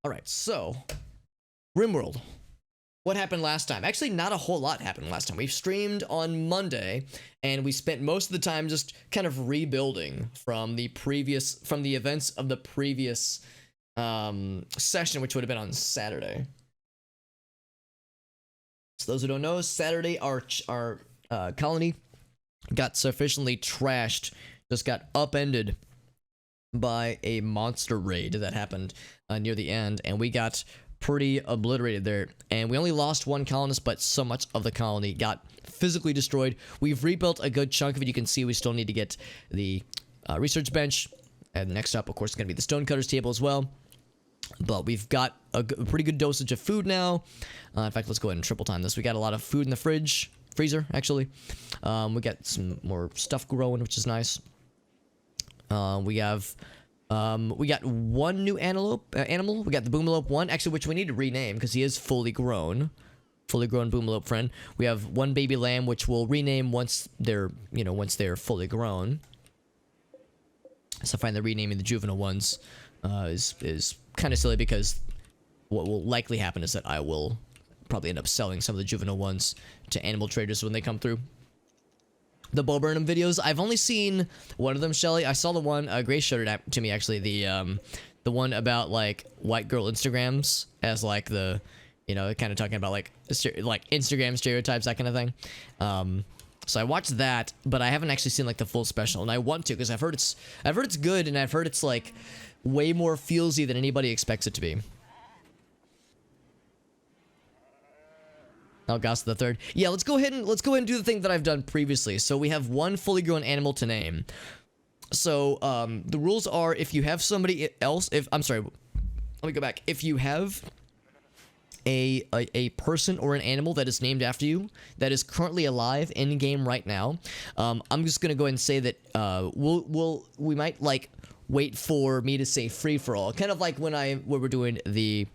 All right, so RimWorld. What happened last time? Actually, not a whole lot happened last time. We streamed on Monday, and we spent most of the time just kind of rebuilding from the events of the previous session, which would have been on Saturday. So those who don't know, Saturday our colony got sufficiently trashed, just got upended by a monster raid that happened near the end, and we got pretty obliterated there, and we only lost one colonist, but so much of the colony got physically destroyed. We've rebuilt a good chunk of it. You can see we still need to get the research bench, and next up, of course, is going to be the stonecutters table as well. But we've got a pretty good dosage of food now. In fact, let's go ahead and triple time this. We got a lot of food in the freezer, actually. We got some more stuff growing, which is nice. We got one new animal. We got the Boomalope 1, actually, which we need to rename because he is fully grown Boomalope friend. We have one baby lamb, which we'll rename once they're fully grown. So I find that renaming the juvenile ones is kind of silly, because what will likely happen is that I will probably end up selling some of the juvenile ones to animal traders when they come through. The Bo Burnham videos, I've only seen one of them, Shelly. I saw the one, Grace showed it to me, actually, the one about, like, white girl Instagrams, as, like, the, kind of talking about, like Instagram stereotypes, that kind of thing. So I watched that, but I haven't actually seen, like, the full special, and I want to, because I've heard it's good, and I've heard it's, like, way more feelsy than anybody expects it to be. Oh, Goss the Third. Yeah, let's go ahead and do the thing that I've done previously. So we have one fully grown animal to name. So the rules are, if you have somebody else, let me go back. If you have a person or an animal that is named after you that is currently alive in game right now, I'm just gonna go ahead and say that we might like wait for me to say free for all, kind of like when we're doing the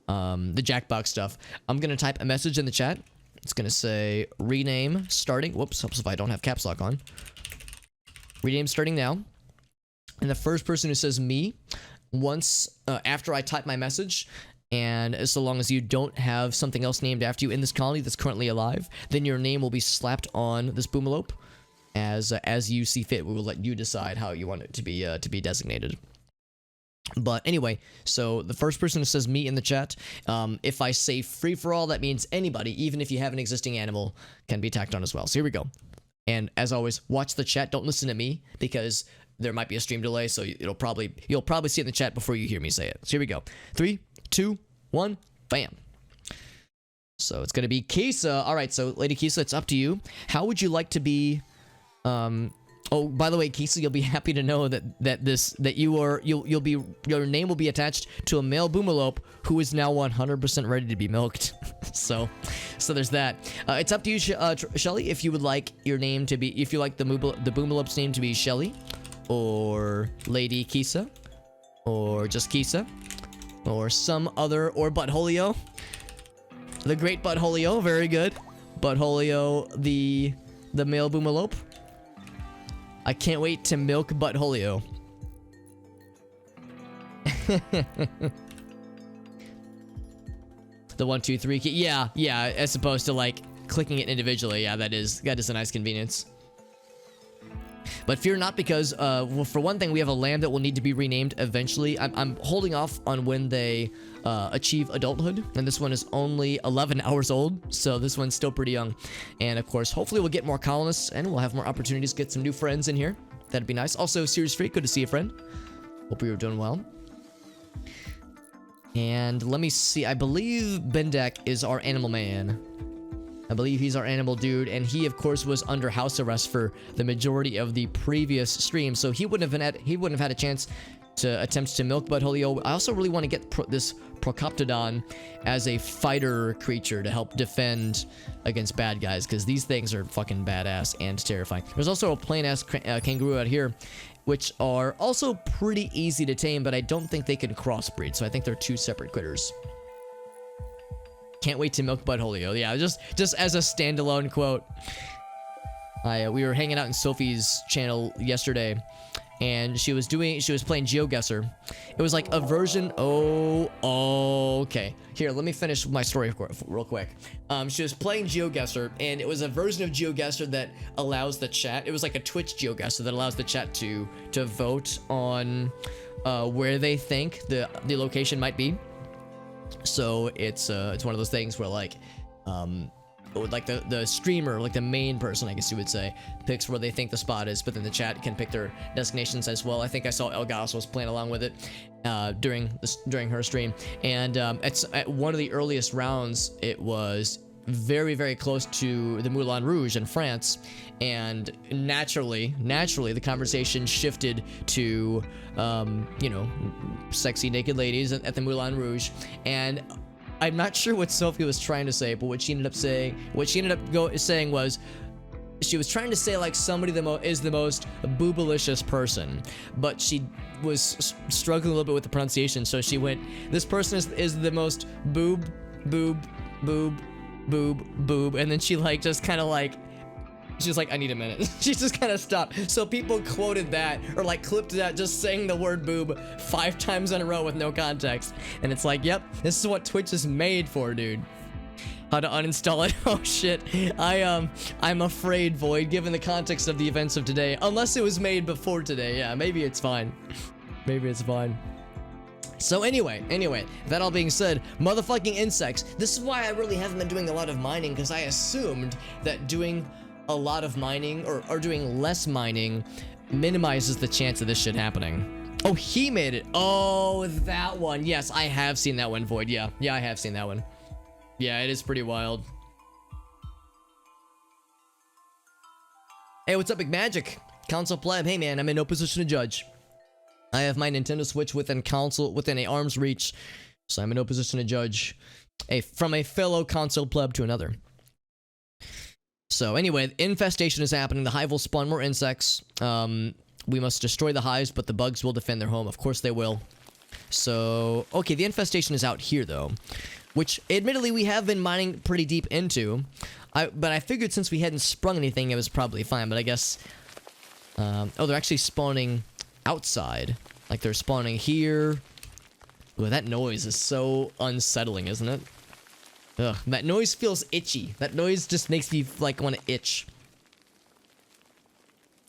Jackbox stuff. I'm gonna type a message in the chat. It's gonna say rename starting. Whoops, helps if I don't have caps lock on. Rename starting now. And the first person who says me, once after I type my message, and so long as you don't have something else named after you in this colony that's currently alive, then your name will be slapped on this Boomalope as you see fit. We will let you decide how you want it to be designated. But anyway, so the first person who says me in the chat, if I say free for all, that means anybody, even if you have an existing animal, can be tacked on as well. So here we go. And as always, watch the chat. Don't listen to me, because there might be a stream delay, so you'll probably see it in the chat before you hear me say it. So here we go. 3, 2, 1, bam. So it's gonna be Kisa. All right, so Lady Kisa, it's up to you. How would you like to be? Oh, by the way, Kisa, you'll be happy to know that your name will be attached to a male Boomalope who is now 100% ready to be milked. so there's that. It's up to you, Shelly, if you would like your name to be, if you like the Boomalope's name to be Shelly, or Lady Kisa, or just Kisa, or some other, or Buttholio. The great Buttholio, very good. Buttholio, the male Boomalope. I can't wait to milk Buttholio. The 1, 2, 3 key. Yeah, as opposed to like clicking it individually. Yeah, that is a nice convenience. But fear not, because well, for one thing, we have a lamb that will need to be renamed eventually. I'm holding off on when they achieve adulthood, and this one is only 11 hours old, so this one's still pretty young. And of course, hopefully we'll get more colonists, and we'll have more opportunities to get some new friends in here. That'd be nice. Also, Series Freak, good to see you, friend. Hope you're doing well. And let me see, I believe Bendak is our animal man. I believe he's our animal dude, and he, of course, was under house arrest for the majority of the previous stream, so he wouldn't have had a chance to attempt to milk Buttholio. I also really want to get this Procoptodon as a fighter creature to help defend against bad guys, because these things are fucking badass and terrifying. There's also a plain-ass kangaroo out here, which are also pretty easy to tame, but I don't think they can crossbreed, so I think they're two separate critters. Can't wait to milk Buttholio. Yeah, just as a standalone quote. We were hanging out in Sophie's channel yesterday, and she was playing GeoGuessr. It was like a version. Okay. Here, let me finish my story real quick. She was playing GeoGuessr, and it was a version of GeoGuessr that allows the chat. It was like a Twitch GeoGuessr that allows the chat to vote on where they think the location might be. So it's one of those things where like like the streamer, like the main person, I guess you would say, picks where they think the spot is, but then the chat can pick their destinations as well. I think I saw Elgas was playing along with it during her stream, and it's at one of the earliest rounds. It was very, very close to the Moulin Rouge in France, and naturally the conversation shifted to you know, sexy naked ladies at the Moulin Rouge. And I'm not sure what Sophie was trying to say, but what she ended up saying was, she was trying to say like somebody is the most boobalicious person, but she was struggling a little bit with the pronunciation, so she went, this person is the most boob, and then she like just kind of like, she's like, I need a minute. She just kind of stopped. So people quoted that, or like clipped that, just saying the word boob 5 times in a row with no context. And it's like, yep, this is what Twitch is made for, dude. How to uninstall it. Oh shit. I'm afraid, Void, given the context of the events of today. Unless it was made before today. Yeah, maybe it's fine. Maybe it's fine. So anyway, that all being said, motherfucking insects. This is why I really haven't been doing a lot of mining, because I assumed that doing a lot of mining or doing less mining minimizes the chance of this shit happening. Oh, he made it. Oh, that one. Yes, I have seen that one, Void. Yeah, I have seen that one. Yeah, it is pretty wild. Hey, what's up, McMagic? Console pleb. Hey, man, I'm in no position to judge. I have my Nintendo Switch within a arm's reach, so I'm in no position to judge from a fellow console pleb to another. So anyway, infestation is happening. The hive will spawn more insects. We must destroy the hives, but the bugs will defend their home. Of course they will. So, okay, the infestation is out here, though, which admittedly we have been mining pretty deep into. But I figured since we hadn't sprung anything, it was probably fine. But I guess, oh, they're actually spawning outside. Like they're spawning here. Ooh, that noise is so unsettling, isn't it? Ugh, that noise feels itchy. That noise just makes me like want to itch.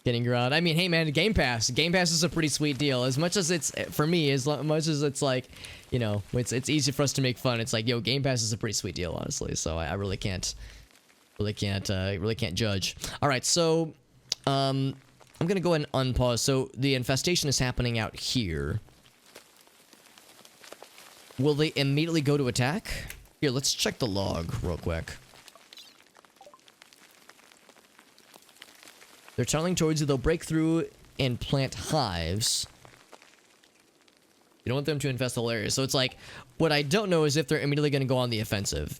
Getting around. I mean, hey man, Game Pass. Game Pass is a pretty sweet deal. As much as it's, for me, as much as it's like, you know, it's easy for us to make fun. It's like, yo, Game Pass is a pretty sweet deal, honestly. So I really can't judge. All right, so I'm gonna go ahead and unpause. So the infestation is happening out here. Will they immediately go to attack? Here, let's check the log real quick. They're tunneling towards you. They'll break through and plant hives. You don't want them to infest the whole area. So it's like, what I don't know is if they're immediately going to go on the offensive.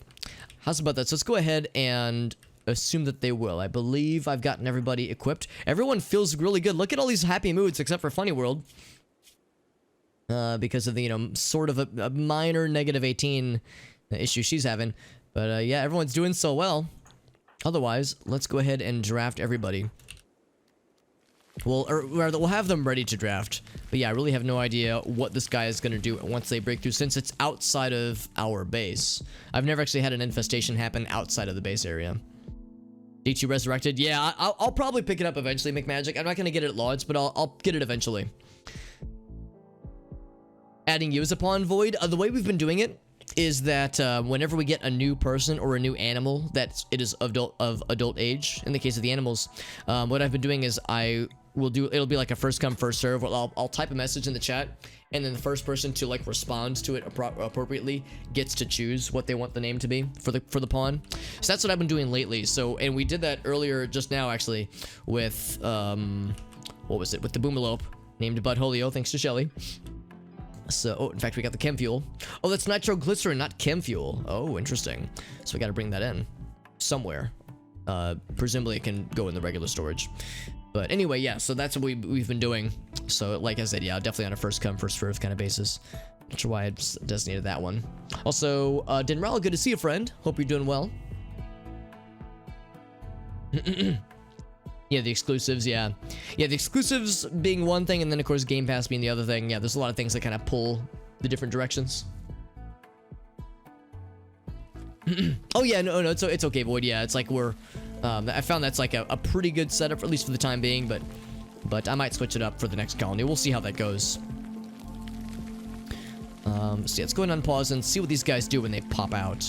How's about that? So let's go ahead and assume that they will. I believe I've gotten everybody equipped. Everyone feels really good. Look at all these happy moods except for Funny World. Because of the, you know, sort of a minor negative 18 issue she's having. But yeah, everyone's doing so well. Otherwise, let's go ahead and draft everybody. We'll have them ready to draft. But yeah, I really have no idea what this guy is going to do once they break through, since it's outside of our base. I've never actually had an infestation happen outside of the base area. D2 resurrected? Yeah, I'll probably pick it up eventually, McMagic. I'm not going to get it at launch, but I'll get it eventually. Adding you as a pawn, Void. The way we've been doing it is that whenever we get a new person or a new animal that it is of adult age, in the case of the animals, what I've been doing is it'll be like a first come first serve. I'll type a message in the chat, and then the first person to like respond to it appropriately gets to choose what they want the name to be for the pawn. So that's what I've been doing lately. So, and we did that earlier just now actually with what was it, with the Boomalope named Bud Holio, thanks to Shelly. So, oh, in fact, we got the chem fuel. Oh, that's nitroglycerin, not chem fuel. Oh, interesting. So we got to bring that in somewhere. Presumably it can go in the regular storage. But anyway, yeah, so that's what we've been doing. So, like I said, yeah, definitely on a first come, first serve kind of basis. Not sure why I designated that one. Also, Denral, good to see you, friend. Hope you're doing well. Yeah, the exclusives, yeah. Yeah, the exclusives being one thing, and then of course Game Pass being the other thing. Yeah, there's a lot of things that kind of pull the different directions. Oh yeah, no, it's okay, Void. Yeah, it's like we're, I found that's like a pretty good setup, at least for the time being, but I might switch it up for the next colony. We'll see how that goes. So yeah, let's go ahead and unpause and see what these guys do when they pop out.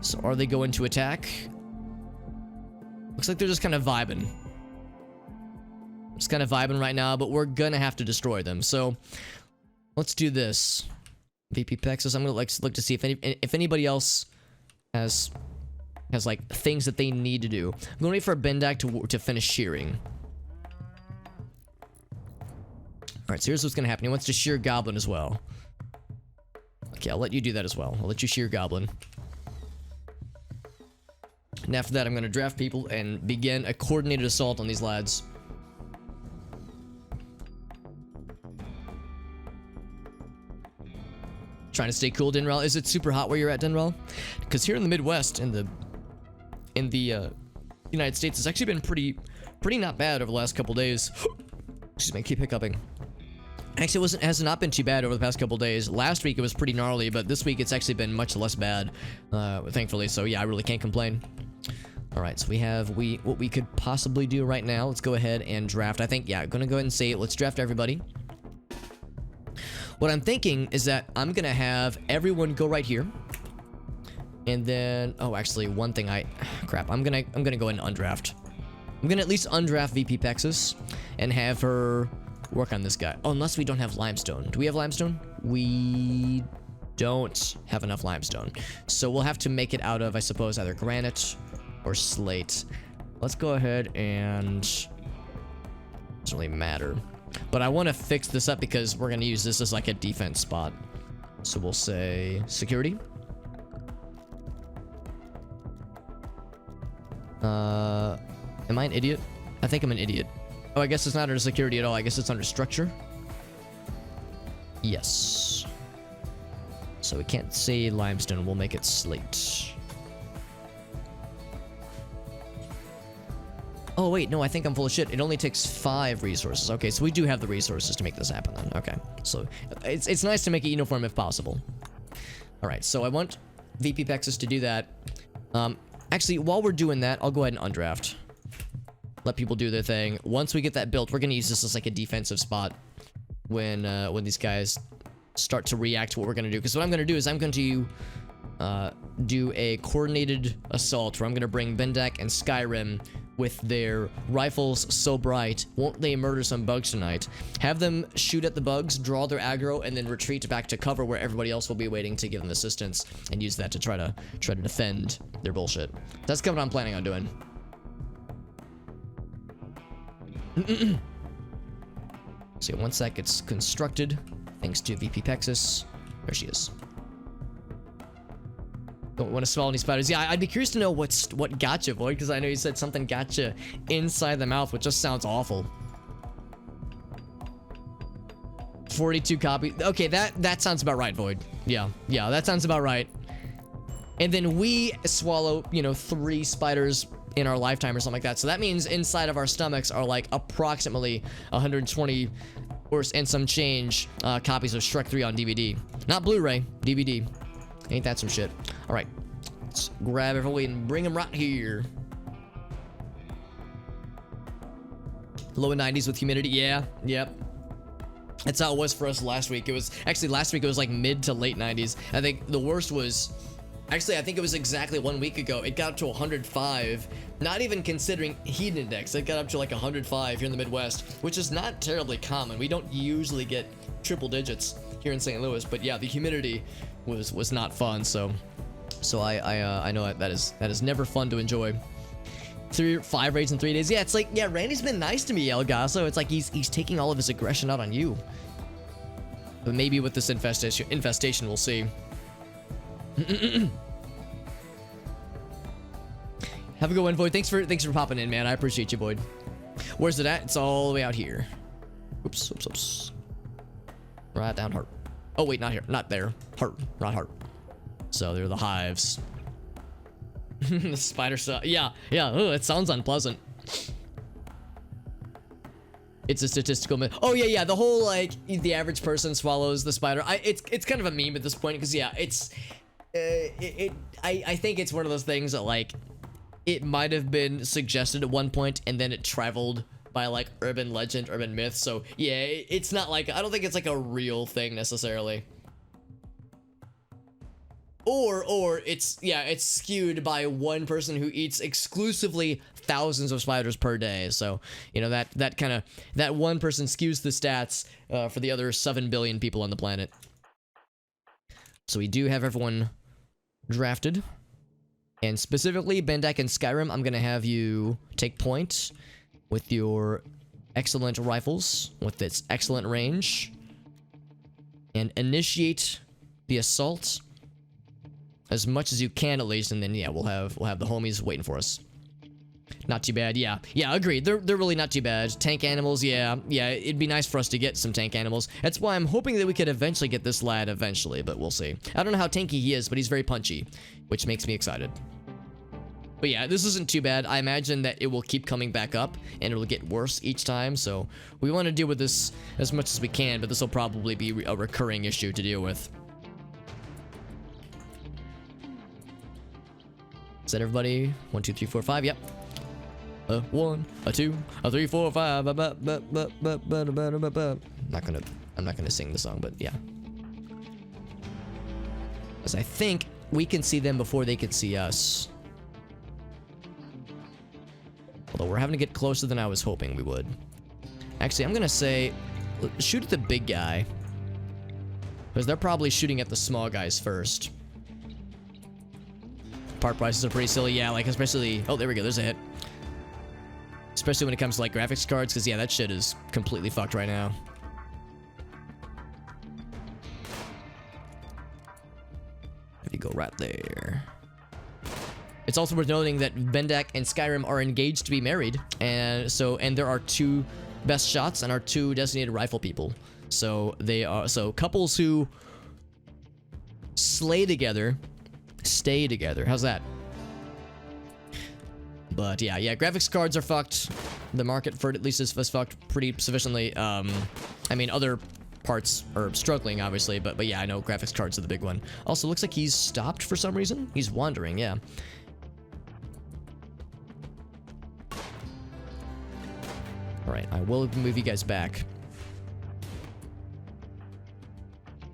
So are they going to attack? Looks like they're just kind of vibing. Just kind of vibing right now, but we're gonna have to destroy them. So let's do this. VP Pexus, I'm gonna look to see if anybody else has like things that they need to do. I'm gonna wait for Bendak to finish shearing. Alright, so here's what's gonna happen. He wants to shear Goblin as well. Okay, I'll let you do that as well. I'll let you shear Goblin. And after that, I'm gonna draft people and begin a coordinated assault on these lads. Trying to stay cool, Dinrel. Is it super hot where you're at, Dinrel? Because here in the Midwest, in the United States, it's actually been pretty not bad over the last couple days. Excuse me, I keep hiccuping. Actually, it has not been too bad over the past couple days. Last week it was pretty gnarly, but this week it's actually been much less bad, thankfully. So yeah, I really can't complain. All right, so we have what we could possibly do right now. Let's go ahead and draft. I think, yeah, I'm gonna go ahead and say let's draft everybody. What I'm thinking is that I'm gonna have everyone go right here, and then actually one thing crap. I'm gonna go ahead and undraft. I'm gonna at least undraft VP Pexus and have her work on this guy. Oh, unless we don't have limestone. Do we have limestone? We don't have enough limestone, so we'll have to make it out of, I suppose, either granite or slate. Let's go ahead and doesn't really matter. But I want to fix this up because we're going to use this as like a defense spot. So we'll say security. Am I an idiot? I think I'm an idiot. Oh, I guess it's not under security at all. I guess it's under structure. Yes. So we can't say limestone. We'll make it slate. Oh, wait, no, I think I'm full of shit. It only takes 5 resources. Okay, so we do have the resources to make this happen then. Okay, so it's nice to make it uniform if possible. All right, so I want VP Pexus to do that. Actually, while we're doing that, I'll go ahead and undraft. Let people do their thing. Once we get that built, we're going to use this as like a defensive spot when these guys start to react to what we're going to do. Because what I'm going to do is I'm going to do a coordinated assault where I'm going to bring Bendak and Skyrim with their rifles so bright. Won't they murder some bugs tonight? Have them shoot at the bugs, draw their aggro, and then retreat back to cover where everybody else will be waiting to give them assistance, and use that to try to defend their bullshit. That's kind of what I'm planning on doing. So once that gets constructed, thanks to VP Pexus, there she is. Don't want to swallow any spiders. Yeah, I'd be curious to know what got you, Void, because I know you said something got you inside the mouth, which just sounds awful. 42 copies. Okay, that sounds about right, Void. Yeah, that sounds about right. And then we swallow, 3 spiders in our lifetime or something like that. So that means inside of our stomachs are like approximately 120 and some change copies of Shrek 3 on DVD. Not Blu-ray, DVD. Ain't that some shit? All right, let's grab everybody and bring them right here. Low 90s with humidity. Yeah, yep. That's how it was for us last week. It was actually last week. It was like mid to late 90s. I think the worst was actually I think it was exactly 1 week ago. It got up to 105. Not even considering heat index, it got up to like 105 here in the Midwest, which is not terribly common. We don't usually get triple digits here in St. Louis, but yeah, the humidity was not fun. So I know that is never fun to enjoy. 5 raids in 3 days. Yeah, it's like, yeah, Randy's been nice to me, El Gaso. It's like he's taking all of his aggression out on you. But maybe with this infestation, we'll see. Have a good one, Void. Thanks for popping in, man. I appreciate you, Void. Where's it at? It's all the way out here. Oops. Right down heart. Oh wait, not here, not there. Heart, not heart. So they're the hives. The spider stuff. Yeah, yeah. Ooh, it sounds unpleasant. It's a statistical myth. Oh yeah, yeah. The whole like the average person swallows the spider. It's kind of a meme at this point because yeah, it's I think it's one of those things that like it might have been suggested at one point and then it traveled by like urban legend, urban myth. So yeah, it's not like I don't think it's like a real thing necessarily. Or it's yeah, it's skewed by one person who eats exclusively thousands of spiders per day. So, you know, that one person skews the stats for the other 7 billion people on the planet. So we do have everyone drafted. And specifically, Bendak and Skyrim, I'm gonna have you take point with your excellent rifles, with its excellent range, and initiate the assault as much as you can at least, and then yeah, we'll have the homies waiting for us. Not too bad, yeah. Yeah, agreed. They're really not too bad. Tank animals, yeah. Yeah, it'd be nice for us to get some tank animals. That's why I'm hoping that we could eventually get this lad eventually, but we'll see. I don't know how tanky he is, but he's very punchy, which makes me excited. But yeah, this isn't too bad. I imagine that it will keep coming back up, and it'll get worse each time, so we want to deal with this as much as we can, but this will probably be a recurring issue to deal with. Is that everybody? 1, 2, 3, 4, 5. Yep. 1, 2, 3, 4, 5. I'm not gonna sing the song, but yeah. Because I think we can see them before they can see us. Although we're having to get closer than I was hoping we would. Actually, I'm gonna say, shoot at the big guy. Because they're probably shooting at the small guys first. Part prices are pretty silly, yeah, like especially, oh, there we go, there's a hit. Especially when it comes to like graphics cards, because yeah, that shit is completely fucked right now. There you go, right there. It's also worth noting that Bendak and Skyrim are engaged to be married, and there are 2 best shots and our 2 designated rifle people. So they are couples who slay together, stay together. How's that? But yeah, graphics cards are fucked. The market for it at least is fucked pretty sufficiently. I mean, other parts are struggling, obviously, but yeah, I know graphics cards are the big one. Also, looks like he's stopped for some reason. He's wandering, yeah. Alright, I will move you guys back.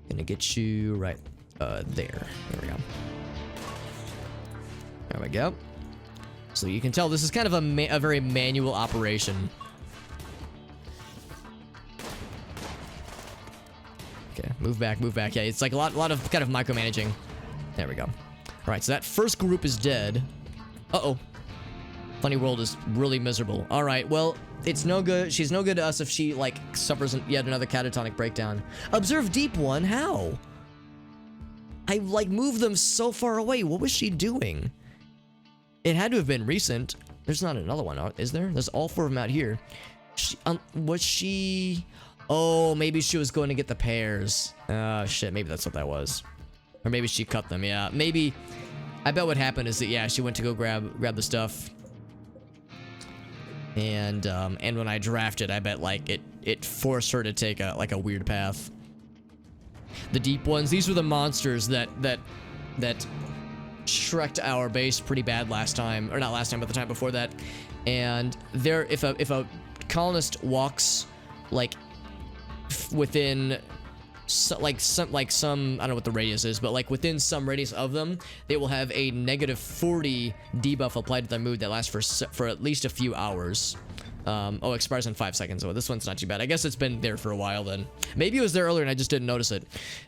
Gonna get you right there. There we go. There we go. So you can tell this is kind of a very manual operation. Okay, move back, move back. Yeah, it's like a lot of kind of micromanaging. There we go. Alright, so that first group is dead. Uh-oh. Funny World is really miserable. Alright, well, it's no good. She's no good to us if she, like, suffers yet another catatonic breakdown. Observe Deep One? How? I, like, moved them so far away. What was she doing? It had to have been recent. There's not another one, is there? There's all 4 of them out here. Was she... Oh, maybe she was going to get the pears. Shit, maybe that's what that was. Or maybe she cut them, yeah. Maybe... I bet what happened is that, yeah, she went to go grab the stuff. And when I drafted, I bet, like, it forced her to take a weird path. The Deep Ones, these were the monsters that shreked our base pretty bad last time, or not last time, but the time before that. And there, if a colonist walks like within some I don't know what the radius is, but like within some radius of them, they will have a -40 debuff applied to their mood that lasts for at least a few hours. Oh, expires in 5 seconds. Oh, this one's not too bad. I guess it's been there for a while then. Maybe it was there earlier and I just didn't notice it.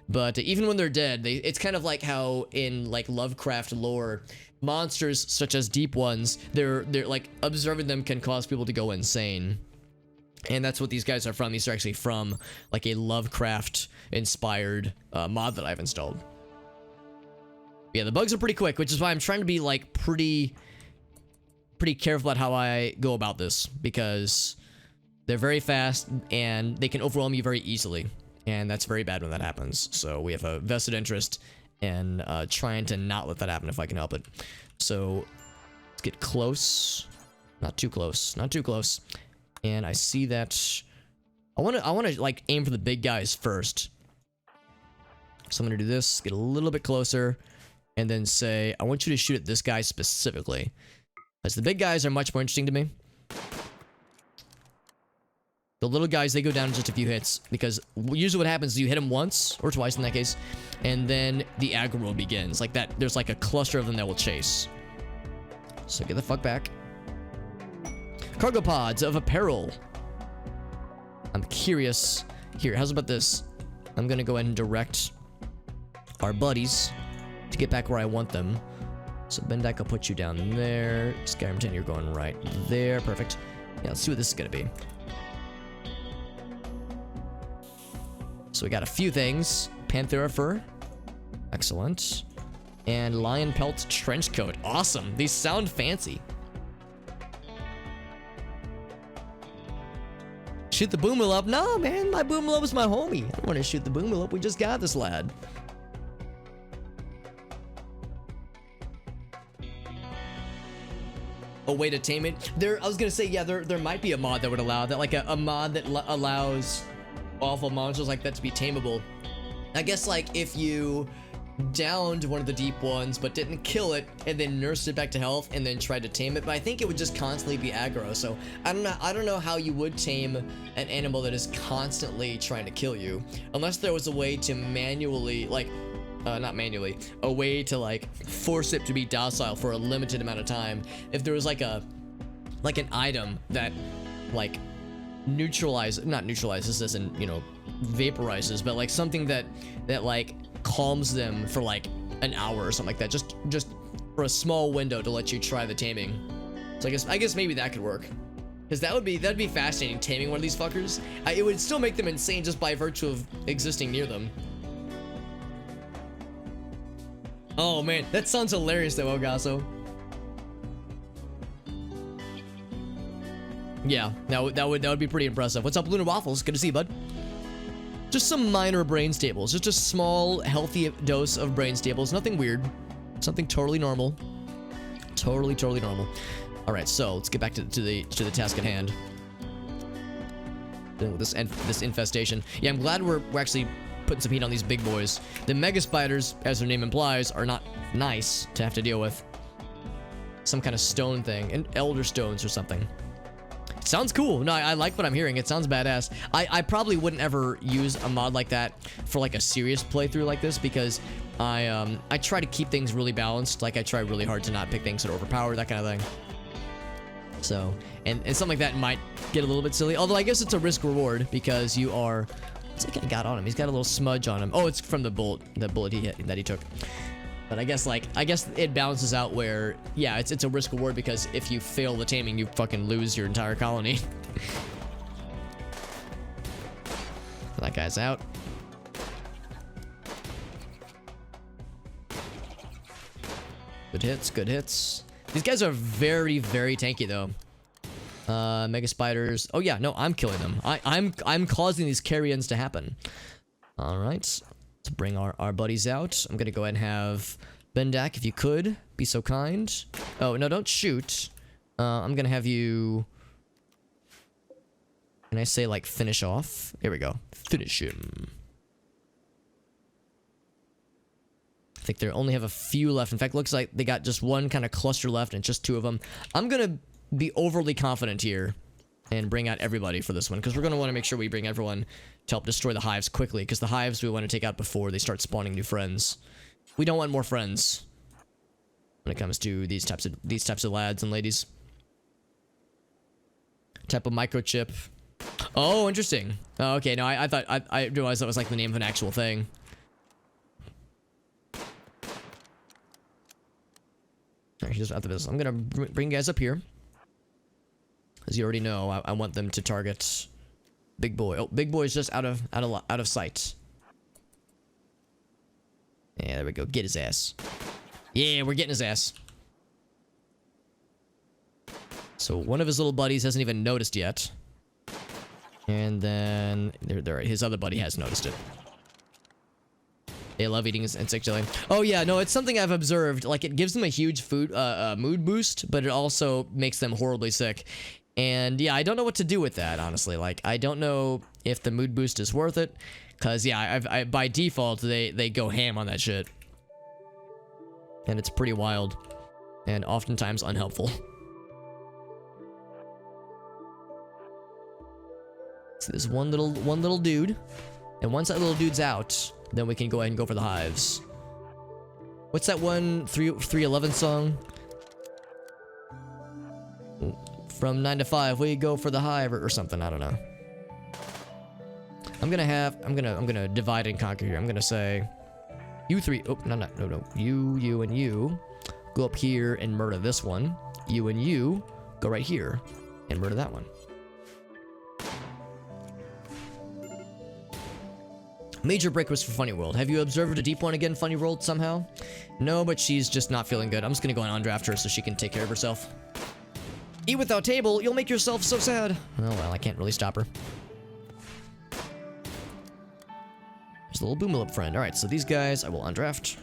But even when they're dead, it's kind of like how in like Lovecraft lore, monsters such as Deep Ones, they're like observing them can cause people to go insane. And that's what these guys are from. These are actually from like a Lovecraft inspired mod that I've installed. Yeah, the bugs are pretty quick, which is why I'm trying to be like pretty careful about how I go about this, because they're very fast and they can overwhelm you very easily, and that's very bad when that happens. So we have a vested interest and trying to not let that happen if I can help it. So let's get close. Not too close. Not too close. And I see that I want to like aim for the big guys first. So I'm going to do this, get a little bit closer, and then say, I want you to shoot at this guy specifically. Because the big guys are much more interesting to me. The little guys, they go down in just a few hits. Because usually what happens is you hit them once, or twice in that case, and then the aggro begins. Like that, there's like a cluster of them that will chase. So get the fuck back. Cargo pods of apparel. I'm curious. Here, how's about this? I'm gonna go ahead and direct our buddies to get back where I want them. So Bendak, I'll put you down there. Skyrim 10, you're going right there. Perfect. Yeah, let's see what this is gonna be. So we got a few things. Panthera fur. Excellent. And lion pelt trench coat. Awesome. These sound fancy. Shoot the boomer up? No, man. My boomer is my homie. I don't want to shoot the boomer up. We just got this lad. A way to tame it. I was gonna say, yeah, there might be a mod that would allow that, like a mod that allows awful monsters like that to be tameable. I guess like if you downed one of the deep ones but didn't kill it and then nursed it back to health and then tried to tame it, but I think it would just constantly be aggro. So I don't know how you would tame an animal that is constantly trying to kill you, unless there was a way to manually, like not manually, a way to like force it to be docile for a limited amount of time. If there was like an item that like not neutralizes this and, you know, vaporizes, but like something that like calms them for like an hour or something like that, just for a small window to let you try the taming. So I guess maybe that could work, because that'd be fascinating, taming one of these fuckers. It would still make them insane just by virtue of existing near them. Oh man, that sounds hilarious though, Elgaso. Yeah, that would be pretty impressive. What's up, Lunar Waffles? Good to see you, bud. Just some minor brain stables. Just a small, healthy dose of brain stables. Nothing weird. Something totally normal. Totally normal. All right, so let's get back to the task at hand. This infestation. Yeah, I'm glad we're actually putting some heat on these big boys. The mega spiders, as their name implies, are not nice to have to deal with. Some kind of stone thing, and elder stones or something. Sounds cool. No, I like what I'm hearing. It sounds badass. I probably wouldn't ever use a mod like that for like a serious playthrough like this, because I try to keep things really balanced. Like I try really hard to not pick things that are overpowered, that kind of thing. So, and something like that might get a little bit silly. Although I guess it's a risk reward, because you are. What's that guy got on him? He's got a little smudge on him. Oh, it's from the bullet that he took. But I guess it balances out where, yeah, it's a risk reward, because if you fail the taming, you fucking lose your entire colony. That guy's out. Good hits, good hits. These guys are very, very tanky though. Mega spiders. Oh yeah, no, I'm killing them. I'm causing these carrions to happen. All right, let's bring our buddies out. I'm gonna go ahead and have Bendak, if you could be so kind. Oh no, don't shoot. I'm gonna have you. Can I say like finish off? Here we go. Finish him. I think they only have a few left. In fact, looks like they got just one kind of cluster left and just two of them. I'm gonna be overly confident here and bring out everybody for this one, because we're going to want to make sure we bring everyone to help destroy the hives quickly, because the hives we want to take out before they start spawning new friends. We don't want more friends when it comes to these types of lads and ladies. Type of microchip. Oh, interesting. Oh, okay, no, I thought I realized that was like the name of an actual thing. Alright, here's after this. I'm gonna bring guys up here. As you already know, I want them to target Big Boy. Oh, Big Boy's just out of sight. Yeah, there we go. Get his ass. Yeah, we're getting his ass. So one of his little buddies hasn't even noticed yet. And then his other buddy has noticed it. They love eating insect jelly. Oh yeah, no, it's something I've observed. Like, it gives them a huge mood boost, but it also makes them horribly sick. And yeah, I don't know what to do with that, honestly. Like, I don't know if the mood boost is worth it. Cause yeah, by default, they go ham on that shit. And it's pretty wild. And oftentimes unhelpful. So there's one little dude. And once that little dude's out, then we can go ahead and go for the hives. What's that one 311 song? From 9 to 5, we go for the hive or something, I don't know. I'm gonna divide and conquer here. I'm gonna say you three, oh, no. You and you go up here and murder this one. You and you go right here and murder that one. Major break was for Funny World. Have you observed a deep one again, Funny World, somehow? No, but she's just not feeling good. I'm just gonna go and undraft her so she can take care of herself. Eat without table, you'll make yourself so sad. Oh well, I can't really stop her. There's a little Boomalip friend. Alright, so these guys I will undraft.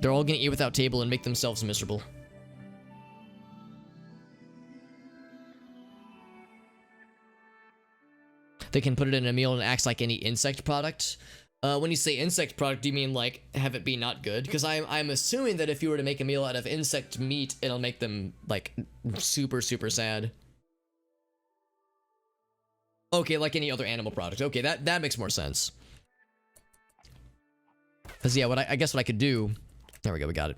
They're all gonna eat without table and make themselves miserable. They can put it in a meal and it acts like any insect product. When you say insect product, do you mean like have it be not good? Because I'm assuming that if you were to make a meal out of insect meat, it'll make them like super sad. Okay, like any other animal product. Okay, that makes more sense. Because yeah, I guess what I could do. There we go, we got it.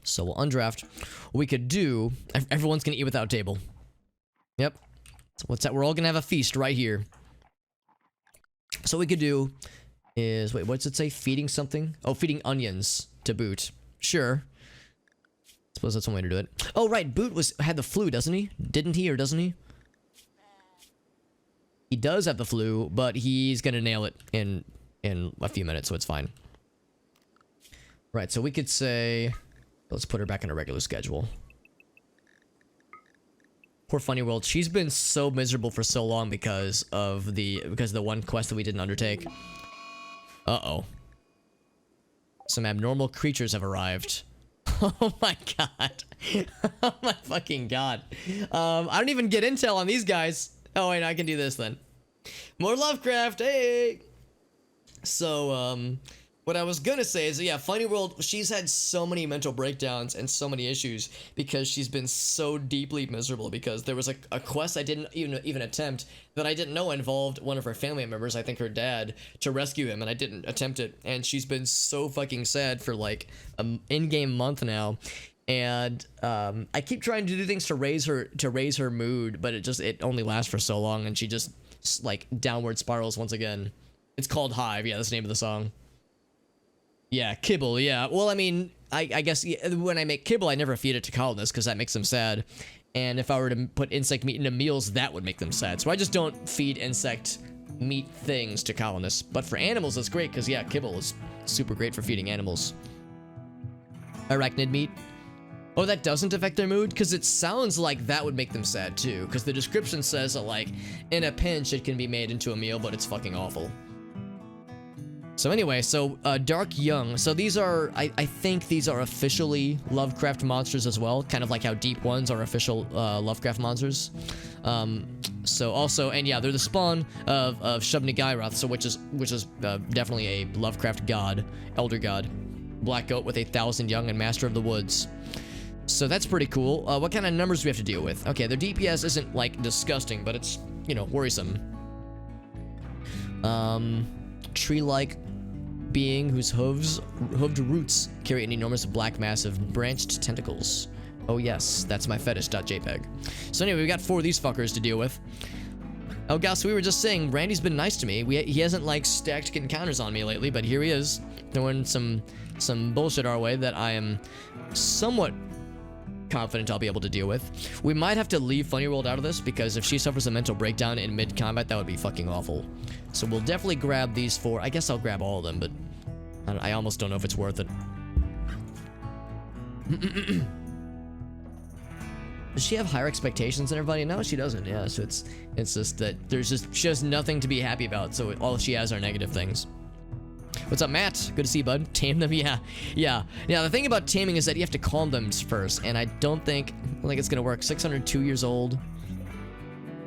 So we'll undraft. What we could do. Everyone's gonna eat without table. Yep. So what's that? We're all gonna have a feast right here. So what we could do is, wait, what's it say? Feeding something? Oh, feeding onions to Boot. Sure. Suppose that's one way to do it. Oh, right, Boot had the flu, doesn't he? Didn't he, or doesn't he? He does have the flu, but he's gonna nail it in a few minutes, so it's fine. Right, so we could say, let's put her back on a regular schedule. Poor Funny World. She's been so miserable for so long because of the one quest that we didn't undertake. Uh-oh. Some abnormal creatures have arrived. Oh my god. Oh my fucking god. I don't even get intel on these guys. Oh wait, I can do this then. More Lovecraft, hey! So, what I was gonna say is, yeah, Funny World, she's had so many mental breakdowns and so many issues because she's been so deeply miserable because there was a quest I didn't even attempt that I didn't know involved one of her family members, I think her dad, to rescue him, and I didn't attempt it, and she's been so fucking sad for like an in-game month now, and I keep trying to do things to raise her mood, but it only lasts for so long, and she just like downward spirals once again. It's called Hive, yeah, that's the name of the song. Yeah, kibble, yeah. Well, I mean, I guess when I make kibble, I never feed it to colonists because that makes them sad. And if I were to put insect meat into meals, that would make them sad. So I just don't feed insect meat things to colonists. But for animals, it's great because, yeah, kibble is super great for feeding animals. Arachnid meat. Oh, that doesn't affect their mood? Because it sounds like that would make them sad too. Because the description says that, like, in a pinch, it can be made into a meal, but it's fucking awful. So anyway, so Dark Young. So these are, I think these are officially Lovecraft monsters as well, kind of like how Deep Ones are official Lovecraft monsters. So also, and yeah, they're the spawn of Shub-Niggurath, so which is definitely a Lovecraft god, elder god, black goat with 1,000 young and master of the woods. So that's pretty cool. What kind of numbers do we have to deal with? Okay, their DPS isn't like disgusting, but it's, you know, worrisome. Tree-like being whose hooved roots carry an enormous black mass of branched tentacles. Oh yes, that's my fetish.jpg. So anyway, we got 4 of these fuckers to deal with. Oh gosh, we were just saying, Randy's been nice to me. He hasn't like stacked encounters on me lately, but here he is, throwing some bullshit our way that I am somewhat confident I'll be able to deal with. We might have to leave Funny World out of this because if she suffers a mental breakdown in mid-combat, that would be fucking awful. So we'll definitely grab these 4. I guess I'll grab all of them, but I almost don't know if it's worth it. Does she have higher expectations than everybody? No, she doesn't. Yeah, so it's just that she has nothing to be happy about, so all she has are negative things. What's up, Matt? Good to see you, bud. Tame them, yeah. Now, the thing about taming is that you have to calm them first, and I don't think it's gonna work. 602 years old.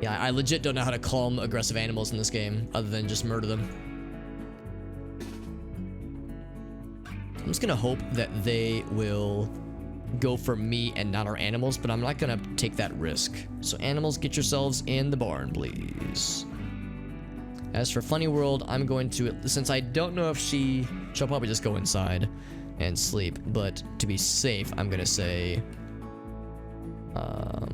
Yeah, I legit don't know how to calm aggressive animals in this game, other than just murder them. I'm just gonna hope that they will go for me and not our animals, but I'm not gonna take that risk. So animals, get yourselves in the barn, please. As for Funny World, I'm going to, since I don't know if she'll probably just go inside and sleep, but to be safe, I'm gonna say, I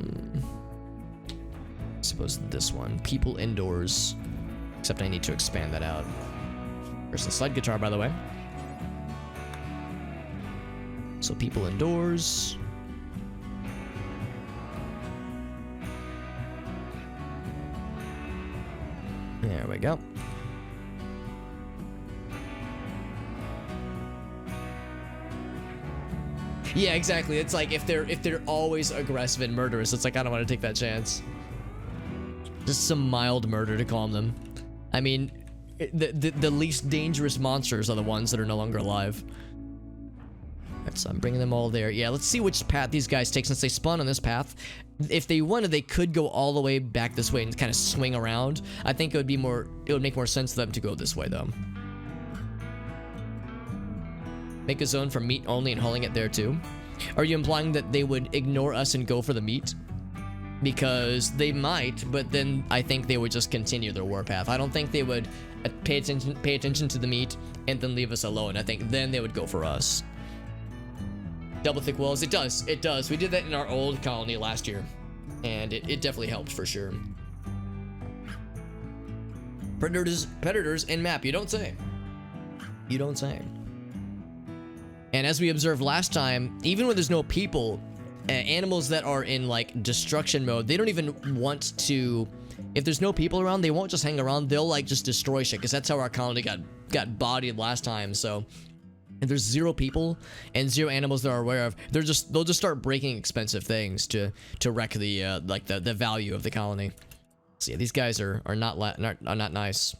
suppose this one, people indoors, except I need to expand that out. There's the slide guitar, by the way. So people indoors. There we go. Yeah, exactly. It's like if they're always aggressive and murderous, it's like I don't want to take that chance. Just some mild murder to calm them. I mean, the least dangerous monsters are the ones that are no longer alive. Alright, so I'm bringing them all there. Yeah, let's see which path these guys take since they spawn on this path. If they wanted, they could go all the way back this way and kind of swing around. I think it would make more sense for them to go this way though. Make a zone for meat only and hauling it there too. Are you implying that they would ignore us and go for the meat? Because they might, but then I think they would just continue their warpath. I don't think they would pay attention to the meat and then leave us alone. I think then they would go for us. Double thick walls. It does. We did that in our old colony last year, and it definitely helped for sure. Predators in map. You don't say. You don't say. And as we observed last time, even when there's no people, animals that are in like destruction mode, they don't even want to. If there's no people around, they won't just hang around. They'll like just destroy shit, because that's how our colony got bodied last time. So if there's 0 people and 0 animals that are aware of, they'll just start breaking expensive things to wreck the the value of the colony. So yeah, these guys are not nice.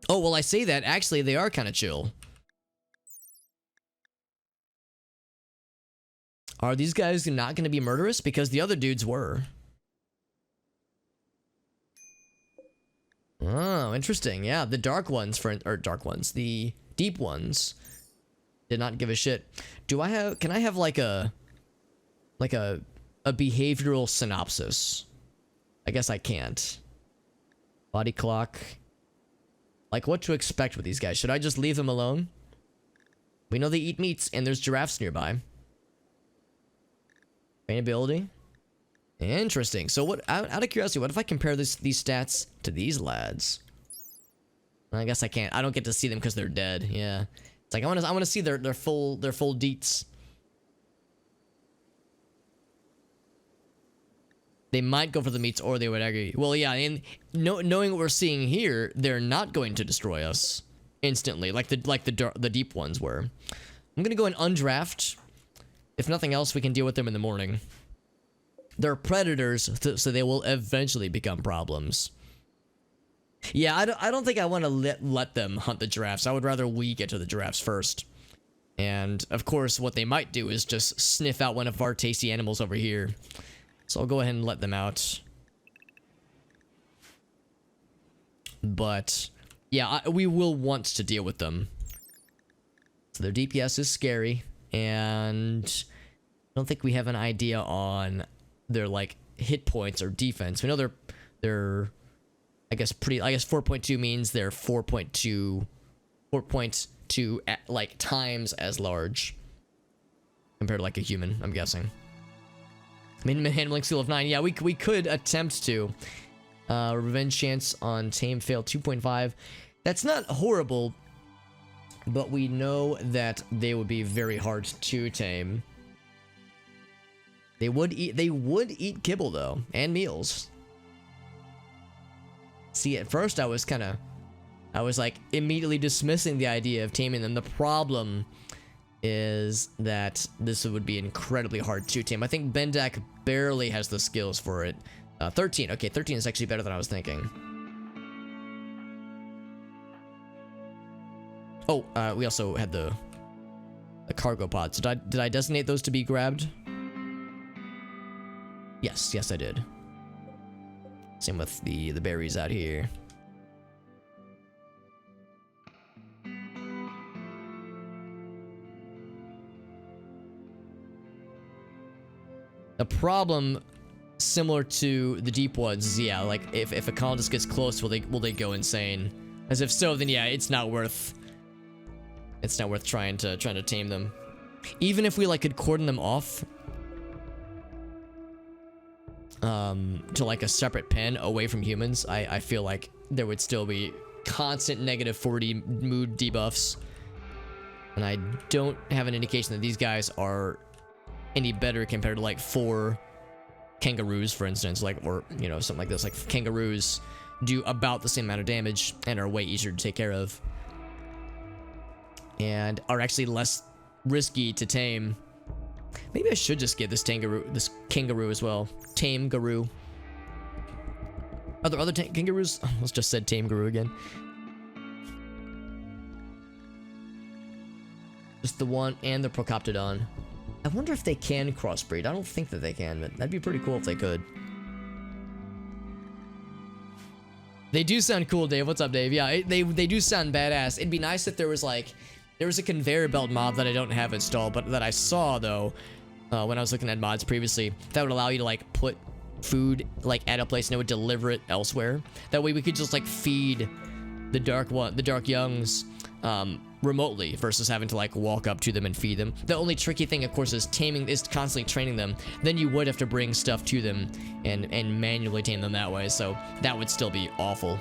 Oh well, I say that actually they are kind of chill. Are these guys not going to be murderous? Because the other dudes were. Oh, interesting. Yeah, the dark ones, the deep ones did not give a shit. Can I have like a behavioral synopsis? I guess I can't. Body clock. Like what to expect with these guys. Should I just leave them alone? We know they eat meats and there's giraffes nearby. Trainability. Interesting. So what, out of curiosity, what if I compare these stats to these lads? I guess I can't. I don't get to see them because they're dead. Yeah. It's like I want to see their full deets. They might go for the meats or they would agree. Well, yeah, and knowing what we're seeing here, they're not going to destroy us instantly like the deep ones were. I'm going to go and undraft. If nothing else, we can deal with them in the morning. They're predators, so they will eventually become problems. Yeah, I don't think I want to let them hunt the giraffes. I would rather we get to the giraffes first. And, of course, what they might do is just sniff out one of our tasty animals over here. So I'll go ahead and let them out. But, yeah, we will want to deal with them. So their DPS is scary. And I don't think we have an idea on their like hit points or defense. We know they're I guess 4.2 means they're 4.2 like times as large compared to like a human, I'm guessing. Minimum handling skill of 9. Yeah, we could attempt to. Revenge chance on tame fail 2.5. That's not horrible. But we know that they would be very hard to tame. They would eat kibble though, and meals. See, at first I was like immediately dismissing the idea of taming them. The problem is that this would be incredibly hard to tame. I think Bendak barely has the skills for it. 13. Okay, 13 is actually better than I was thinking. Oh, we also had the cargo pods. Did I designate those to be grabbed? Yes, I did. Same with the berries out here. The problem, similar to the deep ones, is yeah, like if a colonist gets close, will they go insane? As if so, then yeah, it's not worth trying to tame them. Even if we like could cordon them off to like a separate pen away from humans, I feel like there would still be constant negative 40 mood debuffs. And I don't have an indication that these guys are any better compared to like 4 kangaroos, for instance, like, or you know, something like this. Like kangaroos do about the same amount of damage and are way easier to take care of, and are actually less risky to tame. Maybe I should just get this kangaroo as well. Tame garoo. Are there other kangaroos? I almost just said tame garoo again. Just the one and the Procoptodon. I wonder if they can crossbreed. I don't think that they can, but that'd be pretty cool if they could. They do sound cool, Dave. What's up, Dave? Yeah, they do sound badass. It'd be nice if there was a conveyor belt mob that I don't have installed, but that I saw though when I was looking at mods previously, that would allow you to like put food like at a place and it would deliver it elsewhere. That way we could just like feed the dark youngs remotely versus having to like walk up to them and feed them. The only tricky thing, of course, is constantly training them. Then you would have to bring stuff to them and manually tame them that way. So that would still be awful.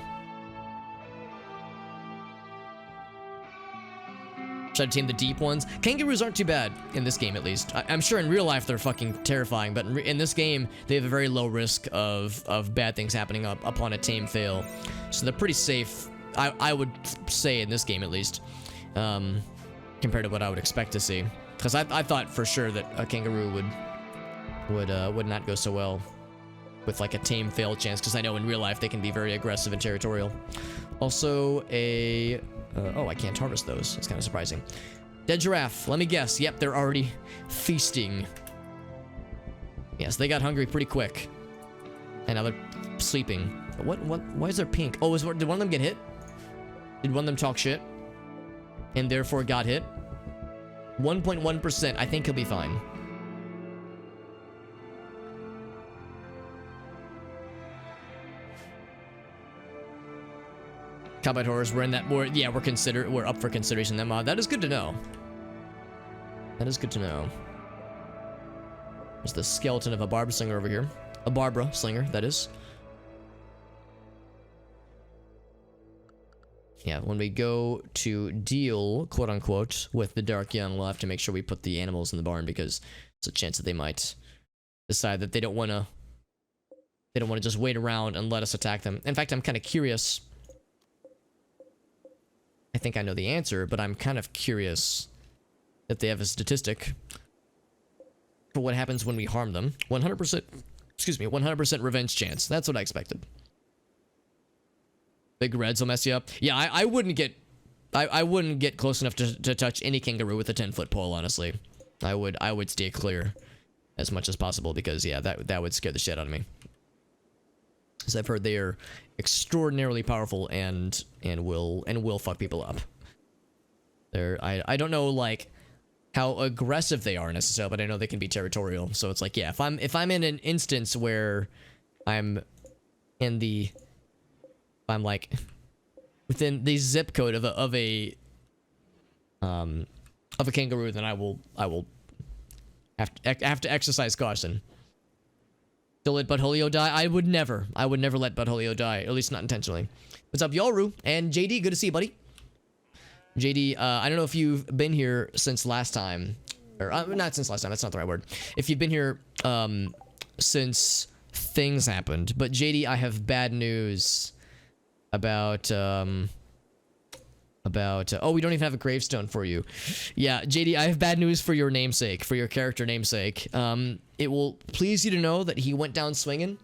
Try to tame the deep ones. Kangaroos aren't too bad in this game, at least. I'm sure in real life they're fucking terrifying, but in this game they have a very low risk of bad things happening upon a tame fail. So they're pretty safe, I would say, in this game at least, compared to what I would expect to see. Because I thought for sure that a kangaroo would not go so well with like a tame fail chance, because I know in real life they can be very aggressive and territorial. Also oh, I can't harvest those. It's kind of surprising. Dead giraffe. Let me guess. Yep, they're already feasting. Yes, they got hungry pretty quick. And now they're sleeping. Why is there pink? Oh, did one of them get hit? Did one of them talk shit? And therefore got hit? 1.1%. I think he'll be fine. Combat horrors, we're up for consideration. That mod. That is good to know. That is good to know. There's the skeleton of a Barbara Slinger over here. A Barbara Slinger, that is. Yeah, when we go to deal, quote unquote, with the Dark Young, we'll have to make sure we put the animals in the barn, because there's a chance that they might decide that they don't want to just wait around and let us attack them. In fact, I'm kind of curious. I think I know the answer, but I'm kind of curious if they have a statistic for what happens when we harm them. 100%, excuse me, 100% revenge chance. That's what I expected. Big reds will mess you up. Yeah, I wouldn't get close enough to touch any kangaroo with a 10-foot pole, honestly. I would stay clear as much as possible, because yeah, that would scare the shit out of me. As I've heard, they are extraordinarily powerful and will fuck people up. I don't know like how aggressive they are necessarily, but I know they can be territorial. So it's like, yeah, if I'm in an instance where I'm like within the zip code of a kangaroo, then I will have to exercise caution. To let Butthulio die? I would never let Butthulio die, at least not intentionally. What's up, Yoru? And JD, good to see you, buddy. JD, I don't know if you've been here since last time, or not since last time, that's not the right word. If you've been here since things happened, but JD, I have bad news about oh, we don't even have a gravestone for you. Yeah, JD, I have bad news for your namesake, for your character namesake. It will please you to know that he went down swinging,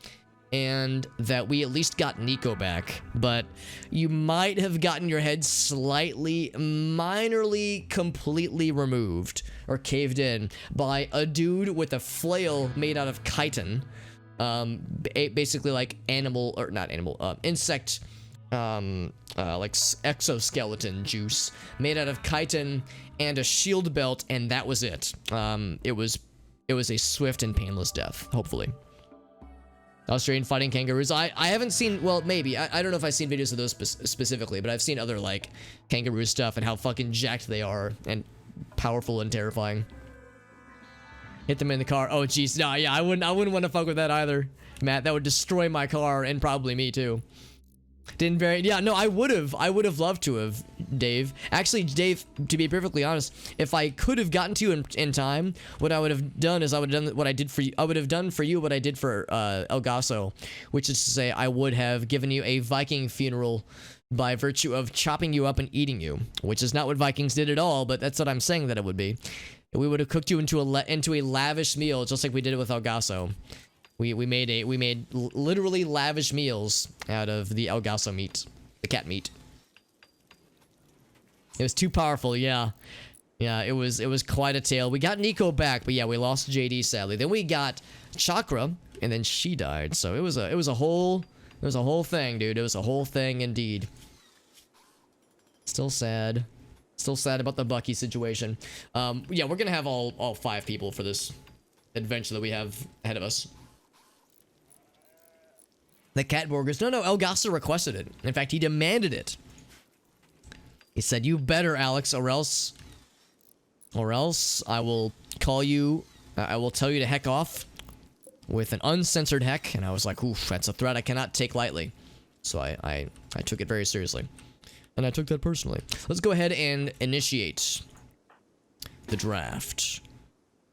and that we at least got Nico back, but you might have gotten your head slightly, minorly, completely removed or caved in by a dude with a flail made out of chitin, basically like animal, or not animal, insect, like exoskeleton juice made out of chitin and a shield belt, and that was it. It was a swift and painless death, hopefully. Australian fighting kangaroos. I haven't seen, well, maybe. I don't know if I've seen videos of those specifically, but I've seen other, like, kangaroo stuff and how fucking jacked they are and powerful and terrifying. Hit them in the car. Oh, jeez. Nah, yeah, I wouldn't want to fuck with that either, Matt. That would destroy my car and probably me, too. Yeah, no, I would have loved to have, Dave. Actually, Dave, to be perfectly honest, if I could have gotten to you in time, what I would have done is I would have done what I did for you. I would have done for you what I did for El Gaso, which is to say I would have given you a Viking funeral by virtue of chopping you up and eating you, which is not what Vikings did at all, but that's what I'm saying that it would be. We would have cooked you into a lavish meal, just like we did it with El Gaso. We made literally lavish meals out of the El Gaso meat, the cat meat. It was too powerful, yeah. Yeah, it was quite a tale. We got Nico back, but yeah, we lost JD sadly. Then we got Chakra, and then she died. So it was a whole thing, dude. It was a whole thing indeed. Still sad. Still sad about the Bucky situation. Yeah, we're gonna have all 5 people for this adventure that we have ahead of us. The cat burgers. No, El Gaso requested it. In fact, he demanded it. He said, "You better, Alex, or else I will call you. I will tell you to heck off with an uncensored heck." And I was like, "Oof, that's a threat I cannot take lightly." So I took it very seriously, and I took that personally. Let's go ahead and initiate the draft.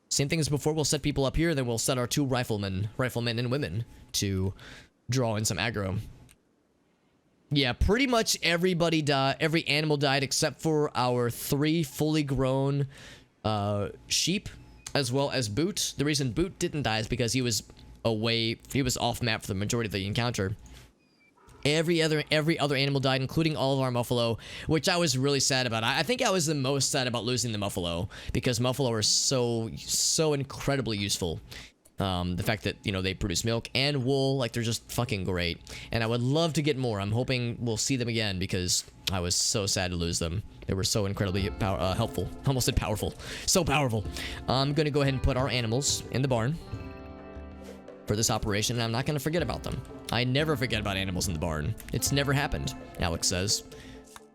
Same thing as before. We'll set people up here, then we'll set our 2 riflemen and women to draw in some aggro. Yeah, pretty much everybody died. Every animal died except for our 3 fully grown sheep, as well as Boot. The reason Boot didn't die is because he was away. He was off map for the majority of the encounter. Every other animal died, including all of our Muffalo, which I was really sad about. I think I was the most sad about losing the Muffalo, because Muffalo are so incredibly useful. The fact that, you know, they produce milk and wool, like, they're just fucking great. And I would love to get more. I'm hoping we'll see them again, because I was so sad to lose them. They were so incredibly helpful. Almost said powerful. So powerful. I'm going to go ahead and put our animals in the barn for this operation, and I'm not going to forget about them. I never forget about animals in the barn. It's never happened, Alex says,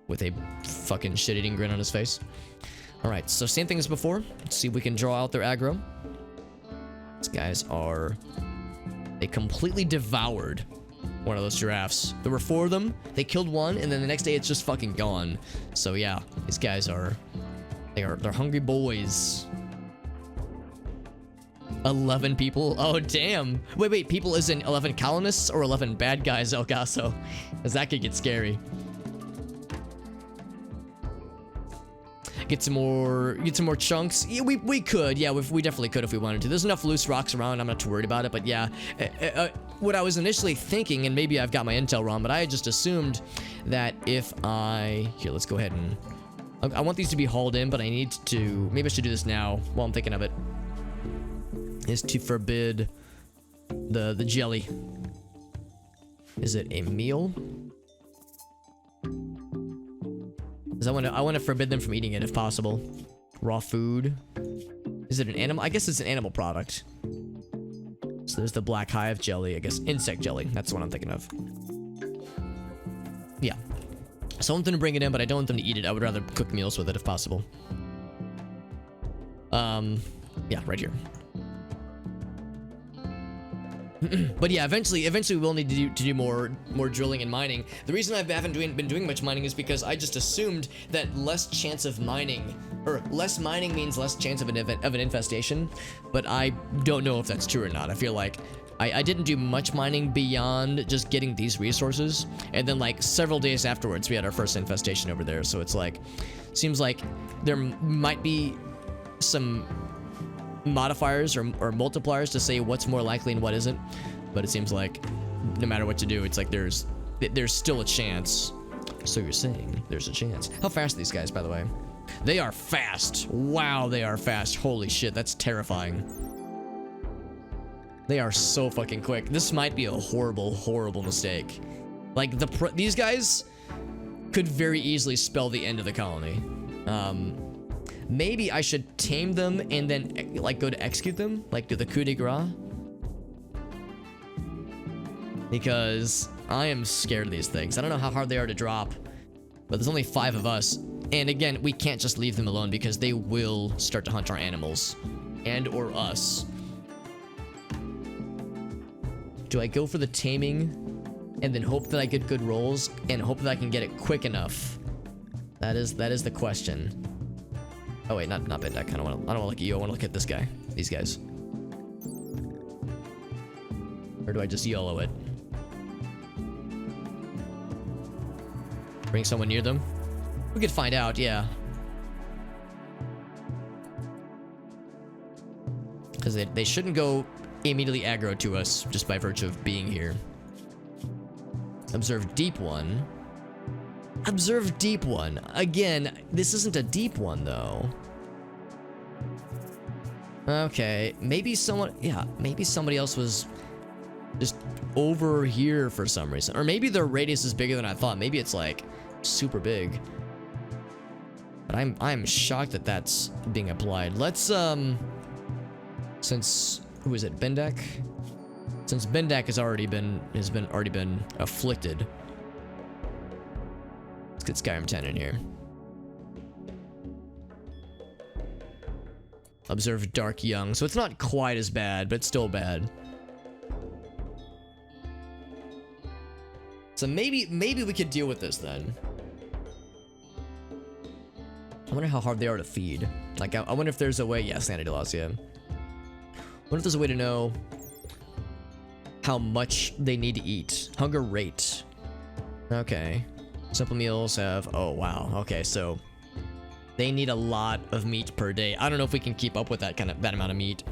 with a fucking shit-eating grin on his face. Alright, so same thing as before. Let's see if we can draw out their aggro. These guys are... They completely devoured one of those giraffes. There were 4 of them. They killed one, and then the next day it's just fucking gone. So yeah, these guys are... They're hungry boys. 11 people? Oh, damn. Wait, people as in 11 colonists or 11 bad guys, El Gaso? Because that could get scary. Get some more chunks. Yeah, we could. Yeah, we definitely could if we wanted to. There's enough loose rocks around. I'm not too worried about it. But yeah, what I was initially thinking, and maybe I've got my intel wrong, but I had just assumed that if I... Here, let's go ahead and... I want these to be hauled in, but I need to... Maybe I should do this now while I'm thinking of it. Is to forbid the jelly. Is it a meal? Because I want to forbid them from eating it if possible. Raw food. Is it an animal? I guess it's an animal product. So there's the black hive jelly, I guess. Insect jelly. That's what I'm thinking of. Yeah. So I want them to bring it in, but I don't want them to eat it. I would rather cook meals with it if possible. Yeah, right here. But yeah, eventually we'll need to do more drilling and mining. The reason I haven't been doing much mining is because I just assumed that less chance of mining, or less mining means less chance of an infestation. But I don't know if that's true or not. I feel like I didn't do much mining beyond just getting these resources, and then like several days afterwards we had our first infestation over there. So it's like, seems like there might be some modifiers or multipliers to say what's more likely and what isn't, but it seems like no matter what you do, it's like there's still a chance. So you're saying there's a chance. How fast are these guys, by the way? They are fast. Wow, they are fast. Holy shit, that's terrifying. They are so fucking quick. This might be a horrible, horrible mistake. Like, these guys could very easily spell the end of the colony. Maybe I should tame them and then, like, go to execute them? Like, do the coup de grace? Because I am scared of these things. I don't know how hard they are to drop, but there's only 5 of us. And again, we can't just leave them alone because they will start to hunt our animals. And or us. Do I go for the taming and then hope that I get good rolls and hope that I can get it quick enough? That is the question. Oh wait, not Bendak. I don't want to look at you. I want to look at this guy. These guys. Or do I just YOLO it? Bring someone near them? We could find out, yeah. Because they shouldn't go immediately aggro to us just by virtue of being here. Observe deep one. Observe deep one. Again, this isn't a deep one though. Okay, maybe maybe somebody else was just over here for some reason. Or maybe their radius is bigger than I thought. Maybe it's like super big. But I'm shocked that that's being applied. Let's since who is it? Bendak? Since Bendak has already been afflicted. Let's get Skyrim 10 in here. Observe Dark Young. So it's not quite as bad, but it's still bad. So maybe we could deal with this then. I wonder how hard they are to feed. Like, I wonder if there's a way. Yeah, sanity loss, yeah. I wonder if there's a way to know how much they need to eat. Hunger rate. Okay. Simple meals have... Oh, wow. Okay, so they need a lot of meat per day. I don't know if we can keep up with that amount of meat.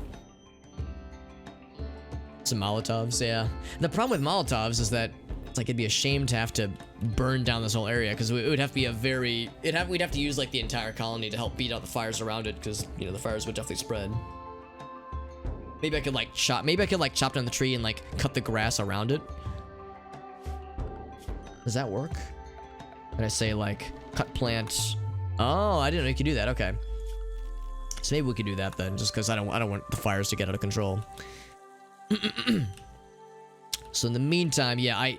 Some Molotovs, yeah. The problem with Molotovs is that it's like it'd be a shame to have to burn down this whole area because it would have to be a very... we'd have to use like the entire colony to help beat out the fires around it because, you know, the fires would definitely spread. Maybe I could like chop down the tree and like cut the grass around it. Does that work? Can I say like cut plants? Oh, I didn't know you could do that. Okay. So maybe we could do that then, just because I don't want the fires to get out of control. So in the meantime, yeah, I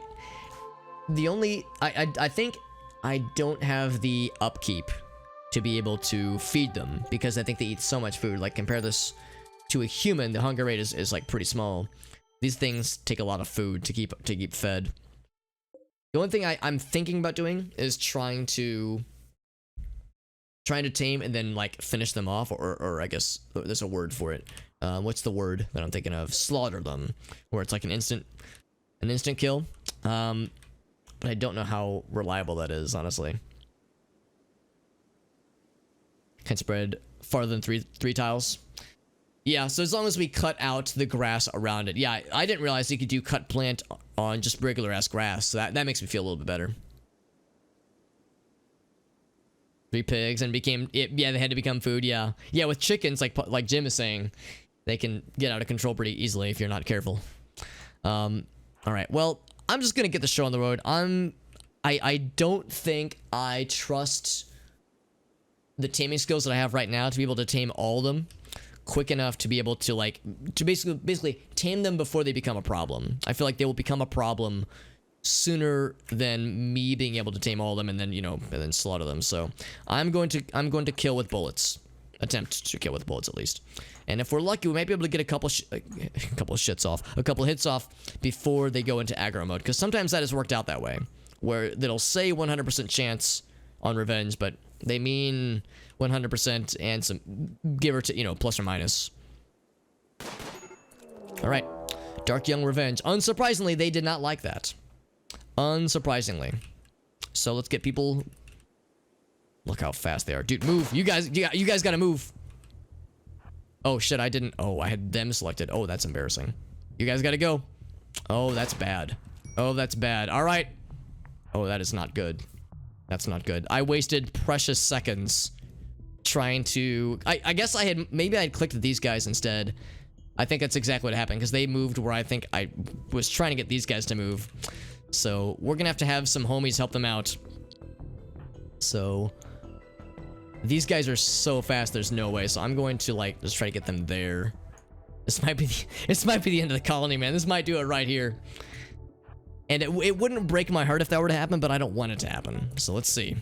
think I don't have the upkeep to be able to feed them because I think they eat so much food. Like compare this to a human, the hunger rate is like pretty small. These things take a lot of food to keep fed. The only thing I'm thinking about doing is trying to tame and then like finish them off, or I guess there's a word for it. What's the word that I'm thinking of? Slaughter them, where it's like an instant kill. But I don't know how reliable that is, honestly. Can spread farther than three tiles. Yeah, so as long as we cut out the grass around it. Yeah, I didn't realize you could do cut plant on just regular ass grass. So that makes me feel a little bit better. 3 pigs and yeah, they had to become food. Yeah, with chickens, like Jim is saying, they can get out of control pretty easily if you're not careful. All right, well, I'm just gonna get the show on the road. I don't think I trust the taming skills that I have right now to be able to tame all of them quick enough to be able to basically tame them before they become a problem. I feel like they will become a problem sooner than me being able to tame all of them and then, and then slaughter them. So I'm going to kill with bullets. Attempt to kill with bullets at least. And if we're lucky, we might be able to get a couple hits off before they go into aggro mode. Because sometimes that has worked out that way, where it'll say 100% chance on revenge, but they mean 100% and some give or take, plus or minus. All right, Dark Young Revenge. Unsurprisingly, they did not like that. Unsurprisingly. So let's get people. Look how fast they are, dude. Move, you guys gotta move. Oh shit, I didn't. Oh, I had them selected. Oh, that's embarrassing. You guys gotta go. Oh, that's bad. Oh, that's bad. All right. Oh, that is not good. That's not good. I wasted precious seconds trying to... I guess I had... Maybe I had clicked these guys instead. I think that's exactly what happened, because they moved where I think I was trying to get these guys to move. So, we're gonna have some homies help them out. So... These guys are so fast, there's no way. So I'm going to, like, just try to get them there. This might be the end of the colony, man. This might do it right here. And it wouldn't break my heart if that were to happen, but I don't want it to happen. So let's see.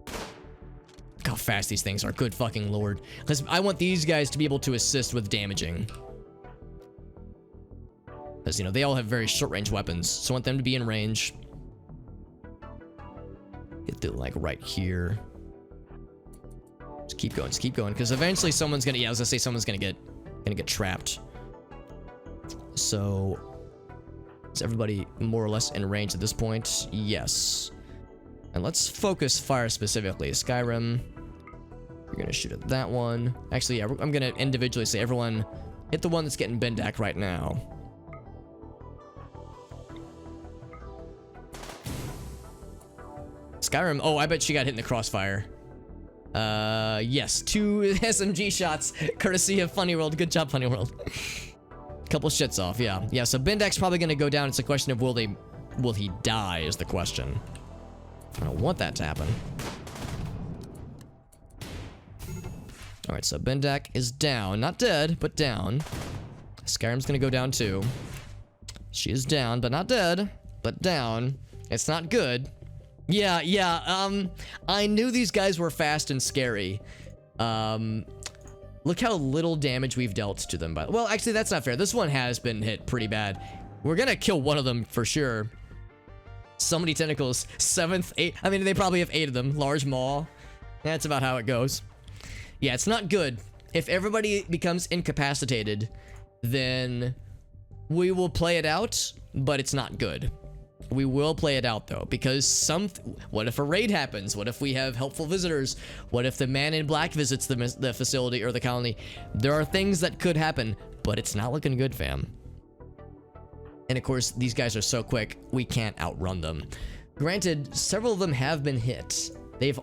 Look how fast these things are. Good fucking lord. Because I want these guys to be able to assist with damaging. Because, you know, they all have very short-range weapons. So I want them to be in range. Get to, like, right here. Just keep going. Because eventually someone's gonna... Yeah, I was gonna say someone's gonna get trapped. So... Is everybody more or less in range at this point? Yes. And let's focus fire specifically. Skyrim, you're gonna shoot at that one. Actually, yeah, I'm gonna individually say everyone hit the one that's getting Bendak right now. Skyrim, oh, I bet she got hit in the crossfire. Yes, 2 SMG shots, courtesy of Funny World. Good job, Funny World. Couple shits off, yeah. Yeah, so Bendak's probably gonna go down. It's a question of will he die is the question. I don't want that to happen. Alright, so Bendak is down. Not dead, but down. Skyrim's gonna go down too. She is down, but not dead, but down. It's not good. Yeah, I knew these guys were fast and scary. Look how little damage we've dealt to them. Well, actually, that's not fair. This one has been hit pretty bad. We're gonna kill one of them for sure. So many tentacles. 7th, 8th. I mean, they probably have 8 of them. Large maw. That's about how it goes. Yeah, it's not good. If everybody becomes incapacitated, then we will play it out, but it's not good. We will play it out though, because what if a raid happens? What if we have helpful visitors? What if the man in black visits the facility or the colony? There are things that could happen, but it's not looking good, fam. And of course, these guys are so quick, we can't outrun them. Granted, several of them have been hit. They've,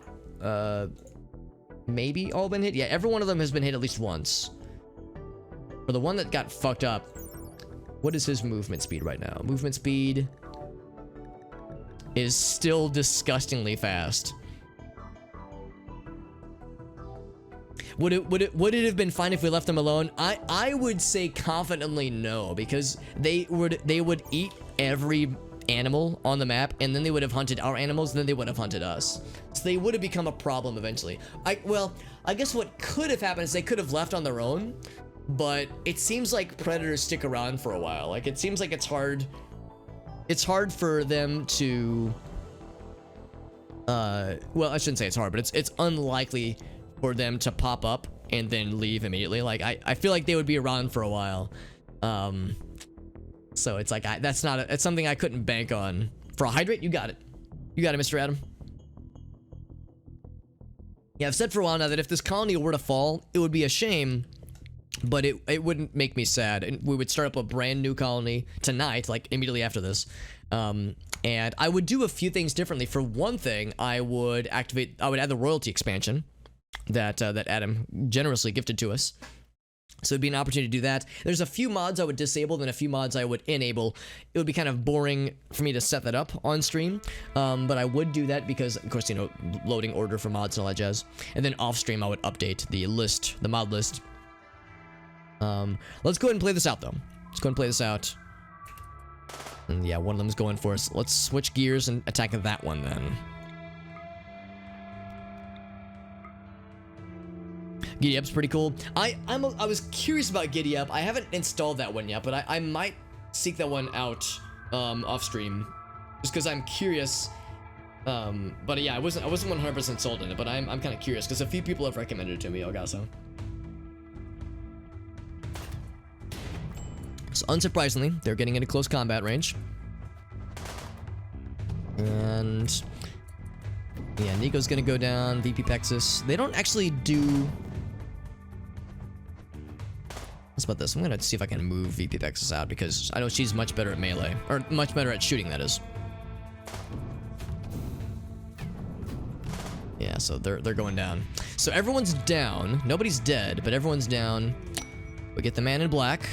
maybe all been hit? Yeah, every one of them has been hit at least once. For the one that got fucked up, what is his movement speed right now? Movement speed is still disgustingly fast. Would it have been fine if we left them alone? I would say confidently no, because they would eat every animal on the map, and then they would have hunted our animals, and then they would have hunted us. So they would have become a problem eventually. Well, I guess what could have happened is they could have left on their own, but it seems like predators stick around for a while. Like, it seems like it's hard for them to, well, I shouldn't say it's hard, but it's unlikely for them to pop up and then leave immediately. Like, I feel like they would be around for a while. So it's like, it's something I couldn't bank on. For a hydrate, you got it. You got it, Mr. Adam. Yeah, I've said for a while now that if this colony were to fall, it would be a shame, but it wouldn't make me sad. And we would start up a brand new colony tonight, like immediately after this. And I would do a few things differently. For one thing, I would add the royalty expansion that Adam generously gifted to us. So it'd be an opportunity to do that. There's a few mods I would disable and a few mods I would enable. It would be kind of boring for me to set that up on stream, but I would do that because, of course, you know, loading order for mods and all that jazz. And then off stream, I would update the list, the mod list. Let's go ahead and play this out, though. Let's go ahead and play this out. And yeah, one of them's going for us. Let's switch gears and attack that one, then. Giddy Up's pretty cool. I was curious about Giddy Up. I haven't installed that one yet, but I might seek that one out off stream, just because I'm curious. But yeah, I wasn't 100% sold on it, but I'm kind of curious because a few people have recommended it to me, Elgaso. So unsurprisingly, they're getting into close combat range. And yeah, Nico's gonna go down, VP Pexis. They don't actually do... This about this? I'm gonna see if I can move VP Pexis out because I know she's much better at melee, or much better at shooting, that is. Yeah, so they're going down. So everyone's down. Nobody's dead, but everyone's down. We get the man in black.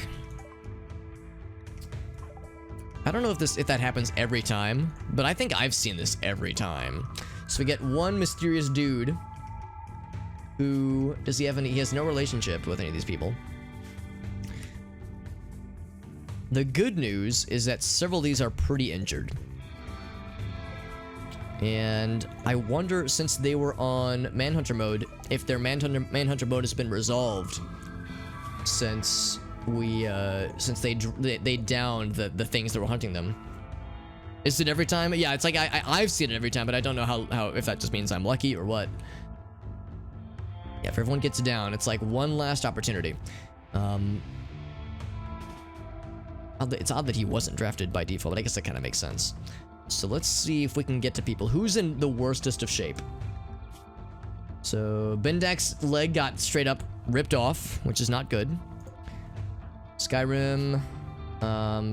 I don't know if that happens every time, but I think I've seen this every time. So we get one mysterious dude who he has no relationship with any of these people. The good news is that several of these are pretty injured. And I wonder, since they were on Manhunter mode, if their Manhunter mode has been resolved since they downed the things that were hunting them. Is it every time? Yeah, it's like I've seen it every time, but I don't know how if that just means I'm lucky or what. Yeah, if everyone gets down, it's like one last opportunity. It's odd that he wasn't drafted by default, but I guess that kind of makes sense. So let's see if we can get to people. Who's in the worstest of shape? So Bendak's leg got straight up ripped off, which is not good. Skyrim,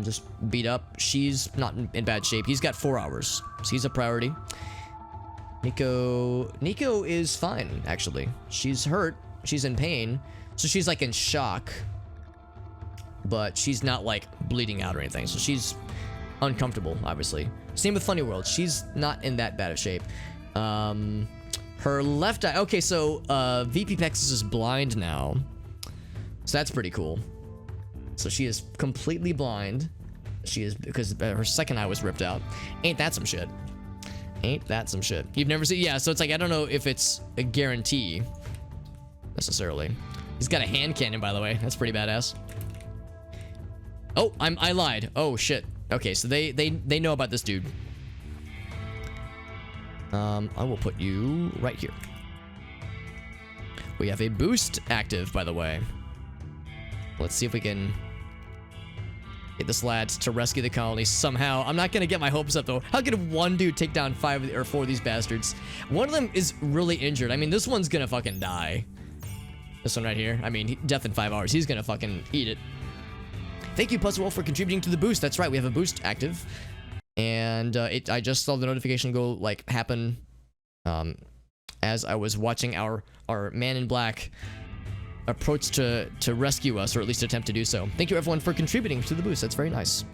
just beat up. She's not in bad shape. He's got 4 hours, so he's a priority. Nico is fine, actually. She's hurt. She's in pain, so she's like in shock. But she's not like bleeding out or anything, so she's uncomfortable, obviously. Same with Funny World. She's not in that bad of shape. Her left eye. Okay, so VP Pexis is blind now, so that's pretty cool. So she is completely blind. She is, because her second eye was ripped out. Ain't that some shit? Ain't that some shit? You've never seen? Yeah. So it's like I don't know if it's a guarantee necessarily. He's got a hand cannon, by the way. That's pretty badass. Oh, I lied. Oh shit. Okay, so they know about this dude. I will put you right here. We have a boost active, by the way. Let's see if we can get this lad to rescue the colony somehow. I'm not gonna get my hopes up though. How could one dude take down 5 or 4 of these bastards? One of them is really injured. I mean, this one's gonna fucking die. This one right here. I mean, death in 5 hours. He's gonna fucking eat it. Thank you, Puzzlewolf, for contributing to the boost. That's right, we have a boost active. And I just saw the notification go, like, happen as I was watching our man in black approach to rescue us, or at least attempt to do so. Thank you, everyone, for contributing to the boost. That's very nice.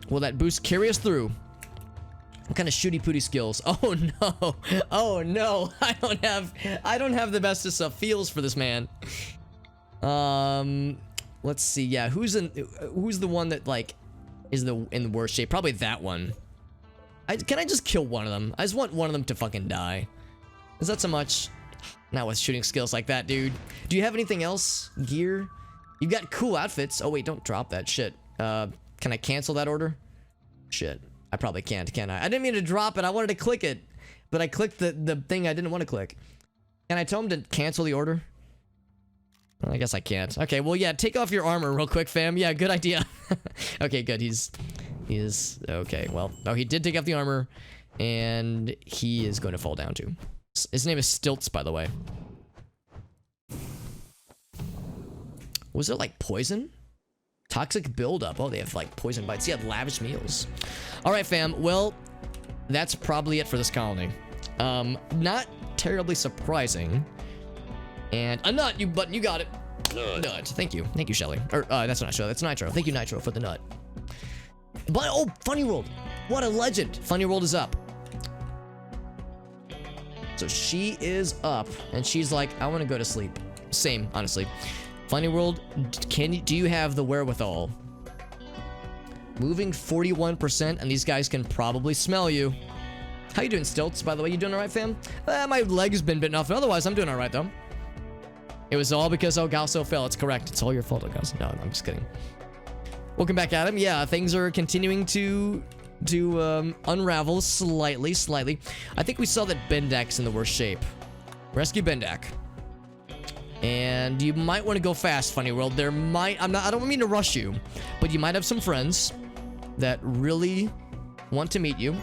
Will that boost carry us through? What kind of shooty pooty skills? Oh no! Oh no! I don't have the bestest of feels for this man. Let's see. Yeah, who's the one that like is in the worst shape? Probably that one. Can I just kill one of them? I just want one of them to fucking die. Is that so much? Not with shooting skills like that, dude. Do you have anything else? Gear? You've got cool outfits. Oh wait, don't drop that shit. Can I cancel that order? Shit. I probably can't, can I? I didn't mean to drop it. I wanted to click it, but I clicked the thing I didn't want to click. Can I tell him to cancel the order? Well, I guess I can't. Okay, well, yeah, take off your armor real quick, fam. Yeah, good idea. Okay, good. He is okay. Well, oh, he did take off the armor, and he is going to fall down too. His name is Stilts, by the way. Was it like poison? Toxic buildup. Oh, they have like poison bites. He had lavish meals. All right, fam. Well, that's probably it for this colony. Not terribly surprising. And a nut, but you got it. Nut. Thank you. Thank you, Shelly. Or that's not Shelly. That's Nitro. Thank you, Nitro, for the nut. But oh, Funny World. What a legend. Funny World is up. So she is up, and she's like, I want to go to sleep. Same, honestly. Funny World, do you have the wherewithal? Moving 41%, and these guys can probably smell you. How you doing, Stilts, by the way? You doing alright, fam? My leg's been bitten off, but otherwise, I'm doing alright, though. It was all because Ogasso fell. It's correct. It's all your fault, Ogasso. No, I'm just kidding. Welcome back, Adam. Yeah, things are continuing to unravel slightly. I think we saw that Bendak's in the worst shape. Rescue Bendak. And you might want to go fast, Funny World. There might, I don't mean to rush you, but you might have some friends that really want to meet you.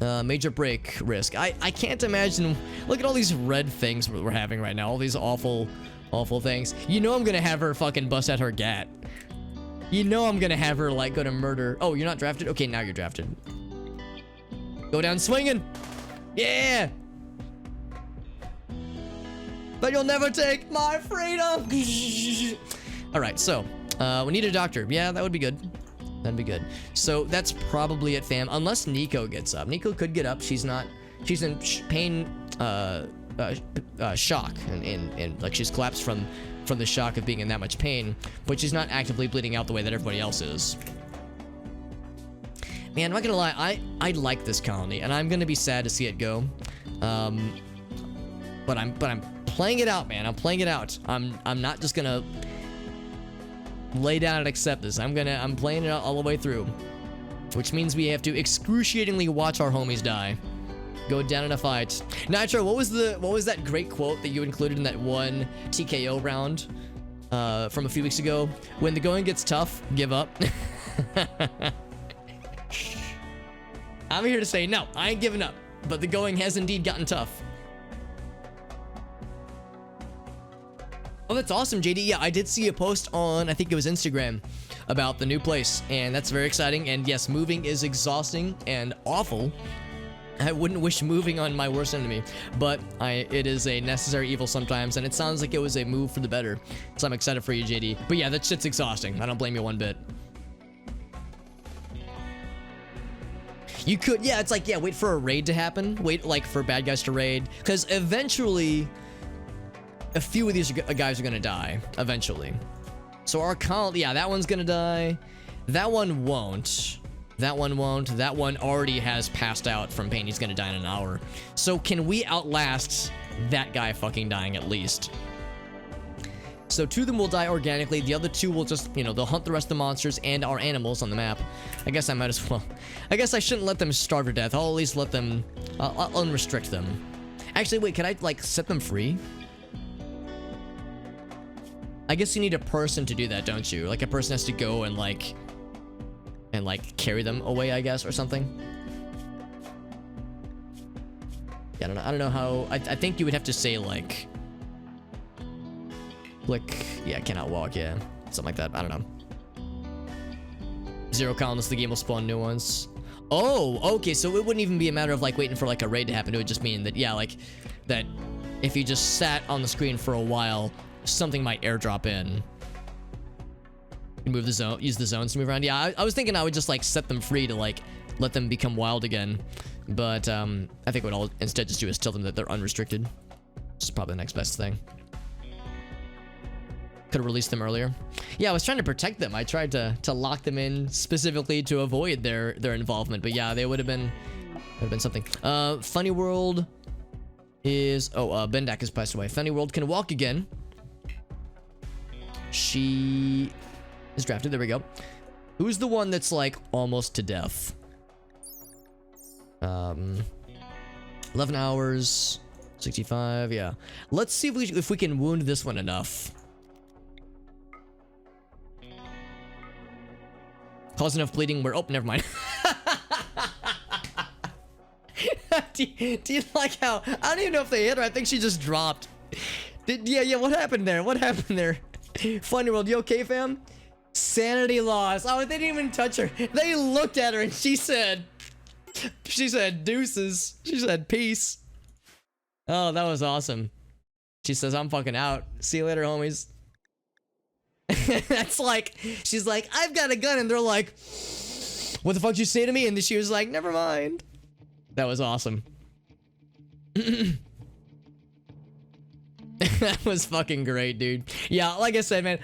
Major break risk. I can't imagine. Look at all these red things we're having right now. All these awful Awful things. You know I'm gonna have her fucking bust out her gat. You know I'm gonna have her, like, go to murder. Oh, you're not drafted? Okay, now you're drafted. Go down swinging. Yeah! But you'll never take my freedom! Alright, so, we need a doctor. Yeah, that would be good. That'd be good. So, that's probably it, fam. Unless Nico gets up. Nico could get up. She's not... She's in pain, shock. And like, she's collapsed from the shock of being in that much pain. But she's not actively bleeding out the way that everybody else is. Man, I'm not gonna lie. I like this colony. And I'm gonna be sad to see it go. But I'm playing it out, man. I'm playing it out. I'm not just gonna lay down and accept this. I'm playing it out all the way through, which means we have to excruciatingly watch our homies die, go down in a fight. Nitro, what was that great quote that you included in that one TKO round from a few weeks ago? When the going gets tough, give up. I'm here to say no, I ain't giving up, but the going has indeed gotten tough. Oh, that's awesome, JD. Yeah, I did see a post on, I think it was Instagram, about the new place, and that's very exciting. And yes, moving is exhausting and awful. I wouldn't wish moving on my worst enemy, but it is a necessary evil sometimes, and it sounds like it was a move for the better. So I'm excited for you, JD. But yeah, that shit's exhausting. I don't blame you one bit. You could, yeah, it's like, yeah, wait for a raid to happen. Wait, like, for bad guys to raid, because eventually a few of these guys are gonna die eventually. So our colony, yeah, that one's gonna die. That one won't. That one won't. That one already has passed out from pain. He's gonna die in an hour. So can we outlast that guy fucking dying at least? So 2 of them will die organically. The other 2 will just, you know, they'll hunt the rest of the monsters and our animals on the map. I guess I might as well. I guess I shouldn't let them starve to death. I'll at least let them, I'll unrestrict them. Actually, wait, can I, like, set them free? I guess you need a person to do that, don't you? Like, a person has to go and carry them away, I guess, or something. Yeah, I don't know how. I think you would have to say, like, yeah, cannot walk, yeah, something like that. I don't know. 0 colonists, the game will spawn new ones. Oh, okay, so it wouldn't even be a matter of, like, waiting for, like, a raid to happen. It would just mean that, yeah, like, that if you just sat on the screen for a while, something might airdrop in. Move the zone, use the zones to move around. Yeah, I was thinking I would just, like, set them free to, like, let them become wild again. But I think what I'll instead just do is tell them that they're unrestricted, which is probably the next best thing. Could have released them earlier. Yeah, I was trying to protect them. I tried to lock them in specifically to avoid their involvement. But yeah, they would have been something. Funny World is Bendak has passed away. Funny World can walk again. She is drafted. There we go. Who's the one that's, like, almost to death? 11 hours, 65. Yeah. Let's see if we can wound this one enough. Cause enough bleeding where... Oh, never mind. do you like how... I don't even know if they hit her. I think she just dropped. Yeah, what happened there? What happened there? Funny World, you okay, fam? Sanity loss. Oh, they didn't even touch her. They looked at her and she said deuces. She said peace. Oh, that was awesome. She says, I'm fucking out. See you later, homies. That's like, she's like, I've got a gun, and they're like, what the fuck did you say to me? And then she was like, never mind. That was awesome. That was fucking great, dude. Yeah, like I said, man,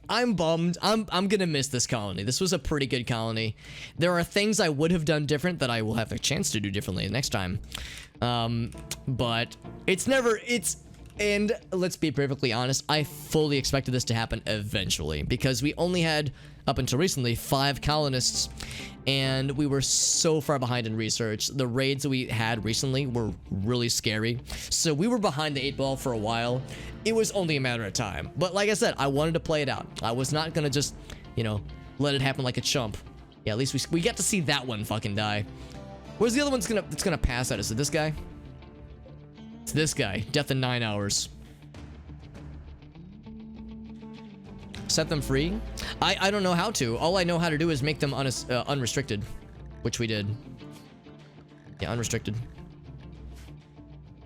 I'm bummed. I'm gonna miss this colony. This was a pretty good colony. There are things I would have done different that I will have a chance to do differently next time. But and let's be perfectly honest, I fully expected this to happen eventually, because we only had, up until recently, 5 colonists, and we were so far behind in research. The raids that we had recently were really scary, so we were behind the 8 ball for a while. It was only a matter of time, but like I said, I wanted to play it out. I was not gonna just, you know, let it happen like a chump. Yeah, at least we got to see that one fucking die. Where's the other one that's gonna pass out? Is it this guy? It's this guy. Death in 9 hours. Set them free? I don't know how to. All I know how to do is make them unrestricted, which we did. Yeah, unrestricted.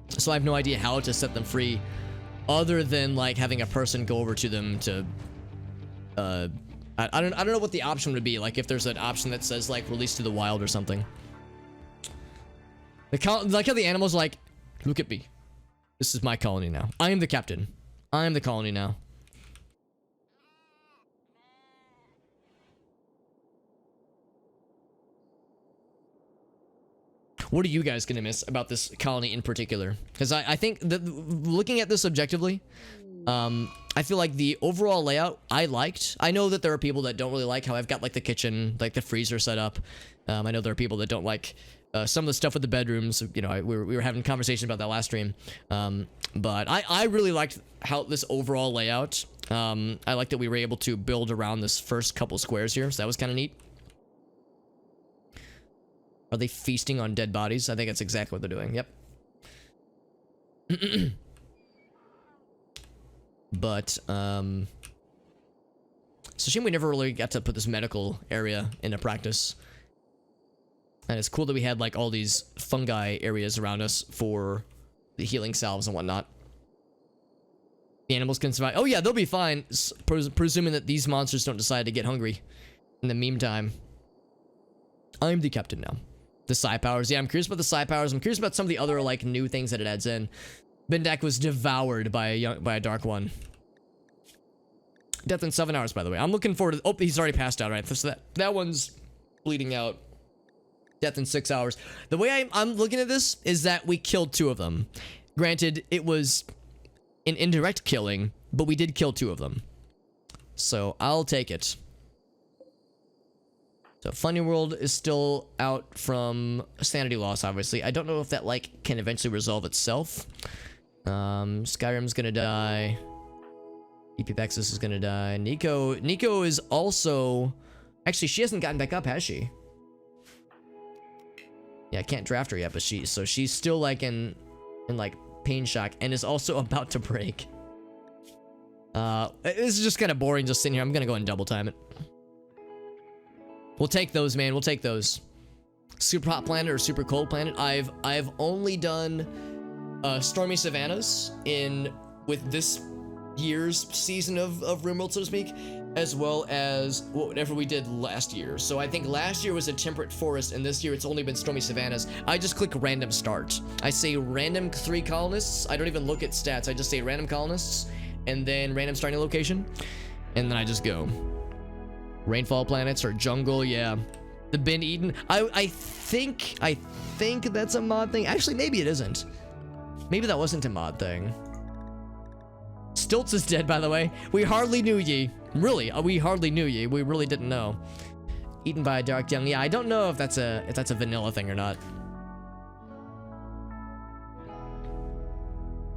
So I have no idea how to set them free, other than like having a person go over to them to. I don't know what the option would be. Like if there's an option that says like release to the wild or something. Like how the animals like, look at me. This is my colony now. I am the captain. I am the colony now. What are you guys gonna miss about this colony in particular? Because I think that looking at this objectively, I feel like the overall layout I liked. I know that there are people that don't really like how I've got like the kitchen, like the freezer set up. I know there are people that don't like some of the stuff with the bedrooms. You know, we were having a conversation about that last stream. But I really liked how this overall layout. I like that we were able to build around this first couple squares here, so that was kind of neat. Are they feasting on dead bodies? I think that's exactly what they're doing. Yep. But, it's a shame we never really got to put this medical area into practice. And it's cool that we had, like, all these fungi areas around us for the healing salves and whatnot. The animals can survive. Oh, yeah, they'll be fine, presuming that these monsters don't decide to get hungry. In the meantime, I'm the captain now. The psi powers. Yeah, I'm curious about the psi powers. I'm curious about some of the other, like, new things that it adds in. Bendak was devoured by a dark one. Death in 7 hours, by the way. I'm looking forward to... Oh, he's already passed out, right? So that one's bleeding out. Death in 6 hours. The way I'm looking at this is that we killed 2 of them. Granted, it was an indirect killing, but we did kill 2 of them. So, I'll take it. So, Funny World is still out from sanity loss, obviously. I don't know if that, like, can eventually resolve itself. Skyrim's gonna die. Epipexis is gonna die. Nico is also... Actually, she hasn't gotten back up, has she? Yeah, I can't draft her yet, but she's still, like, in like, pain shock, and is also about to break. This is just kind of boring just sitting here. I'm gonna go and double time it. We'll take those, man. We'll take those. Super hot planet or super cold planet. I've only done stormy savannas with this year's season of RimWorld, so to speak, as well as whatever we did last year. So I think last year was a temperate forest, and this year it's only been stormy savannas. I just click random start. I say random 3 colonists. I don't even look at stats. I just say random colonists, and then random starting location, and then I just go. Rainfall planets or jungle, yeah. The bin eaten. I think that's a mod thing. Actually, maybe it isn't. Maybe that wasn't a mod thing. Stilts is dead, by the way. We hardly knew ye. Really, we hardly knew ye. We really didn't know. Eaten by a dark young. Yeah, I don't know if that's a vanilla thing or not.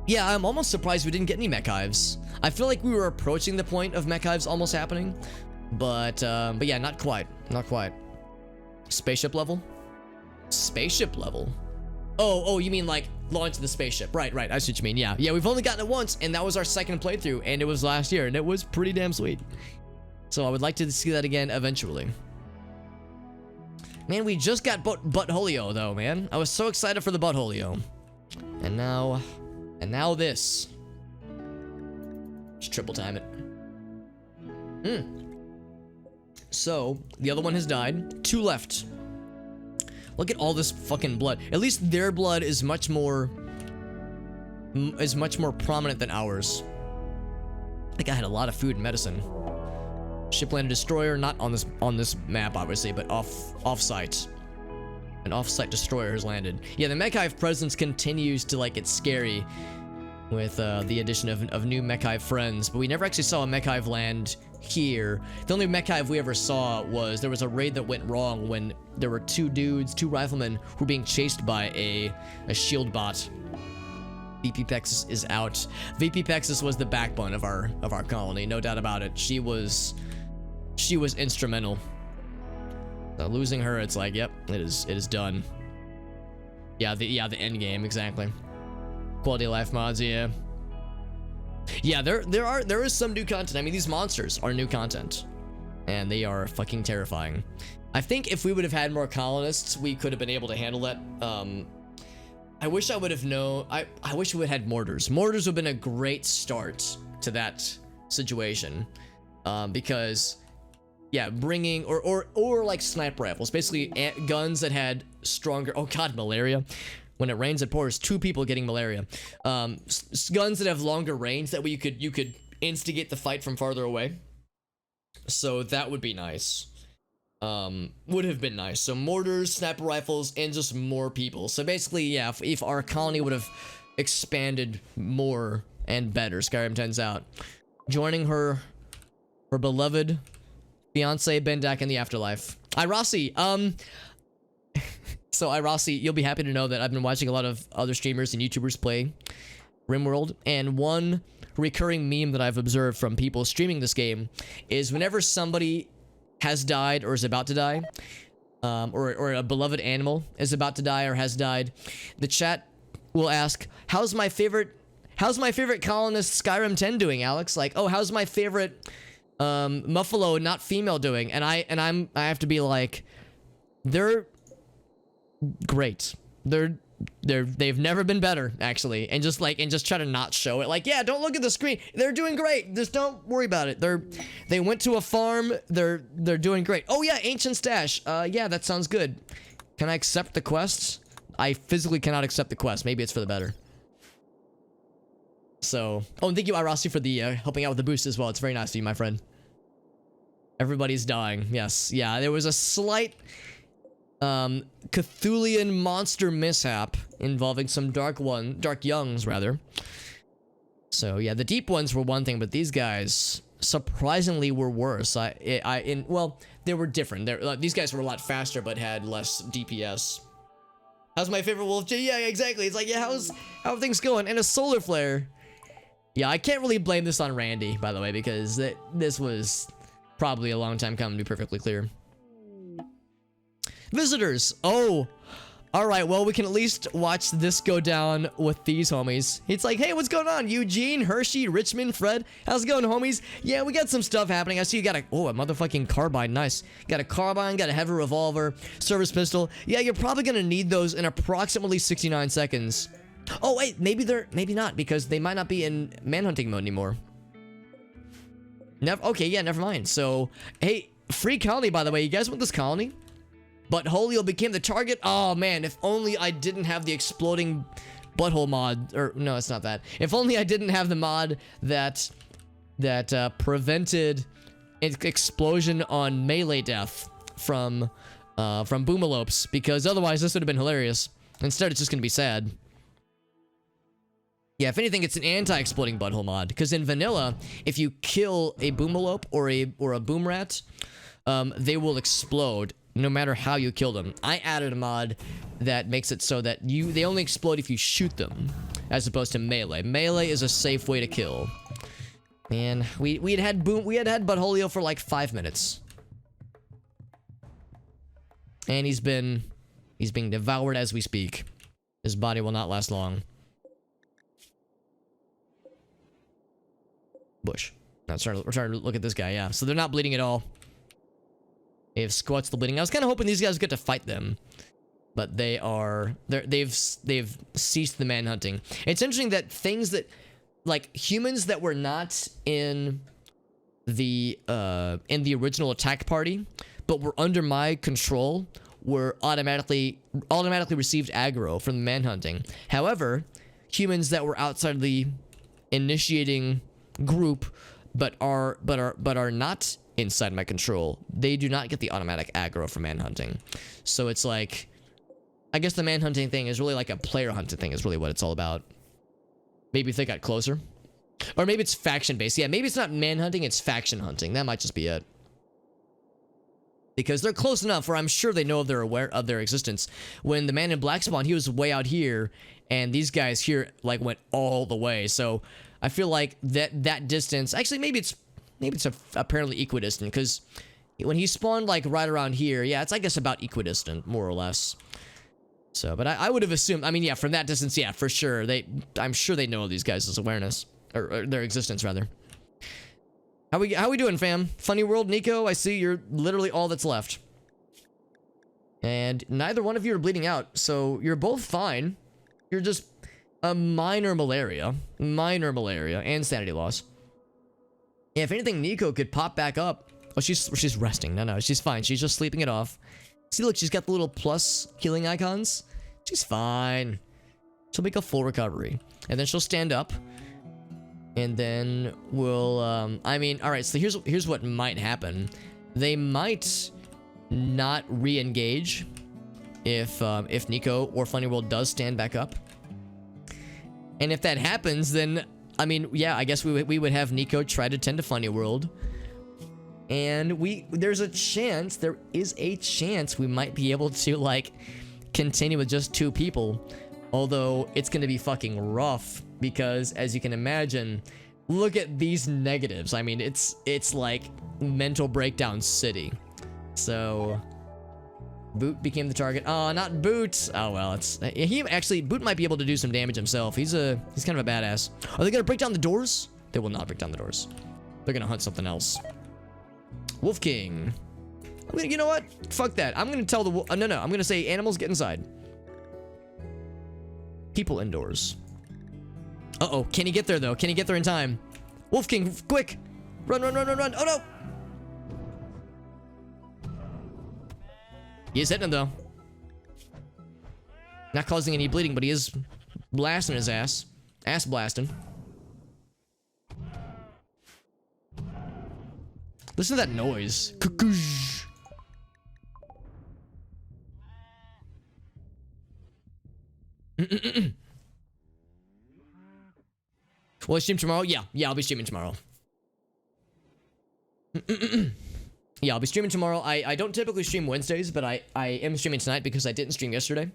Yeah, I'm almost surprised we didn't get any mech hives. I feel like we were approaching the point of mech hives almost happening. But yeah, not quite. Not quite. Spaceship level? Spaceship level? Oh, you mean like launch the spaceship. Right, I see what you mean. Yeah, we've only gotten it once, and that was our second playthrough, and it was last year, and it was pretty damn sweet. So I would like to see that again eventually. Man, we just got Buttholio, though, man. I was so excited for the Buttholio. And now this. Just triple time it. So, the other one has died. 2 left. Look at all this fucking blood. At least their blood is much more prominent than ours. I think I had a lot of food and medicine. Ship landed destroyer, not on this map, obviously, but off-site. An off-site destroyer has landed. Yeah, the mech hive presence continues to, like, get scary with the addition of new mech hive friends, but we never actually saw a mech hive land here. The only mech hive we ever saw was there was a raid that went wrong when there were 2 riflemen who were being chased by a shield bot. VP Pexis is out. VP Pexis was the backbone of our colony, no doubt about it. She was instrumental. So losing her, it's like, yep, it is done. Yeah, the end game, exactly. Quality of life mods, yeah. Yeah, there is some new content. I mean, these monsters are new content, and they are fucking terrifying. I think if we would have had more colonists, we could have been able to handle that. I wish I would have known. I wish we would have had mortars. Mortars would have been a great start to that situation, because yeah, bringing or like sniper rifles, basically guns that had stronger. Oh god, malaria. When it rains, it pours. 2 people getting malaria. Guns that have longer range, that way you could instigate the fight from farther away. So that would be nice. Would have been nice. So mortars, sniper rifles, and just more people. So basically, yeah, if our colony would have expanded more and better, Skyrim 10's out. Joining her beloved fiance Bendak in the afterlife. Irasi, so Irasi, you'll be happy to know that I've been watching a lot of other streamers and YouTubers play RimWorld, and one recurring meme that I've observed from people streaming this game is whenever somebody has died or is about to die, or a beloved animal is about to die or has died, the chat will ask, how's my favorite colonist Skyrim 10 doing, Alex? Like, oh, how's my favorite Muffalo not female doing? And I have to be like, they're great. They've never been better, actually. And just try to not show it. Like, yeah, don't look at the screen. They're doing great. Just don't worry about it. They went to a farm. They're doing great. Oh yeah, ancient stash. Yeah, that sounds good. Can I accept the quest? I physically cannot accept the quest. Maybe it's for the better. So, oh, and thank you, Irasi, for the helping out with the boost as well. It's very nice of you, my friend. Everybody's dying. Yes, yeah. There was a slight Cthulhian monster mishap involving some dark youngs, rather. So yeah, the deep ones were one thing, but these guys surprisingly were worse. Well, they were different. These guys were a lot faster, but had less DPS. How's my favorite wolf? Yeah, exactly. It's like, yeah, how are things going? And a solar flare. Yeah, I can't really blame this on Randy, by the way, because this was probably a long time coming, to be perfectly clear. Visitors. Oh, all right. Well, we can at least watch this go down with these homies. It's like, hey, what's going on? Eugene, Hershey, Richmond, Fred. How's it going, homies? Yeah, we got some stuff happening. I see you got a motherfucking carbine. Nice. Got a carbine, got a heavy revolver, service pistol. Yeah, you're probably gonna need those in approximately 69 seconds. Oh wait, maybe not, because they might not be in manhunting mode anymore. Okay, yeah, never mind. So, hey, free colony, by the way. You guys want this colony? But Holio became the target. Oh man, if only I didn't have the exploding butthole mod. Or no, it's not that. If only I didn't have the mod that prevented explosion on melee death from boomalopes, because otherwise this would have been hilarious. Instead, it's just gonna be sad. Yeah, if anything, it's an anti-exploding butthole mod, because in vanilla, if you kill a boomalope or a boom rat, they will explode no matter how you kill them. I added a mod that makes it so that they only explode if you shoot them, as opposed to melee. Melee is a safe way to kill. Man, we had Buttholio for like 5 minutes, and he's being devoured as we speak. His body will not last long. Bush. We're starting to look at this guy. Yeah, so they're not bleeding at all. They have squats the bleeding. I was kind of hoping these guys get to fight them, but they've ceased the manhunting. It's interesting that things that, like, humans that were not in the original attack party, but were under my control, were automatically received aggro from the manhunting. However, humans that were outside of the initiating group, but are not inside my control, they do not get the automatic aggro from manhunting. So it's like, I guess the manhunting thing is really like a player hunting thing, is really what it's all about. Maybe if they got closer, or maybe it's faction based. Yeah, maybe it's not manhunting, it's faction hunting. That might just be it, because they're close enough where I'm sure they know they're aware of their existence. When the man in black spawned, he was way out here, and these guys here like went all the way. So I feel like that distance, actually maybe it's apparently equidistant, because when he spawned like right around here, yeah, it's I guess about equidistant, more or less. So, but I would have assumed, I mean, yeah, from that distance, yeah, for sure, I'm sure they know these guys' awareness, or their existence rather. How we doing, fam? Funny World, Nico, I see you're literally all that's left. And neither one of you are bleeding out, so you're both fine. You're just a minor malaria and sanity loss. Yeah, if anything, Nico could pop back up. Oh, she's resting. No, she's fine. She's just sleeping it off. See, look, she's got the little plus healing icons. She's fine. She'll make a full recovery, and then she'll stand up. And then we'll, I mean, all right. So here's what might happen. They might not re-engage if Nico or Funny World does stand back up. And if that happens, then I mean, yeah, I guess we would have Nico try to tend to Funny World. And there is a chance we might be able to like continue with just 2 people. Although it's gonna be fucking rough because, as you can imagine, look at these negatives. I mean, it's like mental breakdown city. So Boot became the target. Oh, not Boot. Oh well, Boot might be able to do some damage himself. He's kind of a badass. Are they gonna break down the doors? They will not break down the doors. They're gonna hunt something else. Wolf King. You know what? Fuck that. I'm gonna tell the wolf. No. I'm gonna say animals get inside. People indoors. Uh-oh. Can he get there, though? Can he get there in time? Wolf King, quick! Run! Oh, no! He is hitting him, though. Not causing any bleeding, but he is blasting his ass. Ass blasting. Listen to that noise. Cuckoosh. Will I stream tomorrow? Yeah, I'll be streaming tomorrow. Yeah, I'll be streaming tomorrow. I don't typically stream Wednesdays, but I am streaming tonight because I didn't stream yesterday.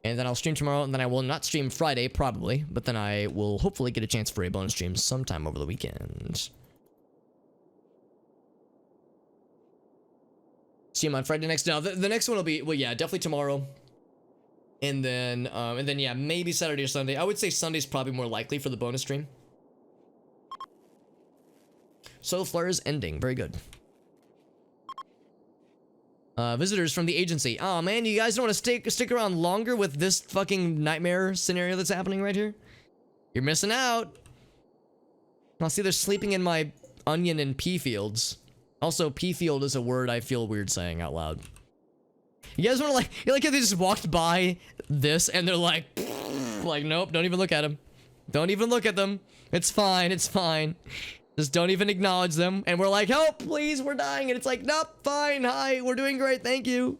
And then I'll stream tomorrow, and then I will not stream Friday, probably. But then I will hopefully get a chance for a bonus stream sometime over the weekend. Stream on Friday next. No, the next one will be, well, yeah, definitely tomorrow. And then, yeah, maybe Saturday or Sunday. I would say Sunday's probably more likely for the bonus stream. So Flare is ending. Very good. Visitors from the agency. Oh man, you guys don't want to stick around longer with this fucking nightmare scenario that's happening right here? You're missing out. I'll see they're sleeping in my onion and pea fields. Also, pea field is a word I feel weird saying out loud. You guys want to you're like if they just walked by this and they're like, nope, don't even look at them. Don't even look at them. It's fine, it's fine. Just don't even acknowledge them. And we're like, help, please, we're dying. And it's like, nope, fine, hi, we're doing great, thank you.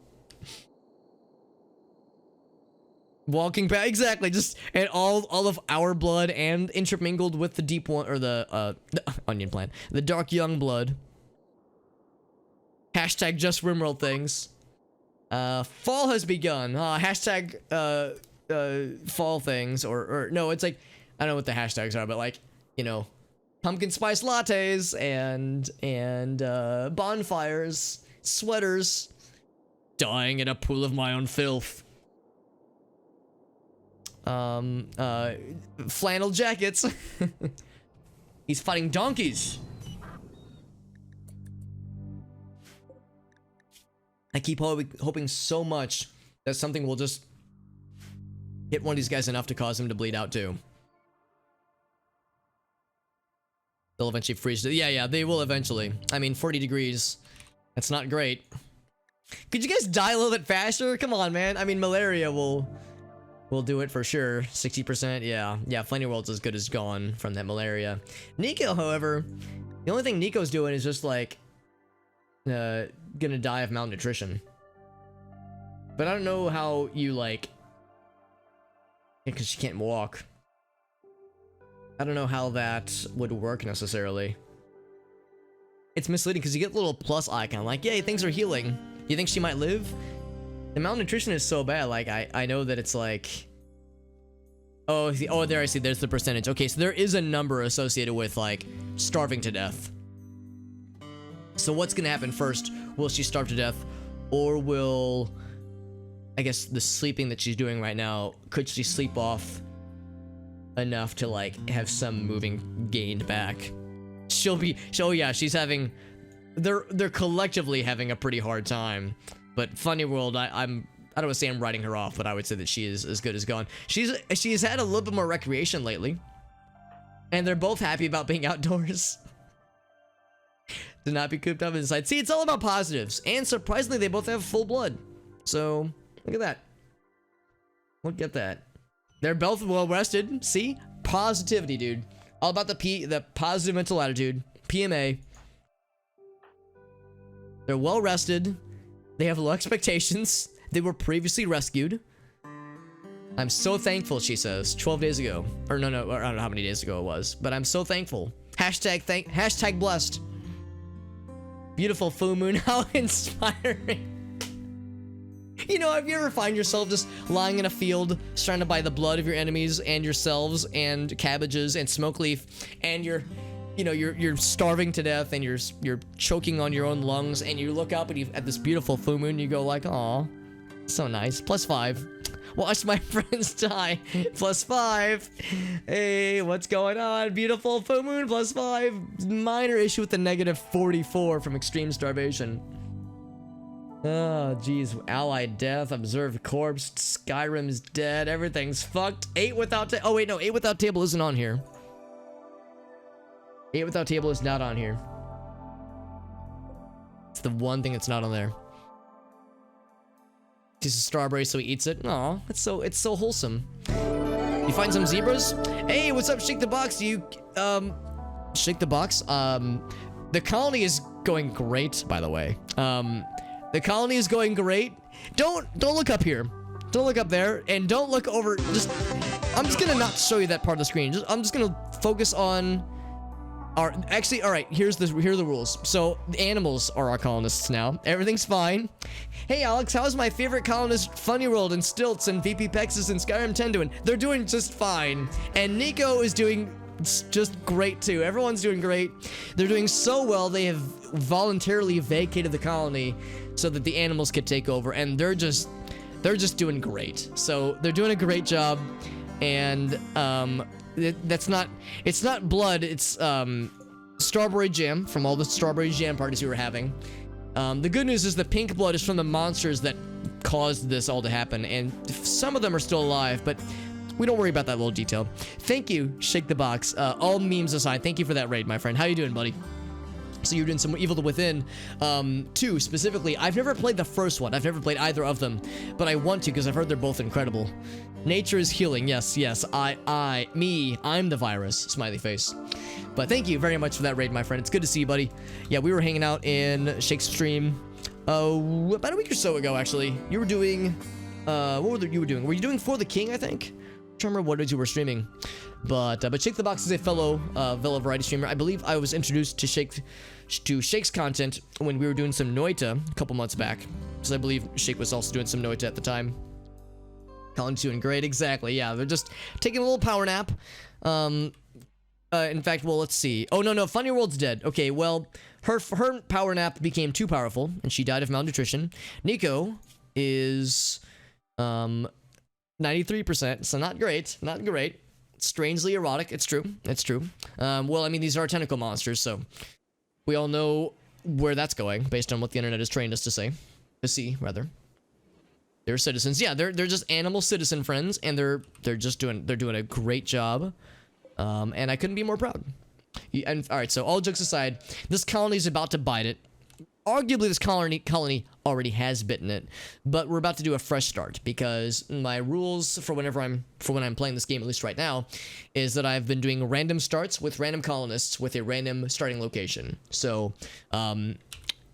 Walking back, exactly, just, and all of our blood and intermingled with the deep one, or the onion plant, the dark young blood. Hashtag just RimWorld things. Fall has begun. Hashtag, fall things, or no, it's like, I don't know what the hashtags are, but like, you know, pumpkin spice lattes and bonfires, sweaters, dying in a pool of my own filth. Flannel jackets. He's fighting donkeys. I keep hoping so much that something will just hit one of these guys enough to cause him to bleed out too. They'll eventually freeze. Yeah, they will eventually. I mean, 40 degrees. That's not great. Could you guys die a little bit faster? Come on, man. I mean, malaria will do it for sure. 60%. Yeah, Funny World's as good as gone from that malaria. Nico, however, the only thing Nico's doing is just like gonna die of malnutrition. But I don't know how you like, because she can't walk. I don't know how that would work necessarily. It's misleading because you get a little plus icon like, yay, things are healing. You think she might live? The malnutrition is so bad, like I know that it's like, oh there I see, there's the percentage. Okay, so there is a number associated with like starving to death. So what's gonna happen first? Will she starve to death, or will, I guess, the sleeping that she's doing right now, could she sleep off enough to like have some moving gained back. Yeah, she's having, they're collectively having a pretty hard time. But Funny World, I don't want to say I'm writing her off, but I would say that she is as good as gone. She's had a little bit more recreation lately, and they're both happy about being outdoors. To not be cooped up inside. See, it's all about positives, and surprisingly, they both have full blood. So look at that. Look at that. They're both well rested. See, positivity, dude. All about the positive mental attitude. PMA. They're well rested. They have low expectations. They were previously rescued. I'm so thankful, she says. 12 days ago. Or no, I don't know how many days ago it was. But I'm so thankful. Hashtag blessed. Beautiful full moon. How inspiring. You know, have you ever find yourself just lying in a field surrounded by the blood of your enemies and yourselves and cabbages and smoke leaf, and you're starving to death and you're choking on your own lungs, and you look up and you at this beautiful full moon, you go like, aw, so nice. +5. Watch my friends die. +5. Hey, what's going on? Beautiful full moon. +5. Minor issue with the -44 from extreme starvation. Oh, geez. Allied death. Observed corpse. Skyrim's dead. Everything's fucked. 8 without oh wait, no. 8 without table isn't on here. 8 without table is not on here. It's the one thing that's not on there. He's a strawberry, so he eats it. Aw, it's so wholesome. You find some zebras? Hey, what's up, Shake the Box? Shake the Box? The colony is going great, by the way. The colony is going great. Don't look up here. Don't look up there, and don't look over. I'm just gonna not show you that part of the screen. I'm just gonna focus on actually, all right. Here are the rules. So the animals are our colonists now. Everything's fine. Hey Alex, how's my favorite colonist Funny World and Stilts and VP Pexis and Skyrim 10 doing? They're doing just fine. And Nico is doing just great too. Everyone's doing great. They're doing so well. They have voluntarily vacated the colony so that the animals could take over, and they're just doing great. So they're doing a great job, and it's not blood, it's strawberry jam from all the strawberry jam parties we were having. The good news is the pink blood is from the monsters that caused this all to happen, and some of them are still alive, but we don't worry about that little detail. Thank you, Shake the Box. All memes aside, thank you for that raid, my friend. How you doing, buddy? So you're doing some Evil Within 2 specifically. I've never played the first one. I've never played either of them, but I want to because I've heard they're both incredible. Nature is healing. Yes. I'm the virus. Smiley face. But thank you very much for that raid, my friend. It's good to see you, buddy. Yeah, we were hanging out in Shake's stream about a week or so ago, actually. You were doing what you were doing? Were you doing For the King, I think? I don't remember what it is you were streaming. But Shake the Box is a fellow variety streamer. I believe I was introduced to Shake's content when we were doing some Noita a couple months back, because I believe Shake was also doing some Noita at the time. Colin's doing great, exactly. Yeah, they're just taking a little power nap. In fact, well, let's see. Oh no, Funny World's dead. Okay, well, her power nap became too powerful, and she died of malnutrition. Nico is 93%, so not great, not great. Strangely erotic. It's true. Well, I mean, these are tentacle monsters, so we all know where that's going based on what the internet has trained us to see. They're citizens. Yeah, they're just animal citizen friends, and they're doing a great job. And I couldn't be more proud. And all right, so all jokes aside, this colony is about to bite it. Arguably, this colony already has bitten it, but we're about to do a fresh start because my rules for when I'm playing this game, at least right now, is that I've been doing random starts with random colonists with a random starting location. So,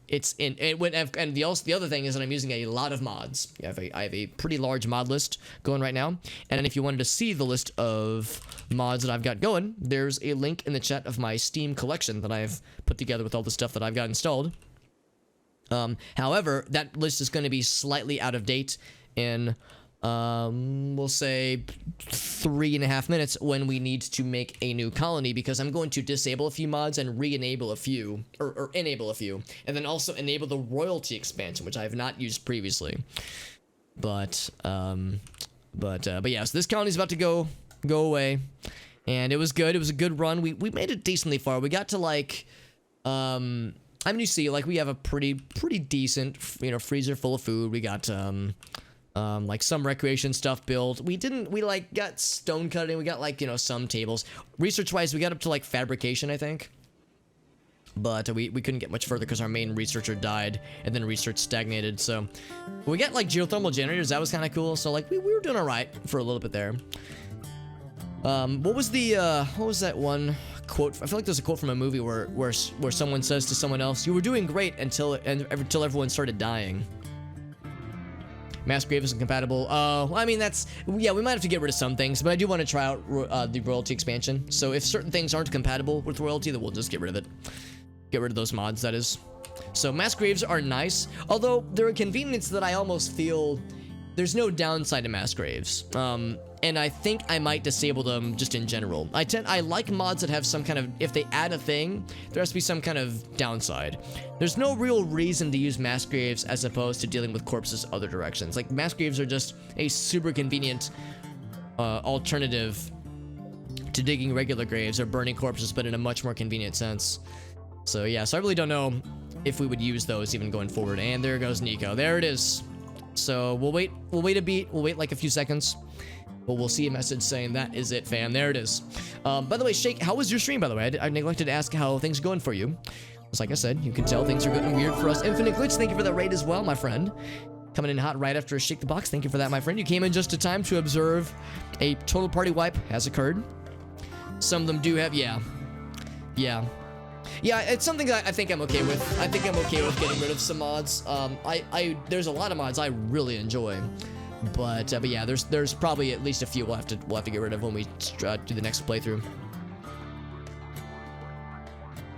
it's in and the other thing is that I'm using a lot of mods. I have a pretty large mod list going right now, and if you wanted to see the list of mods that I've got going, there's a link in the chat of my Steam collection that I've put together with all the stuff that I've got installed. However, that list is going to be slightly out of date in, we'll say 3.5 minutes when we need to make a new colony, because I'm going to disable a few mods and re-enable a few, or enable a few, and then also enable the royalty expansion, which I have not used previously. But yeah, so this colony is about to go go away. And it was good. It was a good run. We made it decently far. We got to like, I mean, you see, like we have a pretty decent, freezer full of food. We got like some recreation stuff built. We like got stone cutting. We got like, some tables. Research wise, we got up to like fabrication, I think. But we couldn't get much further because our main researcher died, and then research stagnated. So we got like geothermal generators. That was kind of cool. So like we were doing all right for a little bit there. What was that one quote? I feel like there's a quote from a movie where someone says to someone else, "You were doing great until everyone started dying." Mass grave isn't compatible. I mean, we might have to get rid of some things, but I do want to try out the royalty expansion. So if certain things aren't compatible with royalty, then we'll just get rid of it. Get rid of those mods, that is. So mass graves are nice, although they're a convenience that I almost feel there's no downside to mass graves. And I think I might disable them just in general. I like mods that have some kind of, if they add a thing, there has to be some kind of downside. There's no real reason to use mass graves as opposed to dealing with corpses other directions. Like mass graves are just a super convenient alternative to digging regular graves or burning corpses, but in a much more convenient sense. So yeah, so I really don't know if we would use those even going forward. And there goes Nico. There it is. So we'll wait a beat. We'll wait like a few seconds. But we'll see a message saying that is it, fam. There it is. By the way, Shake, how was your stream, by the way? I neglected to ask how things are going for you. Just like I said, you can tell things are getting weird for us. Infinite Glitch, thank you for that raid as well, my friend. Coming in hot right after Shake the Box. Thank you for that, my friend. You came in just in time to observe a total party wipe has occurred. Some of them do have, yeah. Yeah, it's something that I think I'm okay with. I think I'm okay with getting rid of some mods. There's a lot of mods I really enjoy. But yeah, there's probably at least a few we'll have to get rid of when we do the next playthrough.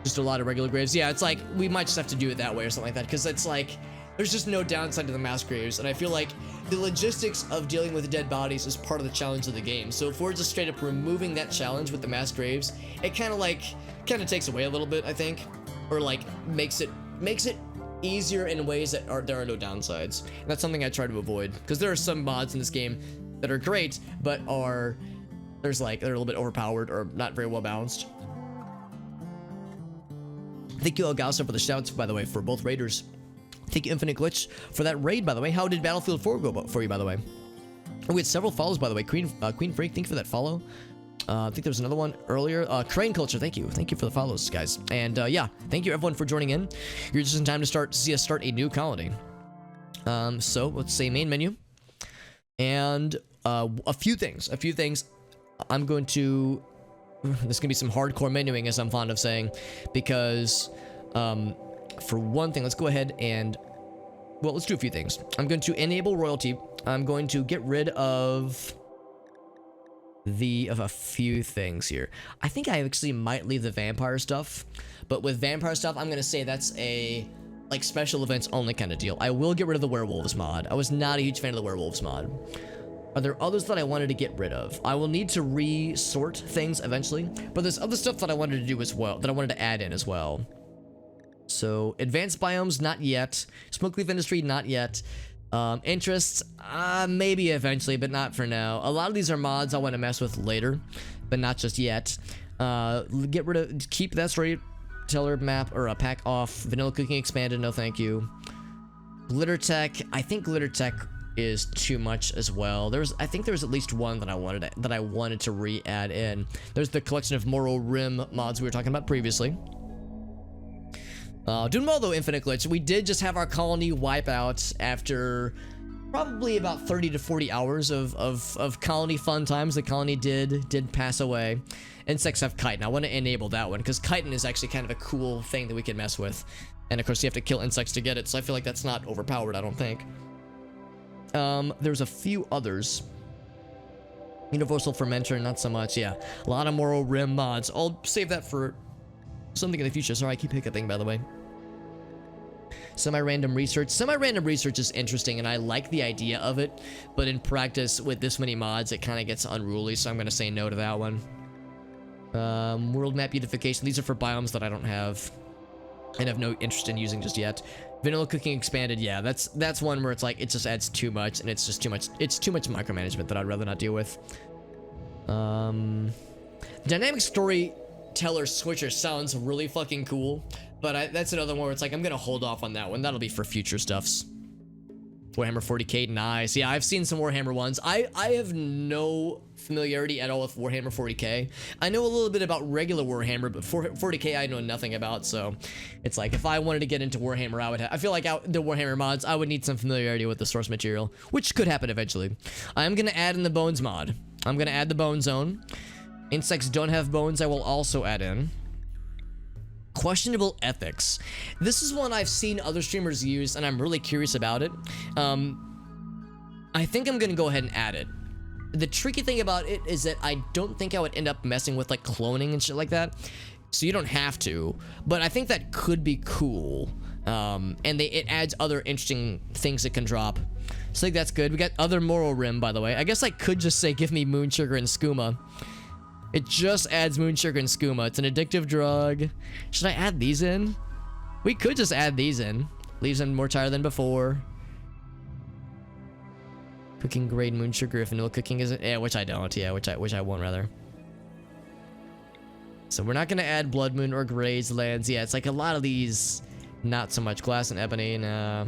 Just a lot of regular graves. Yeah, it's like we might just have to do it that way or something like that, because it's like there's just no downside to the mass graves, and I feel like the logistics of dealing with dead bodies is part of the challenge of the game. So if we're just straight up removing that challenge with the mass graves, it kind of takes away a little bit, I think, or like makes it easier in ways that there are no downsides. And that's something I try to avoid, because there are some mods in this game that are great, but they're a little bit overpowered or not very well balanced. Thank you, Elgausa, for the shouts, by the way, for both raiders. Thank you, Infinite Glitch, for that raid, by the way. How did Battlefield 4 go for you, by the way? Oh, we had several follows, by the way. Queen Freak, thank you for that follow. I think there was another one earlier. Crane Culture, thank you. Thank you for the follows, guys. And yeah, thank you everyone for joining in. You're just in time to see us start a new colony. So let's say main menu. And a few things. I'm going to... There's going to be some hardcore menuing, as I'm fond of saying. Because, for one thing, let's go ahead and... Well, let's do a few things. I'm going to enable royalty. I'm going to get rid of a few things here. I think I actually might leave the vampire stuff, but with vampire stuff, I'm gonna say that's a like special events only kind of deal. I will get rid of the werewolves mod. I was not a huge fan of the werewolves mod. Are there others that I wanted to get rid of? I will need to resort things eventually, but there's other stuff that I wanted to do as well, that I wanted to add in as well. So advanced biomes, not yet. Smoke leaf industry, not yet. Interests, maybe eventually, but not for now. A lot of these are mods I want to mess with later, but not just yet. Keep that storyteller map or a pack off. Vanilla cooking expanded, no thank you. Glitter tech, I think glitter tech is too much as well. I think there was at least one that I wanted to re-add in. There's the collection of moral rim mods we were talking about previously. Doing well though, Infinite Glitch. We did just have our colony wipe out after probably about 30 to 40 hours of colony fun times. The colony did pass away. Insects have chitin. I want to enable that one because chitin is actually kind of a cool thing that we can mess with. And of course you have to kill insects to get it, so I feel like that's not overpowered, I don't think. There's a few others. Universal fermenter, not so much, yeah. A lot of moral rim mods. I'll save that for something in the future. Sorry, I keep hiccuping, by the way. Semi-random research. Semi-random research is interesting, and I like the idea of it, but in practice, with this many mods, it kind of gets unruly, so I'm going to say no to that one. World map beautification. These are for biomes that I don't have and have no interest in using just yet. Vanilla cooking expanded. Yeah, that's one where it's like, it just adds too much, and it's just too much. It's too much micromanagement that I'd rather not deal with. Dynamic storyteller switcher sounds really fucking cool, but that's another one where it's like I'm gonna hold off on that one. That'll be for future stuffs. Warhammer 40k, nice. Yeah, I've seen some Warhammer ones. I have no familiarity at all with Warhammer 40k. I know a little bit about regular Warhammer, but 40k I know nothing about. So it's like if I wanted to get into Warhammer, I feel like the Warhammer mods, I would need some familiarity with the source material, which could happen eventually. I am gonna add in the bones mod. I'm gonna add the bone zone. Insects don't have bones. I will also add in questionable ethics. This is one I've seen other streamers use, and I'm really curious about it. I think I'm gonna go ahead and add it. The tricky thing about it is that I don't think I would end up messing with like cloning and shit like that, so you don't have to, but I think that could be cool. And it adds other interesting things that can drop, so I think that's good. We got other moral rim, by the way. I guess I could just say give me moon sugar and skooma. It just adds moon sugar and skooma. It's an addictive drug. Should I add these in? We could just add these in. Leaves them more tired than before. Cooking grade moon sugar if vanilla cooking isn't. Yeah, which I don't. Yeah, which I won't rather. So we're not gonna add blood moon or graze lands. Yeah, it's like a lot of these. Not so much glass and ebony. Nah.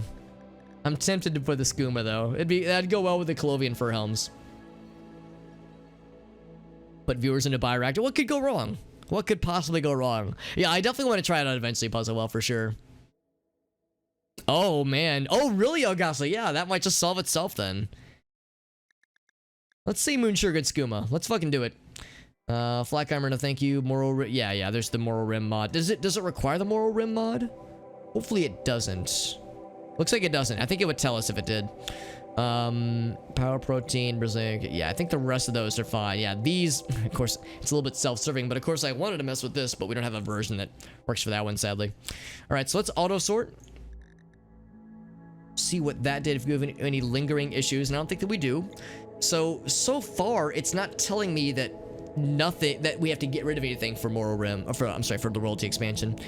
I'm tempted to put the skooma though. That'd go well with the Colovian fur helms. Put viewers into bioreactor. What could go wrong? What could possibly go wrong? Yeah, I definitely want to try it out eventually, Puzzle Well, for sure. Oh, man. Oh, really, Augusta? Yeah, that might just solve itself then. Let's see Moon Sugar and Skooma. Let's fucking do it. Flak Armor, no thank you. Moral Rim. Yeah, there's the Moral Rim mod. Does it require the Moral Rim mod? Hopefully it doesn't. Looks like it doesn't. I think it would tell us if it did. Power protein, Brazilian. Yeah, I think the rest of those are fine. Yeah, these, of course, it's a little bit self-serving, but of course I wanted to mess with this, but we don't have a version that works for that one, sadly. All right, so let's auto sort. See what that did, if we have any lingering issues, and I don't think that we do. So far, it's not telling me that that we have to get rid of anything for Moral Rim, or for the royalty expansion.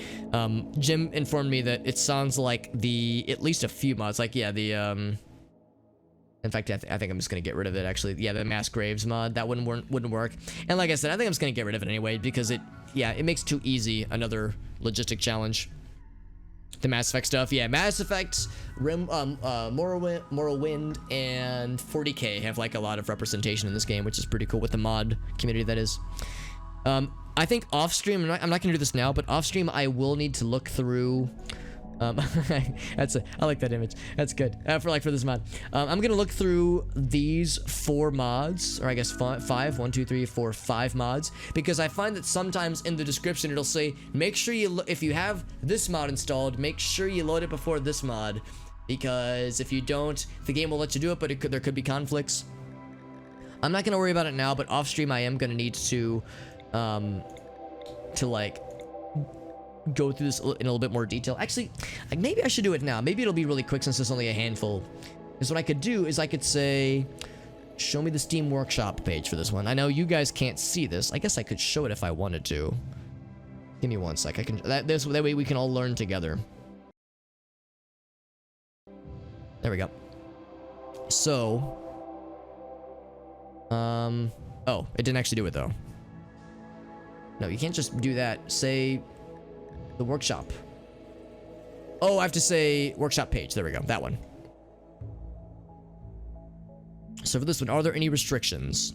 Jim informed me that it sounds like at least a few mods, like, yeah, in fact, I think I'm just gonna get rid of it, actually. Yeah, the Mass Graves mod, that wouldn't work. And like I said, I think I'm just gonna get rid of it anyway, because it makes it too easy, another logistic challenge. The Mass Effect stuff, yeah, Mass Effect, Morrowind, and 40k have like a lot of representation in this game, which is pretty cool with the mod community, that is. I think off stream, I'm not gonna do this now, but off stream I will need to look through. I like that image. That's good. For this mod, I'm gonna look through these 4 mods, or I guess 5. 1, 2, 3, 4, 5 mods, because I find that sometimes in the description it'll say, make sure if you have this mod installed, make sure you load it before this mod, because if you don't, the game will let you do it, but there could be conflicts. I'm not gonna worry about it now, but off stream I am gonna need to like go through this in a little bit more detail. Actually, like, maybe I should do it now. Maybe it'll be really quick since there's only a handful. Because what I could do is I could say, show me the Steam Workshop page for this one. I know you guys can't see this. I guess I could show it if I wanted to. Give me one sec. That way we can all learn together. There we go. So, oh, it didn't actually do it though. No, you can't just do that. Say the workshop. Oh, I have to say workshop page. There we go. That one. So for this one, are there any restrictions?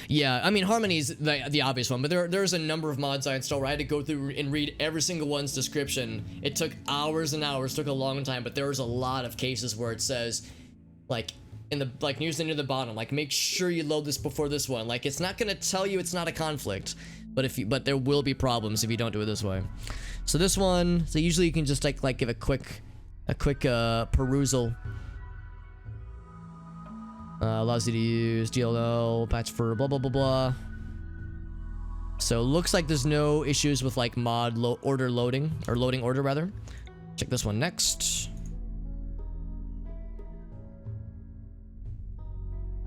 Yeah, I mean, Harmony's the obvious one, but there's a number of mods I installed where I had to go through and read every single one's description. It took hours and hours, took a long time, but there was a lot of cases where it says, like, near the bottom, like, make sure you load this before this one. Like, it's not gonna tell you it's not a conflict, but there will be problems if you don't do it this way. So this one, so usually you can just like give a quick perusal. Allows you to use DLL patch for blah blah blah blah. So looks like there's no issues with like mod order loading, or loading order rather. Check this one next.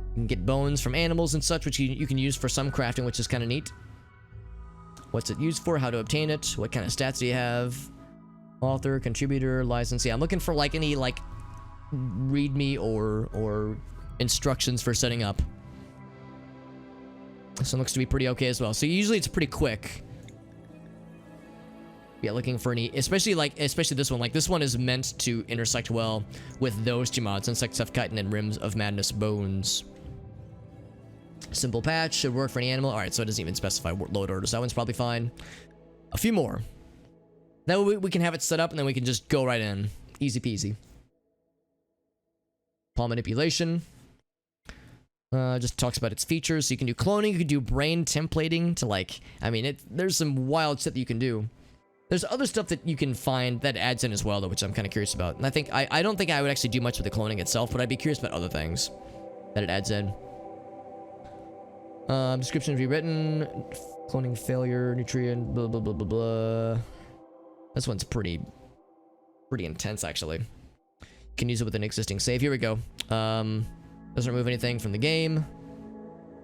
You can get bones from animals and such, which you can use for some crafting, which is kind of neat. What's it used for? How to obtain it? What kind of stats do you have? Author, contributor, license. Yeah, I'm looking for like any like readme or instructions for setting up. This one looks to be pretty okay as well. So usually it's pretty quick. Yeah, looking for any, especially this one. Like, this one is meant to intersect well with those two mods, Insects of Chitin and Rims of Madness Bones. Simple patch, should work for any animal. Alright, so it doesn't even specify load order, so that one's probably fine. A few more. That way we can have it set up, and then we can just go right in. Easy peasy. Paw manipulation. Just talks about its features. So you can do cloning, you can do brain templating to, like, I mean, there's some wild shit that you can do. There's other stuff that you can find that adds in as well, though, which I'm kind of curious about. And I don't think I would actually do much with the cloning itself, but I'd be curious about other things that it adds in. Description to be written. Cloning failure, nutrient, blah, blah, blah, blah, blah. This one's pretty intense, actually. Can use it with an existing save. Here we go. Doesn't remove anything from the game.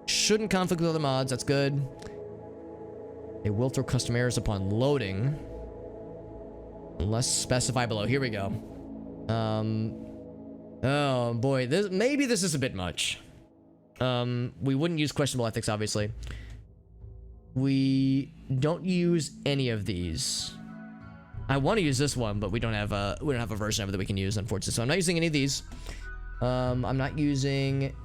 Shouldn't conflict with other mods. That's good. It will throw custom errors upon loading. Unless specified below. Here we go. Oh boy, maybe this is a bit much. We wouldn't use questionable ethics, obviously. We don't use any of these. I want to use this one, but we don't have a version of it that we can use, unfortunately. So I'm not using any of these. I'm not using.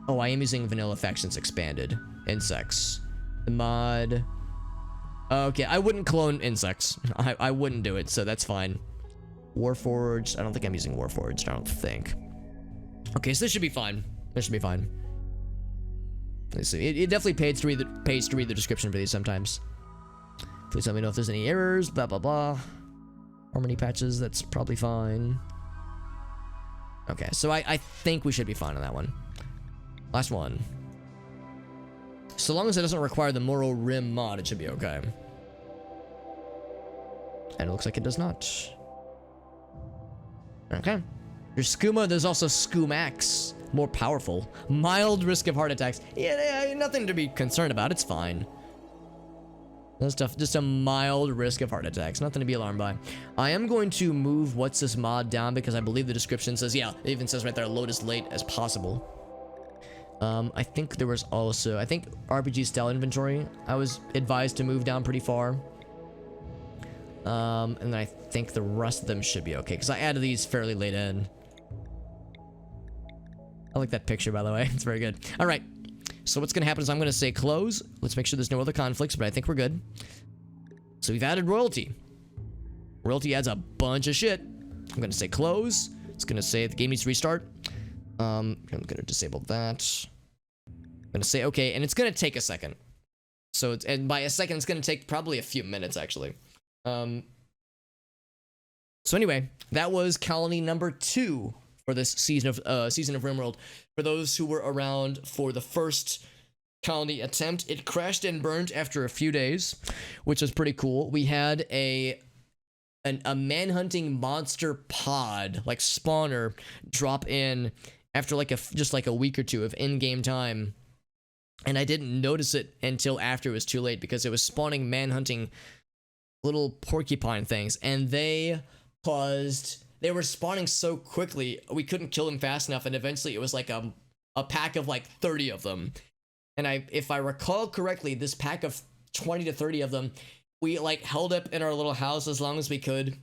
Oh, I am using Vanilla Factions Expanded Insects. The mod. Okay, I wouldn't clone insects. I wouldn't do it, so that's fine. Warforged. I don't think I'm using Warforged. I don't think. Okay, so this should be fine. This should be fine. Let's see. It definitely pays to read the description for these sometimes. Please let me know if there's any errors. Blah blah blah. Harmony patches. That's probably fine. Okay, so I think we should be fine on that one. Last one. So long as it doesn't require the Moral Rim mod, it should be okay. And it looks like it does not. Okay. There's Skooma, there's also Skoomax. More powerful. Mild risk of heart attacks. Yeah, nothing to be concerned about, it's fine. That stuff, just a mild risk of heart attacks. Nothing to be alarmed by. I am going to move what's this mod down because I believe the description says, yeah, it even says right there, load as late as possible. I think there was also, I think RPG style inventory, I was advised to move down pretty far. And then I think the rest of them should be okay, because I added these fairly late in. I like that picture, by the way. It's very good. All right. So what's going to happen is I'm going to say close. Let's make sure there's no other conflicts, but I think we're good. So we've added royalty. Royalty adds a bunch of shit. I'm going to say close. It's going to say the game needs to restart. I'm going to disable that. I'm going to say okay, and it's going to take a second. So and by a second, it's going to take probably a few minutes, actually. So anyway, that was colony number 2 for this season of RimWorld. For those who were around for the first colony attempt, it crashed and burned after a few days, which was pretty cool. We had a manhunting monster pod, like spawner, drop in after just like a week or two of in-game time, and I didn't notice it until after it was too late because it was spawning manhunting little porcupine things, and they were spawning so quickly we couldn't kill them fast enough, and eventually it was like a pack of like 30 of them. And if I recall correctly, this pack of 20 to 30 of them, we like held up in our little house as long as we could.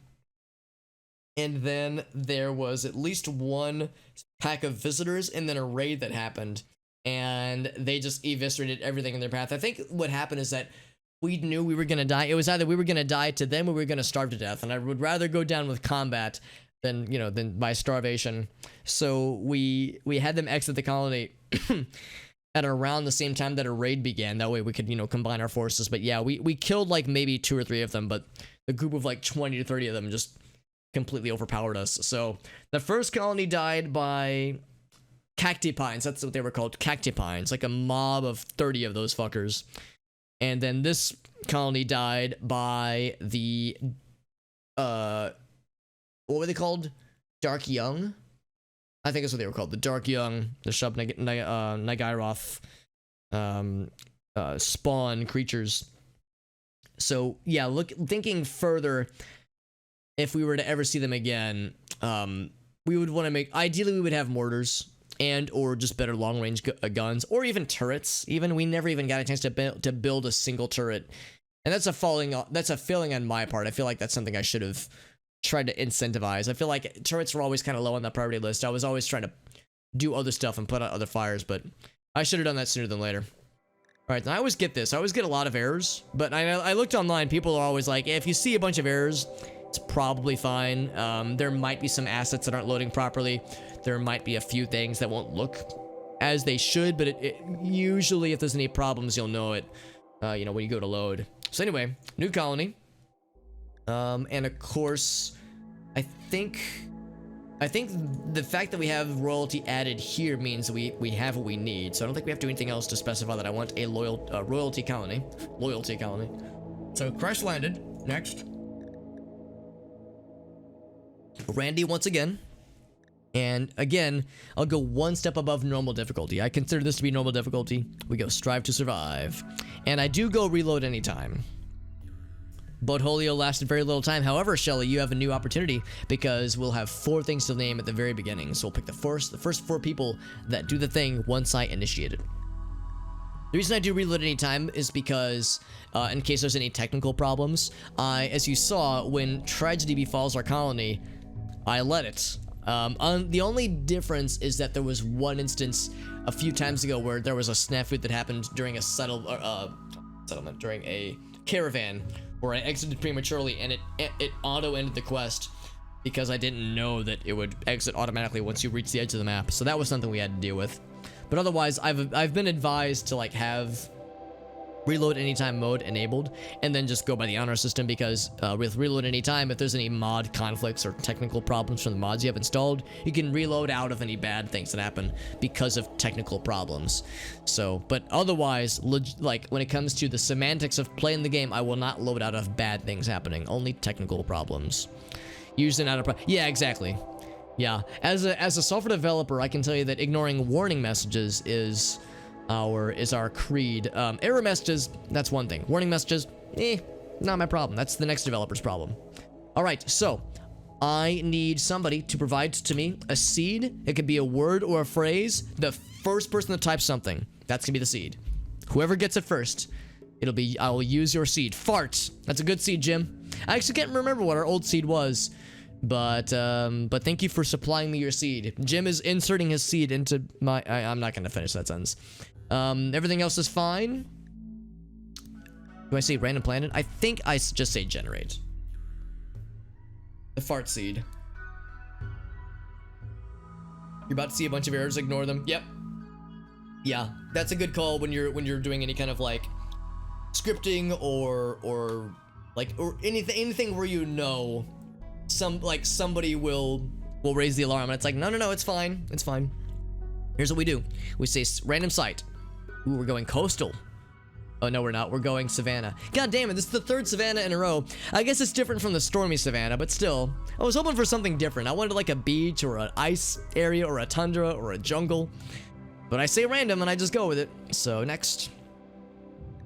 And then there was at least one pack of visitors and then a raid that happened, and they just eviscerated everything in their path. I think what happened is that we knew we were going to die. It was either we were going to die to them or we were going to starve to death. And I would rather go down with combat than by starvation. So we had them exit the colony at around the same time that a raid began. That way we could, combine our forces. But yeah, we killed like maybe 2 or 3 of them, but the group of like 20 to 30 of them just completely overpowered us. So the first colony died by cactipines. That's what they were called, cactipines. Like a mob of 30 of those fuckers. And then this colony died by the, what were they called? Dark Young? I think that's what they were called. The Dark Young, the Shub Nagaroth spawn creatures. So, yeah, thinking further, if we were to ever see them again, we would want to make, ideally we would have mortars and or just better long range guns, or even turrets. Even we never even got a chance to build a single turret, and that's a failing on my part. I feel like that's something I should have tried to incentivize. I feel like turrets were always kind of low on the priority list. I was always trying to do other stuff and put out other fires, but I should have done that sooner than later. All right, I always get this. I always get a lot of errors, but I looked online. People are always like, if you see a bunch of errors, it's probably fine. There might be some assets that aren't loading properly. There might be a few things that won't look as they should, but it usually, if there's any problems, you'll know it, you know, when you go to load. So anyway, new colony. And of course, I think the fact that we have royalty added here means we have what we need. So I don't think we have to do anything else to specify that I want a royalty colony. Loyalty colony. So crash landed. Next. Randy once again. And again, I'll go one step above normal difficulty. I consider this to be normal difficulty. We go strive to survive. And I do go reload anytime. But Holio lasted very little time. However, Shelly, you have a new opportunity because we'll have 4 things to name at the very beginning. So we'll pick the first 4 people that do the thing once I initiate it. The reason I do reload anytime is because in case there's any technical problems, as you saw, when tragedy befalls our colony, I let it. The only difference is that there was one instance a few times ago where there was a snafu that happened during a settlement, during a caravan, where I exited prematurely and it auto-ended the quest because I didn't know that it would exit automatically once you reach the edge of the map. So that was something we had to deal with. But otherwise, I've been advised to like have reload anytime mode enabled and then just go by the honor system, because with reload anytime, if there's any mod conflicts or technical problems from the mods you have installed, you can reload out of any bad things that happen because of technical problems. So, but otherwise, like when it comes to the semantics of playing the game, I will not load out of bad things happening, only technical problems. Usually not a yeah, exactly. Yeah, as a software developer, I can tell you that ignoring warning messages is our creed. Error messages, that's one thing. Warning messages, not my problem. That's the next developer's problem. All right, so I need somebody to provide to me a seed. It could be a word or a phrase. The first person that types something, that's gonna be the seed. Whoever gets it first, I will use your seed. Fart. That's a good seed, Jim. I actually can't remember what our old seed was, but thank you for supplying me your seed. Jim is inserting his seed into my. I'm not gonna finish that sentence. Everything else is fine. Do I say random planet? I think I just say generate. The fart seed. You're about to see a bunch of errors. Ignore them. Yep. Yeah, that's a good call when you're doing any kind of like scripting or anything where you know somebody will raise the alarm and it's like no, it's fine, it's fine. Here's what we do. We say random site. Ooh, we're going coastal. Oh no, we're not. We're going savannah. God damn it, this is the 3rd savannah in a row. I guess it's different from the stormy savannah, but still, I was hoping for something different. I wanted like a beach or an ice area or a tundra or a jungle, but I say random and I just go with it. So next,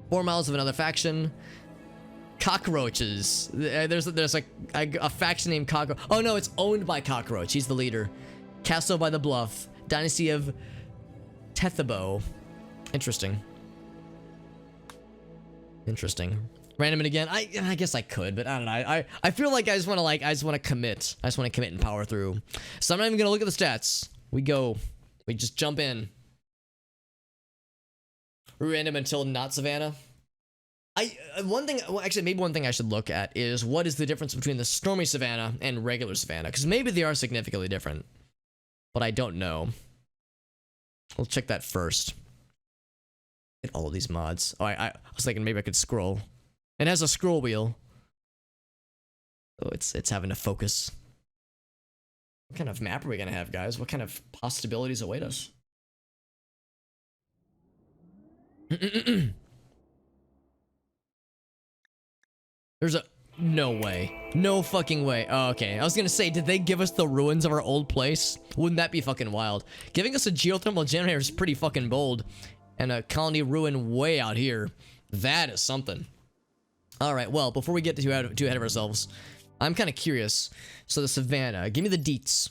4 miles of another faction. Cockroaches. There's a faction named Cockroach. Oh no, it's owned by Cockroach. He's the leader. Castle by the Bluff. Dynasty of Tethabo. Interesting. Random it again. I guess I could, but I don't know. I feel like I just want to commit. I just want to commit and power through. So I'm not even gonna look at the stats. We just jump in. Random until not savannah. Maybe one thing I should look at is what is the difference between the stormy savannah and regular savannah, because maybe they are significantly different, but I don't know. We'll check that first. Get all of these mods. Oh, I was thinking maybe I could scroll. It has a scroll wheel. Oh, it's having to focus. What kind of map are we gonna have, guys? What kind of possibilities await us? There's a... No way. No fucking way. Oh, okay. I was gonna say, did they give us the ruins of our old place? Wouldn't that be fucking wild? Giving us a geothermal generator is pretty fucking bold. And a colony ruin way out here. That is something. Alright, well, before we get too ahead of ourselves, I'm kind of curious. So the savannah. Give me the deets.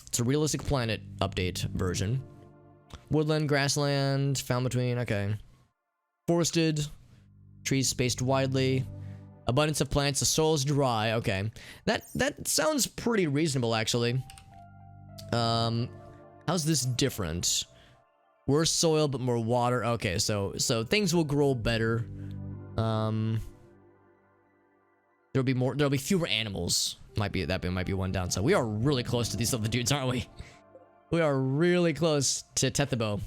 It's a realistic planet update version. Woodland, grassland, found between, okay. Forested, trees spaced widely. Abundance of plants, the soil is dry, okay. That sounds pretty reasonable, actually. How's this different? Worse soil, but more water. Okay, so things will grow better. There'll be fewer animals. Might be one downside. We are really close to these other dudes, aren't we? We are really close to Tethabo.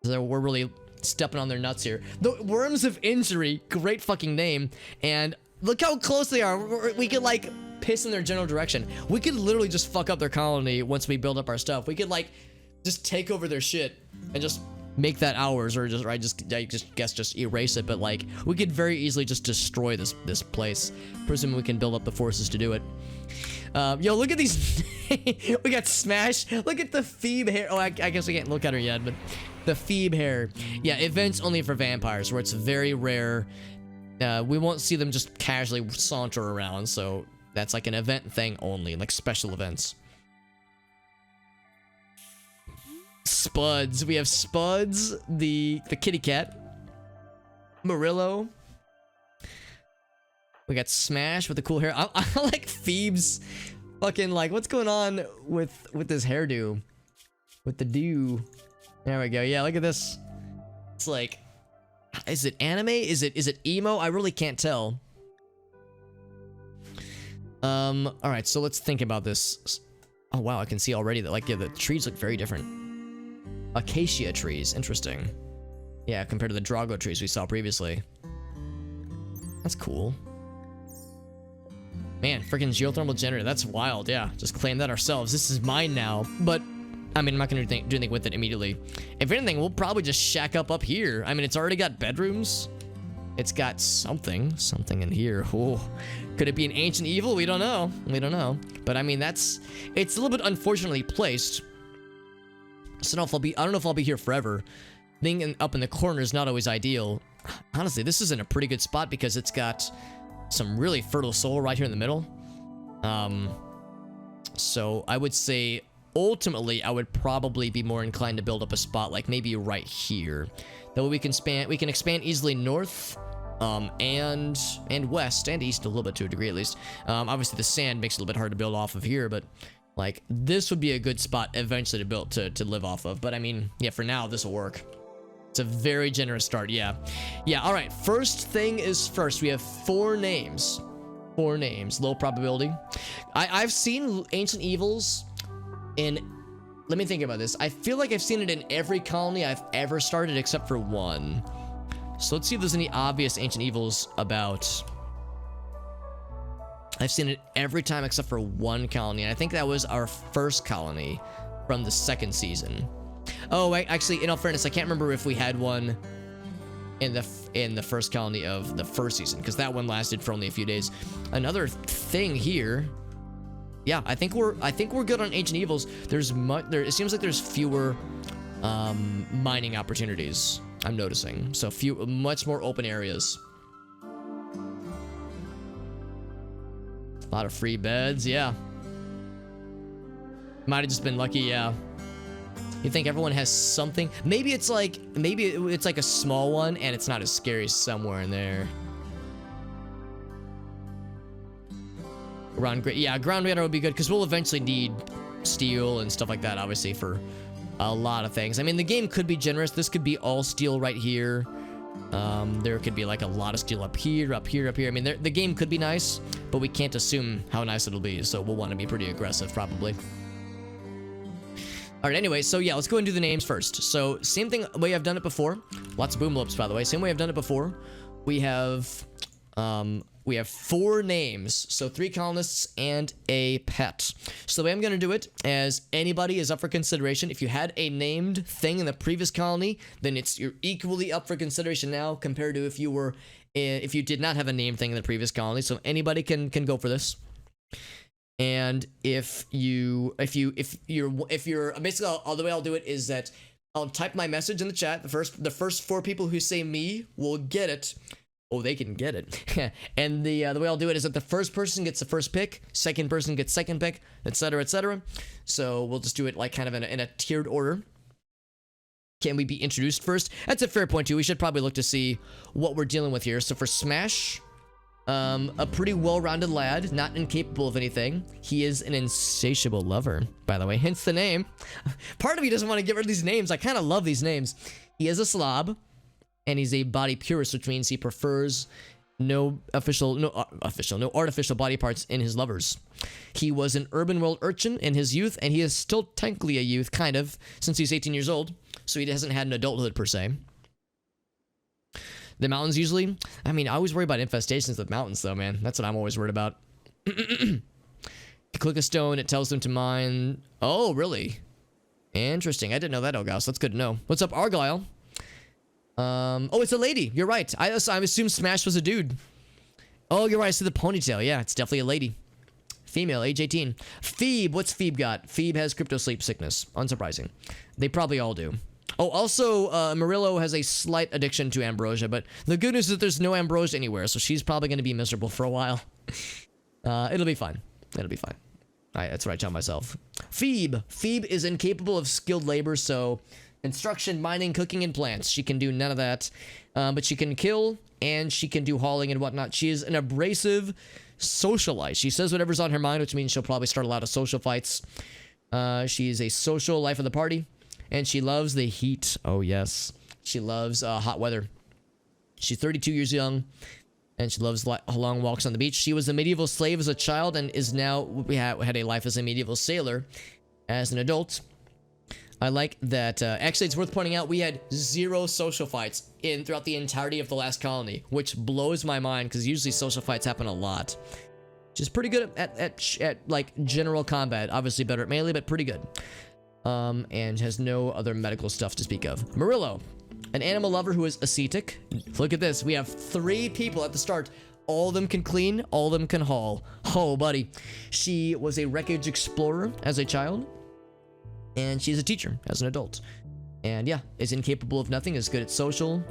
So we're really stepping on their nuts here. The Worms of Injury, great fucking name. And look how close they are. We could like piss in their general direction. We could literally just fuck up their colony once we build up our stuff. We could like just take over their shit and just make that ours, or I guess just erase it. But like we could very easily just destroy this place. Presumably we can build up the forces to do it. Yo, look at these. We got Smash. Look at the Phoebe hair. Oh, I guess we can't look at her yet, but the Phoebe hair. Yeah, events only for vampires, where it's very rare. We won't see them just casually saunter around, so that's like an event thing only, like special events. Spuds. We have Spuds, the kitty cat. Murillo. We got Smash with the cool hair. I like Phoebe's fucking like, what's going on with this hairdo? With the do. There we go. Yeah, look at this. It's like, is it anime? Is it emo? I really can't tell. All right, so let's think about this. Oh wow, I can see already that like, yeah, the trees look very different. Acacia trees, interesting. Yeah, compared to the Drago trees we saw previously. That's cool. Man, freaking geothermal generator, that's wild, yeah. Just claim that ourselves. This is mine now. But, I mean, I'm not gonna do anything with it immediately. If anything, we'll probably just shack up here. I mean, it's already got bedrooms. It's got something in here. Oh, could it be an ancient evil? We don't know. We don't know. But I mean, it's a little bit unfortunately placed. So I don't know if I'll be here forever. Being up in the corner is not always ideal. Honestly, this is in a pretty good spot because it's got some really fertile soil right here in the middle. So I would say ultimately I would probably be more inclined to build up a spot like maybe right here. That way we can expand easily north, and west and east a little bit to a degree at least. Obviously the sand makes it a little bit hard to build off of here, but like this would be a good spot eventually to live off of. But I mean, yeah, for now this will work. It's a very generous start, yeah. Yeah, all right, first thing is first. We have 4 names. 4 names, low probability. I've seen Ancient Evils in, let me think about this. I feel like I've seen it in every colony I've ever started except for one. So let's see if there's any obvious Ancient Evils about. I've seen it every time except for one colony, and I think that was our first colony from the 2nd season. Oh, actually, in all fairness, I can't remember if we had one in the first colony of the 1st season, because that one lasted for only a few days. Another thing here, yeah, I think we're good on Ancient Evils. It seems like there's fewer mining opportunities. I'm noticing, so much more open areas. A lot of free beds, yeah. Might have just been lucky, yeah. You think everyone has something? Maybe it's like a small one and it's not as scary somewhere in there. Ground radar would be good because we'll eventually need steel and stuff like that, obviously, for a lot of things. I mean, the game could be generous. This could be all steel right here. There could be like a lot of steel up here, up here, up here. I mean, the game could be nice, but we can't assume how nice it'll be, so we'll want to be pretty aggressive, probably. All right, anyway, so yeah, let's go and do the names first. So same thing, way I've done it before. Lots of boom loops, by the way. Same way I've done it before. We have 4 names, so 3 colonists and a pet. So the way I'm going to do it, as anybody is up for consideration. If you had a named thing in the previous colony, then you're equally up for consideration now compared to if you did not have a named thing in the previous colony. So anybody can go for this. And if you're basically, the way I'll do it is that I'll type my message in the chat. The first 4 people who say me will get it. oh, they can get it. And the way I'll do it is that the first person gets the first pick, second person gets second pick, etc., etc. So we'll just do it like kind of in a tiered order. Can we be introduced first? That's a fair point too. We should probably look to see what we're dealing with here. So for Smash, a pretty well-rounded lad, not incapable of anything. He is an insatiable lover, by the way, hence the name. Part of me doesn't want to get rid of these names. I kind of love these names. He is a slob, and he's a body purist, which means he prefers no artificial body parts in his lovers. He was an urban world urchin in his youth, and he is still technically a youth, kind of, since he's 18 years old, so he hasn't had an adulthood per se. The mountains usually, I mean, I always worry about infestations with mountains though, man. That's what I'm always worried about. You click a stone, it tells them to mine. Oh, really? Interesting. I didn't know that, Elgaus. That's good to know. What's up, Argyle? Oh, it's a lady. You're right. I assumed Smash was a dude. Oh, you're right. I see the ponytail. Yeah, it's definitely a lady. Female, age 18. Phoebe. What's Phoebe got? Phoebe has crypto sleep sickness. Unsurprising. They probably all do. Oh, also, Murillo has a slight addiction to ambrosia, but the good news is that there's no ambrosia anywhere, so she's probably going to be miserable for a while. It'll be fine. It'll be fine. That's what I tell myself. Phoebe. Phoebe is incapable of skilled labor, so construction, mining, cooking, and plants. She can do none of that, but she can kill, and she can do hauling and whatnot. She is an abrasive socialite. She says whatever's on her mind, which means she'll probably start a lot of social fights. She's a social life of the party. And she loves the heat. Oh, yes. She loves hot weather. She's 32 years young, and she loves long walks on the beach. She was a medieval slave as a child and is now had a life as a medieval sailor as an adult. I like that. Actually, it's worth pointing out we had 0 social fights throughout the entirety of the last colony, which blows my mind because usually social fights happen a lot. She's pretty good at like general combat. Obviously better at melee, but pretty good. And has no other medical stuff to speak of. Murillo, an animal lover who is ascetic. Look at this. We have 3 people at the start. All of them can clean. All of them can haul. Oh, buddy. She was a wreckage explorer as a child. And she's a teacher as an adult. And yeah, is incapable of nothing. Is good at social.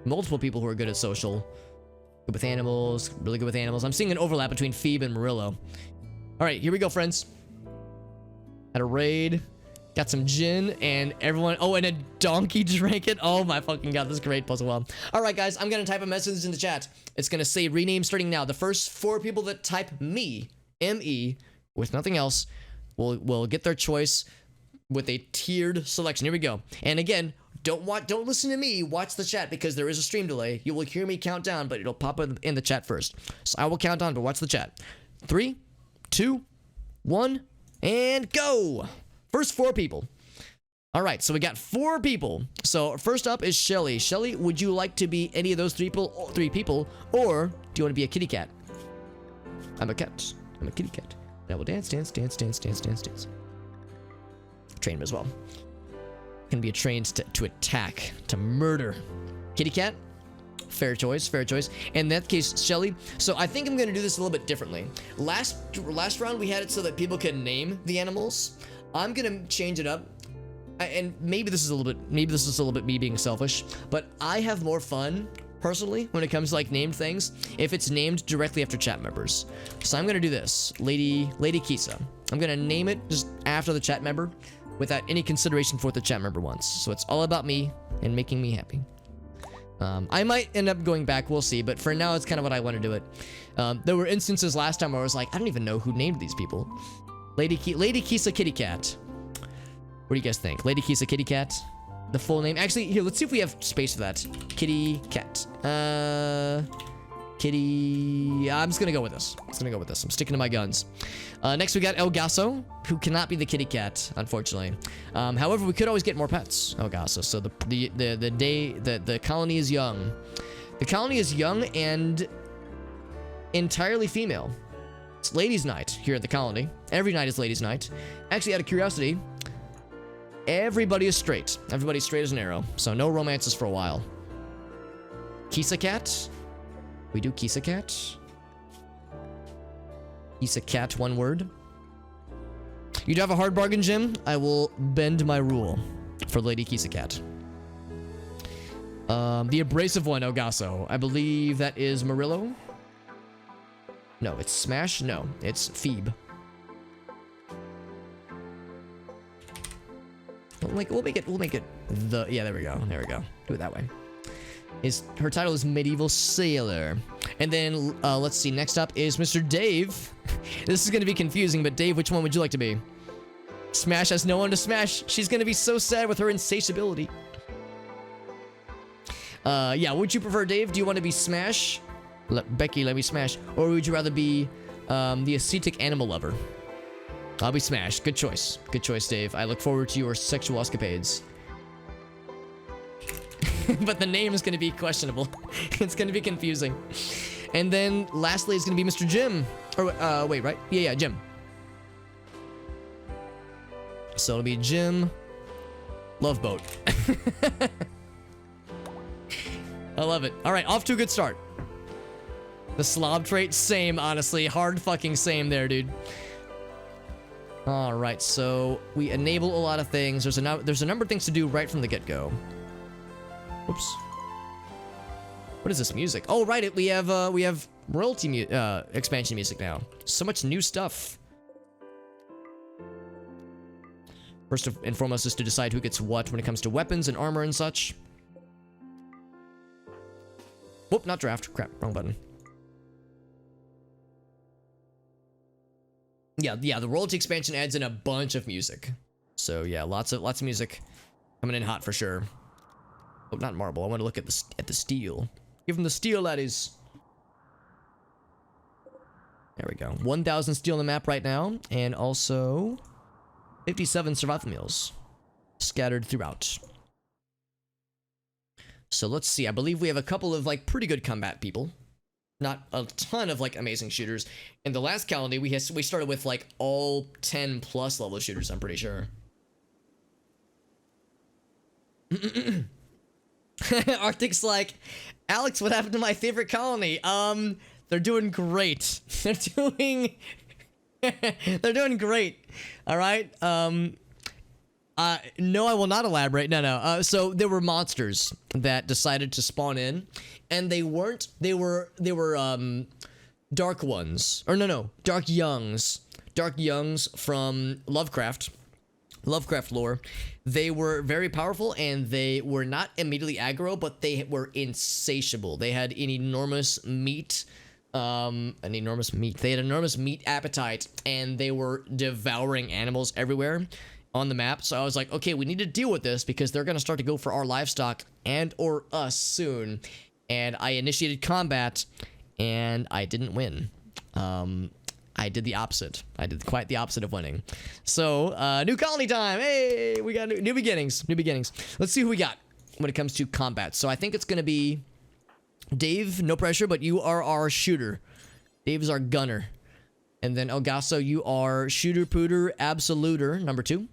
Multiple people who are good at social. Good with animals. Really good with animals. I'm seeing an overlap between Phoebe and Murillo. All right, here we go, friends. At a raid. Got some gin and everyone. Oh, and a donkey drank it. Oh my fucking god, this is great puzzle well. All right, guys, I'm gonna type a message in the chat. It's gonna say rename starting now. The first 4 people that type me, M-E, with nothing else, will get their choice with a tiered selection. Here we go. And again, don't listen to me. Watch the chat because there is a stream delay. You will hear me count down, but it'll pop up in the chat first. So I will count down, but watch the chat. 3, 2, 1, and go. First 4 people. All right, so we got 4 people. So first up is Shelly. Shelly, would you like to be any of those 3 people, or do you want to be a kitty cat? I'm a cat. I'm a kitty cat. I will dance, dance, dance, dance, dance, dance, dance. Train him as well. Can be trained to attack, to murder. Kitty cat. Fair choice, fair choice. In that case, Shelly. So I think I'm gonna do this a little bit differently. Last round we had it so that people could name the animals. I'm gonna change it up, and maybe this is a little bit me being selfish, but I have more fun personally when it comes to like named things if it's named directly after chat members. So I'm gonna do this, Lady Kisa. I'm gonna name it just after the chat member, without any consideration for what the chat member wants. So it's all about me and making me happy. I might end up going back, we'll see, but for now it's kind of what I want to do it. There were instances last time where I was like, I don't even know who named these people. Lady Kisa Kitty Cat. What do you guys think? Lady Kisa Kitty Cat? The full name? Actually, here, let's see if we have space for that. Kitty Cat. Kitty... I'm just gonna go with this. I'm sticking to my guns. Next we got El Gaso, who cannot be the kitty cat, unfortunately. However, we could always get more pets. El Gaso. So the colony is young. The colony is young and entirely female. It's ladies' night here at the colony. Every night is ladies' night. Actually, out of curiosity, everybody is straight. Everybody's straight as an arrow. So no romances for a while. Kisa Cat. We do Kisa Cat. Kisa Cat, one word. You do have a hard bargain, Jim? I will bend my rule for Lady Kisa Cat. The abrasive one, Elgaso. I believe that is Murillo. No, it's Smash. No, it's Phoebe. We'll make it the, yeah, there we go. Do it that way. Her title is Medieval Sailor. And then, let's see, next up is Mr. Dave. This is gonna be confusing, but Dave, which one would you like to be? Smash has no one to smash. She's gonna be so sad with her insatiability. Yeah, would you prefer, Dave? Do you want to be Smash? Becky, let me Smash. Or would you rather be, the ascetic animal lover? I'll be Smash. Good choice. Good choice, Dave. I look forward to your sexual escapades. But the name is going to be questionable. It's going to be confusing. And then, lastly, it's going to be Mr. Jim. Or, wait, right? Yeah, Jim. So it'll be Jim. Love Boat. I love it. All right, off to a good start. The slob trait, same, honestly. Hard fucking same there, dude. All right, so we enable a lot of things. There's a number of things to do right from the get-go. Oops. What is this music? Oh, right, we have royalty expansion music now. So much new stuff. First and foremost is to decide who gets what when it comes to weapons and armor and such. Whoop, not draft. Crap, wrong button. Yeah, the royalty expansion adds in a bunch of music. So yeah, lots of music coming in hot for sure. Oh, not marble. I want to look at the steel. Give them the steel, laddies. There we go. 1,000 steel on the map right now, and also 57 survival meals scattered throughout. So let's see. I believe we have a couple of like pretty good combat people. Not a ton of like amazing shooters. In the last colony, we started with like all 10 plus level shooters, I'm pretty sure. Arctic's like, Alex, what happened to my favorite colony? They're doing great. They're doing great. All right. No, I will not elaborate. No. So there were monsters that decided to spawn in, and they were dark ones. Or no, dark youngs. Dark youngs from Lovecraft lore. They were very powerful, and they were not immediately aggro, but they were insatiable. They had an enormous meat They had an enormous meat appetite, and they were devouring animals everywhere on the map. So I was like, okay, we need to deal with this because they're going to start to go for our livestock and or us soon. And I initiated combat, and I didn't win. I did the opposite. I did quite the opposite of winning. So, new colony time. Hey, we got new beginnings. New beginnings. Let's see who we got when it comes to combat. So I think it's going to be Dave, no pressure, but you are our shooter. Dave is our gunner. And then Elgaso, you are shooter pooter absoluter, number 2.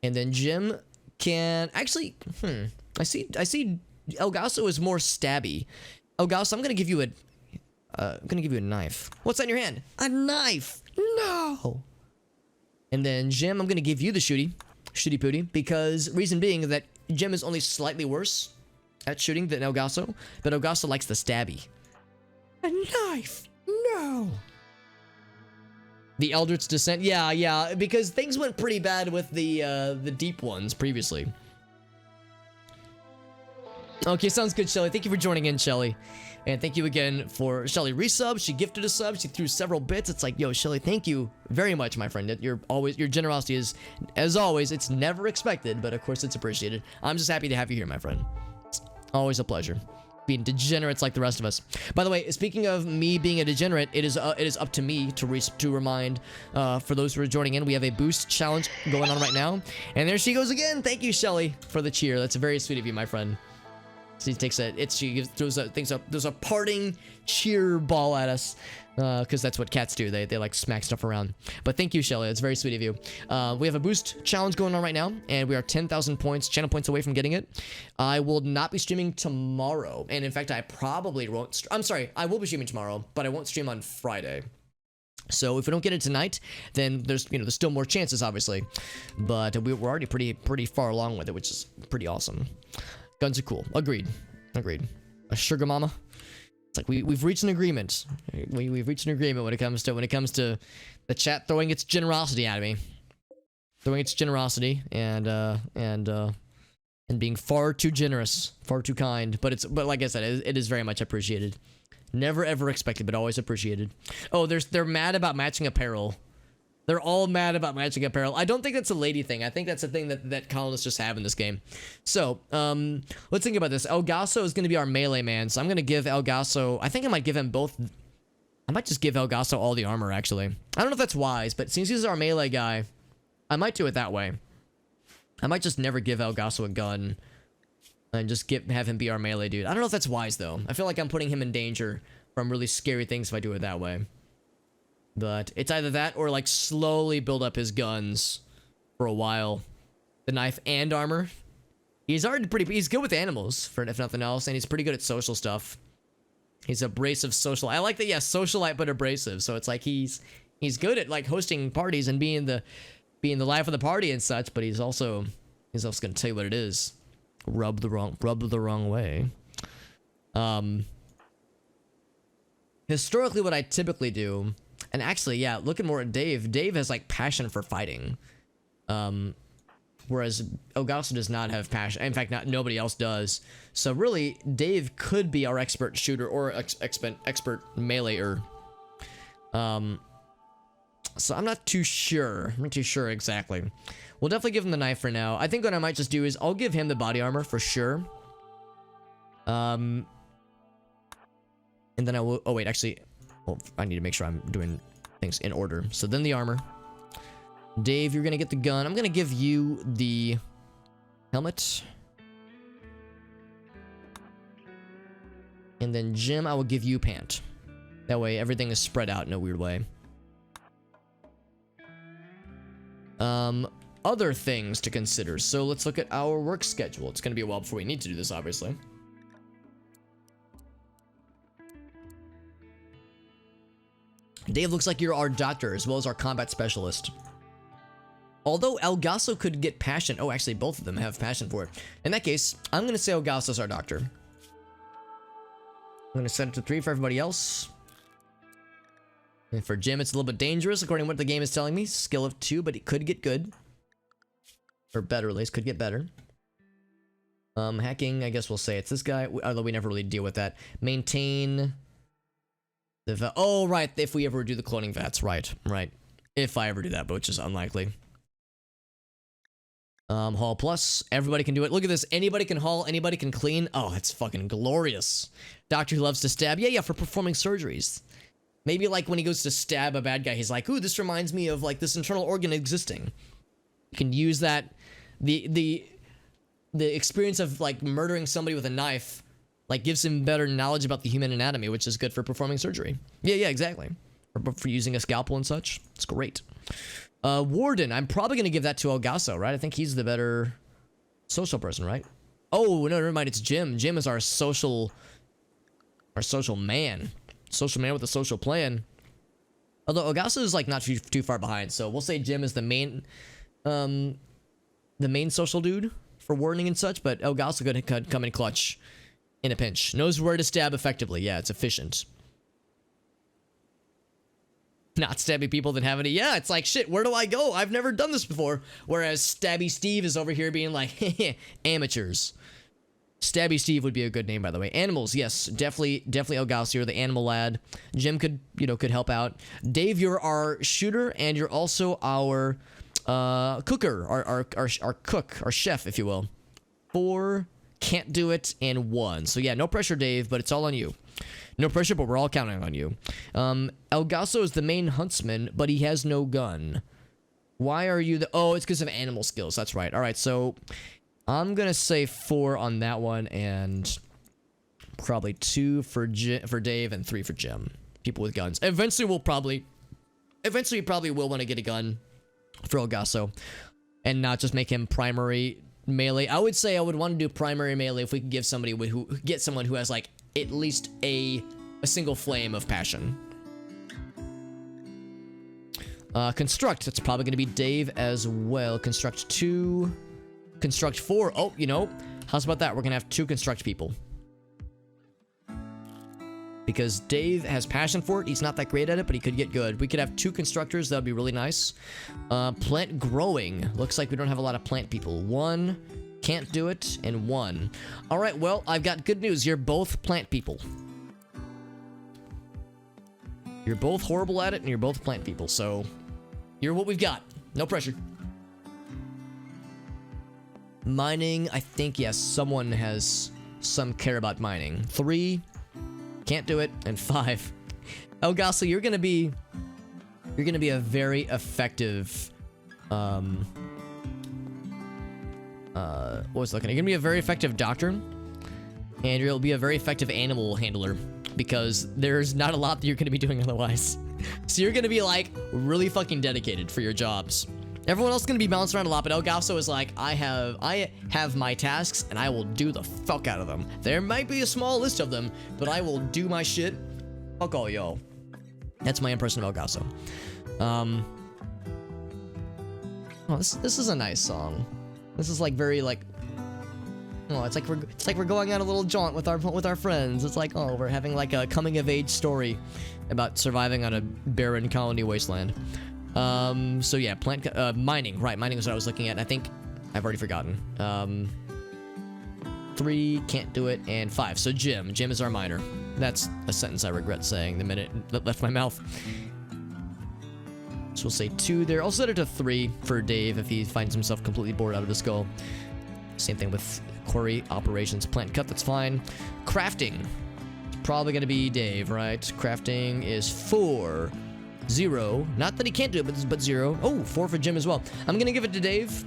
And then Jim can actually, I see Elgaso is more stabby. Elgaso, I'm gonna give you a knife. What's that in your hand? A knife. No. And then Jim, I'm gonna give you the shooty pooty, because reason being that Jim is only slightly worse at shooting than Elgaso, but Elgaso likes the stabby. A knife. No. The Eldritch Descent. Yeah, because things went pretty bad with the deep ones previously. Okay, sounds good, Shelly. Thank you for joining in, Shelly. And thank you again for Shelly resub. She gifted a sub. She threw several bits. It's like, yo, Shelly, thank you very much, my friend. Your generosity is, as always, it's never expected, but of course it's appreciated. I'm just happy to have you here, my friend. It's always a pleasure. Being degenerates like the rest of us. By the way, speaking of me being a degenerate, it is up to me to remind for those who are joining in, we have a boost challenge going on right now. And there she goes again. Thank you, Shelly, for the cheer. That's very sweet of you, my friend. She throws a parting cheer ball at us, because that's what cats do. They like smack stuff around. But thank you, Shelly. That's very sweet of you. We have a boost challenge going on right now, and we are 10,000 points, channel points away from getting it. I will not be streaming tomorrow, and in fact, I probably won't. I'm sorry, I will be streaming tomorrow, but I won't stream on Friday. So if we don't get it tonight, then there's still more chances, obviously. But we're already pretty far along with it, which is pretty awesome. Guns are cool. Agreed. Agreed. A sugar mama. It's like we've reached an agreement. We've reached an agreement when it comes to the chat throwing its generosity at me. Throwing its generosity and being far too generous, far too kind. But like I said, it is very much appreciated. Never ever expected, but always appreciated. Oh, they're mad about matching apparel. They're all mad about matching apparel. I don't think that's a lady thing. I think that's a thing that colonists just have in this game. So, let's think about this. Elgaso is going to be our melee man, so I'm going to give Elgaso... I think I might give him both... I might just give Elgaso all the armor, actually. I don't know if that's wise, but since he's our melee guy, I might do it that way. I might just never give Elgaso a gun and just have him be our melee dude. I don't know if that's wise, though. I feel like I'm putting him in danger from really scary things if I do it that way. But it's either that or, like, slowly build up his guns for a while. The knife and armor. He's already he's good with animals, if nothing else, and he's pretty good at social stuff. He's abrasive social. I like that, yeah, socialite but abrasive. So it's like he's good at, like, hosting parties and being the life of the party and such, but he's also gonna tell you what it is. Rub the wrong way. Historically, what I typically do... And actually, yeah, looking more at Dave, Dave has, like, passion for fighting. Whereas Elgaso does not have passion. In fact, nobody else does. So really, Dave could be our expert shooter or expert meleeer. So I'm not too sure. I'm not too sure exactly. We'll definitely give him the knife for now. I think what I might just do is I'll give him the body armor for sure. And then I will... Oh, wait, actually... Well, I need to make sure I'm doing things in order. So then the armor. Dave, you're gonna get the gun. I'm gonna give you the helmet. And then Jim, I will give you pant. That way everything is spread out in a weird way. Other things to consider. So let's look at our work schedule. It's gonna be a while before we need to do this, obviously. Dave looks like you're our doctor as well as our combat specialist. Although Elgaso could get passion. Oh, actually, both of them have passion for it. In that case, I'm going to say Elgaso's our doctor. I'm going to set it to 3 for everybody else. And for Jim, it's a little bit dangerous, according to what the game is telling me. Skill of 2, but it could get good. Or better, at least. Could get better. Hacking, I guess we'll say it's this guy. Although we never really deal with that. Maintain... Oh, right, if we ever do the cloning vats, right. If I ever do that, but which is unlikely. Haul plus, everybody can do it. Look at this, anybody can haul, anybody can clean. Oh, it's fucking glorious. Doctor who loves to stab, yeah, for performing surgeries. Maybe like when he goes to stab a bad guy, he's like, ooh, this reminds me of like this internal organ existing. You can use that, the experience of like murdering somebody with a knife, like, gives him better knowledge about the human anatomy, which is good for performing surgery. Yeah, exactly. For using a scalpel and such. It's great. Warden, I'm probably going to give that to Elgaso, right? I think he's the better social person, right? Oh, no, never mind. It's Jim. Jim is our social man. Social man with a social plan. Although Elgaso is, like, not too far behind, so we'll say Jim is the main social dude for wardening and such, but Elgaso could come in clutch. In a pinch. Knows where to stab effectively. Yeah, it's efficient. Not stabbing people that have any. Yeah, it's like, shit, where do I go? I've never done this before. Whereas Stabby Steve is over here being like, amateurs. Stabby Steve would be a good name, by the way. Animals, yes, definitely Elgaso, you're the animal lad. Jim could help out. Dave, you're our shooter, and you're also our cooker, our cook, our chef, if you will. 4... Can't do it, and 1. So yeah, no pressure, Dave, but it's all on you. No pressure, but we're all counting on you. Elgaso is the main huntsman, but he has no gun. Why are you the... Oh, it's because of animal skills. That's right. All right, so I'm going to say 4 on that one, and probably 2 for Dave and 3 for Jim. People with guns. Eventually, we probably will want to get a gun for Elgaso, and not just make him primary... melee. I would say I would want to do primary melee if we could give somebody get someone who has like at least a single flame of passion. Construct, it's probably going to be Dave as well. Construct construct 4. Oh, you know, how's about that? We're gonna have 2 construct people. Because Dave has passion for it. He's not that great at it, but he could get good. We could have 2 constructors. That would be really nice. Plant growing. Looks like we don't have a lot of plant people. 1, can't do it, and 1. All right, well, I've got good news. You're both plant people. You're both horrible at it, and you're both plant people. So, you're what we've got. No pressure. Mining, I think, yes, someone has some care about mining. 3... can't do it, and 5. El Gaso, you're gonna be a very effective, what was I looking at? You're gonna be a very effective doctor, and you'll be a very effective animal handler, because there's not a lot that you're gonna be doing otherwise. So you're gonna be, like, really fucking dedicated for your jobs. Everyone else is gonna be bounced around a lot, but El Gaso is like, I have my tasks, and I will do the fuck out of them. There might be a small list of them, but I will do my shit. Fuck all y'all. That's my impression of El Gaso. Oh, this is a nice song. This is like very like, oh, it's like we're going on a little jaunt with our friends. It's like, oh, we're having like a coming of age story about surviving on a barren colony wasteland. So yeah, mining, right, mining is what I was looking at. I think I've already forgotten. 3, can't do it, and 5. So Jim is our miner. That's a sentence I regret saying the minute that left my mouth. So we'll say 2 there. I'll set it to 3 for Dave if he finds himself completely bored out of his skull. Same thing with quarry operations, plant cut, that's fine. Crafting, it's probably gonna be Dave, right? Crafting is 4. 0. Not that he can't do it, but 0. Oh, 4 for Jim as well. I'm gonna give it to Dave.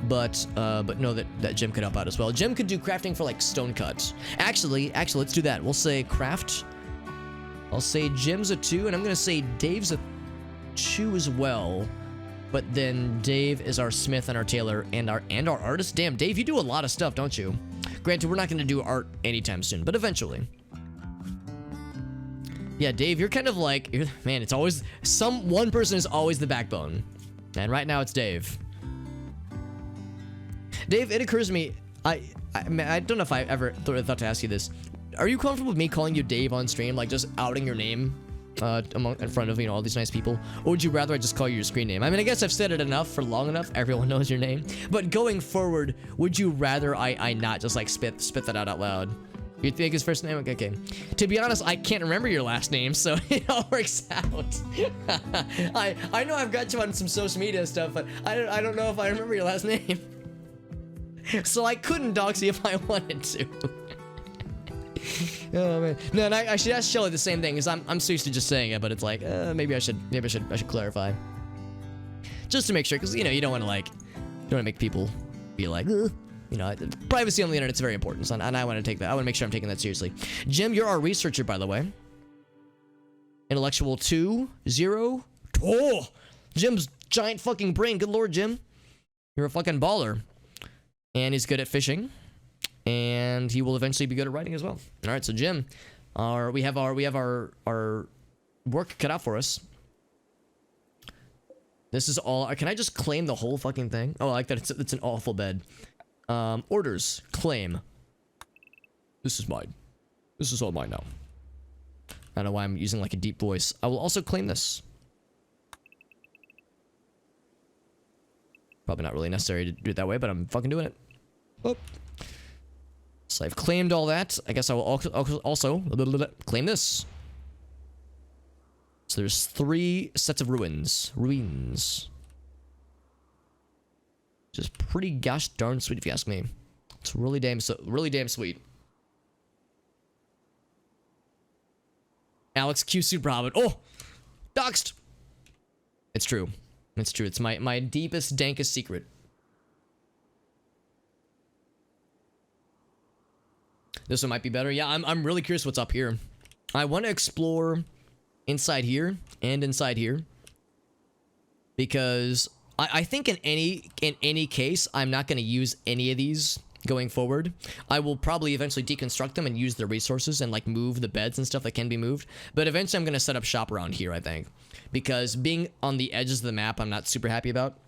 But know that Jim could help out as well. Jim could do crafting for like stone cuts. Actually, let's do that. We'll say craft. I'll say Jim's a 2, and I'm gonna say Dave's a 2 as well. But then Dave is our smith and our tailor and our artist. Damn, Dave, you do a lot of stuff, don't you? Granted, we're not gonna do art anytime soon, but eventually. Yeah, Dave, you're kind of like, man, it's always, one person is always the backbone. And right now it's Dave. Dave, it occurs to me, I don't know if I ever thought to ask you this. Are you comfortable with me calling you Dave on stream, like just outing your name in front of, you know, all these nice people? Or would you rather I just call you your screen name? I mean, I guess I've said it enough for long enough, everyone knows your name. But going forward, would you rather I not just like spit that out loud? You think his first name? Okay. To be honest, I can't remember your last name, so it all works out. I know I've got you on some social media stuff, but I don't know if I remember your last name. So I couldn't dox you if I wanted to. Oh man. No, and I should ask Shelly the same thing, because I'm so used to just saying it, but it's like, maybe I should clarify. Just to make sure, because you know, you don't want to make people be like, ugh. You know, privacy on the internet is very important, son, and I want to take that. I want to make sure I'm taking that seriously. Jim, you're our researcher, by the way. Intellectual 2, 0. Oh, Jim's giant fucking brain. Good lord, Jim, you're a fucking baller. And he's good at fishing, and he will eventually be good at writing as well. All right, so Jim, we have our work cut out for us. This is all. Can I just claim the whole fucking thing? Oh, I like that. It's an awful bed. Orders. Claim. This is mine. This is all mine now. I don't know why I'm using like a deep voice. I will also claim this. Probably not really necessary to do it that way, but I'm fucking doing it. Oh. So I've claimed all that. I guess I will also claim this. So there's 3 sets of ruins. Ruins. Which is pretty gosh darn sweet if you ask me. It's really damn sweet. Alex Q Super Hobbit. Oh! Doxed! It's true. It's true. It's my deepest, dankest secret. This one might be better. Yeah, I'm really curious what's up here. I want to explore inside here and inside here. Because I think in any case, I'm not going to use any of these going forward. I will probably eventually deconstruct them and use the resources and like move the beds and stuff that can be moved. But eventually I'm going to set up shop around here, I think. Because being on the edges of the map, I'm not super happy about.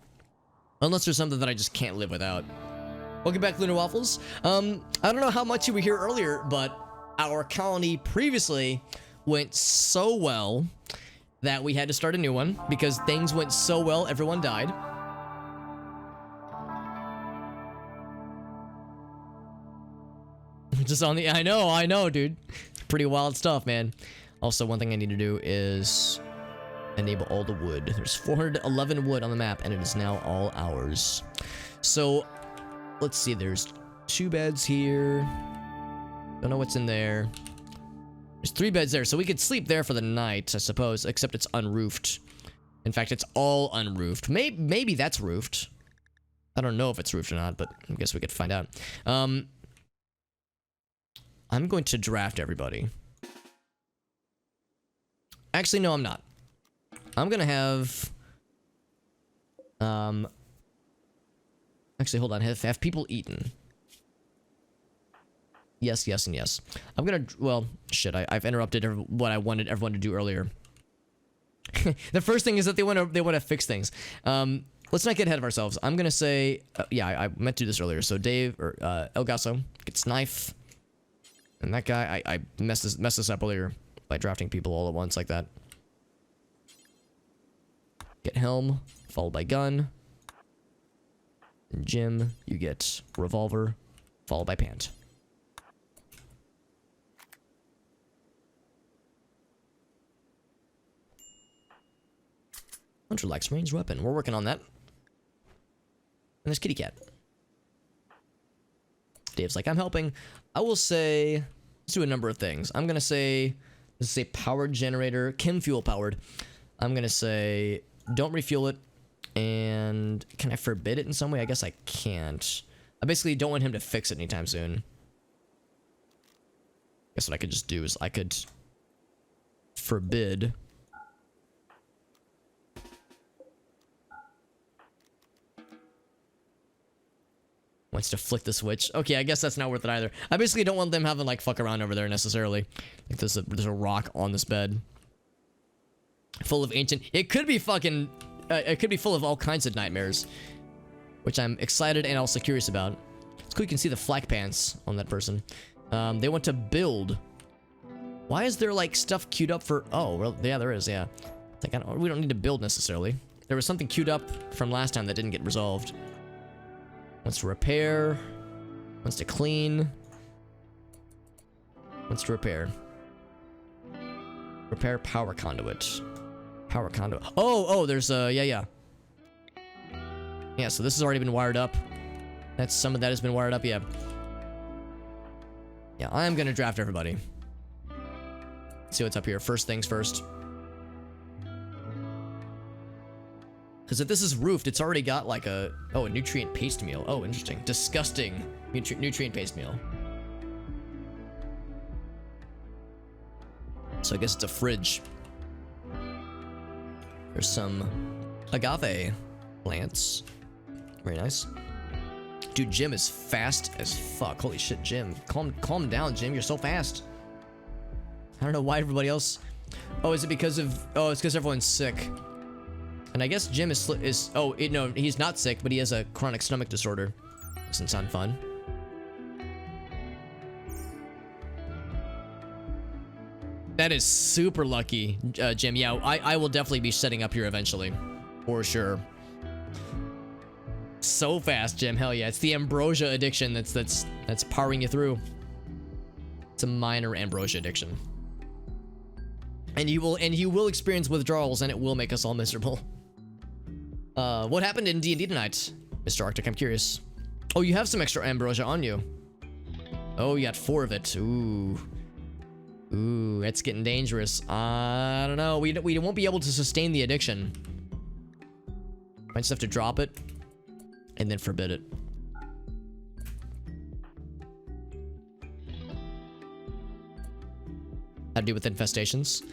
Unless there's something that I just can't live without. Welcome back, Lunar Waffles. I don't know how much you were here earlier, but our colony previously went so well that we had to start a new one because things went so well, everyone died. Just on the, I know, dude. Pretty wild stuff, man. Also, one thing I need to do is enable all the wood. There's 411 wood on the map, and it is now all ours. So, let's see. There's 2 beds here. Don't know what's in there. There's 3 beds there, so we could sleep there for the night, I suppose, except it's unroofed. In fact, it's all unroofed. Maybe that's roofed. I don't know if it's roofed or not, but I guess we could find out. I'm going to draft everybody. Actually, no, I'm not. I'm gonna have... Actually, hold on. Have people eaten? Yes, yes, and yes. I'm gonna... Well, shit, I've interrupted what I wanted everyone to do earlier. The first thing is that they want to fix things. Let's not get ahead of ourselves. I'm gonna say... yeah, I meant to do this earlier. So Dave, or El Gaso, gets knife. And that guy, I messed this up earlier by drafting people all at once like that. Get helm, followed by gun. And Jim, you get revolver, followed by pant. Hunter likes ranged weapon. We're working on that. And there's kitty cat. Dave's like, I'm helping. I will say, let's do a number of things. I'm gonna say, let's say powered generator, chem fuel powered. I'm gonna say, don't refuel it. And can I forbid it in some way? I guess I can't. I basically don't want him to fix it anytime soon. I guess what I could just do is I could forbid. Wants to flick the switch. Okay, I guess that's not worth it either. I basically don't want them having like fuck around over there necessarily. Like there's a rock on this bed. Full of ancient... It could be fucking... it could be full of all kinds of nightmares. Which I'm excited and also curious about. It's cool you can see the flak pants on that person. They want to build. Why is there like stuff queued up for... Oh, well, yeah, there is, yeah. Like, we don't need to build necessarily. There was something queued up from last time that didn't get resolved. Wants to repair. Wants to clean. Wants to repair. Repair power conduit. Power conduit. Oh, there's a... Yeah. Yeah, so this has already been wired up. That's some of that has been wired up, yeah. Yeah, I'm gonna draft everybody. Let's see what's up here. First things first. Because if this is roofed, it's already got like a... Oh, a nutrient paste meal. Oh, interesting. Disgusting nutrient paste meal. So I guess it's a fridge. There's some agave plants. Very nice. Dude, Jim is fast as fuck. Holy shit, Jim. Calm down, Jim. You're so fast. I don't know why everybody else... Oh, is it because of... Oh, it's because everyone's sick. And I guess Jim is... Oh, no, he's not sick, but he has a chronic stomach disorder. Doesn't sound fun. That is super lucky, Jim. Yeah, I will definitely be setting up here eventually. For sure. So fast, Jim. Hell yeah. It's the ambrosia addiction that's powering you through. It's a minor ambrosia addiction. And you will experience withdrawals, and it will make us all miserable. What happened in D&D tonight, Mr. Arctic? I'm curious. Oh, you have some extra ambrosia on you. Oh, you got 4 of it. Ooh, that's getting dangerous. I don't know. We won't be able to sustain the addiction. Might just have to drop it and then forbid it. How to deal with infestations?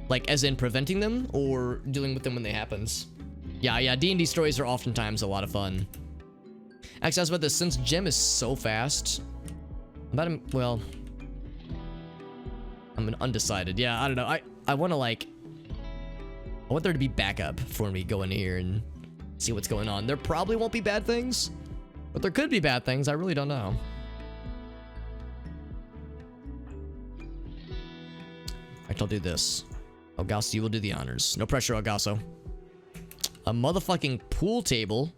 Like, as in preventing them, or dealing with them when they happens? Yeah, D&D stories are oftentimes a lot of fun. Actually, I was about this, since Jim is so fast, well, I'm undecided. Yeah, I don't know. I want to, like, I want there to be backup for me going here and See what's going on. There probably won't be bad things, but there could be bad things. I really don't know. Alright, I'll do this. Elgaso, you will do the honors. No pressure, Elgaso. A motherfucking pool table.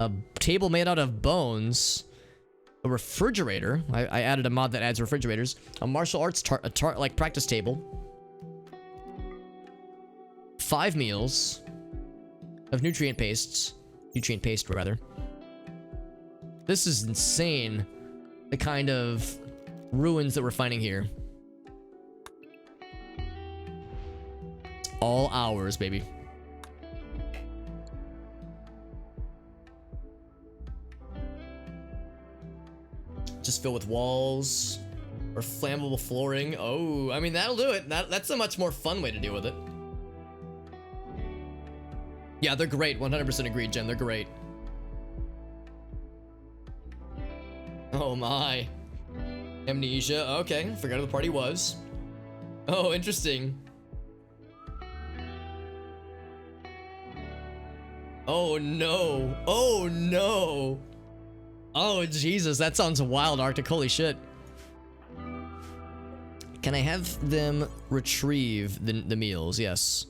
A table made out of bones. A refrigerator. I added a mod that adds refrigerators. A martial arts like practice table. 5 meals of nutrient pastes. Nutrient paste, rather. This is insane. The kind of ruins that we're finding here. All hours, baby. Just fill with walls or flammable flooring. Oh, I mean, that'll do it. That's a much more fun way to deal with it. Yeah, they're great. 100% agreed, Jen. They're great. Oh my. Amnesia. Okay, forgot who the party was. Oh, interesting. Oh no. Oh no. Oh Jesus, that sounds wild, Arctic. Holy shit. Can I have them retrieve the meals? Yes.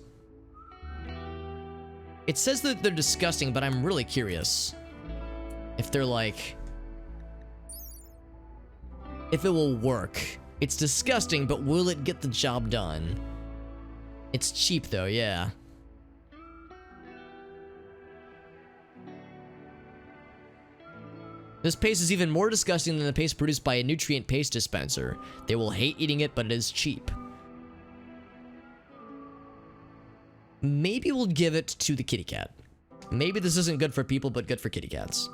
It says that they're disgusting, but I'm really curious. If they're like... if it will work. It's disgusting, but will it get the job done? It's cheap though, yeah. This paste is even more disgusting than the paste produced by a nutrient paste dispenser. They will hate eating it, but it is cheap. Maybe we'll give it to the kitty cat. Maybe this isn't good for people, but good for kitty cats.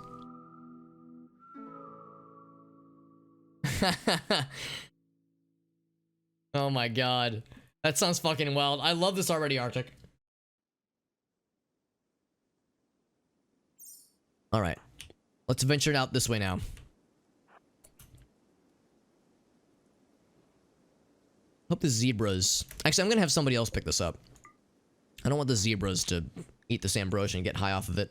Oh my god. That sounds fucking wild. I love this already, Arctic. Alright. Let's venture out this way now. Hope the zebras... Actually, I'm gonna have somebody else pick this up. I don't want the zebras to eat this ambrosia and get high off of it.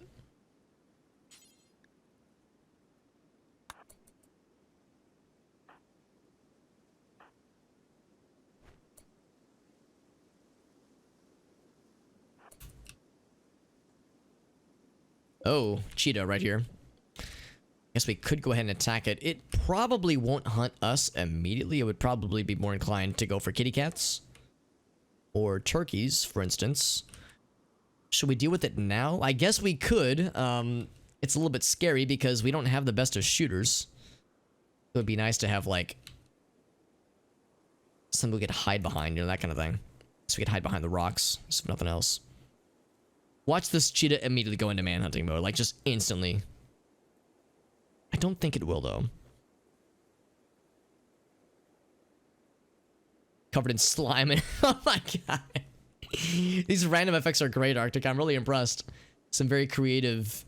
Oh, cheetah right here. Guess we could go ahead and attack it. It probably won't hunt us immediately. It would probably be more inclined to go for kitty cats. Or turkeys, for instance. Should we deal with it now? I guess we could. It's a little bit scary because we don't have the best of shooters. It would be nice to have, like... something we could hide behind, you know, that kind of thing. So we could hide behind the rocks, if nothing else. Watch this cheetah immediately go into manhunting mode, like just instantly. I don't think it will, though. Covered in slime and oh my god. These random effects are great, Arctic. I'm really impressed. Some very creative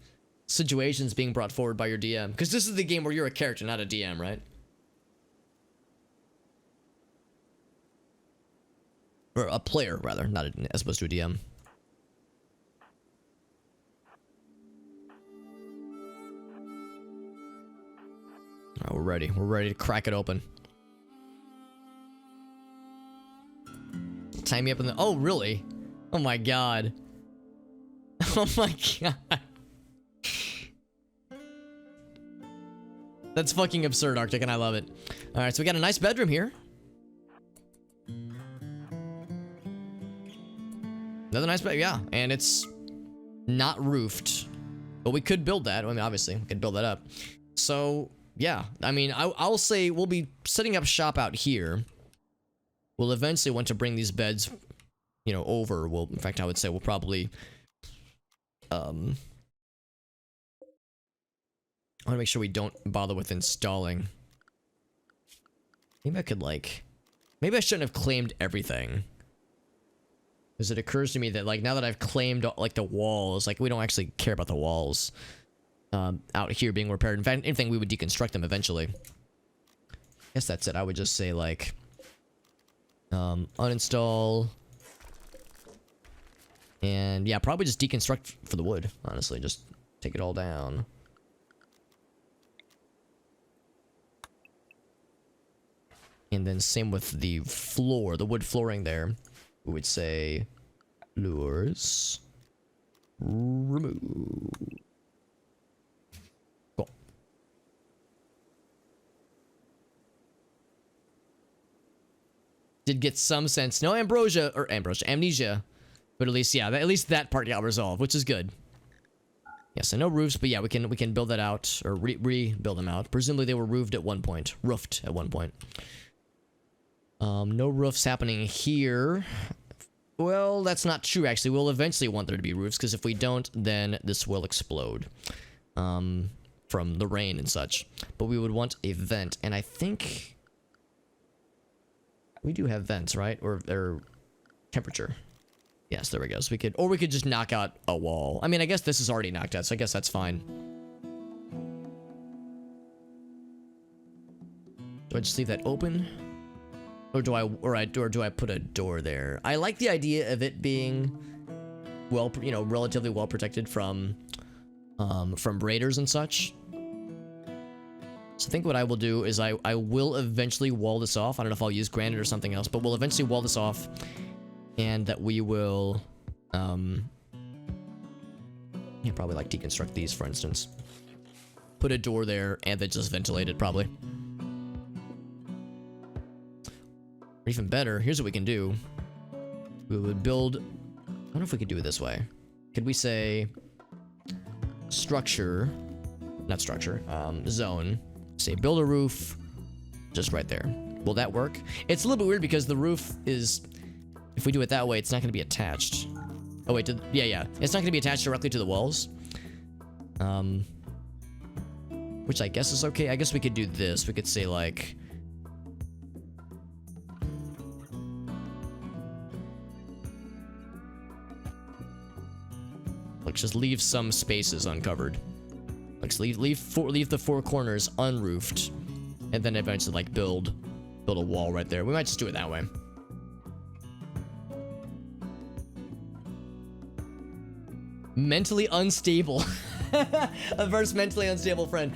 situations being brought forward by your DM. Because this is the game where you're a character, not a DM, right? Or a player, rather, not as opposed to a DM. Alright, we're ready. We're ready to crack it open. Tie me up in the... oh, really? Oh my god. Oh my god. That's fucking absurd, Arctic, and I love it. Alright, so we got a nice bedroom here. Another nice bed, yeah. And it's not roofed. But we could build that. I mean, obviously, we could build that up. So... yeah, I mean, I'll say we'll be setting up shop out here. We'll eventually want to bring these beds, you know, over. Well, in fact, I would say we'll probably, I want to make sure we don't bother with installing. Maybe I could, like, maybe I shouldn't have claimed everything. Because it occurs to me that, like, now that I've claimed, like, the walls, like, we don't actually care about the walls. Out here being repaired. In fact, anything, we would deconstruct them eventually. I guess that's it. I would just say, like, uninstall And yeah, probably just deconstruct for the wood, honestly. Just take it all down. And then same with the floor, the wood flooring there. We would say lures remove. Cool. Did get some sense. No amnesia, but at least, yeah, at least that part got resolved, which is good. Yeah, so no roofs, but yeah, we can build that out, or rebuild them out. Presumably they were roofed at one point. No roofs happening here. Well, that's not true, actually. We'll eventually want there to be roofs, because if we don't, then this will explode. From the rain and such. But we would want a vent, and I think we do have vents, right? Or temperature. Yes, there we go. So we could just knock out a wall. I mean, I guess this is already knocked out, so I guess that's fine. Do I just leave that open? Or do I put a door there? I like the idea of it being well, you know, relatively well protected from raiders and such. So I think what I will do is I will eventually wall this off. I don't know if I'll use granite or something else, but we'll eventually wall this off, and that we will yeah, probably like deconstruct these, for instance. Put a door there and then just ventilate it, probably. Or even better, here's what we can do. We would build, I don't know if we could do it this way. Could we say structure, not structure, zone, say build a roof just right there. Will that work? It's a little bit weird because the roof is, if we do it that way, it's not going to be attached. Oh wait, yeah. It's not going to be attached directly to the walls. Which I guess is okay. I guess we could do this. We could say like, let's just leave some spaces uncovered. Let's leave the four corners unroofed, and then eventually like build a wall right there. We might just do it that way. Mentally unstable. A verse mentally unstable friend.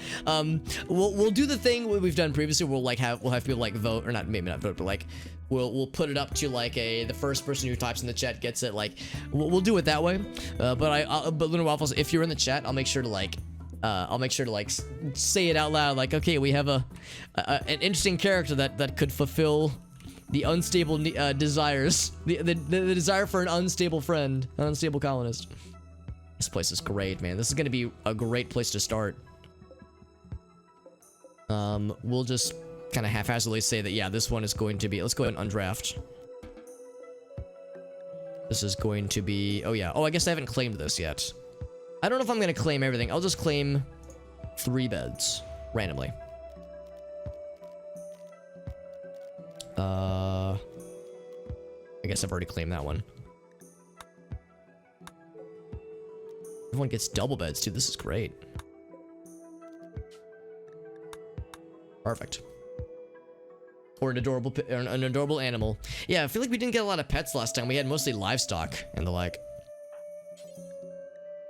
We'll do the thing we've done previously. We'll have people like vote, or not, maybe not vote, but like we'll put it up to like the first person who types in the chat gets it. Like we'll do it that way. But Lunar Waffles, if you're in the chat, I'll make sure to like say it out loud. Like, okay, we have an interesting character that could fulfill the unstable desires, the desire for an unstable friend, an unstable colonist. This place is great, man. This is gonna be a great place to start. We'll just kind of haphazardly say that, yeah, this one is going to be, let's go ahead and undraft. This is going to be, oh yeah, I guess I haven't claimed this yet. I don't know if I'm gonna claim everything. I'll just claim 3 beds randomly. I guess I've already claimed that one. Everyone gets double beds too. This is great. Perfect. Or an adorable animal. Yeah, I feel like we didn't get a lot of pets last time. We had mostly livestock and the like.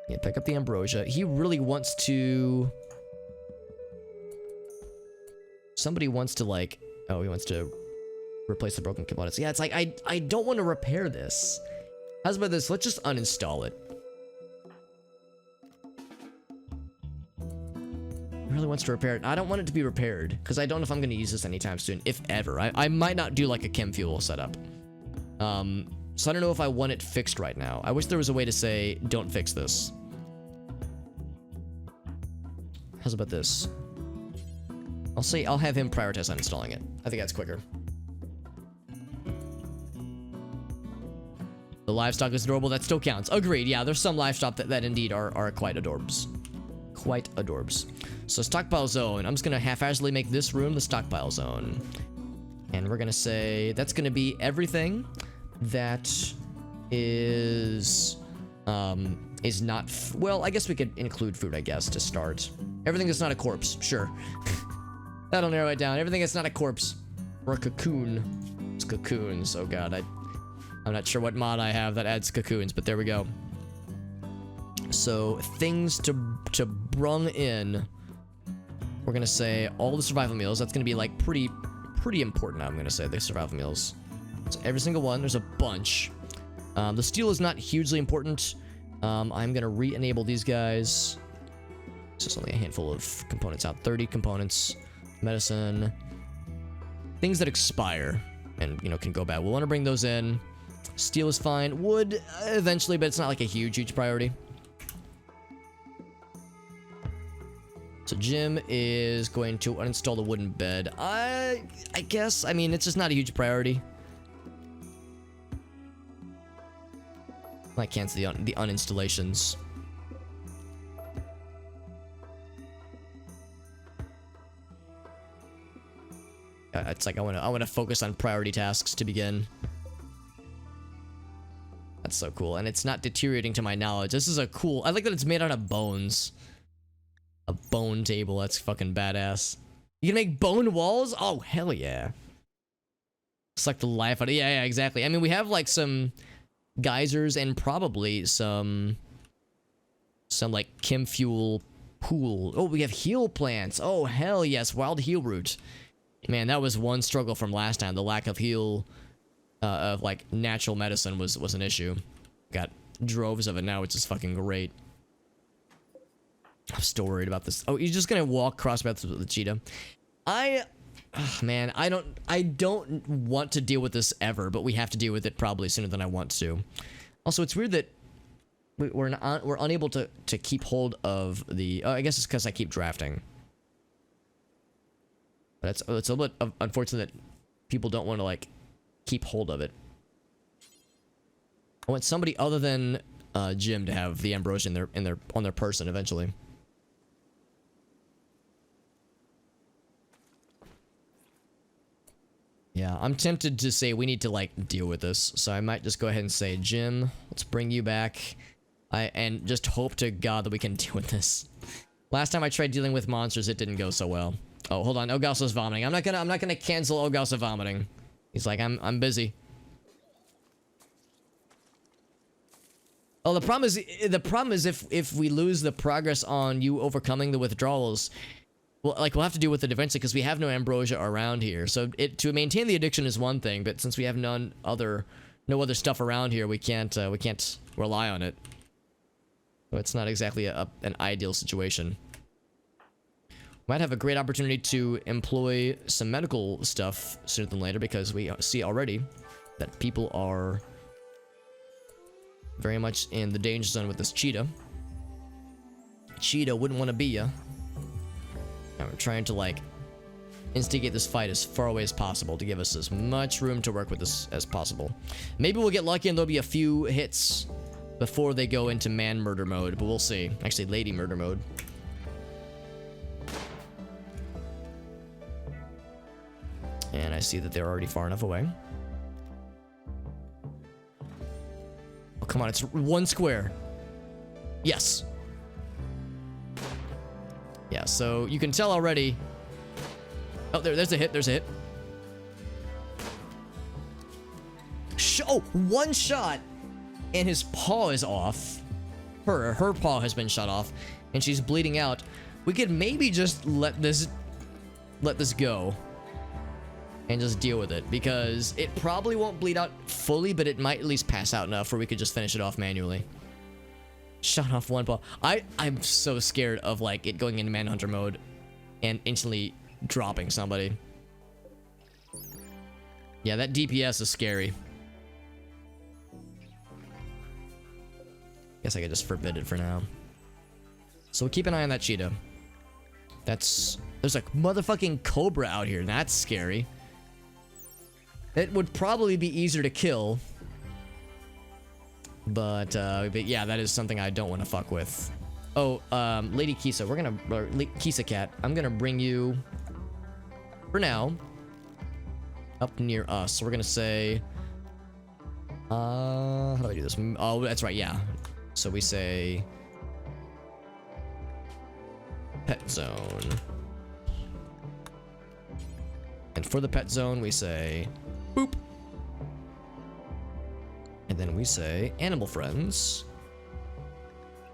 Yeah, pick up the ambrosia. He really wants to... Somebody wants to like... Oh, he wants to replace the broken components. Yeah, it's like, I don't want to repair this. How's about this? Let's just uninstall it. He really wants to repair it. I don't want it to be repaired, because I don't know if I'm going to use this anytime soon, if ever. I might not do like a chem fuel setup. So I don't know if I want it fixed right now. I wish there was a way to say, don't fix this. How's about this? I'll have him prioritize uninstalling it. I think that's quicker. The livestock is adorable. That still counts. Agreed. Yeah, there's some livestock that indeed are quite adorbs. Quite adorbs. So stockpile zone. I'm just gonna haphazardly make this room the stockpile zone. And we're gonna say that's gonna be everything that is not well, I guess we could include food, I guess, to start. Everything that's not a corpse, sure. That'll narrow it down. Everything that's not a corpse or a cocoon. It's cocoons. Oh god, I'm not sure what mod I have that adds cocoons, but there we go. So things to brung in. We're gonna say all the survival meals. That's gonna be like pretty important. I'm gonna say the survival meals. So every single one. There's a bunch. The steel is not hugely important. I'm gonna re-enable these guys. So it's only a handful of components out. 30 components. Medicine. Things that expire and, you know, can go bad. We'll want to bring those in. Steel is fine. Wood, eventually, but it's not like a huge priority. So Jim is going to uninstall the wooden bed. I guess, I mean, it's just not a huge priority. I cancel the uninstallations. It's like I want to focus on priority tasks to begin. That's so cool, and it's not deteriorating to my knowledge. This is a cool. I like that it's made out of bones. A bone table. That's fucking badass. You can make bone walls? Oh hell yeah! It's like the life out of yeah, exactly. I mean, we have like some geysers and probably some like chem fuel pool. Oh, we have heal plants. Oh hell yes, wild heal root. Man, that was one struggle from last time. The lack of heal, of like natural medicine was an issue. Got droves of it now, which is fucking great. I'm still worried about this. Oh, you're just gonna walk cross paths with the cheetah. Man, I don't want to deal with this ever, but we have to deal with it probably sooner than I want to. Also, it's weird that we're unable to keep hold of the. I guess it's because I keep drafting. But it's a little bit unfortunate that people don't want to like keep hold of it. I want somebody other than Jim to have the ambrosia on their person eventually. Yeah, I'm tempted to say we need to like deal with this, so I might just go ahead and say, Jim, let's bring you back. And just hope to God that we can deal with this. Last time I tried dealing with monsters, it didn't go so well. Oh, hold on. Ogasa's vomiting. I'm not gonna cancel Ogasa vomiting. He's like, I'm busy. Oh, the problem is if we lose the progress on you overcoming the withdrawals, well, like we'll have to deal with it eventually because we have no ambrosia around here. So to maintain the addiction is one thing, but since we have no other stuff around here, we can't rely on it. So it's not exactly an ideal situation. Might have a great opportunity to employ some medical stuff sooner than later because we see already that people are very much in the danger zone with this cheetah. Cheetah wouldn't want to be ya. And we're trying to like instigate this fight as far away as possible to give us as much room to work with this as possible. Maybe we'll get lucky and there'll be a few hits before they go into man murder mode, but we'll see. Actually, lady murder mode. And I see that they're already far enough away. Oh, come on, it's one square. Yes. Yeah, so you can tell already. Oh, there's a hit, there's a hit. Oh, one shot, and his paw is off. Her paw has been shut off, and she's bleeding out. We could maybe just let this go. And just deal with it, because it probably won't bleed out fully, but it might at least pass out enough where we could just finish it off manually. Shut off one paw. I'm so scared of like it going into manhunter mode and instantly dropping somebody. Yeah, that DPS is scary. Guess I could just forbid it for now. So keep an eye on that cheetah. There's a motherfucking cobra out here. That's scary. It would probably be easier to kill. But yeah, that is something I don't want to fuck with. Oh, Lady Kisa, Kisa Cat, I'm gonna bring you, for now, up near us. So we're gonna say, how do I do this? Oh, that's right, yeah. So we say, pet zone. And for the pet zone, we say, boop. And then we say animal friends.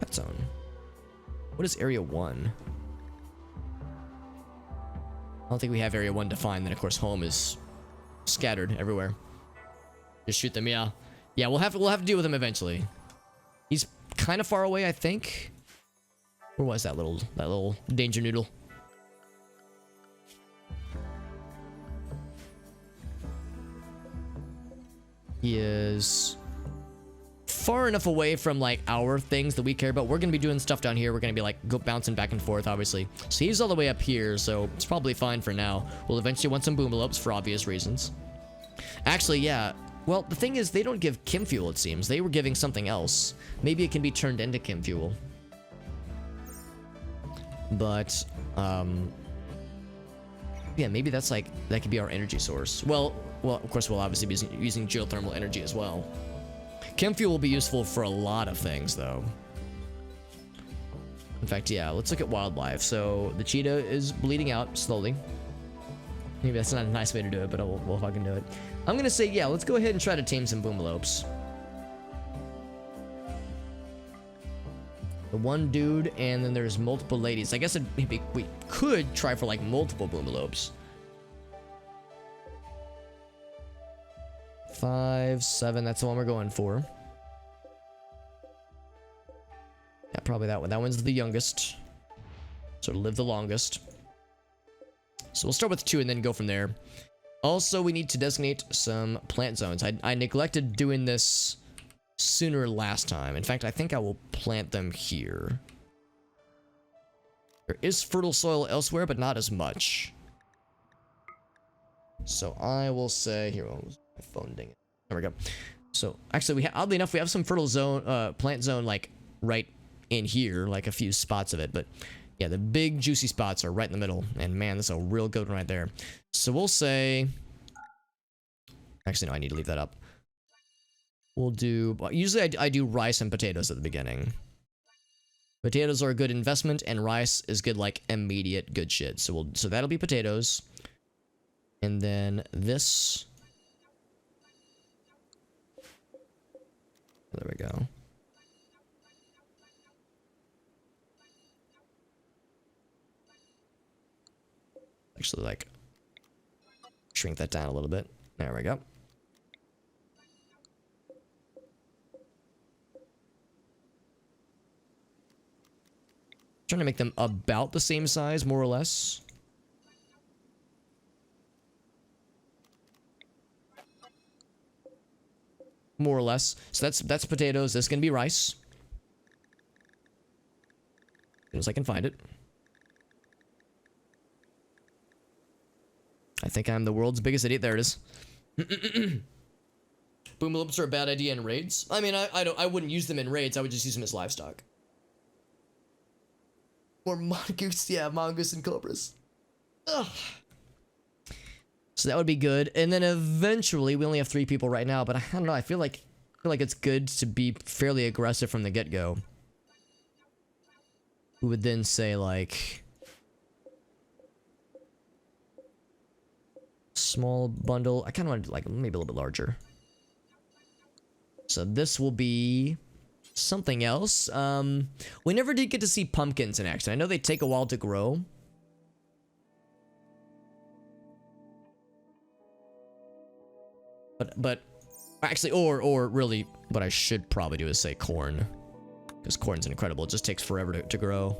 Pet zone. What is area 1? I don't think we have area 1 defined. Then of course home is scattered everywhere. Just shoot them, yeah. Yeah, we'll have to deal with him eventually. He's kind of far away, I think. Where was that little danger noodle? He is far enough away from like our things that we care about. We're gonna be doing stuff down here. We're gonna be like bouncing back and forth, obviously. So he's all the way up here, so it's probably fine for now. We'll eventually want some boomalopes for obvious reasons. Actually, yeah. Well, the thing is, they don't give Kim fuel, it seems. They were giving something else. Maybe it can be turned into Kim fuel. But, yeah, maybe that's like, that could be our energy source. Well, of course, we'll obviously be using geothermal energy as well. Chem fuel will be useful for a lot of things, though. In fact, yeah, let's look at wildlife. So, the cheetah is bleeding out slowly. Maybe that's not a nice way to do it, but we'll fucking do it. I'm gonna say, yeah, let's go ahead and try to tame some boomalopes. The one dude, and then there's multiple ladies. I guess maybe we could try for like multiple boomalopes. 5, 7, that's the one we're going for. Yeah, probably that one. That one's the youngest. So live the longest. So we'll start with 2 and then go from there. Also, we need to designate some plant zones. I neglected doing this sooner last time. In fact, I think I will plant them here. There is fertile soil elsewhere, but not as much. So I will say, here, what was my phone, dang it. There we go. So actually, oddly enough, we have some fertile zone, plant zone, like right in here, like a few spots of it. But yeah, the big juicy spots are right in the middle. And man, this is a real good one right there. So we'll say, actually, no, I need to leave that up. We'll do, usually I do rice and potatoes at the beginning. Potatoes are a good investment, and rice is good, like, immediate good shit. So that'll be potatoes. And then this. There we go. Actually, like, shrink that down a little bit. There we go. Trying to make them about the same size, more or less. More or less. So that's potatoes. This can be rice. As soon as I can find it. I think I'm the world's biggest idiot. There it is. Boomalopes are a bad idea in raids. I mean, I wouldn't use them in raids. I would just use them as livestock. Or mongoose, yeah, mongoose and cobras. Ugh. So that would be good. And then eventually, we only have 3 people right now, but I don't know. I feel like it's good to be fairly aggressive from the get-go. We would then say like small bundle. I kind of want to like maybe a little bit larger. So this will be something else. We never did get to see pumpkins in action. I know they take a while to grow. But actually, or really, what I should probably do is say corn. Because corn's incredible. It just takes forever to grow.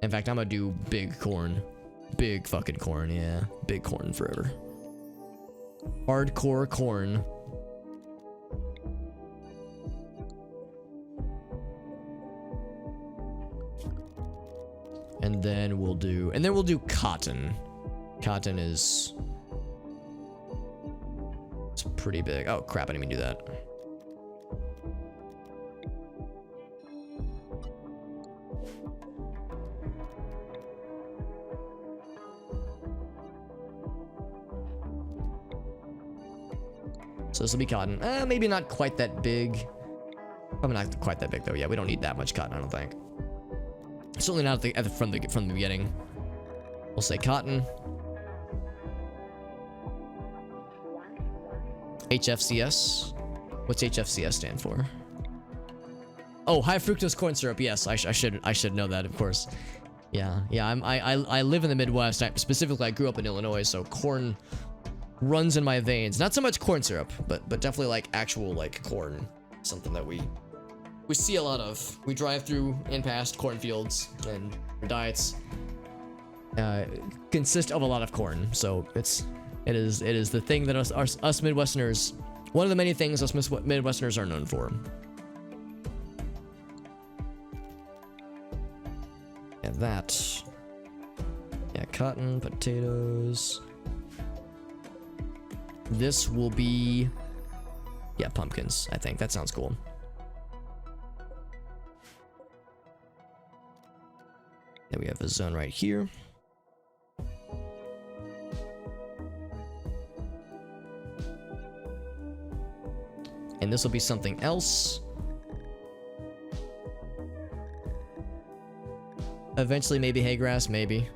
In fact, I'm gonna do big corn. Big fucking corn, yeah. Big corn forever. Hardcore corn. And then we'll do cotton. Cotton is, it's pretty big. Oh crap, I didn't even do that. So this will be cotton. Maybe not quite that big. Probably not quite that big though. Yeah, we don't need that much cotton, I don't think. Certainly not from the beginning. We'll say cotton. HFCS. What's HFCS stand for? Oh, high fructose corn syrup. Yes, I should know that, of course. Yeah, I live in the Midwest. Specifically, I grew up in Illinois, so corn runs in my veins. Not so much corn syrup, but definitely like actual like corn. Something that we see a lot of. We drive through and past cornfields, and our diets consist of a lot of corn. So it is the thing that us Midwesterners, one of the many things us Midwesterners are known for. Yeah, that. Yeah, cotton, potatoes. This will be, yeah, pumpkins, I think. That sounds cool. Then we have a zone right here. And this will be something else. Eventually, maybe hay grass, maybe.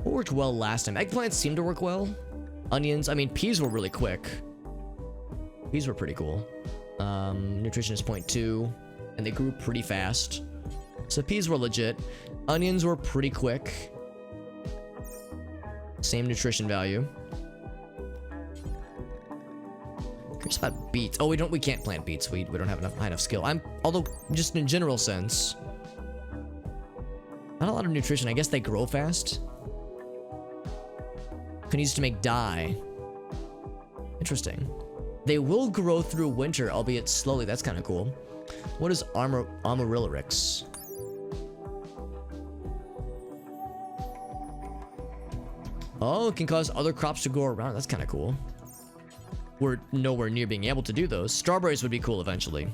What worked well last time? Eggplants seemed to work well. Onions, I mean, peas were really quick. Peas were pretty cool. Nutrition is 0.2, and they grew pretty fast. So peas were legit. Onions were pretty quick. Same nutrition value. Curious about beets. Oh, we can't plant beets. We don't have high enough skill. Although just in general sense, not a lot of nutrition. I guess they grow fast. Can use to make dye. Interesting. They will grow through winter, albeit slowly. That's kind of cool. What is Amaryllis? Oh, it can cause other crops to grow around. That's kind of cool. We're nowhere near being able to do those. Strawberries would be cool eventually.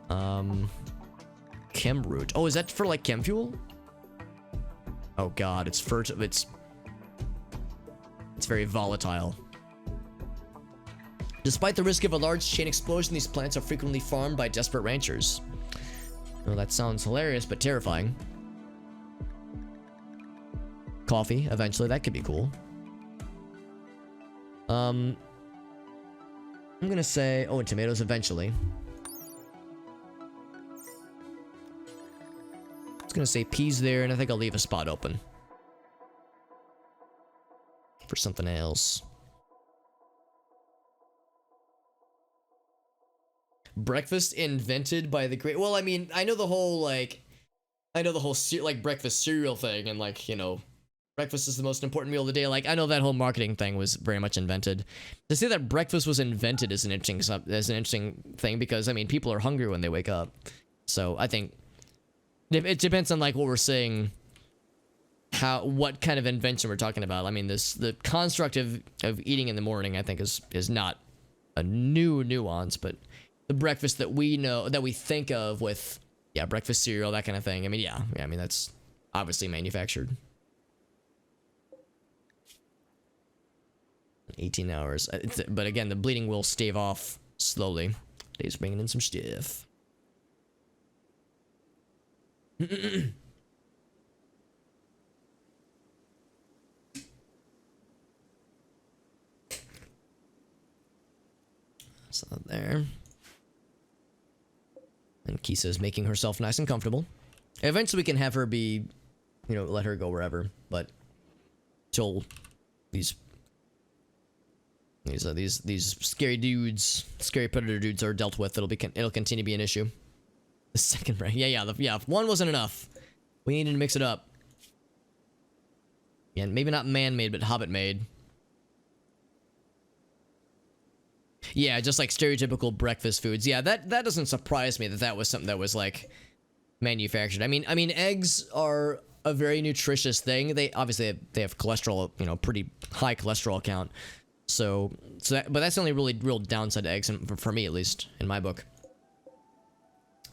Chem root. Oh, is that for like chem fuel? Oh god, it's very volatile. Despite the risk of a large chain explosion, these plants are frequently farmed by desperate ranchers. Well, that sounds hilarious, but terrifying. Coffee, eventually, that could be cool. I'm gonna say, oh, and tomatoes eventually. I was gonna say peas there, and I think I'll leave a spot open for something else. Breakfast invented by the great. Well, I mean, I know the whole like breakfast cereal thing, and like, you know, breakfast is the most important meal of the day. Like, I know that whole marketing thing was very much invented. To say that breakfast was invented is an interesting thing, because I mean, people are hungry when they wake up. So I think it depends on like what we're saying, what kind of invention we're talking about. I mean, the construct of eating in the morning, I think is not a new nuance, but the breakfast that we know, that we think of with, yeah, breakfast cereal, that kind of thing. I mean, yeah, I mean, that's obviously manufactured. 18 hours. But again, the bleeding will stave off slowly. Dave's bringing in some stuff. So there. And Kisa's making herself nice and comfortable. Eventually we can have her be, you know, let her go wherever, but till these scary dudes, scary predator dudes are dealt with, it'll continue to be an issue. The second rank, yeah, one wasn't enough. We needed to mix it up. Yeah, maybe not man-made, but hobbit-made. Yeah, just like stereotypical breakfast foods. Yeah, that doesn't surprise me that was something that was like manufactured. I mean, eggs are a very nutritious thing. They obviously they have cholesterol, you know, pretty high cholesterol count. So but that's the only real downside to eggs, for me at least, in my book.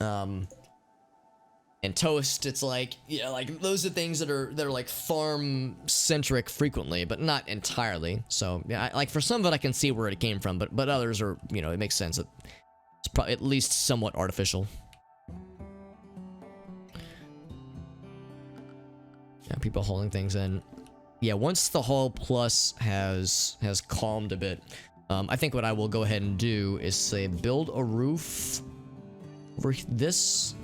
And toast, it's like, yeah, like those are things that are like farm centric frequently, but not entirely. So yeah, like for some of it I can see where it came from, but others are, you know, it makes sense that it's probably at least somewhat artificial. Yeah, people hauling things in. Yeah, once the Hall Plus has calmed a bit, I think what I will go ahead and do is say build a roof over this,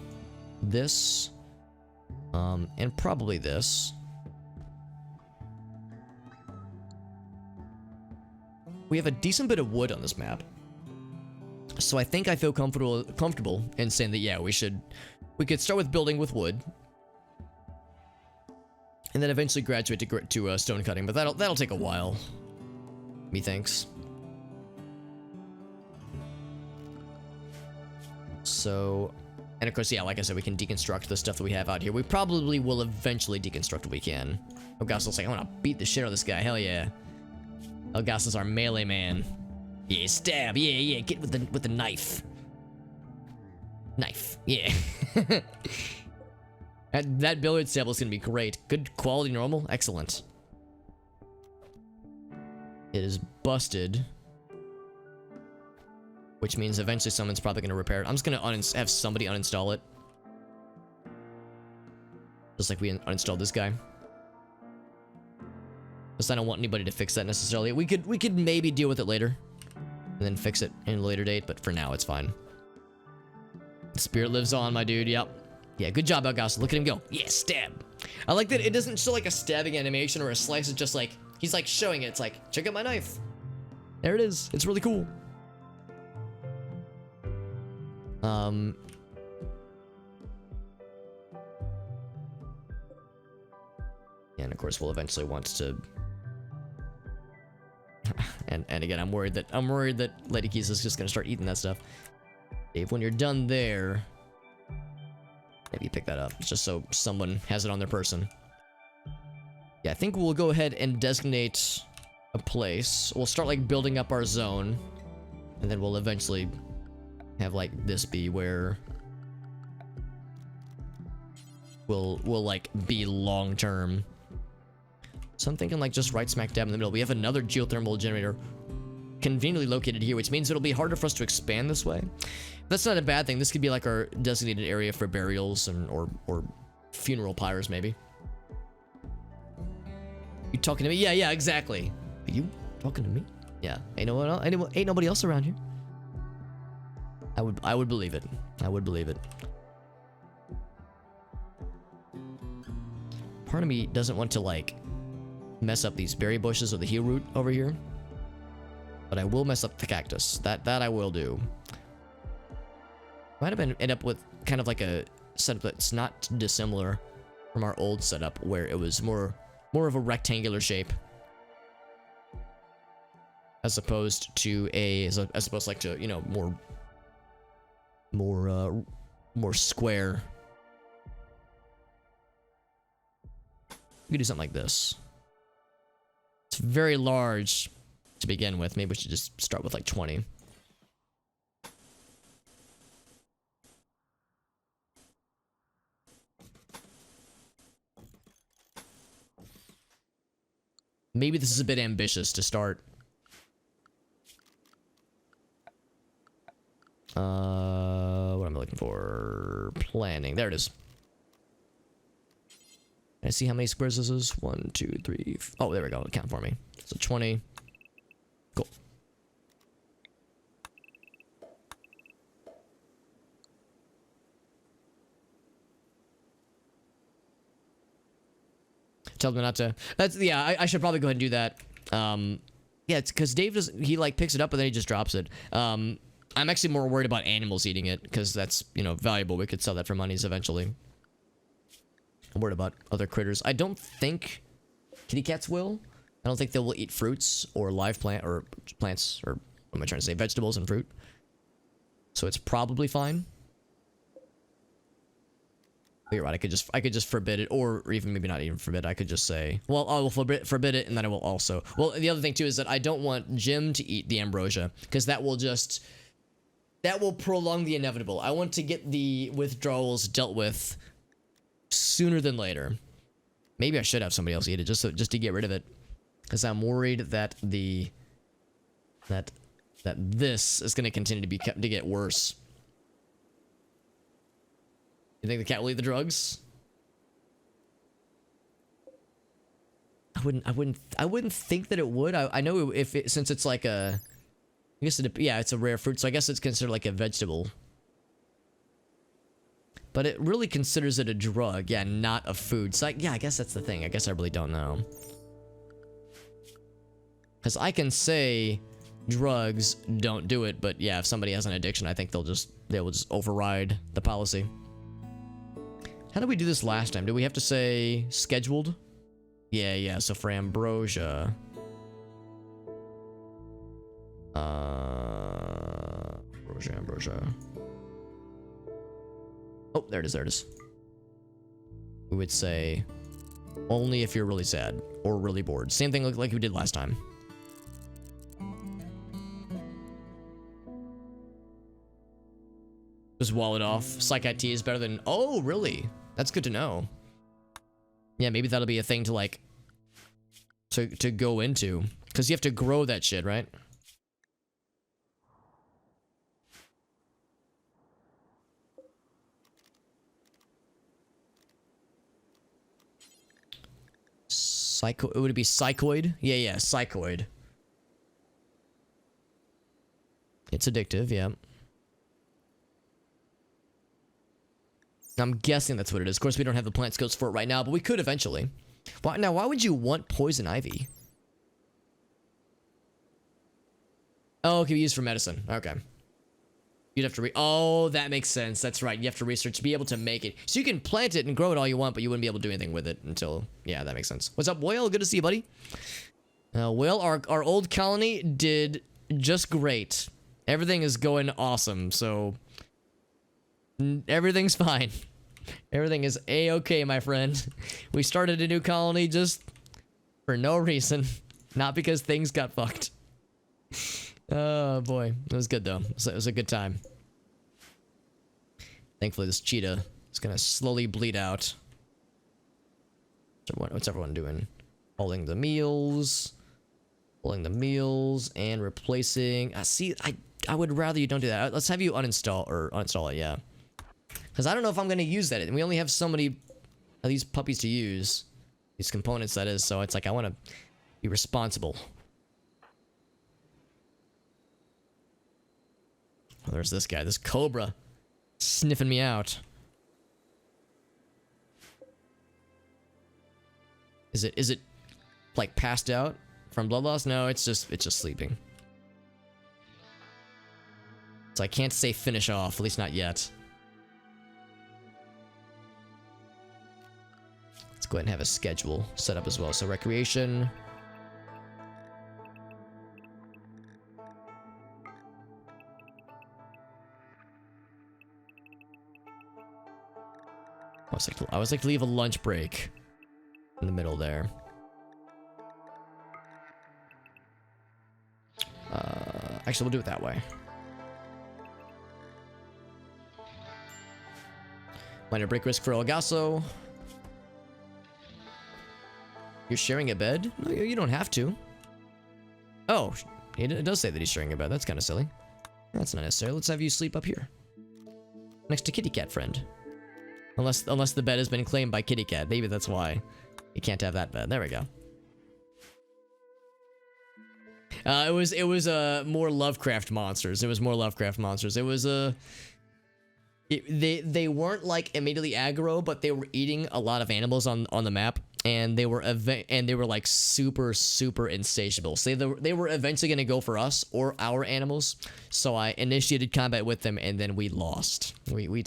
and probably this. We have a decent bit of wood on this map, so I think I feel comfortable in saying that yeah, we could start with building with wood, and then eventually graduate to stone cutting. But that'll take a while, methinks. So, and of course, yeah, like I said, we can deconstruct the stuff that we have out here. We probably will eventually deconstruct what we can. Elgaso's like, I want to beat the shit out of this guy. Hell yeah. Elgaso's our melee man. Yeah, stab. Yeah, get with the knife. Knife. Yeah. that billiard table is gonna be great. Good quality, normal, excellent. It is busted, which means eventually someone's probably gonna repair it. I'm just gonna have somebody uninstall it, just like we uninstalled this guy. Because I don't want anybody to fix that necessarily. We could maybe deal with it later, and then fix it in a later date. But for now, it's fine. The spirit lives on, my dude. Yep. Yeah, good job, Elgaso. Look at him go. Yeah, stab. I like that it doesn't show like a stabbing animation or a slice. It's just like he's like showing it. It's like, check out my knife. There it is. It's really cool. And of course, we'll eventually want to. and again, I'm worried that Lady Keys is just gonna start eating that stuff. Dave, when you're done there, maybe you pick that up, just so someone has it on their person. Yeah, I think we'll go ahead and designate a place. We'll start like building up our zone, and then we'll eventually have like this be where we'll like be long term. So I'm thinking like just right smack dab in the middle. We have another geothermal generator conveniently located here, which means it'll be harder for us to expand this way. That's not a bad thing. This could be like our designated area for burials and or funeral pyres, maybe. You talking to me? Yeah, exactly. Are you talking to me? Yeah. Ain't nobody else around here. I would believe it. I would believe it. Part of me doesn't want to like mess up these berry bushes or the heel root over here, but I will mess up the cactus. That I will do. Might have end up with kind of like a setup that's not dissimilar from our old setup, where it was more of a rectangular shape, as opposed to like to, you know, more square. We could do something like this. It's very large to begin with. Maybe we should just start with like 20. Maybe this is a bit ambitious to start. What am I looking for? Planning. There it is. Can I see how many squares this is? 1, 2, 3. Oh, there we go. Count for me. So 20. Cool. Tell them not to. That's, yeah, I should probably go ahead and do that. Yeah, it's because Dave doesn't, he like picks it up and then he just drops it. I'm actually more worried about animals eating it, because that's, you know, valuable. We could sell that for monies eventually. I'm worried about other critters. I don't think kitty cats will. I don't think they will eat fruits or live plants, or what am I trying to say? Vegetables and fruit. So it's probably fine. But you're right. I could just forbid it, or even maybe not even forbid. I could just say, well, I will forbid it, and then I will also. Well, the other thing too is that I don't want Jim to eat the ambrosia, because that will prolong the inevitable. I want to get the withdrawals dealt with sooner than later. Maybe I should have somebody else eat it just to get rid of it, because I'm worried that that this is going to continue to get worse. You think the cat will eat the drugs? I wouldn't think that it would. I know if it, since it's like a, I guess yeah, it's a rare fruit, so I guess it's considered like a vegetable. But it really considers it a drug, yeah, not a food. So yeah, I guess that's the thing. I guess I really don't know. Because I can say drugs don't do it, but yeah, if somebody has an addiction, I think they will just override the policy. How did we do this last time? Did we have to say scheduled? Yeah, so for ambrosia. Ambrosia. Oh, there it is. We would say only if you're really sad or really bored. Same thing like we did last time. Just wall it off. Psych IT is better than... Oh, really? That's good to know. Yeah, maybe that'll be a thing to like... To go into. Because you have to grow that shit, right? Would it be psychoid? Yeah, psychoid. It's addictive, yeah. I'm guessing that's what it is. Of course, we don't have the plant skills for it right now, but we could eventually. Now, why would you want poison ivy? Oh, it can be used for medicine. Okay. You'd have to oh, that makes sense. That's right. You have to research to be able to make it. So you can plant it and grow it all you want, but you wouldn't be able to do anything with it until... Yeah, that makes sense. What's up, Whale? Good to see you, buddy. Whale, our old colony did just great. Everything is going awesome, so... Everything's fine. Everything is a-okay, my friend. We started a new colony just for no reason. Not because things got fucked. Oh, boy. It was good, though. It was a good time. Thankfully, this cheetah is gonna slowly bleed out. What's everyone doing? Holding the meals. Holding the meals and replacing... see, I would rather you don't do that. Let's have you uninstall it, yeah. Because I don't know if I'm going to use that. And we only have so many of these puppies to use. These components, that is. So it's like, I want to be responsible. Oh, there's this guy. This cobra. Sniffing me out. Is it like passed out from blood loss? No, it's just sleeping. So I can't say finish off, at least not yet. Let's go ahead and have a schedule set up as well. So recreation. I was like to leave a lunch break in the middle there. Actually, we'll do it that way. Minor break risk for Elgaso. You're sharing a bed? No, you don't have to. Oh, it does say that he's sharing a bed. That's kind of silly. That's not necessary. Let's have you sleep up here. Next to Kitty Cat Friend. Unless the bed has been claimed by Kitty Cat. Maybe that's why you can't have that bed. There we go. It was more Lovecraft monsters. It was more Lovecraft monsters. It was they weren't like immediately aggro, but they were eating a lot of animals on the map, and they were like super insatiable. So they were eventually gonna go for us or our animals. So I initiated combat with them, and then we lost. We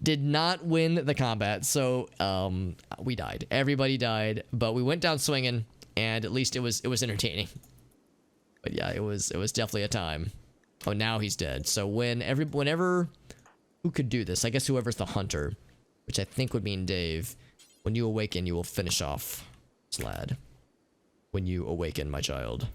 did not win the combat, so we died. Everybody died, but we went down swinging, and at least it was entertaining. But yeah, it was definitely a time. Oh, now he's dead. So whenever who could do this? I guess whoever's the hunter, which I think would mean Dave. When you awaken, you will finish off this lad. When you awaken, my child.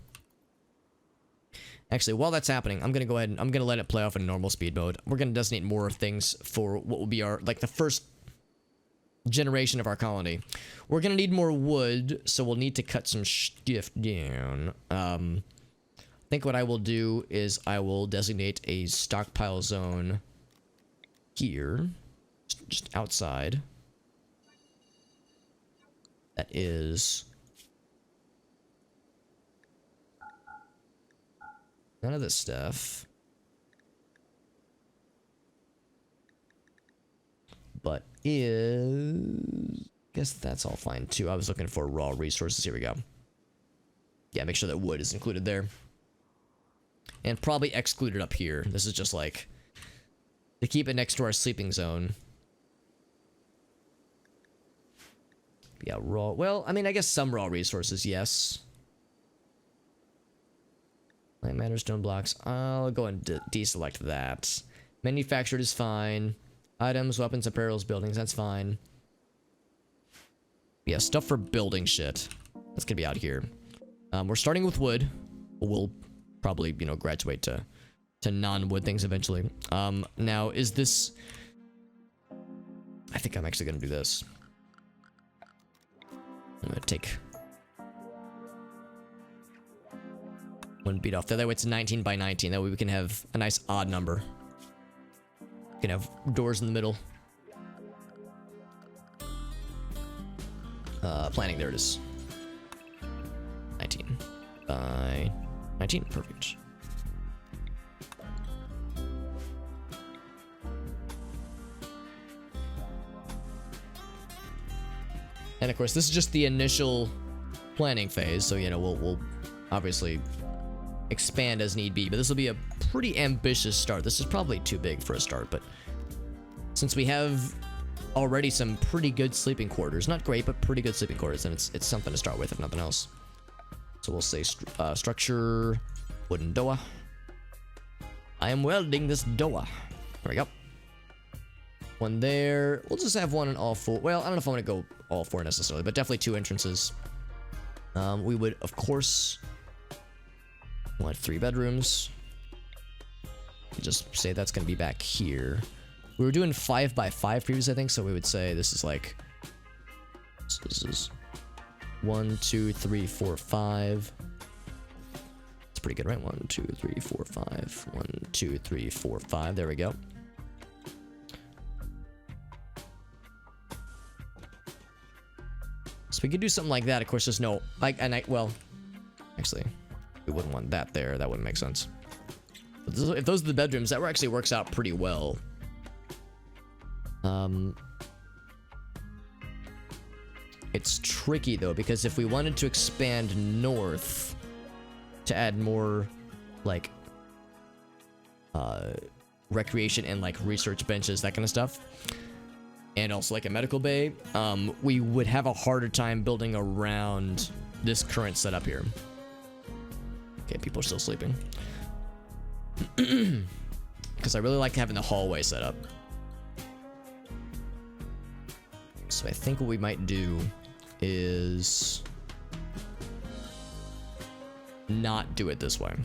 Actually, while that's happening, I'm gonna go ahead and I'm gonna let it play off in normal speed mode. We're gonna designate more things for what will be our, like, the first generation of our colony. We're gonna need more wood, so we'll need to cut some stuff down. I think what I will do is I will designate a stockpile zone here, just outside. That is none of this stuff. But is... guess that's all fine too. I was looking for raw resources. Here we go. Yeah, make sure that wood is included there. And probably excluded up here. This is just like to keep it next to our sleeping zone. Yeah, raw. Well, I mean, I guess some raw resources, yes. Plant matter, stone blocks. I'll go and deselect that. Manufactured is fine. Items, weapons, apparels, buildings, that's fine. Yeah, stuff for building shit. That's gonna be out here. We're starting with wood. We'll probably, you know, graduate to non-wood things eventually. Now, is this... I think I'm actually gonna do this. I'm gonna take one beat off. The other way, it's 19 by 19. That way we can have a nice odd number. We can have doors in the middle. Planning, there it is. 19 by 19, perfect. And of course, this is just the initial planning phase, so you know we'll obviously expand as need be. But this will be a pretty ambitious start. This is probably too big for a start, but since we have already some pretty good sleeping quarters, not great, but pretty good sleeping quarters, then it's something to start with, if nothing else. So we'll say structure, wooden doa. I am welding this doa. There we go. One there. We'll just have one in all four. Well, I don't know if I want to go all four necessarily, but definitely 2 entrances. We would, of course, want 3 bedrooms. Just say that's going to be back here. We were doing 5 by 5 previously, I think, so we would say this is like... So this is 1, 2, 3, 4, 5. It's pretty good, right? 1, 2, 3, 4, 5. 1, 2, 3, 4, 5. There we go. So we could do something like that. Of course, there's no... like, and well... Actually, we wouldn't want that there. That wouldn't make sense. But if those are the bedrooms, that actually works out pretty well. It's tricky though, because if we wanted to expand north to add more like recreation and like research benches, that kind of stuff, and also like a medical bay, we would have a harder time building around this current setup here. Okay, people are still sleeping. Because I really like having the hallway set up. So I think what we might do is not do it this way.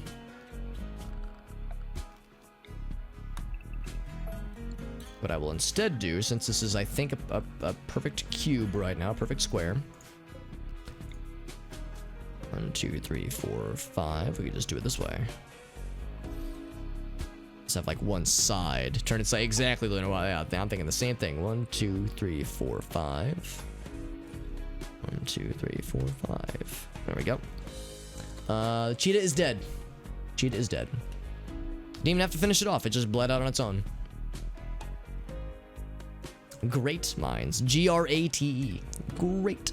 What I will instead do, since this is, I think, a perfect cube right now, perfect square. 1, 2, 3, 4, 5. We could just do it this way. Just have like one side. Turn it side exactly. Yeah, I'm thinking the same thing. 1, 2, 3, 4, 5. 1, 2, 3, 4, 5. There we go. Cheetah is dead. Cheetah is dead. Didn't even have to finish it off. It just bled out on its own. Great minds. G-R-A-T-E. Great.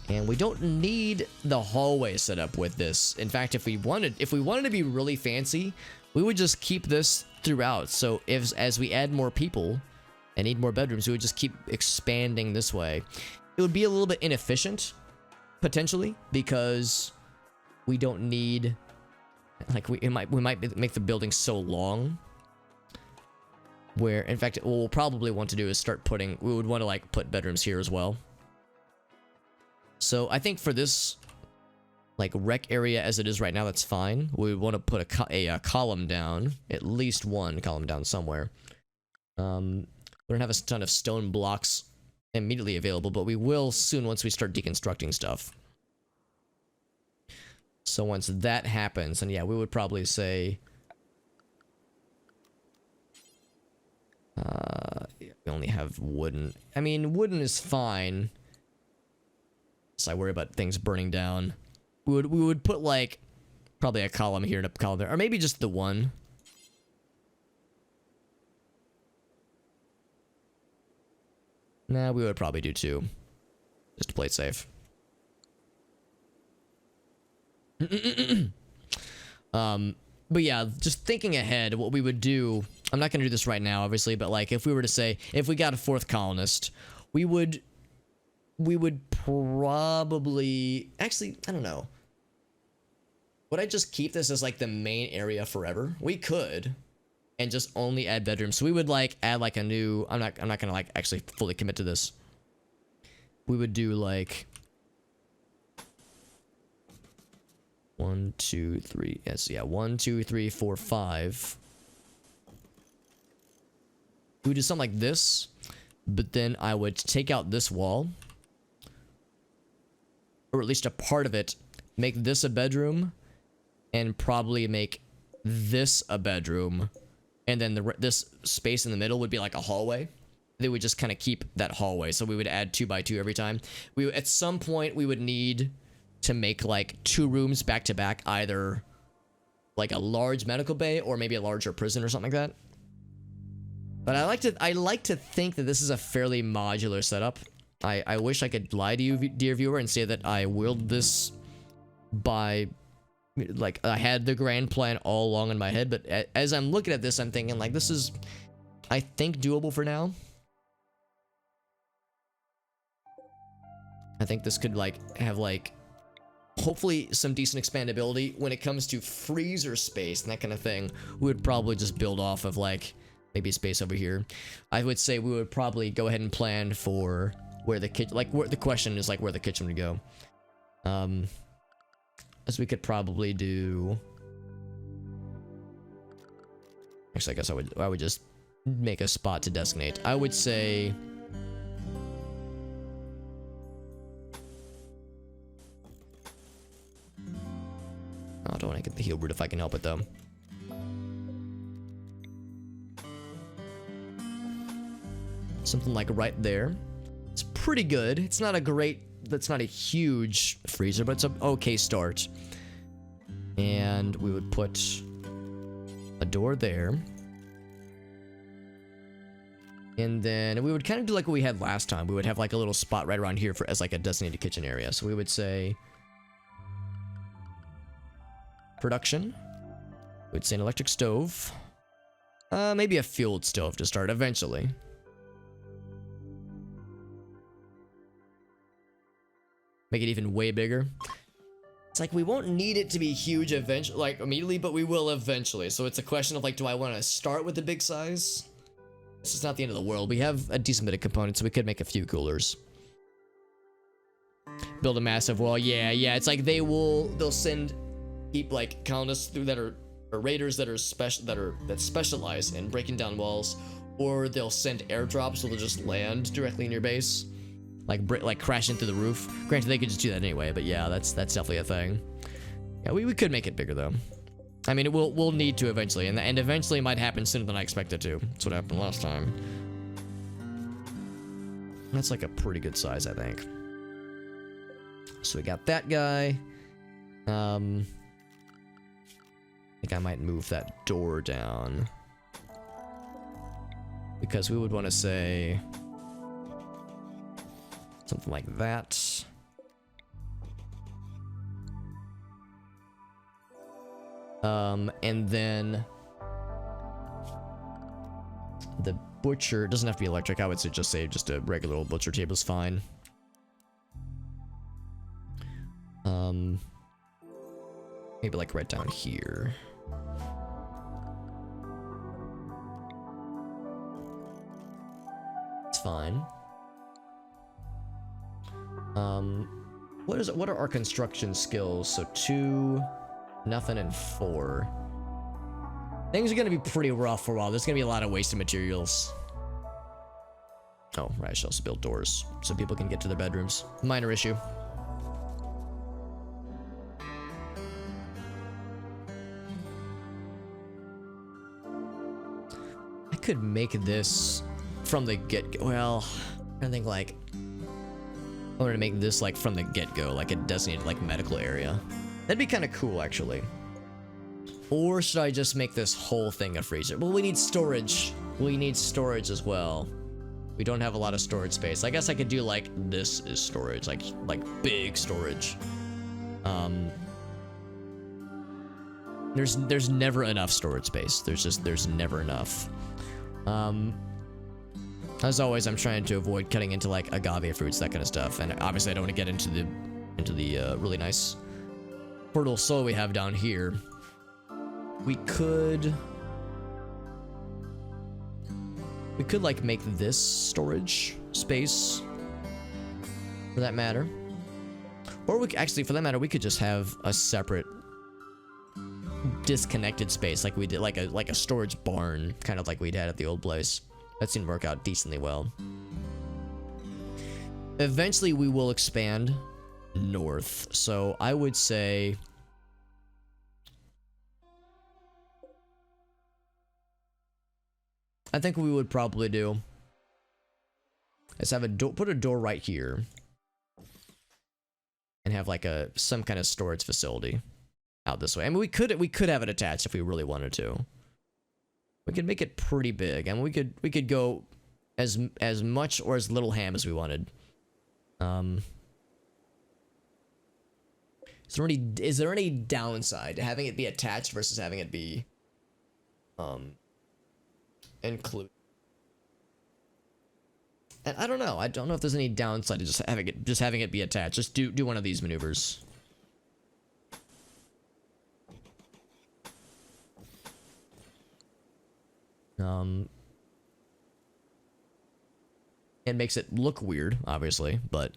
And we don't need the hallway set up with this. In fact, if we wanted to be really fancy, we would just keep this throughout. So as we add more people and need more bedrooms, we would just keep expanding this way. It would be a little bit inefficient, potentially, because we don't need, like, we might make the building so long. Where, in fact, what we'll probably want to do is start putting, we would want to like put bedrooms here as well. So I think for this like rec area as it is right now, that's fine. We want to put a column down, at least one column down somewhere. We don't have a ton of stone blocks immediately available, but we will soon once we start deconstructing stuff. So once that happens, and yeah, we would probably say... we only have wooden. I mean, wooden is fine. So I worry about things burning down. We would put like probably a column here and a column there, or maybe just the one. Nah, we would probably do two, just to play it safe. But yeah, just thinking ahead, what we would do. I'm not gonna do this right now, obviously, but like if we were to say if we got a 4th colonist, we would probably actually I don't know. Would I just keep this as like the main area forever? We could, and just only add bedrooms. So we would like add like a new. I'm not gonna like actually fully commit to this. We would do like 1, 2, 3. Yes, yeah. 1, 2, 3, 4, 5. We would do something like this, but then I would take out this wall, or at least a part of it. Make this a bedroom. And probably make this a bedroom, and then this space in the middle would be like a hallway. They would just kind of keep that hallway, so we would add 2 by 2 every time. At some point we would need to make like 2 rooms back to back, either like a large medical bay or maybe a larger prison or something like that. But I like to think that this is a fairly modular setup. I wish I could lie to you, dear viewer, and say that I willed this by. Like, I had the grand plan all along in my head, but as I'm looking at this, I'm thinking, like, this is, I think, doable for now. I think this could, like, have, like, hopefully some decent expandability. When it comes to freezer space and that kind of thing, we would probably just build off of, like, maybe space over here. I would say we would probably go ahead and plan for where the kitchen, like, where the question is, like, where the kitchen would go. As we could probably do. Actually, I guess I would just make a spot to designate. I would say. Oh, I don't want to get the heal root if I can help it though. Something like right there. It's pretty good. It's not a great. That's not a huge freezer, but it's an okay start. And we would put a door there. And then we would kind of do like what we had last time. We would have like a little spot right around here for as like a designated kitchen area. So we would say production. We'd say an electric stove. Maybe a fueled stove to start eventually. Make it even way bigger. It's like we won't need it to be huge eventually, like immediately, but we will eventually. So it's a question of like, do I want to start with the big size? This is not the end of the world. We have a decent bit of components, so we could make a few coolers. Build a massive wall. Yeah. It's like they'll send keep like colonists through that are or raiders that are that specialize in breaking down walls, or they'll send airdrops, so they'll just land directly in your base. Like crashing through the roof. Granted, they could just do that anyway, but yeah, that's definitely a thing. Yeah, we could make it bigger though. I mean, we'll need to eventually, and eventually it might happen sooner than I expected to. That's what happened last time. That's like a pretty good size, I think. So we got that guy. I think I might move that door down, because we would want to say something like that. And then the butcher doesn't have to be electric. I would say just a regular old butcher table is fine. Maybe like right down here. It's fine. What are our construction skills? So 2, nothing, and 4. Things are gonna be pretty rough for a while. There's gonna be a lot of wasted materials. Oh, right, I should also build doors so people can get to their bedrooms. Minor issue. I could make this from the get-go. Well, I think like I wanted to make this like from the get-go, like a designated like medical area. That'd be kind of cool, actually. Or should I just make this whole thing a freezer? Well, we need storage. We need storage as well. We don't have a lot of storage space. I guess I could do like this is storage, like big storage. There's never enough storage space. There's never enough. As always, I'm trying to avoid cutting into like agave fruits, that kind of stuff. And obviously I don't want to get into the really nice fertile soil we have down here. We could like make this storage space for that matter. Or we actually, for that matter, we could just have a separate disconnected space like we did, like a storage barn, kind of like we'd had at the old place. That seemed to work out decently well. Eventually we will expand north, so I would say I think what we would probably do is have a door, put a door right here, and have like some kind of storage facility out this way. I mean, we could have it attached if we really wanted to. We could make it pretty big, and we could go as much or as little ham as we wanted. Is there any downside to having it be attached versus having it be include? And I don't know. I don't know if there's any downside to just having it be attached. Just do one of these maneuvers. It makes it look weird, obviously, but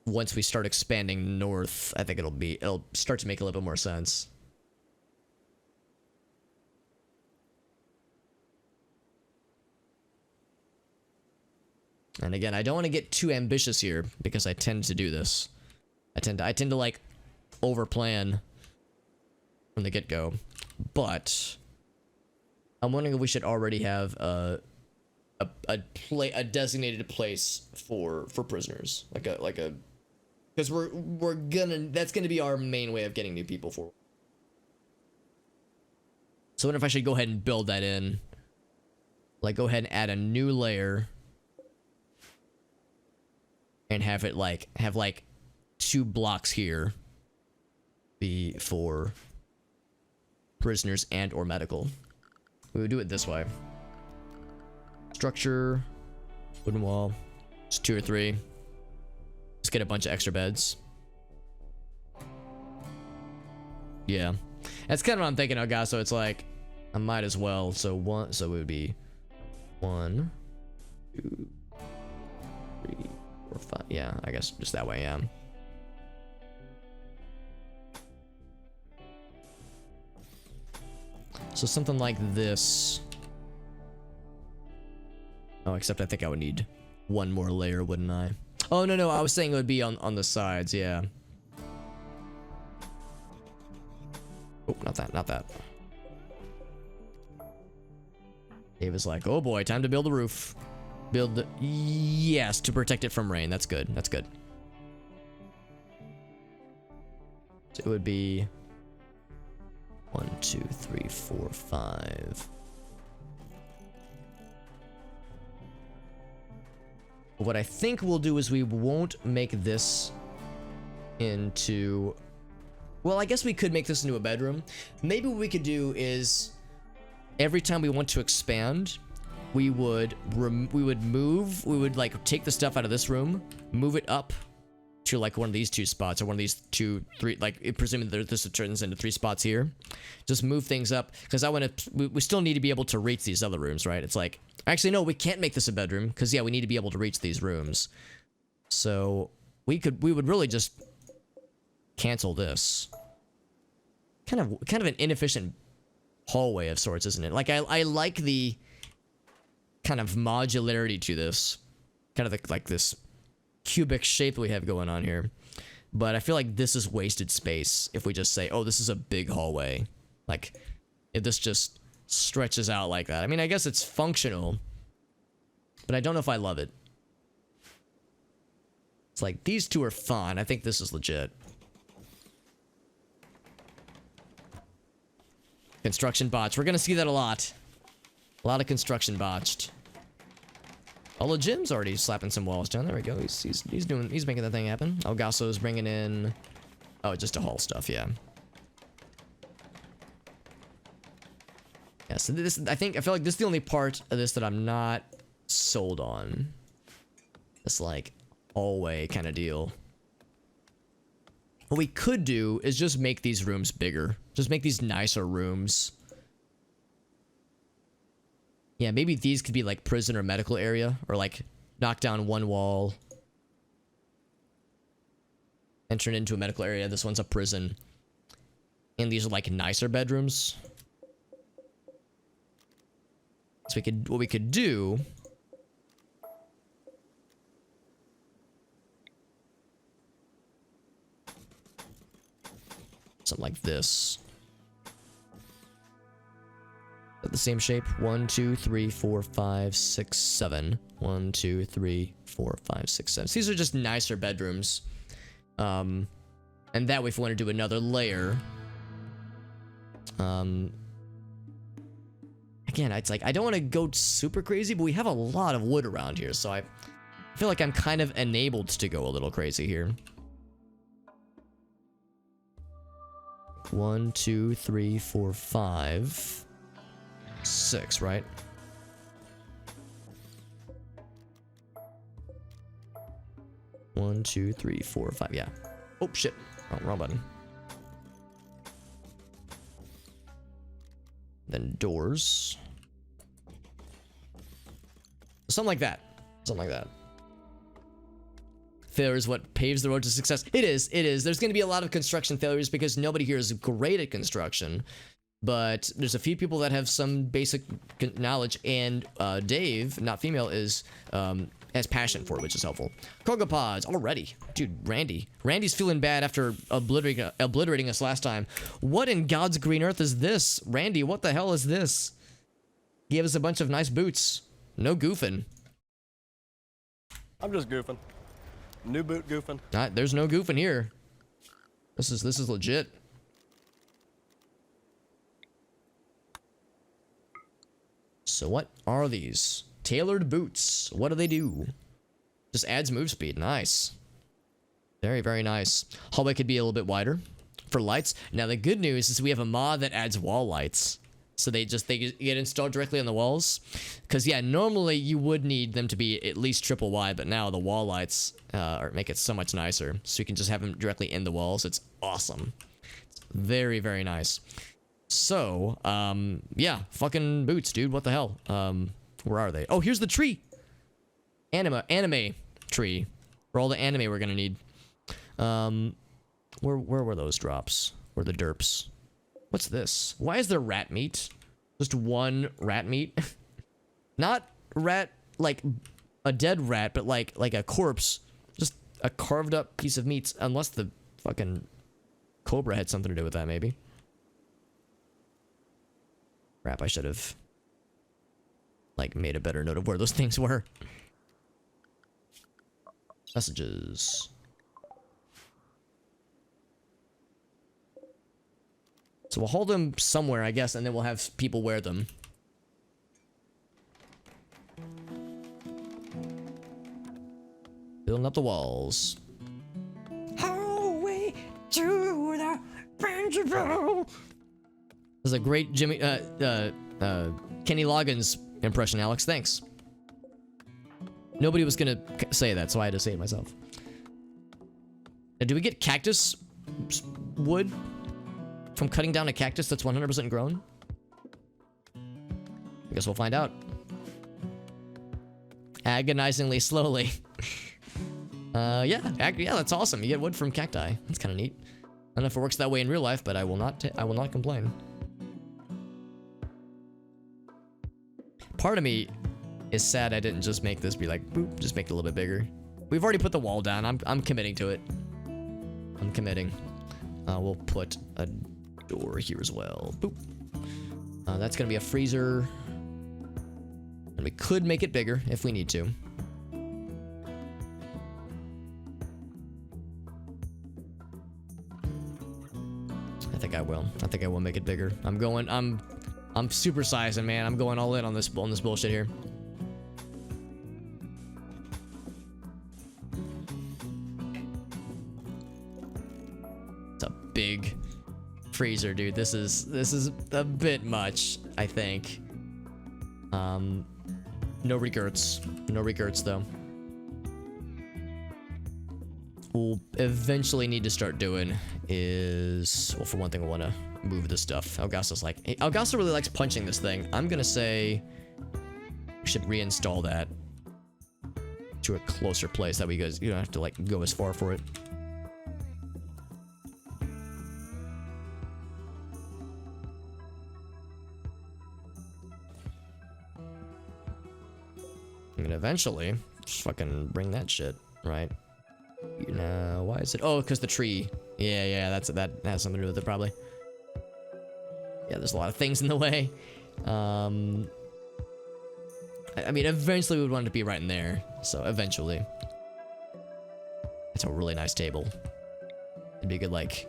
once we start expanding north, I think it'll start to make a little bit more sense. And again, I don't want to get too ambitious here because I tend to do this. I tend to like overplan from the get-go, but I'm wondering if we should already have a designated place for prisoners, like a because that's gonna be our main way of getting new people for. So I wonder if I should go ahead and build that in, like go ahead and add a new layer and have it have 2 blocks here be for prisoners and or medical. We would do it this way. Structure, wooden wall, just 2 or 3. Just get a bunch of extra beds. Yeah, that's kind of what I'm thinking, oh god. So it's like I might as well. So it would be 1, 2, 3, 4, 5. Yeah, I guess just that way. Yeah. So something like this. Oh, except I think I would need 1 more layer, wouldn't I? Oh, no, I was saying it would be on the sides, yeah. Oh, not that. Dave is like, oh boy, time to build a roof. Yes, to protect it from rain. That's good, So it would be 1, 2, 3, 4, 5. What I think we'll do is we won't make this into... Well, I guess we could make this into a bedroom. Maybe what we could do is every time we want to expand, we would like take the stuff out of this room, move it up to like one of these 2 spots, or one of these 2, 3, like presuming that this turns into 3 spots here. Just move things up, because I want to. We still need to be able to reach these other rooms, right? It's like, actually no, we can't make this a bedroom, because yeah, we need to be able to reach these rooms. So we would really just cancel this. Kind of an inefficient hallway of sorts, isn't it? Like I like the kind of modularity to this, kind of like this cubic shape we have going on here, but I feel like this is wasted space if we just say, oh, this is a big hallway. Like if this just stretches out like that. I mean, I guess it's functional, but I don't know if I love it. It's like, these two are fun. I think this is legit. Construction botch. We're gonna see that a lot. A lot of construction botched. Oh, the Jim's already slapping some walls down. There we go. He's making that thing happen. Oh, Gasso's bringing in... Oh, just to haul stuff, yeah. Yeah, so this, I feel like this is the only part of this that I'm not sold on. This, like, hallway kind of deal. What we could do is just make these rooms bigger. Just make these nicer rooms. Yeah, maybe these could be like prison or medical area, or like knock down one wall and turn it into a medical area. This one's a prison. And these are like nicer bedrooms. So what we could do something like this. The same shape. 1, 2, 3, 4, 5, 6, 7. 1, 2, 3, 4, 5, 6, 7. So these are just nicer bedrooms. And that way, if we want to do another layer, again, it's like I don't want to go super crazy, but we have a lot of wood around here, so I feel like I'm kind of enabled to go a little crazy here. 1, 2, 3, 4, 5. 6, right? One, 2, 3, 4, 5. Yeah. Oh shit! Oh, wrong button. Then doors. Something like that. Something like that. Failure is what paves the road to success. It is. It is. There's going to be a lot of construction failures because nobody here is great at construction. But there's a few people that have some basic knowledge, and Dave, not female, has passion for it, which is helpful. Cargo pods already, dude. Randy's feeling bad after obliterating us last time. What in God's green earth is this, Randy? What the hell is this? He gave us a bunch of nice boots. No goofing. I'm just goofing. New boot goofing. There's no goofing here. This is legit. So what are these? Tailored boots. What do they do? Just adds move speed. Nice. Very, very nice. Hallway could be a little bit wider for lights. Now the good news is we have a mod that adds wall lights. So they get installed directly on the walls. Because yeah, normally you would need them to be at least triple wide, but now the wall lights make it so much nicer. So you can just have them directly in the walls. It's awesome. It's very, very nice. So, yeah, fucking boots, dude. What the hell? Where are they? Oh, here's the tree. Anime tree. For all the anime we're gonna need. Where were those drops? Where the derps? What's this? Why is there rat meat? Just one rat meat? Not rat, like a dead rat, but like a corpse. Just a carved up piece of meat. Unless the fucking cobra had something to do with that, maybe. Crap, I should have like made a better note of where those things were. Messages. So we'll hold them somewhere, I guess, and then we'll have people wear them. Building up the walls. Hallway to the principal. This is a great Kenny Loggins impression, Alex. Thanks. Nobody was gonna say that, so I had to say it myself. Now, do we get cactus wood from cutting down a cactus that's 100% grown? I guess we'll find out. Agonizingly slowly. Yeah, that's awesome. You get wood from cacti. That's kind of neat. I don't know if it works that way in real life, but I will not complain. Part of me is sad I didn't just make this be like, boop, just make it a little bit bigger. We've already put the wall down. I'm committing to it. I'm committing. We'll put a door here as well. Boop. That's gonna be a freezer. And We could make it bigger if we need to. I think I will. I think I will make it bigger. I'm supersizing, man. I'm going all in on this bullshit here. It's a big freezer, dude. This is a bit much, I think. No regrets. No regrets though. We'll eventually need to start doing is, well, for one thing, I want to move this stuff. Elgasa's like, hey, Elgasa really likes punching this thing. I'm gonna say we should reinstall that to a closer place that you don't have to like go as far for it. And eventually, just fucking bring that shit, right? You know, why is it? Oh, because the tree. Yeah, that has something to do with it, probably. Yeah, there's a lot of things in the way. I mean, eventually we would want it to be right in there. So, eventually. It's a really nice table. It'd be a good, like,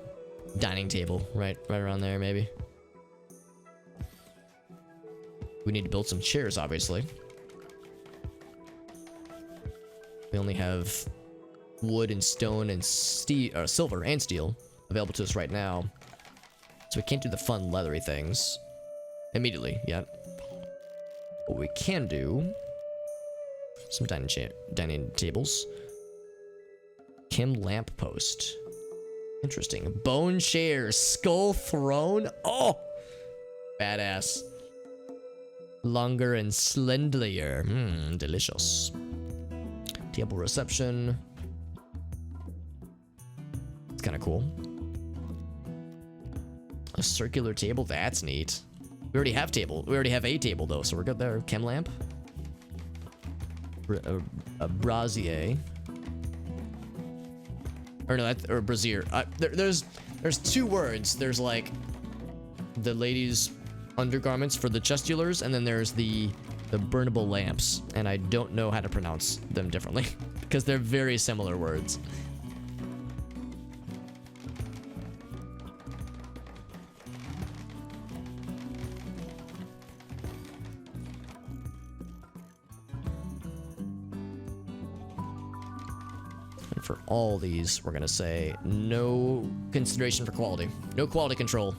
dining table, right around there, maybe. We need to build some chairs, obviously. We only have wood and stone and steel, silver and steel available to us right now, so we can't do the fun leathery things immediately yet. But we can do some dining tables. Kim lamp post. Interesting. Bone chair, skull throne. Oh, badass. Longer and slenderier. Delicious. Table reception. It's kind of cool. A circular table, that's neat. We already have a table though, so we're good there. Chem lamp. A brazier. Or no, or brazier. There's two words. There's like the ladies' undergarments for the chestulars, and then there's the burnable lamps, and I don't know how to pronounce them differently because they're very similar words. And for all these, we're gonna say no consideration for quality, no quality control.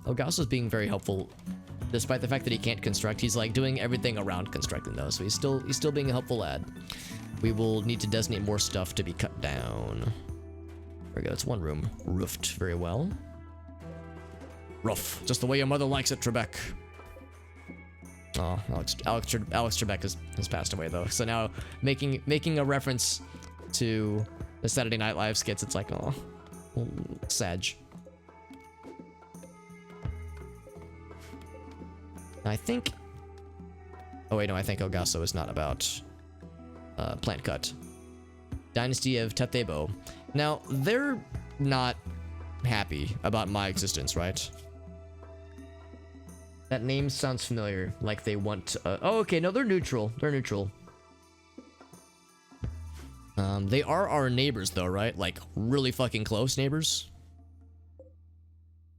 Elgasa's being very helpful, despite the fact that he can't construct. He's like doing everything around constructing though, so he's still being a helpful lad. We will need to designate more stuff to be cut down. There we go. It's one room, roofed very well. Rough, just the way your mother likes it, Trebek. Oh, Alex Trebek has passed away though. So now making a reference to the Saturday Night Live skits, it's like, oh, sad. I think... Oh wait, no, I think Elgaso is not about plant cut. Dynasty of Tetebo. Now, they're not happy about my existence, right? That name sounds familiar, like they want... oh, okay, no, they're neutral. They're neutral. They are our neighbors, though, right? Like, really fucking close neighbors.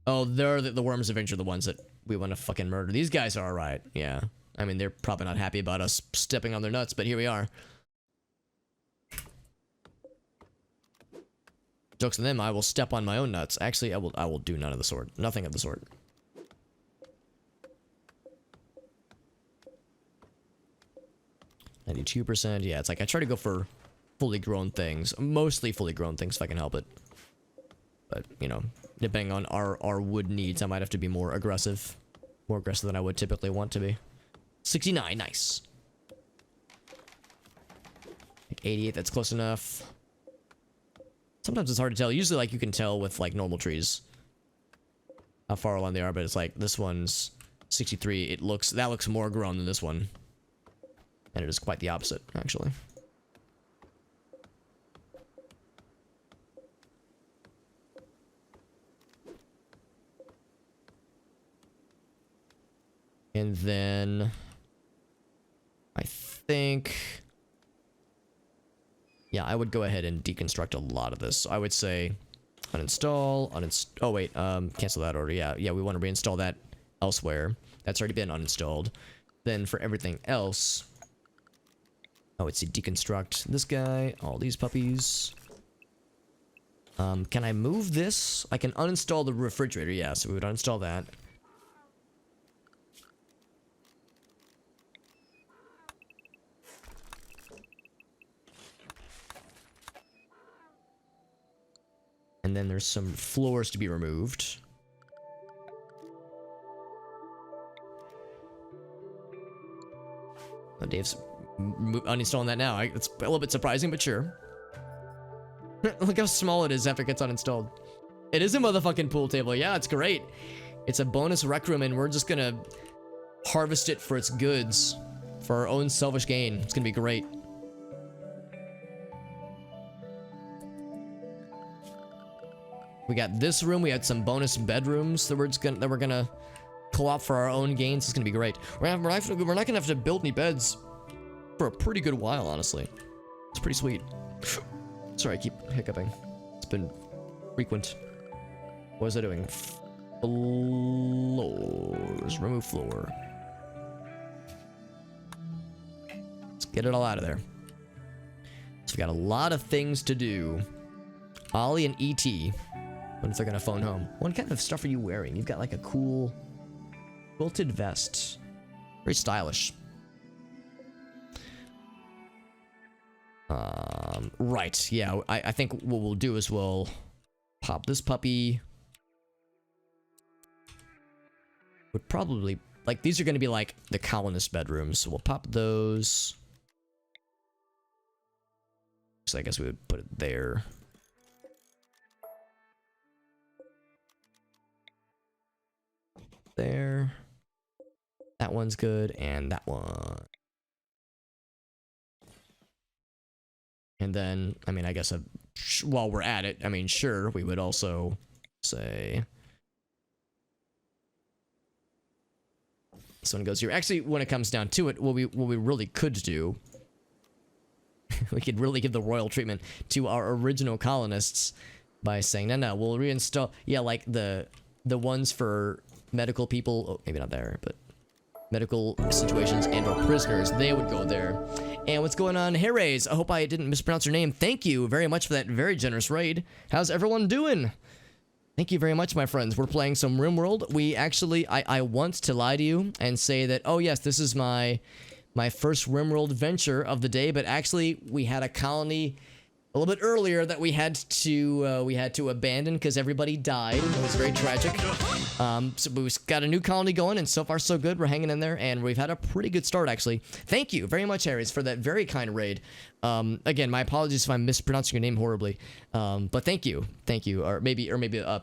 Oh, they're the Worms Avenger, the ones that we want to fucking murder. These guys are alright, yeah. I mean, they're probably not happy about us stepping on their nuts, but here we are. Jokes on them, I will step on my own nuts. Actually, I will do none of the sort. Nothing of the sort. %, yeah, it's like I try to go for fully grown things. Mostly fully grown things if I can help it. But, you know, depending on our wood needs, I might have to be more aggressive. More aggressive than I would typically want to be. 69, nice. Like 88, that's close enough. Sometimes it's hard to tell. Usually, like, you can tell with, like, normal trees how far along they are, but it's like, this one's 63. That looks more grown than this one. And it is quite the opposite, actually. And then I think, yeah, I would go ahead and deconstruct a lot of this. So I would say uninstall, oh wait, cancel that order. Yeah, we want to reinstall that elsewhere. That's already been uninstalled. Then for everything else, I would say deconstruct this guy, all these puppies. Can I move this? I can uninstall the refrigerator, yeah, so we would uninstall that. And then there's some floors to be removed. Oh, Dave's uninstalling that now. It's a little bit surprising, but sure. Look how small it is after it gets uninstalled. It is a motherfucking pool table. Yeah, it's great. It's a bonus rec room, and we're just gonna harvest it for its goods. For our own selfish gain. It's gonna be great. We got this room. We had some bonus bedrooms that we're gonna co-op for our own gains. It's gonna be great. We're not gonna have to build any beds for a pretty good while, honestly. It's pretty sweet. Sorry, I keep hiccuping. It's been frequent. What was I doing? Floors. Remove floor. Let's get it all out of there. So we got a lot of things to do. Ollie and E.T. What if they're gonna phone home? What kind of stuff are you wearing? You've got like a cool quilted vest. Very stylish. Right, yeah, I think what we'll do is we'll pop this puppy. Would probably, like, these are gonna be like the colonist bedrooms, so we'll pop those. So I guess we would put it there. There. That one's good, and that one. And then, I mean, I guess while we're at it, I mean, sure, we would also say this one goes here. Actually, when it comes down to it, what we really could do, we could really give the royal treatment to our original colonists by saying, no, we'll reinstall, yeah, like the ones for medical people, oh, maybe not there, but medical situations and or prisoners, they would go there. And what's going on, Harry's? I hope I didn't mispronounce your name. Thank you very much for that very generous raid. How's everyone doing? Thank you very much, my friends. We're playing some RimWorld. We actually, I want to lie to you and say that, oh yes, this is my first RimWorld venture of the day, but actually we had a colony a little bit earlier that we had to abandon because everybody died. It was very tragic. So we've got a new colony going, and so far so good. We're hanging in there, and we've had a pretty good start, actually. Thank you very much, Harris, for that very kind raid. Again, my apologies if I'm mispronouncing your name horribly. But thank you, or maybe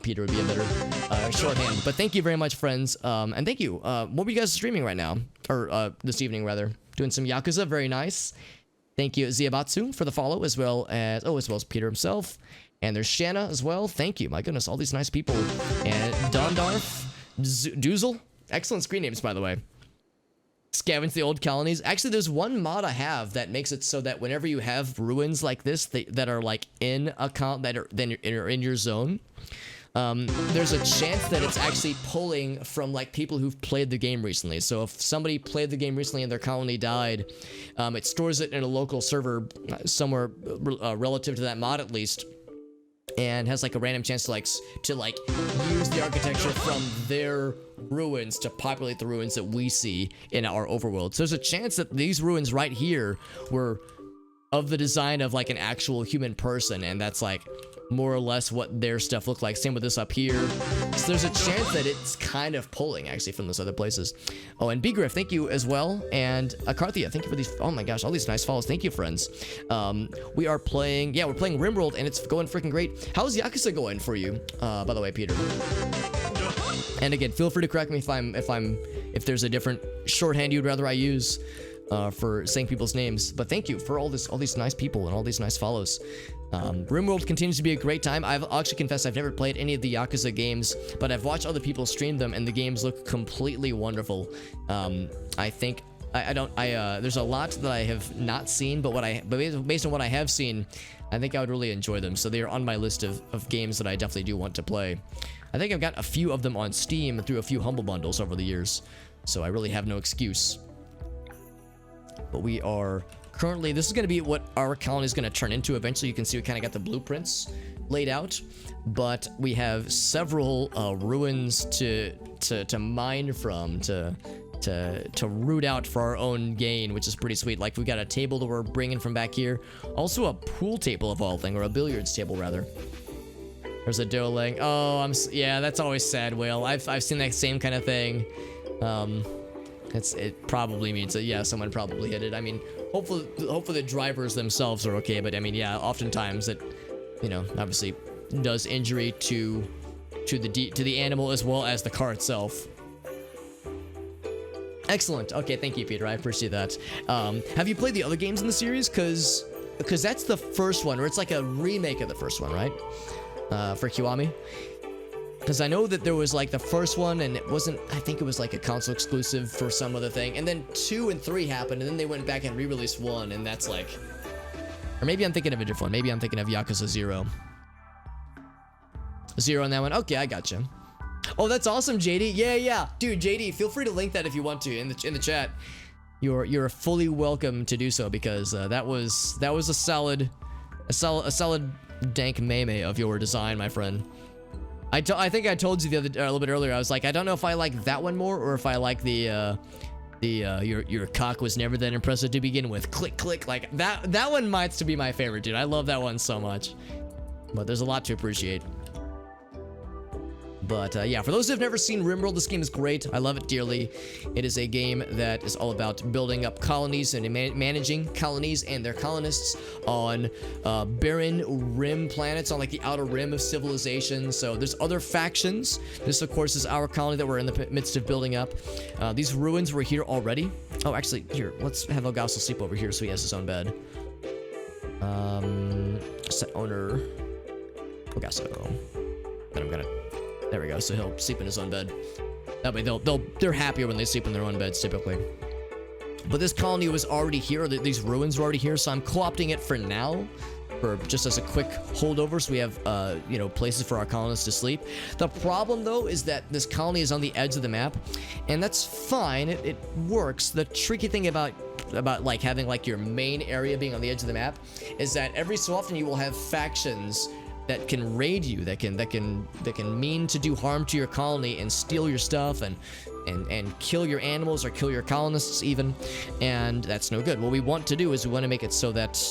Peter would be a better shorthand. But thank you very much, friends. And thank you. What were you guys streaming right now, or this evening rather? Doing some Yakuza, very nice. Thank you, Ziabatsu, for the follow, as well as Peter himself. And there's Shanna as well. Thank you. My goodness, all these nice people. And Dondarf, Doozle. Excellent screen names, by the way. Scavenge the old colonies. Actually, there's one mod I have that makes it so that whenever you have ruins like this that are like in a that are in your zone, there's a chance that it's actually pulling from like people who've played the game recently. So if somebody played the game recently and their colony died, it stores it in a local server somewhere relative to that mod at least, and has like a random chance to use the architecture from their ruins to populate the ruins that we see in our overworld. So there's a chance that these ruins right here were of the design of like an actual human person, and that's like more or less what their stuff looked like. Same with this up here. So there's a chance that it's kind of pulling actually from those other places. Oh, and B-Griff, thank you as well. And Akarthia, thank you for these, oh my gosh, all these nice follows. Thank you, friends. We are playing, yeah, we're playing RimWorld, and it's going freaking great. How's Yakuza going for you? By the way, Peter. And again, feel free to correct me if there's a different shorthand you'd rather I use for saying people's names. But thank you for all these nice people and all these nice follows. RimWorld continues to be a great time. I've actually confessed I've never played any of the Yakuza games, but I've watched other people stream them, and the games look completely wonderful. I think there's a lot that I have not seen, but based on what I have seen, I think I would really enjoy them. So they are on my list of games that I definitely do want to play. I think I've got a few of them on Steam through a few Humble Bundles over the years, so I really have no excuse. But we are currently, this is going to be what our colony is going to turn into eventually. You can see we kind of got the blueprints laid out, but we have several ruins to mine from, to root out for our own gain, which is pretty sweet. Like, we got a table that we're bringing from back here, also a pool table of all things, or a billiards table rather. There's a Doling. Oh, yeah, that's always sad, Will. I've seen that same kind of thing. It probably means that, yeah, someone probably hit it. I mean, hopefully the drivers themselves are okay, but I mean, yeah, oftentimes it, you know, obviously does injury to the animal as well as the car itself. Excellent. Okay, thank you, Peter. I appreciate that. Have you played the other games in the series? Because that's the first one, or it's like a remake of the first one, right? For Kiwami. Because I know that there was like the first one, and it wasn't, I think it was like a console exclusive for some other thing, and then 2 and 3 happened, and then they went back and re-released 1, and that's like, or maybe I'm thinking of a different one. Maybe I'm thinking of Yakuza 0. 0 on that one. Okay, I gotcha. Oh, that's awesome, JD. Yeah, dude, JD, feel free to link that if you want to in the chat. You're fully welcome to do so, because that was a solid dank meme of your design, my friend. I think I told you a little bit earlier. I was like, I don't know if I like that one more, or if I like the your cock was never that impressive to begin with. Click, click. Like that one might to be my favorite, dude. I love that one so much. But there's a lot to appreciate. But yeah, for those who have never seen RimWorld, this game is great. I love it dearly. It is a game that is all about building up colonies and managing colonies and their colonists on barren rim planets, on like the outer rim of civilization. So there's other factions. This, of course, is our colony that we're in the midst of building up. These ruins were here already. Oh, actually, here, let's have Elgaso sleep over here so he has his own bed. Set owner Elgaso. Then I'm gonna. There we go. So he'll sleep in his own bed. That way they're happier when they sleep in their own beds typically. But this colony was already here. Or these ruins were already here. So I'm co-opting it for now, for just as a quick holdover. So we have you know, places for our colonists to sleep. The problem though is that this colony is on the edge of the map, and that's fine. It works. The tricky thing about like having like your main area being on the edge of the map is that every so often you will have factions that can raid you, that can mean to do harm to your colony and steal your stuff and kill your animals or kill your colonists even, and that's no good. What we want to do is we want to make it so that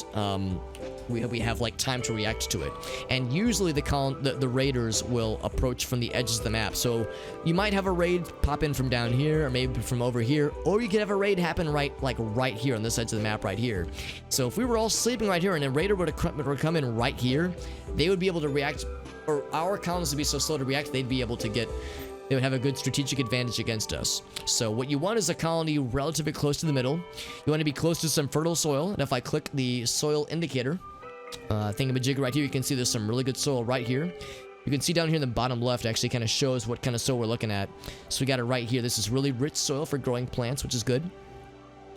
we have like time to react to it, and usually the raiders will approach from the edges of the map. So you might have a raid pop in from down here, or maybe from over here, or you could have a raid happen right here on this edge of the map right here. So if we were all sleeping right here and a raider would come in right here, they would be able to react, or our colonists would be so slow to react, they would have a good strategic advantage against us. So what you want is a colony relatively close to the middle. You want to be close to some fertile soil, and if I click the soil indicator thingamajig right here, you can see there's some really good soil right here. You can see down here in the bottom left actually kind of shows what kind of soil we're looking at. So we got it right here. This is really rich soil for growing plants, which is good.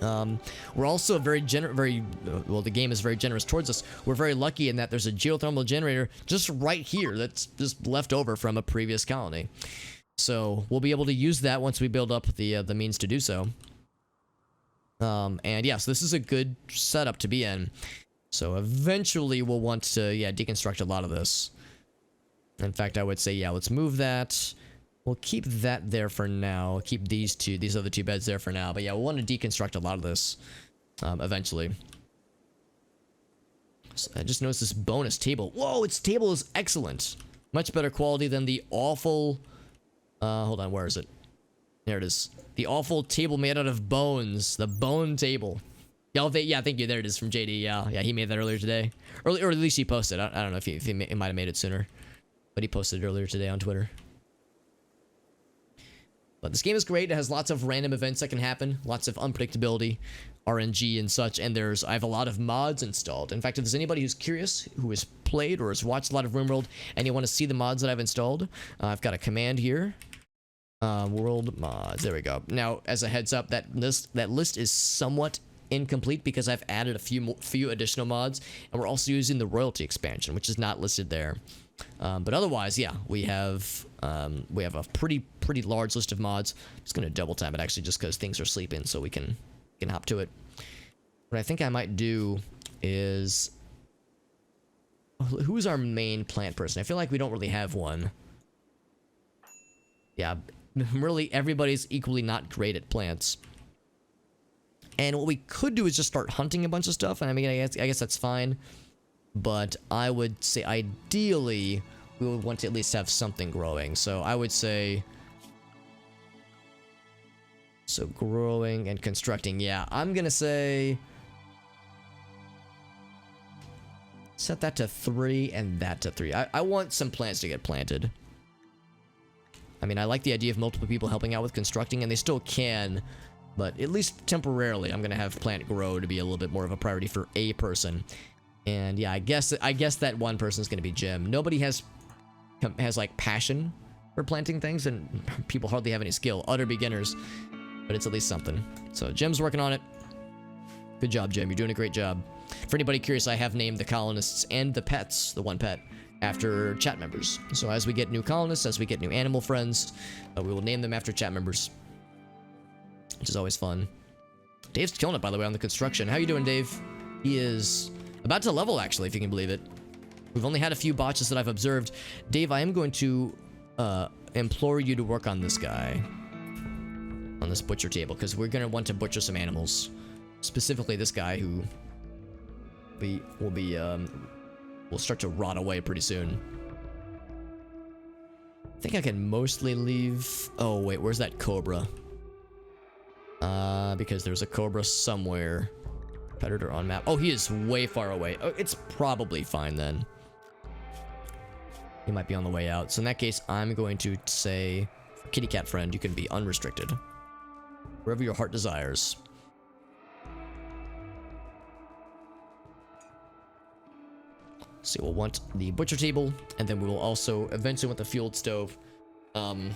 We're also well, the game is very generous towards us. We're very lucky in that there's a geothermal generator just right here that's just left over from a previous colony. So we'll be able to use that once we build up the means to do so. And yes, this is a good setup to be in. So eventually we'll want to, deconstruct a lot of this. In fact, I would say, let's move that. We'll keep that there for now. Keep these other two beds there for now. But yeah, we'll want to deconstruct a lot of this eventually. So I just noticed this bonus table. Whoa, its table is excellent. Much better quality than the awful... hold on, where is it? There it is. The awful table made out of bones. The bone table. Yeah, thank you. There it is from JD. Yeah, he made that earlier today. Or at least he posted. I don't know if he might have made it sooner. But he posted it earlier today on Twitter. But this game is great. It has lots of random events that can happen. Lots of unpredictability. RNG and such, and I have a lot of mods installed. In fact, if there's anybody who's curious, who has played or has watched a lot of RimWorld, and you want to see the mods that I've installed, I've got a command here. World mods. There we go. Now, as a heads up, that list is somewhat incomplete because I've added a few additional mods, and we're also using the royalty expansion, which is not listed there. But otherwise, yeah, we have a pretty large list of mods. I'm just gonna double time it actually, just because things are sleeping, so we can hop to it. What I think I might do is, who's our main plant person? I feel like we don't really have one. Yeah, really everybody's equally not great at plants. And what we could do is just start hunting a bunch of stuff. And I mean, I guess that's fine. But I would say ideally we would want to at least have something growing. So I would say, so growing and constructing. Yeah, I'm gonna say set that to 3 and that to 3. I want some plants to get planted. I mean, I like the idea of multiple people helping out with constructing, and they still can, but at least temporarily, I'm gonna have plant grow to be a little bit more of a priority for a person. And yeah, I guess that one person is gonna be Jim. Nobody has like passion for planting things, and people hardly have any skill. Utter beginners, but it's at least something. So Jim's working on it. Good job, Jim. You're doing a great job. For anybody curious, I have named the colonists and the pets, the one pet, after chat members. So as we get new colonists, as we get new animal friends, we will name them after chat members, which is always fun. Dave's killing it, by the way, on the construction. How you doing, Dave? He is about to level, actually, if you can believe it. We've only had a few botches that I've observed. Dave, I am going to implore you to work on this guy, on this butcher table, because we're going to want to butcher some animals. Specifically this guy, who will start to rot away pretty soon. I think I can mostly leave... Oh, wait, where's that cobra? Because there's a cobra somewhere. Predator on map. Oh, he is way far away. Oh, it's probably fine then. He might be on the way out. So in that case, I'm going to say, kitty cat friend, you can be unrestricted. Wherever your heart desires. So we'll want the butcher table, and then we will also eventually want the fueled stove. I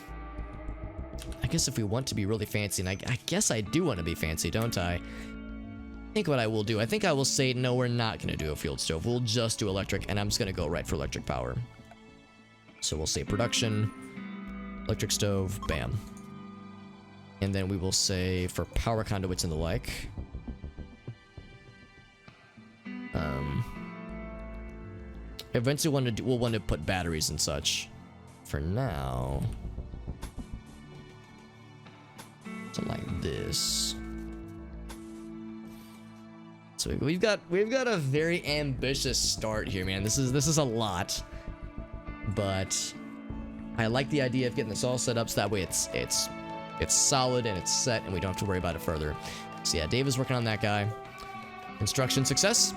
guess if we want to be really fancy, and I guess I do want to be fancy, don't I? I think what I will do, I think I will say, no, we're not going to do a fueled stove. We'll just do electric, and I'm just going to go right for electric power. So we'll say production, electric stove, bam. And then we will say for power conduits and the like. Eventually we'll want to put batteries and such. For now, something like this. So we've got a very ambitious start here, man. This is a lot, but I like the idea of getting this all set up so that way it's solid and it's set and we don't have to worry about it further. So yeah, Dave is working on that guy. Construction success.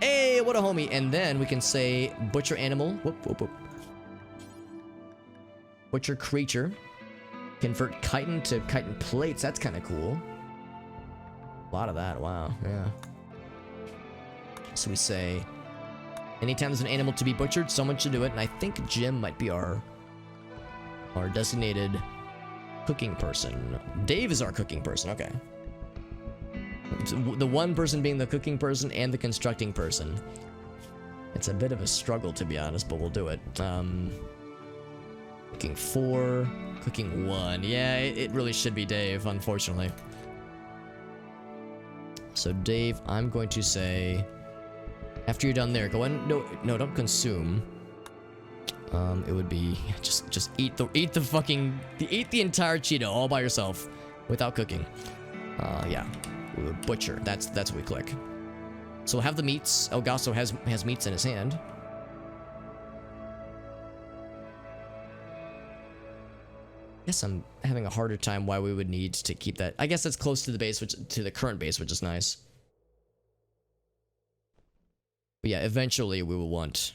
Hey, what a homie. And then we can say butcher animal. Whoop, whoop, whoop. Butcher creature. Convert chitin to chitin plates. That's kind of cool. A lot of that. Wow. Yeah. So we say, anytime there's an animal to be butchered, someone should do it. And I think Jim might be our designated cooking person. Dave is our cooking person. Okay. The one person being the cooking person and the constructing person. It's a bit of a struggle, to be honest, but we'll do it. Cooking 4, cooking 1. Yeah, it really should be Dave, unfortunately. So Dave, I'm going to say, after you're done there, go in. No, don't consume. It would be just eat the entire Cheeto all by yourself without cooking. Yeah. Butcher. That's what we click. So we'll have the meats. Elgaso has meats in his hand. Guess I'm having a harder time why we would need to keep that. I guess that's close to the base, to the current base, which is nice. But yeah, eventually we will want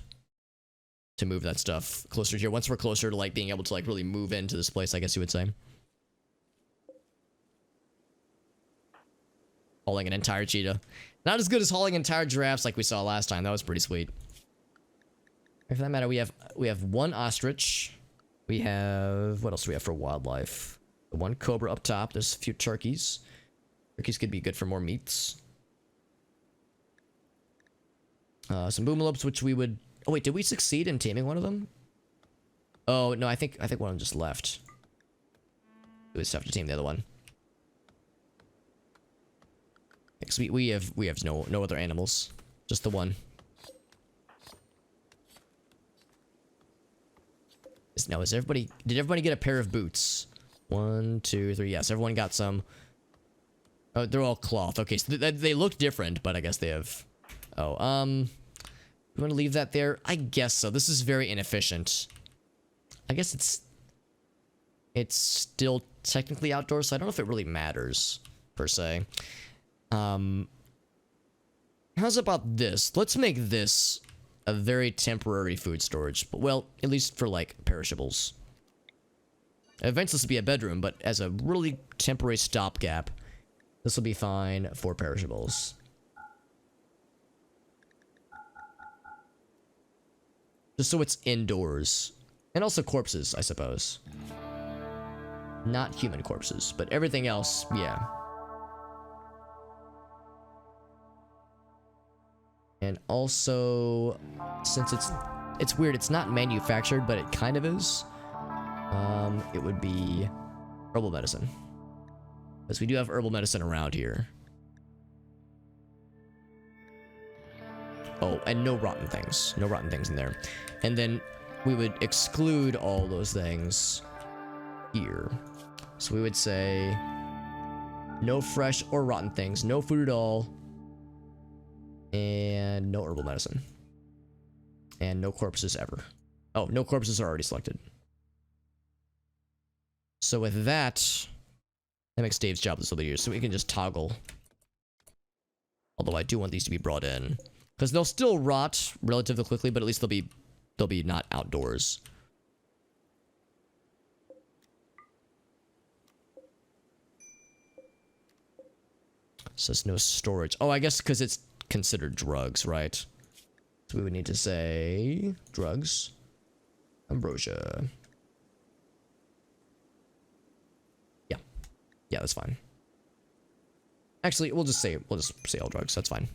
to move that stuff closer to here. Once we're closer to like being able to like really move into this place, I guess you would say. Hauling an entire cheetah. Not as good as hauling entire giraffes like we saw last time. That was pretty sweet. For that matter, we have one ostrich. We have, what else do we have for wildlife? The one cobra up top. There's a few turkeys. Turkeys could be good for more meats. Some boomalopes, which we would... Oh wait, did we succeed in taming one of them? Oh no, I think one of them just left. We just have to tame the other one. Because we have no other animals, just the one. Now is everybody? Did everybody get a pair of boots? 1, 2, 3. Yes, everyone got some. Oh, they're all cloth. Okay, so they look different, but I guess they have. Oh, you want to leave that there? I guess so. This is very inefficient. I guess it's still technically outdoors, so I don't know if it really matters per se. How's about this? Let's make this a very temporary food storage. Well, at least for like perishables. Eventually this will be a bedroom, but as a really temporary stopgap, this will be fine for perishables. Just so it's indoors. And also corpses, I suppose. Not human corpses, but everything else, yeah. And also, since it's weird, it's not manufactured, but it kind of is. It would be herbal medicine. Because we do have herbal medicine around here. Oh, and no rotten things. No rotten things in there. And then we would exclude all those things here. So we would say no fresh or rotten things, no food at all, and no herbal medicine. And no corpses ever. Oh, no corpses are already selected. So with that, that makes Dave's job this little bit easier. So we can just toggle. Although I do want these to be brought in. Because they'll still rot relatively quickly, but at least they'll be not outdoors. So there's no storage. Oh, I guess because it's considered drugs, right? So we would need to say drugs. Ambrosia. Yeah. Yeah, that's fine. Actually, we'll just say all drugs. That's fine.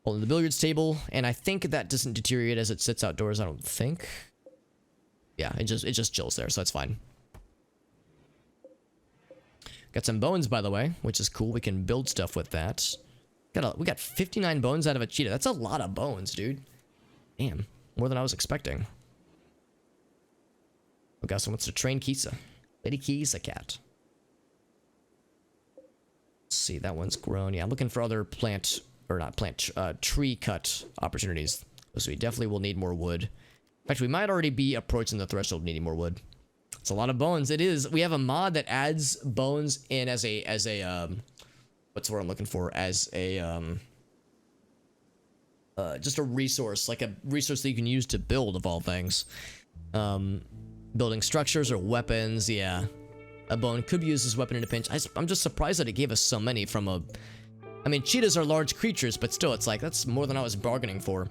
Well, in the billiards table, and I think that doesn't deteriorate as it sits outdoors. I don't think. Yeah, it just chills there, so that's fine. Got some bones, by the way, which is cool. We can build stuff with that. We got 59 bones out of a cheetah. That's a lot of bones, dude. Damn, more than I was expecting. We got someone wants to train Kisa. Lady Kisa cat. Let's see, that one's grown. Yeah, I'm looking for other tree cut opportunities. So we definitely will need more wood. In fact, we might already be approaching the threshold of needing more wood. It's a lot of bones. It is. We have a mod that adds bones in as a what's the word I'm looking for? As a just a resource, like a resource that you can use to build, of all things. Building structures or weapons. Yeah, a bone could be used as a weapon in a pinch. I'm just surprised that it gave us so many from a. I mean, cheetahs are large creatures, but still, it's like, that's more than I was bargaining for.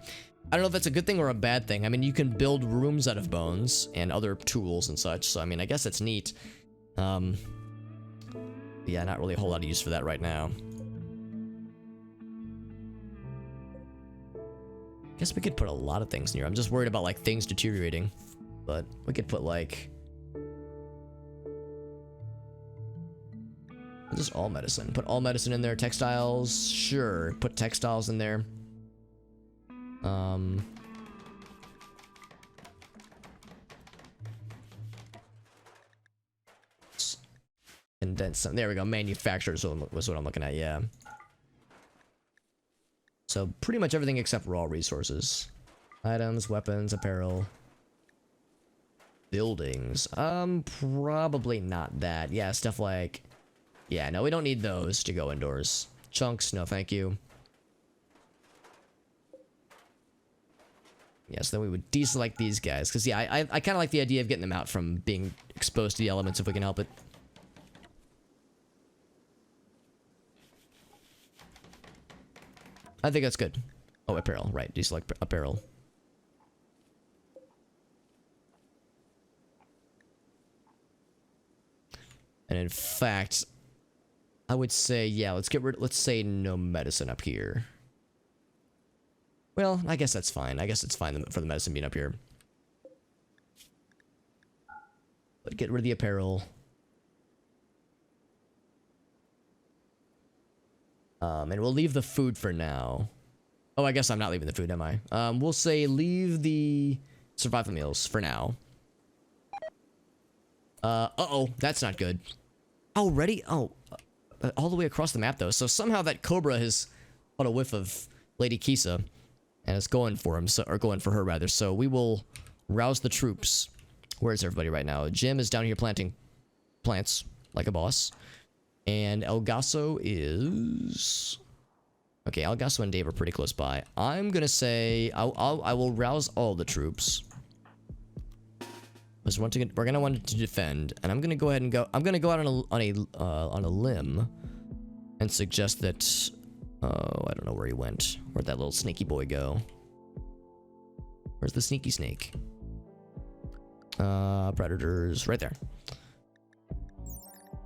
I don't know if that's a good thing or a bad thing. I mean, you can build rooms out of bones and other tools and such, so I mean, I guess it's neat. Yeah, not really a whole lot of use for that right now. Guess we could put a lot of things in here. I'm just worried about, like, things deteriorating. But we could put, like... just all medicine. Put all medicine in there. Textiles, sure. Put textiles in there. And then some. There we go. Manufacturers was what I'm looking at. Yeah. So pretty much everything except raw resources. Items, weapons, apparel. Buildings. Probably not that. Yeah, stuff like. Yeah, no, we don't need those to go indoors. Chunks, no thank you. Yes, then we would deselect these guys. Because, yeah, I kind of like the idea of getting them out from being exposed to the elements if we can help it. I think that's good. Oh, apparel. Right, deselect apparel. And in fact, I would say, yeah, let's say no medicine up here. Well, I guess that's fine. I guess it's fine for the medicine being up here. But get rid of the apparel. And we'll leave the food for now. Oh, I guess I'm not leaving the food, am I? We'll say leave the survival meals for now. Uh-oh, that's not good. Already? Oh, all the way across the map, though. So somehow that Cobra has caught a whiff of Lady Kisa. And it's going for him, or going for her, rather. So we will rouse the troops. Where is everybody right now? Jim is down here planting plants, like a boss. And El Gaso is... Okay, El Gaso and Dave are pretty close by. I'm gonna say... I will rouse all the troops. We're gonna want to defend, and I'm gonna go ahead and go. I'm gonna go out on a limb, and suggest that. Oh, I don't know where he went. Where'd that little sneaky boy go? Where's the sneaky snake? Predators right there.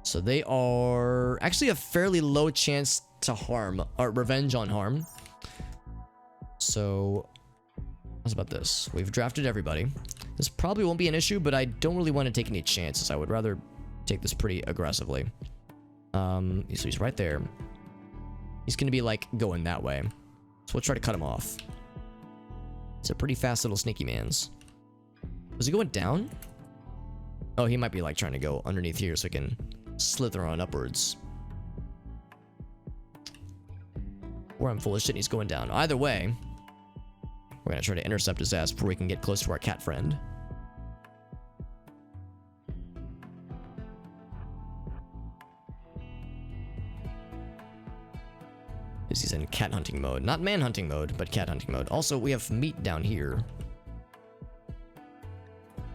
So they are actually a fairly low chance to harm or revenge on harm. So, how's about this? We've drafted everybody. This probably won't be an issue, but I don't really want to take any chances. I would rather take this pretty aggressively. So he's right there. He's gonna be like going that way. So we'll try to cut him off. It's a pretty fast little sneaky man's. Was he going down? Oh, he might be like trying to go underneath here so he can slither on upwards. Or I'm full of shit and he's going down. Either way, we're gonna try to intercept his ass before we can get close to our cat friend. He's in cat hunting mode. Not man hunting mode, but cat hunting mode. Also, we have meat down here.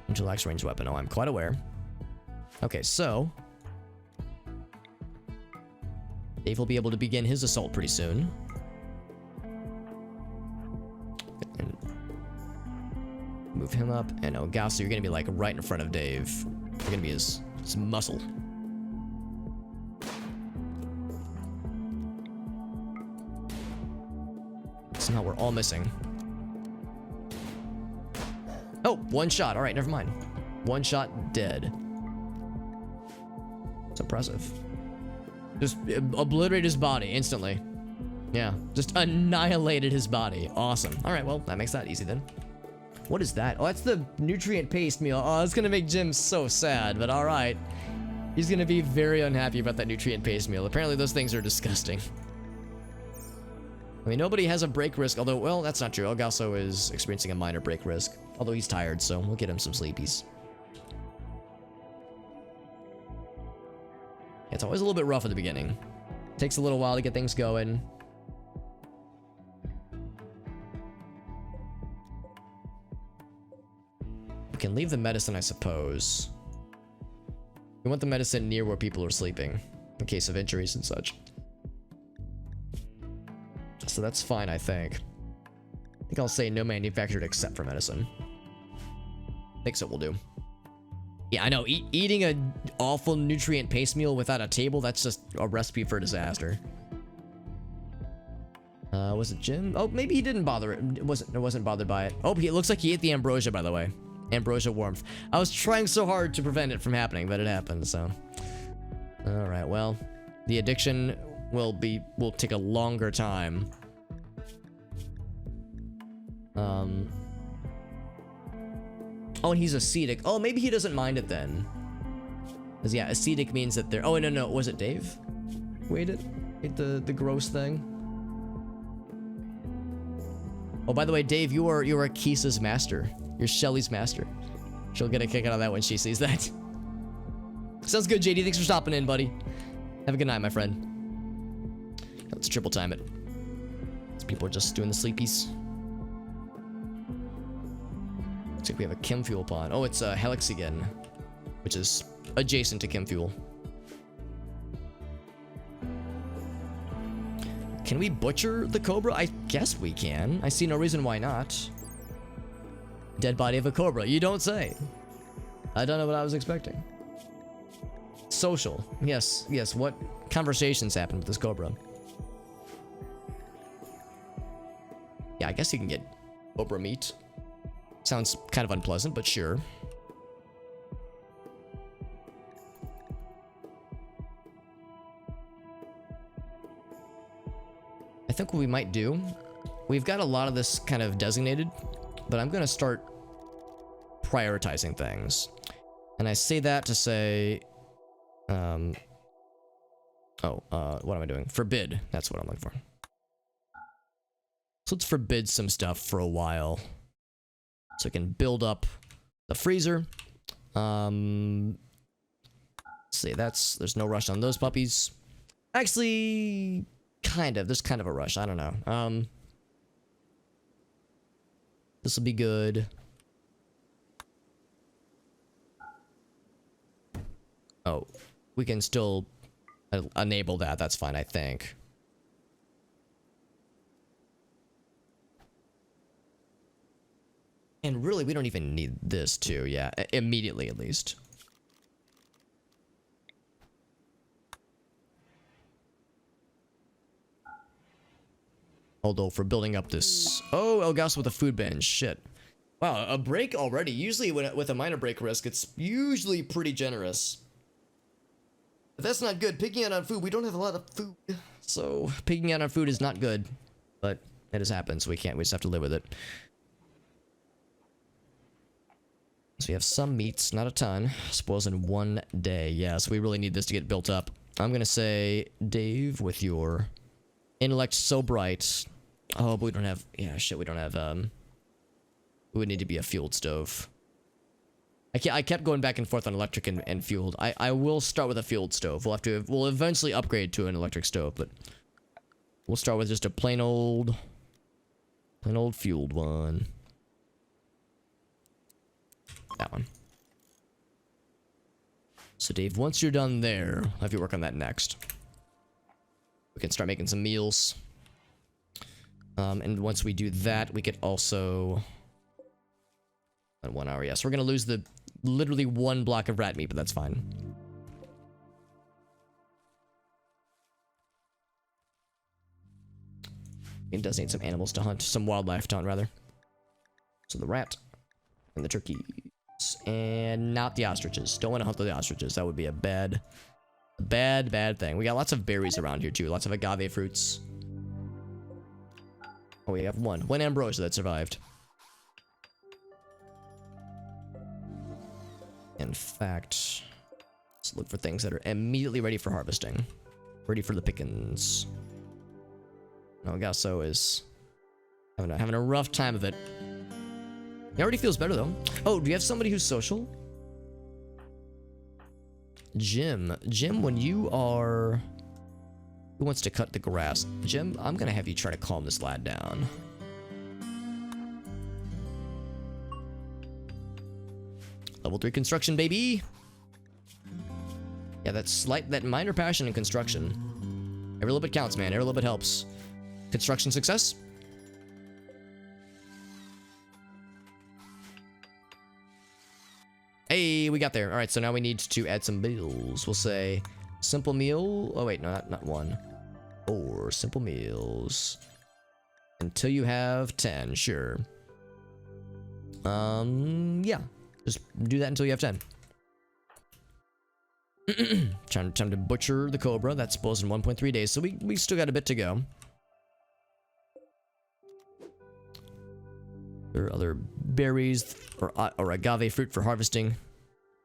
Intellect range weapon. Oh, I'm quite aware. Okay, so Dave will be able to begin his assault pretty soon. And move him up. And oh, Gasu, you're gonna be like right in front of Dave. You're gonna be his muscle. Somehow we're all missing. Oh, one shot. All right, never mind. One shot, dead. It's impressive. Just obliterated his body instantly. Yeah, just annihilated his body. Awesome. All right, well, that makes that easy then. What is that? Oh, that's the nutrient paste meal. Oh, it's gonna make Jim so sad, but all right. He's gonna be very unhappy about that nutrient paste meal. Apparently those things are disgusting. I mean, nobody has a break risk, although, well, that's not true. El Gaso is experiencing a minor break risk. Although he's tired, so we'll get him some sleepies. It's always a little bit rough at the beginning. Takes a little while to get things going. We can leave the medicine, I suppose. We want the medicine near where people are sleeping, in case of injuries and such. So that's fine, I think. I think I'll say no manufactured except for medicine. I think so we'll do. Yeah, I know. Eating an awful nutrient paste meal without a table, that's just a recipe for disaster. Was it Jim? Oh, maybe he didn't bother. It wasn't bothered by it. Oh, it looks like he ate the ambrosia, by the way. Ambrosia warmth. I was trying so hard to prevent it from happening, but it happened, so. Alright, well. The addiction will take a longer time. Oh, and he's ascetic. Oh, maybe he doesn't mind it then. Because, yeah, ascetic means that they're... Oh, no. Was it Dave? Who ate it? Ate the gross thing? Oh, by the way, Dave, you are Kisa's master. You're Shelly's master. She'll get a kick out of that when she sees that. Sounds good, JD. Thanks for stopping in, buddy. Have a good night, my friend. Let's triple time it. These people are just doing the sleepies. Looks like we have a chem fuel pond. Oh, it's Helix again, which is adjacent to chem fuel. Can we butcher the cobra? I guess we can. I see no reason why not. Dead body of a cobra. You don't say. I don't know what I was expecting. Social. Yes, yes. What conversations happened with this cobra? Yeah, I guess you can get cobra meat. Sounds kind of unpleasant, but sure. I think what we might do, we've got a lot of this kind of designated, but I'm going to start prioritizing things. And I say that to say, what am I doing? Forbid. That's what I'm looking for. So let's forbid some stuff for a while. So we can build up the freezer. Let's see, there's no rush on those puppies. Actually, there's kind of a rush. I don't know. This will be good. Oh, we can still enable that. That's fine, I think. And really, we don't even need this too. Yeah, immediately at least. Although for building up this... Oh, El Gaso with a food binge. Shit. Wow, a break already. Usually with a minor break risk, it's usually pretty generous. But that's not good. Picking out on food. We don't have a lot of food. So picking out on food is not good. But it has happened, so we just have to live with it. So we have some meats, not a ton. Spoils in 1 day. Yeah, so we really need this to get built up. I'm gonna say, Dave, with your intellect so bright. Oh, but we don't have... Yeah, shit, we don't have... We would need to be a fueled stove. I kept going back and forth on electric and fueled. I will start with a fueled stove. We'll eventually upgrade to an electric stove, but... We'll start with just a plain old fueled one. That one. So Dave, once you're done there, I'll have you work on that next. We can start making some meals. And once we do that, we could also... At 1 hour, yes. We're gonna lose the literally 1 block of rat meat, but that's fine. It does need some animals to hunt. Some wildlife to hunt, rather. So the rat and the turkeys. And not the ostriches. Don't want to hunt the ostriches. That would be a bad thing. We got lots of berries around here, too. Lots of agave fruits. Oh, we have one ambrosia that survived. In fact, let's look for things that are immediately ready for harvesting. Ready for the pickings. No, Gasso is having a rough time of it. He already feels better, though. Oh, do you have somebody who's social? Jim, when you are... Who wants to cut the grass? Jim, I'm gonna have you try to calm this lad down. Level 3 construction, baby! Yeah, that minor passion in construction. Every little bit counts, man. Every little bit helps. Construction success? Hey, we got there. Alright, so now we need to add some meals. We'll say simple meal. Oh, wait, no, not 1. 4 simple meals. Until you have 10, sure. Yeah. Just do that until you have 10. Time to butcher the cobra. That's supposed in 1.3 days, so we still got a bit to go. There are other berries or agave fruit for harvesting.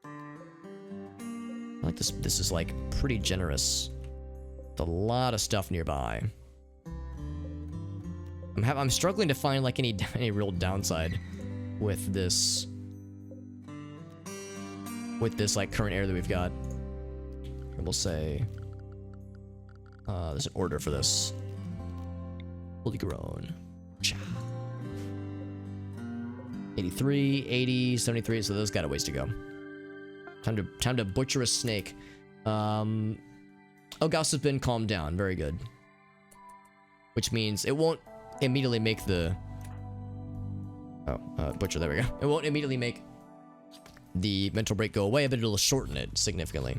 I like this. This is like pretty generous. With a lot of stuff nearby. I'm struggling to find like any real downside with this. With this like current area that we've got. And we'll say there's an order for this. Fully grown. 83, 80, 73, so those got a ways to go. Time to butcher a snake. Oh, Gauss has been calmed down. Very good. Which means it won't immediately make the... butcher, there we go. It won't immediately make the mental break go away, but it'll shorten it significantly.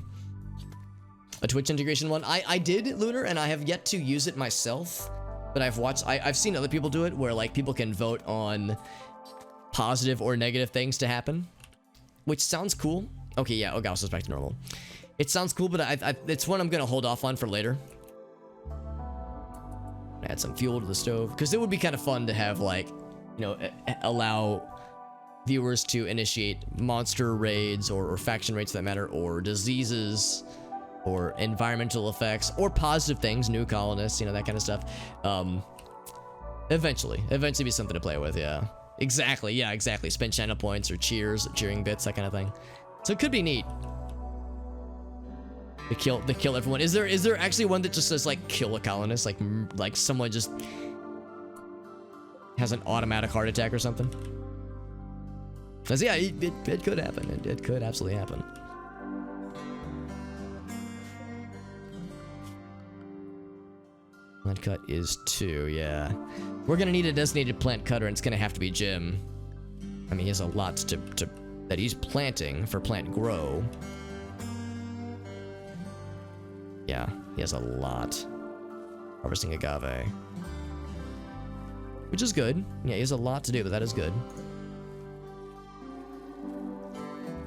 A Twitch integration one. I did, Lunar, and I have yet to use it myself. But I've seen other people do it, where like people can vote on positive or negative things to happen. Which sounds cool. Okay, yeah, Gauss is back to normal. It sounds cool, but it's one I'm gonna hold off on for later. Add some fuel to the stove, because it would be kind of fun to have, like, you know, allow viewers to initiate monster raids or faction raids for that matter, or diseases, or environmental effects, or positive things, new colonists, you know, that kind of stuff. Eventually be something to play with, yeah. Exactly, yeah, exactly. Spend channel points or cheering bits, that kind of thing. So it could be neat. To kill everyone. Is there actually one that just says like kill a colonist, like someone just has an automatic heart attack or something? Because yeah, it could happen. It could absolutely happen. Plant cut is 2, yeah. We're gonna need a designated plant cutter, and it's gonna have to be Jim. I mean, he has a lot that he's planting for plant grow. Yeah, he has a lot. Harvesting agave. Which is good. Yeah, he has a lot to do, but that is good.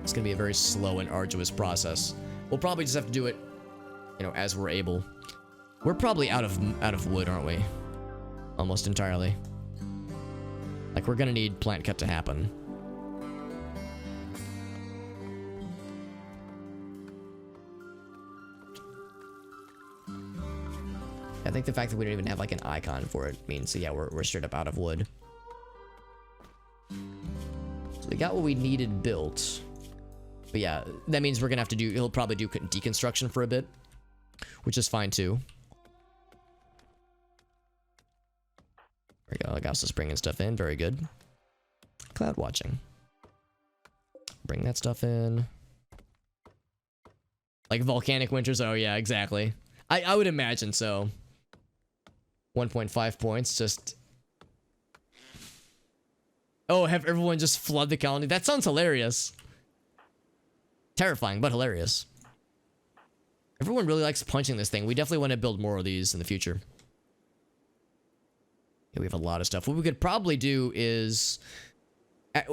It's gonna be a very slow and arduous process. We'll probably just have to do it, you know, as we're able. We're probably out of wood, aren't we? Almost entirely. Like, we're gonna need plant cut to happen. I think the fact that we don't even have like an icon for it means, so yeah, we're straight up out of wood. So we got what we needed built. But yeah, that means we're gonna have to do, he'll probably do deconstruction for a bit, which is fine too. There we go, I got us bringing stuff in, very good. Cloud watching. Bring that stuff in. Like volcanic winters, oh yeah, exactly. I would imagine so. 1.5 points, just... Oh, have everyone just flood the colony? That sounds hilarious. Terrifying, but hilarious. Everyone really likes punching this thing. We definitely want to build more of these in the future. Yeah, we have a lot of stuff. What we could probably do is...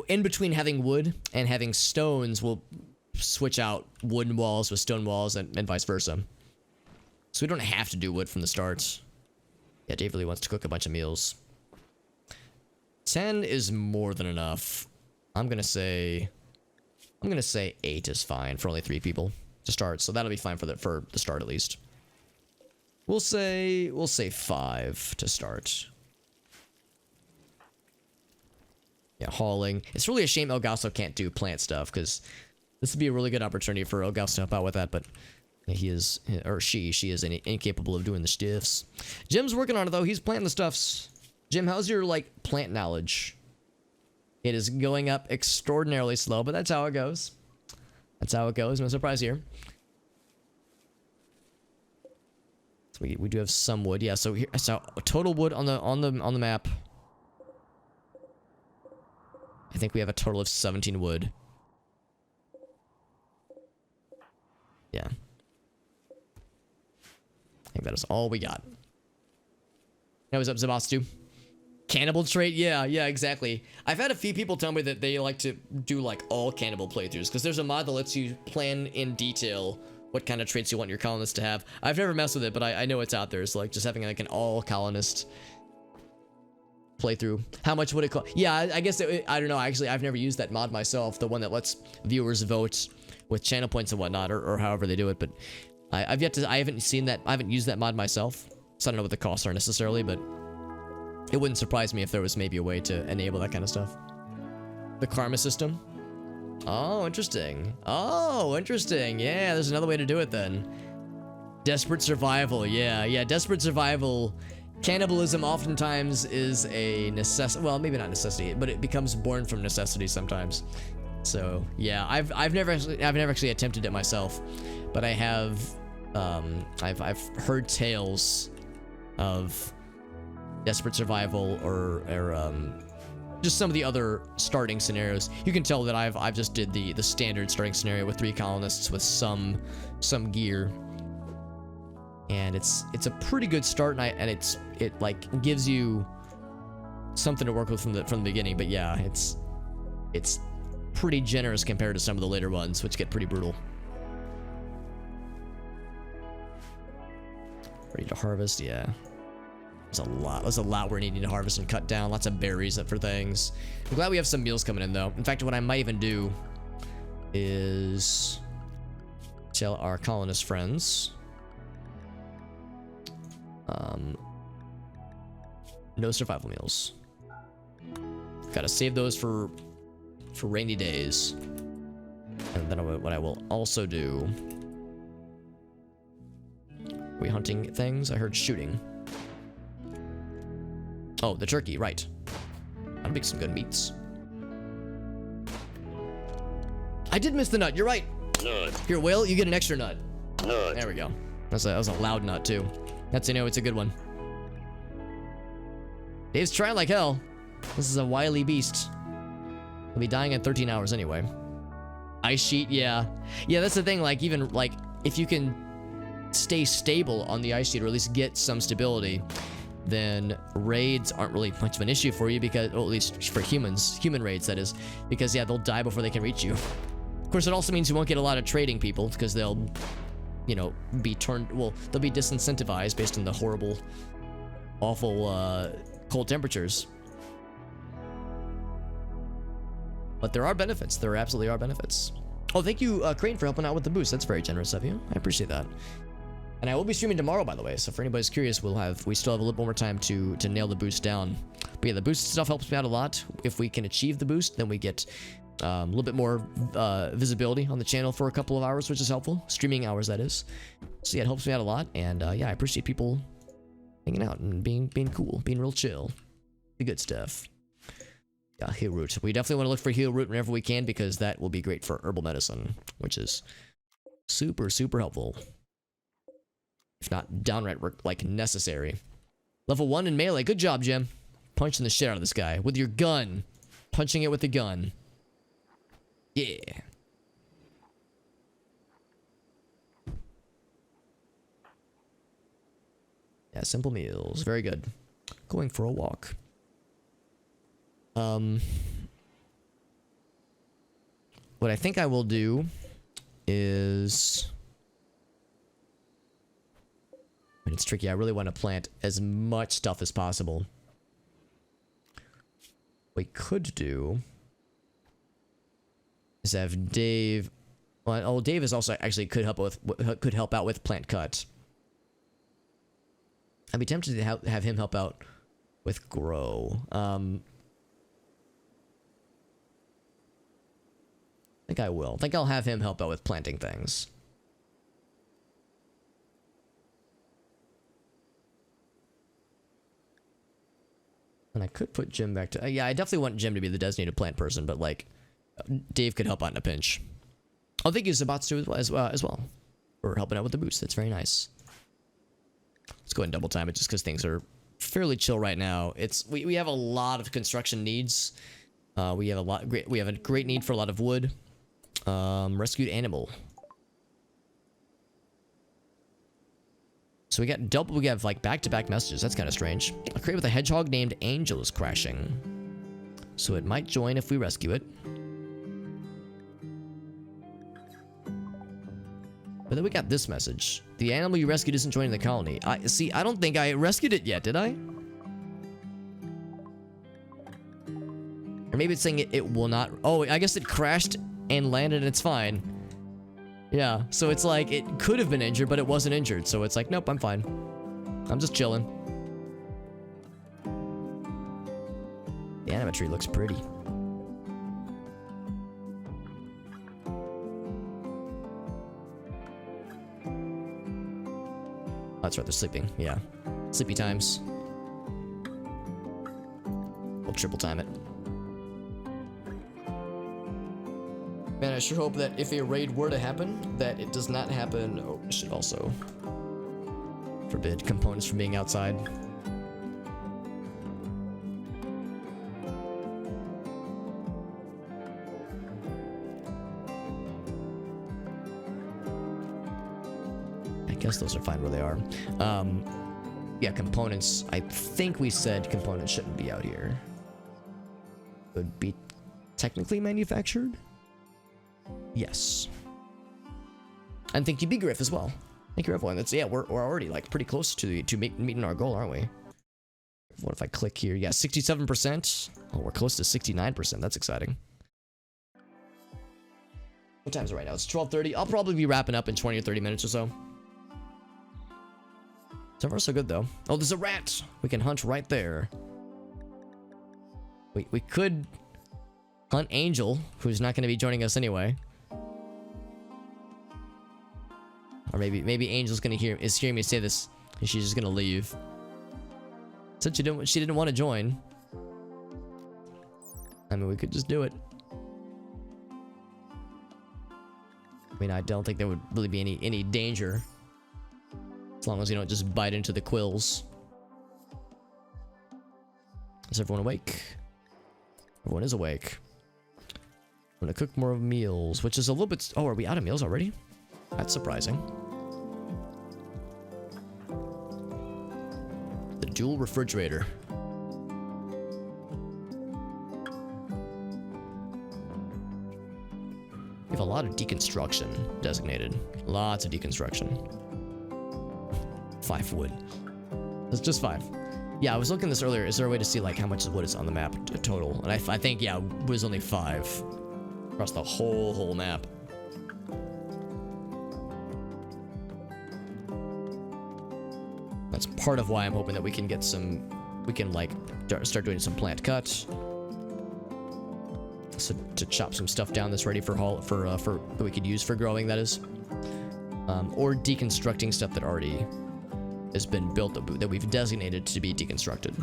in between having wood and having stones, we'll switch out wooden walls with stone walls and vice versa. So we don't have to do wood from the start. Yeah, Dave really wants to cook a bunch of meals. 10 is more than enough. I'm gonna say 8 is fine for only 3 people to start, so that'll be fine for the start at least. We'll say 5 to start. Yeah, hauling. It's really a shame El Gausso can't do plant stuff, because this would be a really good opportunity for El Gausso to help out with that, but he is, or she is incapable of doing the stiffs. Jim's working on it though. He's planting the stuffs. Jim, how's your like plant knowledge? It is going up extraordinarily slow, but that's how it goes. That's how it goes. No surprise here. So we do have some wood. Yeah. So here, so total wood on the map. I think we have a total of 17 wood. Yeah. I think that is all we got. Now, what's up, Zabastu? Cannibal trait? Yeah, exactly. I've had a few people tell me that they like to do like all cannibal playthroughs, because there's a mod that lets you plan in detail what kind of traits you want your colonists to have. I've never messed with it, but I know it's out there. So like just having like an all colonist playthrough. How much would it cost? Yeah, I guess I don't know. Actually, I've never used that mod myself. The one that lets viewers vote with channel points and whatnot, or however they do it. But I haven't seen that. I haven't used that mod myself, so I don't know what the costs are necessarily. But it wouldn't surprise me if there was maybe a way to enable that kind of stuff. The karma system. Oh, interesting. Oh, interesting. Yeah, there's another way to do it then. Desperate survival. Yeah. Desperate survival cannibalism oftentimes is a necessity. Well, maybe not necessity, but it becomes born from necessity sometimes. So yeah, I've never actually attempted it myself, but I have. I've heard tales of desperate survival or just some of the other starting scenarios. You can tell that I've just did the standard starting scenario with 3 colonists with some gear, and it's a pretty good start, and it like gives you something to work with from the beginning. But yeah, it's pretty generous compared to some of the later ones, which get pretty brutal. Ready to harvest, yeah. There's a lot we're needing to harvest and cut down. Lots of berries for things. I'm glad we have some meals coming in, though. In fact, what I might even do is tell our colonist friends, no survival meals. Gotta save those for rainy days. And then what I will also do. Are we hunting things? I heard shooting. Oh, the turkey, right. That'll make some good meats. I did miss the nut, you're right. Nut. Here, Whale, you get an extra nut. Nut. There we go. That was a loud nut, too. That's, it's a good one. Dave's trying like hell. This is a wily beast. He'll be dying in 13 hours anyway. Ice sheet, yeah. Yeah, that's the thing, like, even, like, if you can stay stable on the ice sheet, or at least get some stability, then raids aren't really much of an issue for you, because, or at least for human raids, that is, because yeah, they'll die before they can reach you. Of course, it also means you won't get a lot of trading people, because they'll, be they'll be disincentivized based on the horrible, awful, cold temperatures. But there are benefits. There absolutely are benefits. Oh, thank you, Crane, for helping out with the boost. That's very generous of you. I appreciate that. And I will be streaming tomorrow, by the way, so for anybody's curious, we still have a little more time to nail the boost down. But yeah, the boost stuff helps me out a lot. If we can achieve the boost, then we get a little bit more visibility on the channel for a couple of hours, which is helpful. Streaming hours, that is. So yeah, it helps me out a lot, and yeah, I appreciate people hanging out and being cool, being real chill. The good stuff. Yeah, heal root. We definitely want to look for heal root whenever we can, because that will be great for herbal medicine, which is super, super helpful. If not downright, like, necessary. Level 1 in melee. Good job, Jim. Punching the shit out of this guy with your gun. Punching it with the gun. Yeah. Yeah, simple meals. Very good. Going for a walk. What I think I will do is... I mean, it's tricky. I really want to plant as much stuff as possible. What we could do is have Dave... Well, oh, Dave is also actually could help out with plant cut. I'd be tempted to have him help out with grow. I think I will. I think I'll have him help out with planting things. And I could put Jim back to... yeah, I definitely want Jim to be the designated plant person, but, like, Dave could help out in a pinch. Oh, thank you, Sabatsu, as well. For helping out with the boost. That's very nice. Let's go ahead and double time it, just because things are fairly chill right now. We have a lot of construction needs. We have a great need for a lot of wood. Rescued animal. So we have like back-to-back messages. That's kind of strange. A crate with a hedgehog named Angel is crashing. So it might join if we rescue it. But then we got this message. The animal you rescued isn't joining the colony. I don't think I rescued it yet, did I? Or maybe it's saying it will not... Oh, I guess it crashed and landed and it's fine. Yeah, so it's like, it could have been injured, but it wasn't injured. So it's like, nope, I'm fine. I'm just chilling. The animatry looks pretty. That's right, they're sleeping. Yeah. Sleepy times. We'll triple time it. Man, I sure hope that if a raid were to happen, that it does not happen. Oh, it should also forbid components from being outside. I guess those are fine where they are. Yeah, components. I think we said components shouldn't be out here. Would be technically manufactured? Yes. And thank you, Big Griff, as well. Thank you, everyone. That's, yeah, we're already like pretty close to meeting our goal, aren't we? What if I click here? Yeah, 67%. Oh, we're close to 69%. That's exciting. What time is it right now? It's 12:30. I'll probably be wrapping up in 20 or 30 minutes or so. So far, so good, though. Oh, there's a rat! We can hunt right there. We could hunt Angel, who's not going to be joining us anyway. Or maybe Angel's going to is hearing me say this, and she's just going to leave. Since she didn't want to join. I mean, we could just do it. I mean, I don't think there would really be any danger. As long as you don't just bite into the quills. Is everyone awake? Everyone is awake. I'm gonna cook more meals, which is a little bit... Oh, are we out of meals already? That's surprising. The dual refrigerator. We have a lot of deconstruction designated. Lots of deconstruction. 5 wood. It's just 5. Yeah, I was looking this earlier. Is there a way to see like how much wood is on the map total? And I think, yeah, it was only 5 across the whole map. That's part of why I'm hoping that we can get some... We can like start doing some plant cuts. So to chop some stuff down that's ready for that we could use for growing, that is. Or deconstructing stuff that already has been built that we've designated to be deconstructed.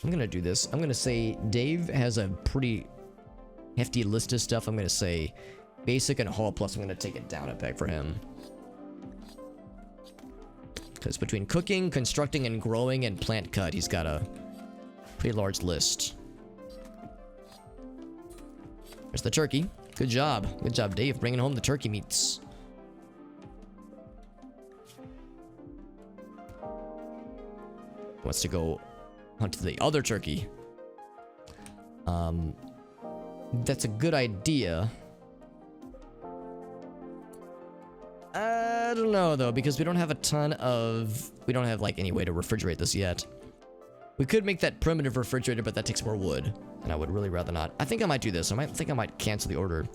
I'm gonna do this. I'm gonna say Dave has a pretty hefty list of stuff. I'm gonna say basic and haul, plus I'm gonna take it down a peg for him. Because between cooking, constructing, and growing, and plant cut, he's got a pretty large list. There's the turkey. Good job. Good job, Dave, bringing home the turkey meats. Wants to go hunt the other turkey. That's a good idea. I don't know, though, because we don't have we don't have, like, any way to refrigerate this yet. We could make that primitive refrigerator, but that takes more wood, and I would really rather not. I think I might do this. I think I might cancel the order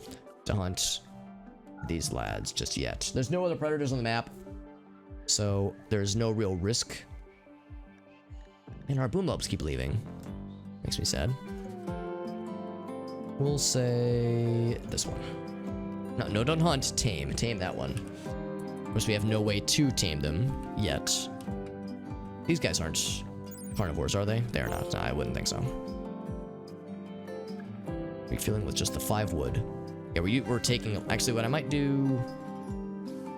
to hunt these lads just yet. There's no other predators on the map, so there's no real risk. And our boom lobs keep leaving. Makes me sad. We'll say this one. No, don't hunt. Tame that one. Of course, we have no way to tame them yet. These guys aren't carnivores, are they? They're not. I wouldn't think so. We're feeling with just the 5 wood. Yeah, we're taking... Actually, what I might do...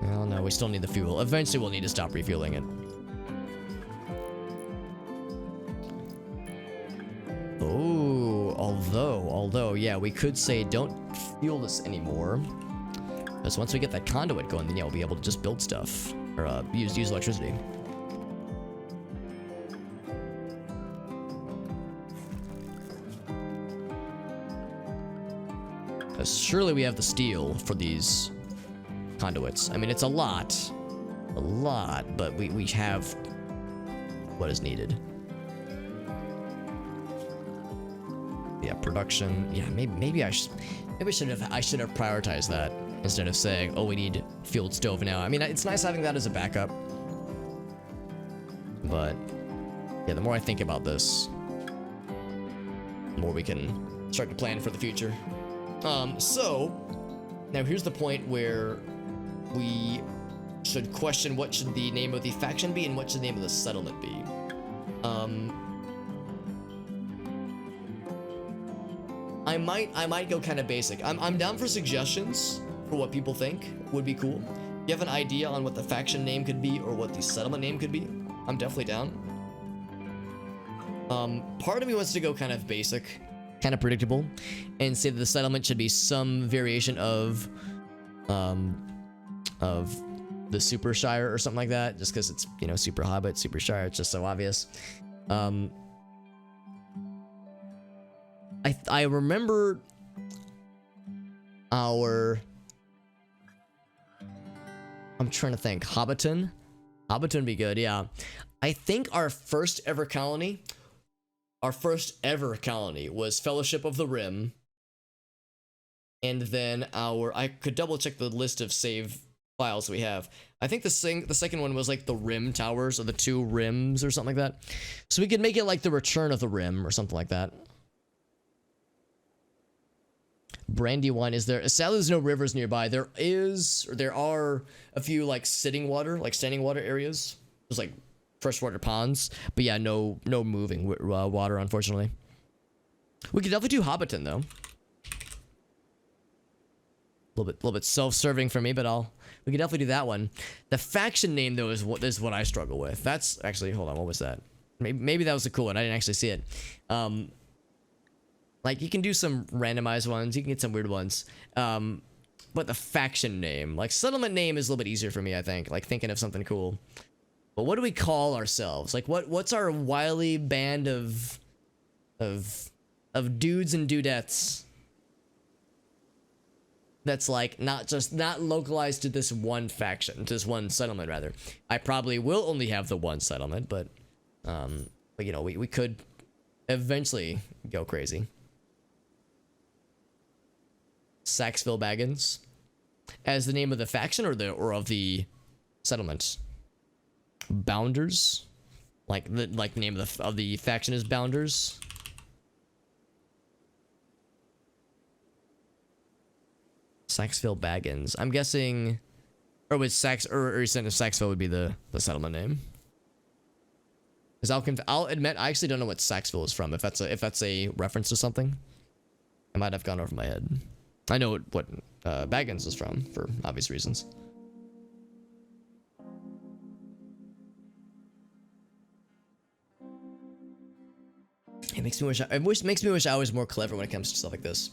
Well, no, we still need the fuel. Eventually, we'll need to stop refueling it. Oh, although, yeah, we could say don't fuel this anymore. Because once we get that conduit going, then yeah, we'll be able to just build stuff. Or use electricity. Because surely we have the steel for these conduits. I mean, it's a lot, but we have what is needed. Yeah, production. Yeah, maybe I should have prioritized that instead of saying, oh, we need fueled stove now. I mean, it's nice having that as a backup, but yeah, the more I think about this, the more we can start to plan for the future. So now here's the point where we should question what should the name of the faction be and what should the name of the settlement be. I might go kind of basic. I'm down for suggestions for what people think would be cool. If you have an idea on what the faction name could be or what the settlement name could be, I'm definitely down. Part of me wants to go kind of basic, kind of predictable, and say that the settlement should be some variation of the Super Shire or something like that, just because it's, you know, Super Hobbit, Super Shire, it's just so obvious. I remember our, I'm trying to think, Hobbiton would be good, yeah. I think our first ever colony was Fellowship of the Rim, and then I could double check the list of save files we have. I think the second one was like the Rim Towers, or the 2 Rims or something like that. So we could make it like the Return of the Rim or something like that. Brandywine, is there? Sadly, there's no rivers nearby. There are a few like standing water areas. There's like freshwater ponds, but yeah, no moving water, unfortunately. We could definitely do Hobbiton though. A little bit self-serving for me, but we could definitely do that one. The faction name though is what I struggle with. That's actually, hold on, what was that? Maybe that was a cool one. I didn't actually see it. Like, you can do some randomized ones, you can get some weird ones. But the faction name, like settlement name, is a little bit easier for me, I think. Like thinking of something cool. But what do we call ourselves? Like what's our wily band of dudes and dudettes? That's like not localized to this one faction, to this one settlement rather. I probably will only have the one settlement, but you know, we could eventually go crazy. Saxville Baggins as the name of the faction or of the settlement. Bounders, like the name of the faction is Bounders. Saxville Baggins. I'm guessing, or with you're saying Saxville would be the settlement name. Because I'll admit I actually don't know what Saxville is from. If that's a reference to something, I might have gone over my head. I know what Baggins is from for obvious reasons. It makes me wish I was more clever when it comes to stuff like this.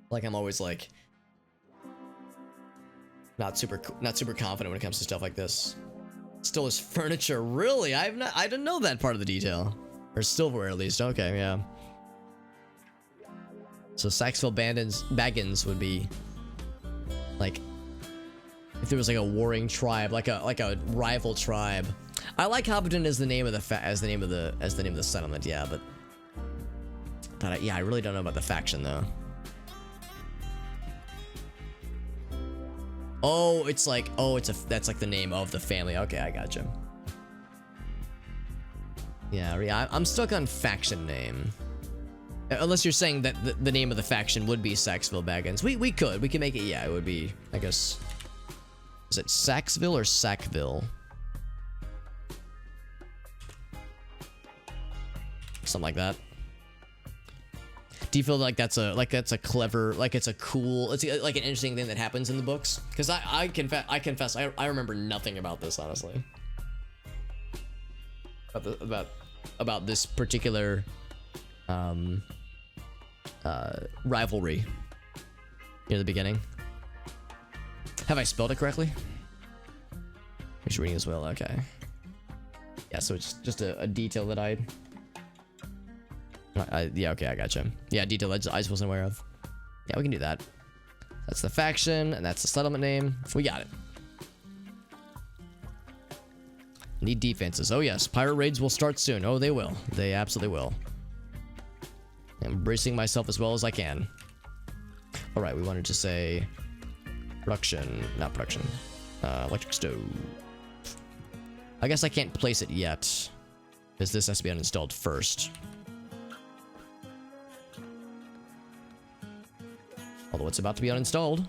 Like I'm always like not super confident when it comes to stuff like this. Stole his furniture, really? I didn't know that part of the detail. Or silverware at least. Okay, yeah. So Saxville Baggins would be like if there was like a warring tribe, like a rival tribe. I like Hobbiton as the name of the settlement, yeah, but I really don't know about the faction though. Oh, that's like the name of the family. Okay, I gotcha. Yeah, I'm stuck on faction name. Unless you're saying that the name of the faction would be Saxville Baggins. We could make it, yeah, it would be, I guess. Is it Saxville or Sackville? Something like that. Do you feel like that's a clever, like it's a cool, it's like an interesting thing that happens in the books? Because I confess I remember nothing about this, honestly. About this particular rivalry near the beginning. Have I spelled it correctly? He's reading as well. Okay. Yeah, so it's just a detail that yeah, okay, I gotcha. Yeah, detail I just wasn't aware of. Yeah, we can do that. That's the faction, and that's the settlement name. We got it. Need defenses. Oh yes, pirate raids will start soon. Oh, they will. They absolutely will. I'm bracing myself as well as I can. All right, we wanted to say not production. Electric stove. I guess I can't place it yet, because this has to be uninstalled first. Although it's about to be uninstalled.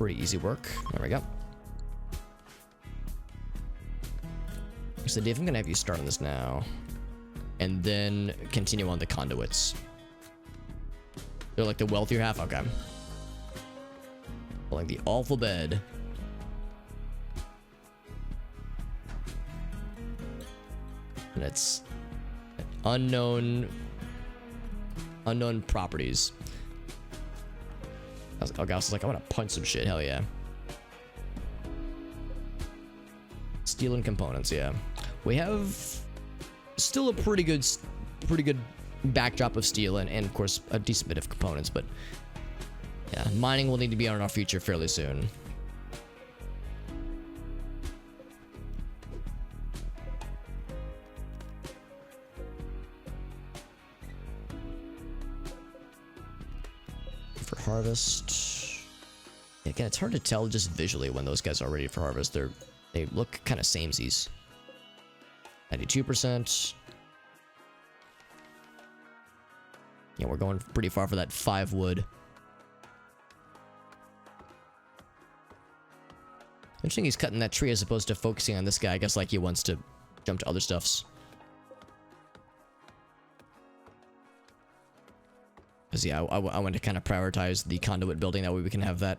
pretty easy work. There we go. So Dave, I'm gonna have you start on this now, and then continue on the conduits. They're like the wealthier half. Okay. Like the awful bed. And it's unknown properties. I was like, I want to punch some shit. Hell yeah. Steel and components. Yeah, we have still a pretty good backdrop of steel and of course a decent bit of components, but yeah, mining will need to be on our future fairly soon. For harvest, again, it's hard to tell just visually when those guys are ready for harvest. They look kind of samesies. 92%. Yeah, we're going pretty far for that 5 wood. Interesting he's cutting that tree as opposed to focusing on this guy. I guess like he wants to jump to other stuffs. Because yeah, I want to kind of prioritize the conduit building. That way we can have that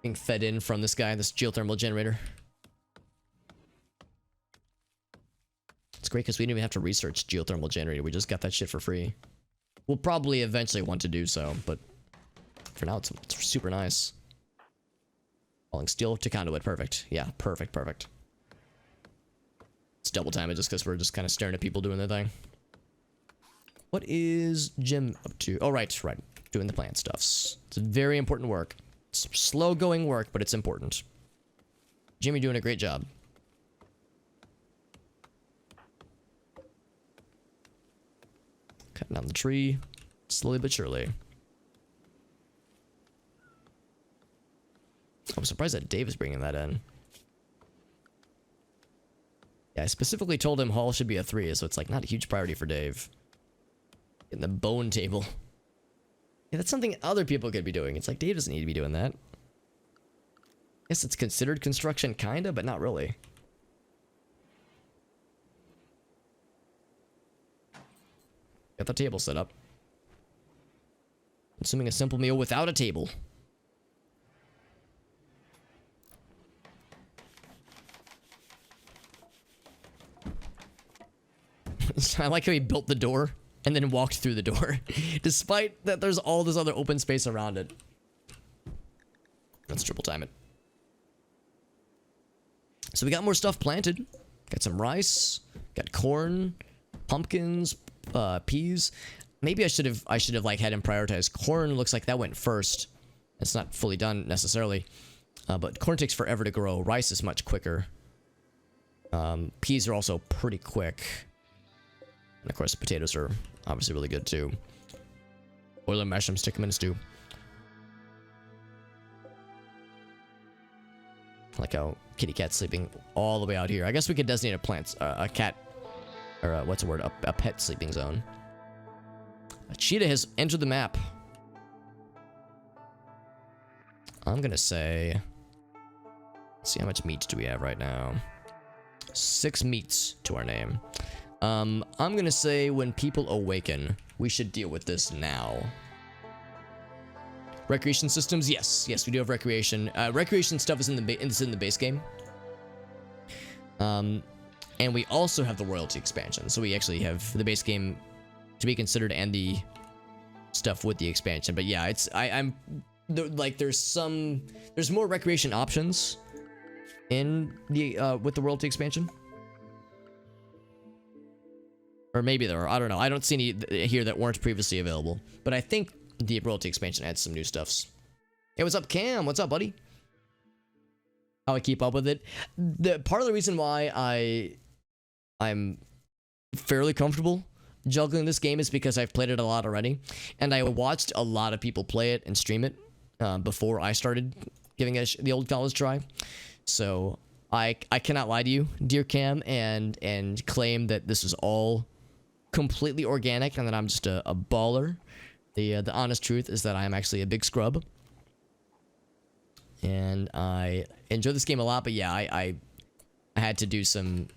being fed in from this guy, this geothermal generator. It's great because we didn't even have to research geothermal generator. We just got that shit for free. We'll probably eventually want to do so, but for now it's super nice. Falling steel to conduit. Perfect. Yeah, perfect. Let's double time it just because we're just kind of staring at people doing their thing. What is Jim up to? Oh, right. Doing the plant stuffs. It's very important work. It's slow going work, but it's important. Jimmy doing a great job. Cutting down the tree, slowly but surely. I'm surprised that Dave is bringing that in. Yeah, I specifically told him Hall should be a 3, so it's like not a huge priority for Dave. In the bone table. Yeah, that's something other people could be doing. It's like Dave doesn't need to be doing that. Guess it's considered construction, kinda, but not really. Got the table set up. Consuming a simple meal without a table. I like how he built the door and then walked through the door. Despite that there's all this other open space around it. Let's triple time it. So we got more stuff planted. Got some rice. Got corn. Pumpkins. Peas. Maybe I should have like had him prioritize corn. Looks like that went first. It's not fully done necessarily, but corn takes forever to grow. Rice is much quicker. Peas are also pretty quick, and of course potatoes are obviously really good too. Boil and mash them, stick them in a stew. I like how kitty cat's sleeping all the way out here. I guess we could designate a cat. Or what's the word? A pet sleeping zone. A cheetah has entered the map. I'm gonna say... Let's see, how much meat do we have right now? 6 meats to our name. I'm gonna say when people awaken, we should deal with this now. Recreation systems? Yes, we do have recreation. Recreation stuff is in the base game. And we also have the royalty expansion. So we actually have the base game to be considered and the stuff with the expansion. But yeah, there's more recreation options in the with the royalty expansion. Or maybe there are. I don't know. I don't see any here that weren't previously available. But I think the royalty expansion adds some new stuffs. Hey, what's up, Cam? What's up, buddy? How I keep up with it. The part of the reason why I'm fairly comfortable juggling this game is because I've played it a lot already, and I watched a lot of people play it and stream it before I started giving it the old college try. So I cannot lie to you, dear Cam, and claim that this is all completely organic and that I'm just a baller. The honest truth is that I am actually a big scrub. and I enjoy this game a lot. But yeah, I had to do some.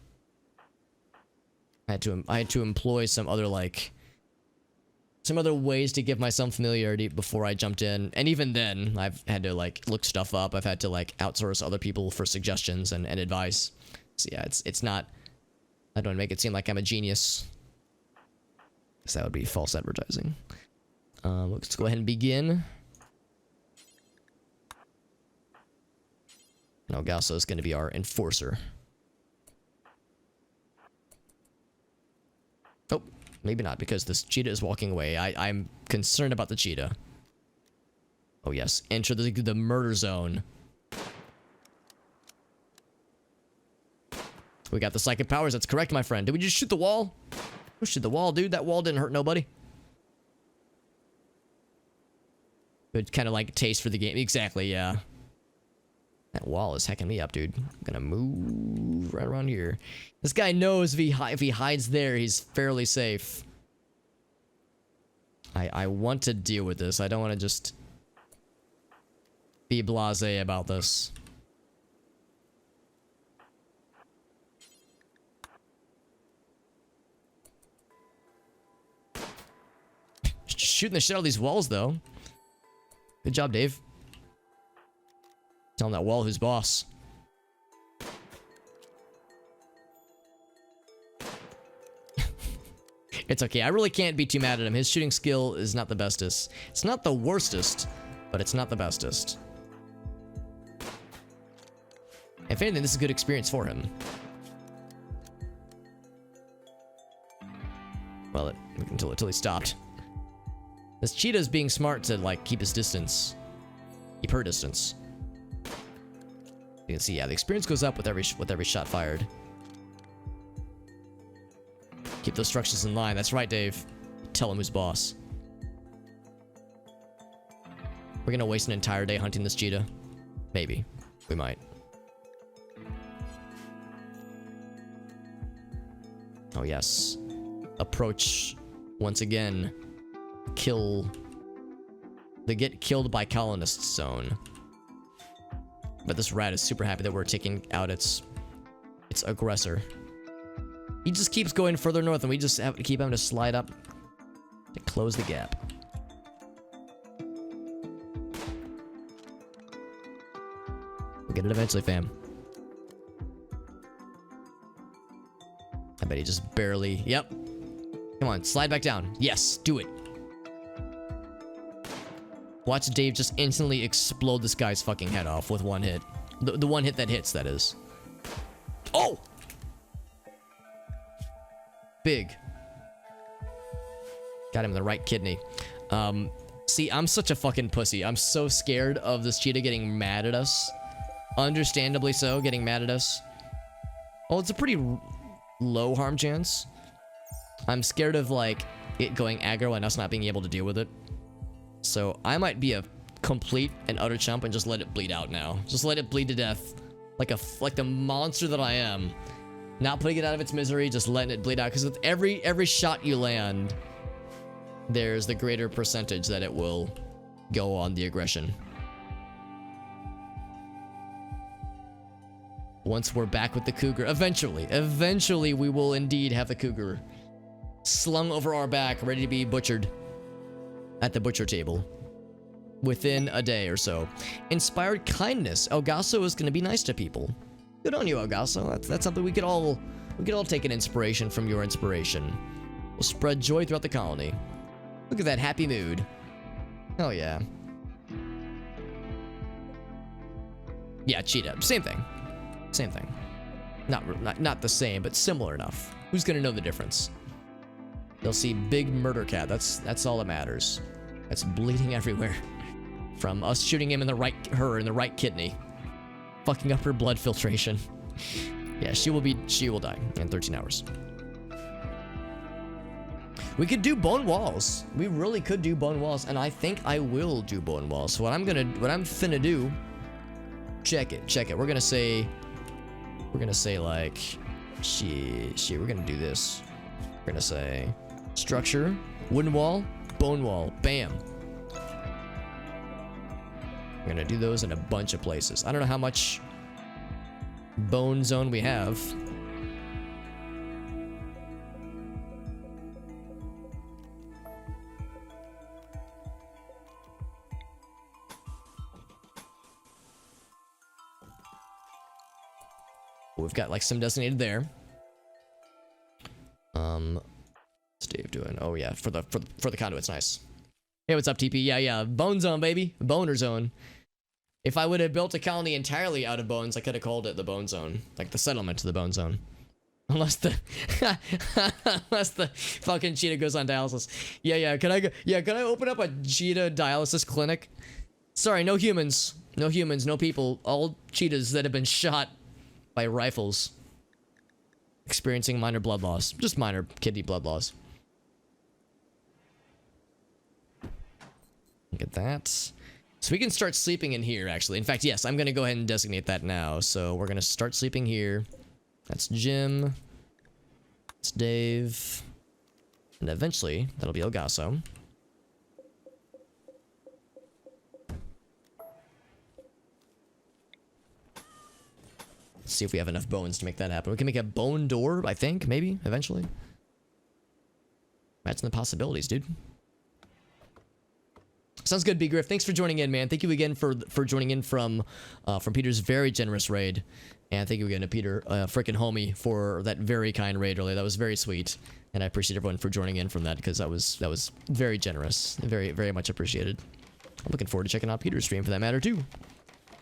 I had to employ some other ways to give myself familiarity before I jumped in. And even then, I've had to like look stuff up. I've had to like outsource other people for suggestions and advice. So yeah, it's not. I don't make it seem like I'm a genius, because that would be false advertising. Let's go ahead and begin. No, Gasso is going to be our enforcer. Oh, maybe not, because this cheetah is walking away. I'm concerned about the cheetah. Oh yes, enter the murder zone. We got the psychic powers. That's correct, my friend. Did we just shoot the wall? We shoot the wall, dude. That wall didn't hurt nobody. Good kind of like taste for the game. Exactly, yeah. That wall is hecking me up, dude. I'm gonna move right around here. This guy knows if he hides there, he's fairly safe. I want to deal with this. I don't want to just be blasé about this. Shooting the shit out of these walls, though. Good job, Dave. Telling that wall who's boss. It's okay. I really can't be too mad at him. His shooting skill is not the bestest. It's not the worstest, but it's not the bestest. If anything, this is a good experience for him. Well, until he stopped. This cheetah is being smart to like keep his distance. Keep her distance. You can see, yeah, the experience goes up with every shot fired. Keep those structures in line. That's right, Dave. Tell him who's boss. We're gonna waste an entire day hunting this cheetah. Maybe. We might. Oh, yes. Approach once again. Kill. The get killed by colonists zone. But this rat is super happy that we're taking out its aggressor. He just keeps going further north, and we just have to keep having to slide up to close the gap. We'll get it eventually, fam. I bet he just barely... Yep. Come on, slide back down. Yes, do it. Watch Dave just instantly explode this guy's fucking head off with one hit. The one hit that hits, that is. Oh! Big. Got him in the right kidney. See, I'm such a fucking pussy. I'm so scared of this cheetah getting mad at us. Understandably so, getting mad at us. Well, it's a pretty low harm chance. I'm scared of, like, it going aggro and us not being able to deal with it. So I might be a complete and utter chump and just let it bleed out now. Just let it bleed to death. Like the monster that I am. Not putting it out of its misery, just letting it bleed out. Because with every shot you land, there's the greater percentage that it will go on the aggression. Once we're back with the cougar, eventually we will indeed have the cougar slung over our back, ready to be butchered at the butcher table within a day or so. Inspired kindness. Elgaso is going to be nice to people. Good on you, Elgaso. That's something we could all take an inspiration from your inspiration. We'll spread joy throughout the colony. Look at that happy mood. Hell yeah. Yeah, cheetah. Same thing. Same thing. Not the same, but similar enough. Who's gonna know the difference? They'll see big murder cat. That's all that matters. That's bleeding everywhere from us shooting him in the right kidney, fucking up her blood filtration. Yeah, she will die in 13 hours. We could do bone walls. We really could do bone walls, and I think I will do bone walls. So what I'm finna do, check it. We're gonna say like, shit, we're gonna do this. We're gonna say structure, wooden wall, bone wall, bam. I'm gonna do those in a bunch of places. I don't know how much bone zone we have. We've got like some designated there. What's Dave doing? Oh yeah, for the conduits, nice. Hey, what's up, TP? Yeah, bone zone, baby, boner zone. If I would have built a colony entirely out of bones, I could have called it the bone zone, like the settlement to the bone zone. Unless the unless the fucking cheetah goes on dialysis. Yeah. Can I open up a cheetah dialysis clinic? Sorry, no humans, no people. All cheetahs that have been shot by rifles, experiencing minor blood loss, just minor kidney blood loss. Look at that. So we can start sleeping in here, actually. In fact, yes, I'm gonna go ahead and designate that now. So we're gonna start sleeping here. That's Jim. It's Dave. And eventually, that'll be Elgaso. Let's see if we have enough bones to make that happen. We can make a bone door, I think, maybe, eventually. Imagine the possibilities, dude. Sounds good, B Griff. Thanks for joining in, man. Thank you again for joining in from Peter's very generous raid, and thank you again to Peter, frickin' homie, for that very kind raid earlier. That was very sweet, and I appreciate everyone for joining in from that because that was very generous, very much appreciated. I'm looking forward to checking out Peter's stream for that matter too.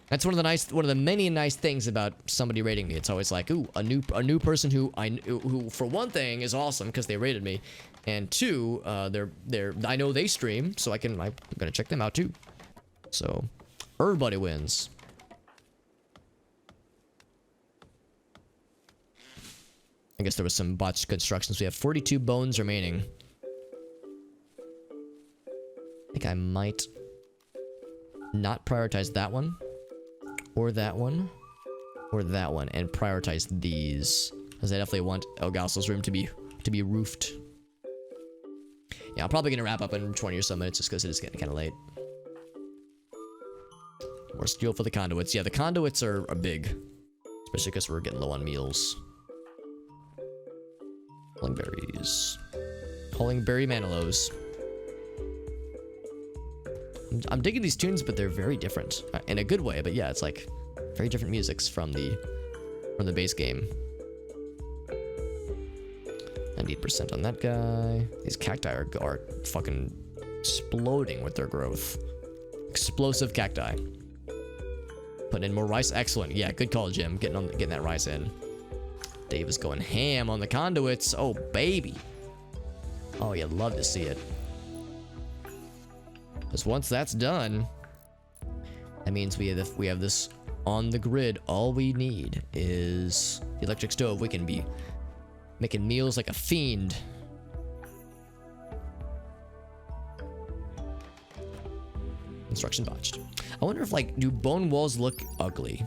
That's one of the many nice things about somebody raiding me. It's always like, ooh, a new person who for one thing is awesome because they raided me, and two, I know they stream, so I'm gonna check them out too. So, everybody wins. I guess there was some botched constructions. We have 42 bones remaining. I think I might not prioritize that one. Or that one, or that one, and prioritize these, because I definitely want Elgaso's room to be roofed. Yeah, I'm probably gonna wrap up in 20 or so minutes just because it is getting kind of late. More steel for the conduits. Yeah, the conduits are big, especially because we're getting low on meals. Calling berries, calling berry manilos. I'm digging these tunes, but they're very different in a good way. But yeah, it's like very different musics from the base game. 98% on that guy. These cacti are fucking exploding with their growth. Explosive cacti. Putting in more rice. Excellent. Yeah, good call, Jim. Getting that rice in. Dave is going ham on the conduits. Oh baby. Oh, you'd love to see it. Because once that's done, that means we have this on the grid. All we need is the electric stove. We can be making meals like a fiend. Construction botched. I wonder if, like, do bone walls look ugly?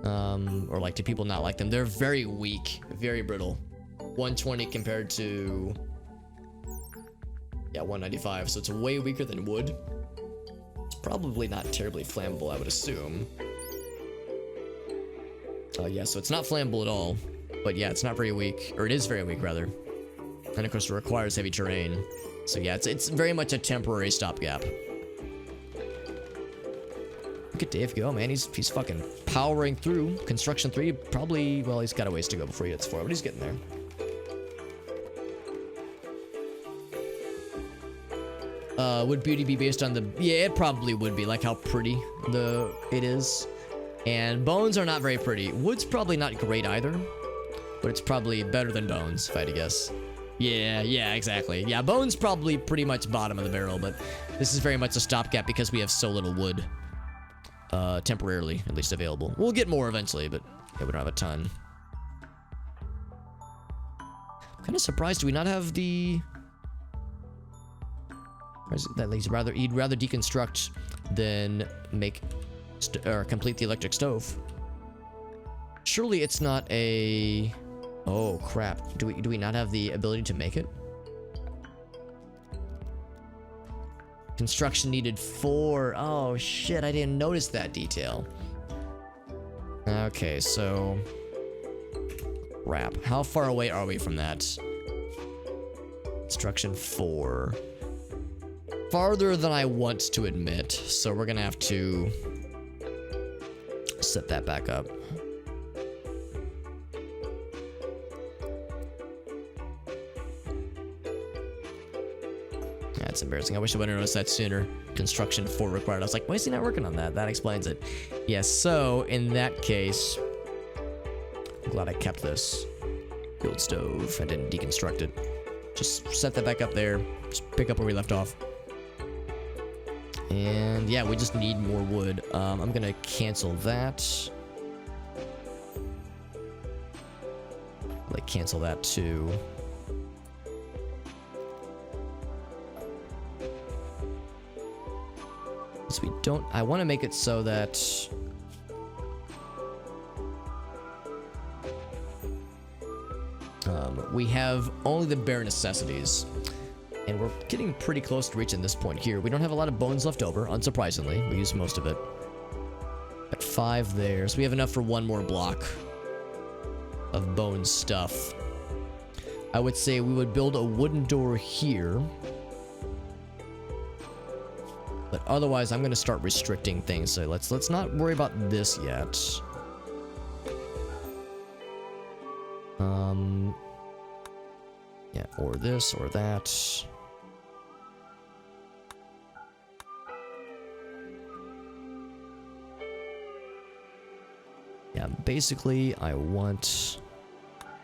Or like, do people not like them? They're very weak, very brittle. 120 compared to... yeah, 195, so it's way weaker than wood. It's probably not terribly flammable, I would assume. Yeah, so it's not flammable at all. But yeah, it's not very weak, or it is very weak, rather. And of course, it requires heavy terrain. So yeah, it's very much a temporary stopgap. Look at Dave go, man. He's fucking powering through. Construction 3, probably, well, he's got a ways to go before he hits 4, but he's getting there. Would beauty be based on the... yeah, it probably would be, like how pretty it is. And bones are not very pretty. Wood's probably not great either, but it's probably better than bones, if I had to guess. Yeah, exactly. Yeah, bones probably pretty much bottom of the barrel, but this is very much a stopgap because we have so little wood. Temporarily, at least, available. We'll get more eventually, but yeah, we don't have a ton. I'm kind of surprised. Do we not have the... You'd rather deconstruct than make or complete the electric stove. Surely it's not a... oh crap. Do we not have the ability to make it? Construction needed 4. Oh shit, I didn't notice that detail. Okay, so crap. How far away are we from that? Construction 4. Farther than I want to admit, so we're gonna have to set that back up. That's embarrassing. I wish I would have noticed that sooner. Construction 4 required. I was like, why is he not working on that? That explains it. Yes, so in that case, I'm glad I kept this. Build stove. I didn't deconstruct it. Just set that back up there. Just pick up where we left off. And yeah, we just need more wood. I'm gonna cancel that. Like cancel that too. So we don't. I want to make it so that we have only the bare necessities. And we're getting pretty close to reaching this point here. We don't have a lot of bones left over, unsurprisingly. We used most of it. Got 5 there, so we have enough for 1 more block of bone stuff. I would say we would build a wooden door here. But otherwise, I'm going to start restricting things. So let's not worry about this yet. Yeah, or this or that. Yeah, basically, I want.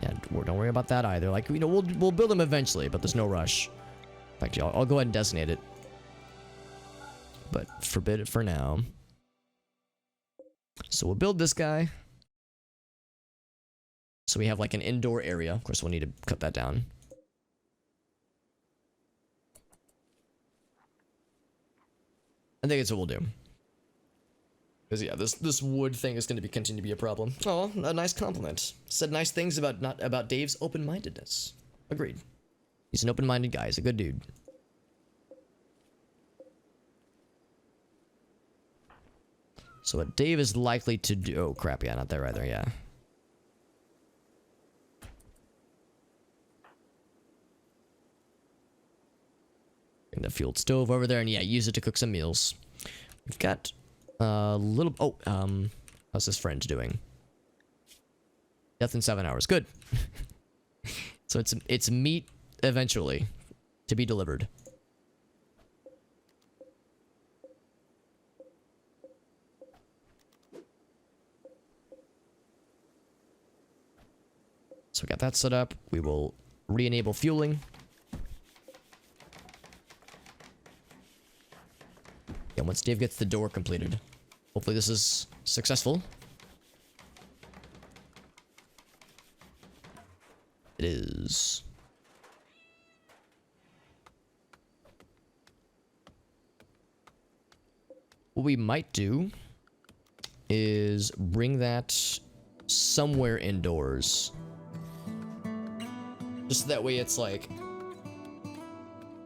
Yeah, don't worry about that either. Like, you know, we'll build them eventually, but there's no rush. In fact, I'll go ahead and designate it. But forbid it for now. So we'll build this guy. So we have like an indoor area. Of course, we'll need to cut that down. I think it's what we'll do. Because yeah, this wood thing is going to continue to be a problem. Oh, a nice compliment. Said nice things about Dave's open-mindedness. Agreed. He's an open-minded guy. He's a good dude. So what Dave is likely to do... Oh, crap. Yeah, not there either. Yeah. Bring the fueled stove over there and, yeah, use it to cook some meals. We've got a little... Oh, how's this friend doing? Death in 7 hours. Good. So it's meat eventually to be delivered. So we got that set up. We will re-enable fueling. Yeah, once Dave gets the door completed. Hopefully this is successful. It is. What we might do is bring that somewhere indoors. Just that way it's like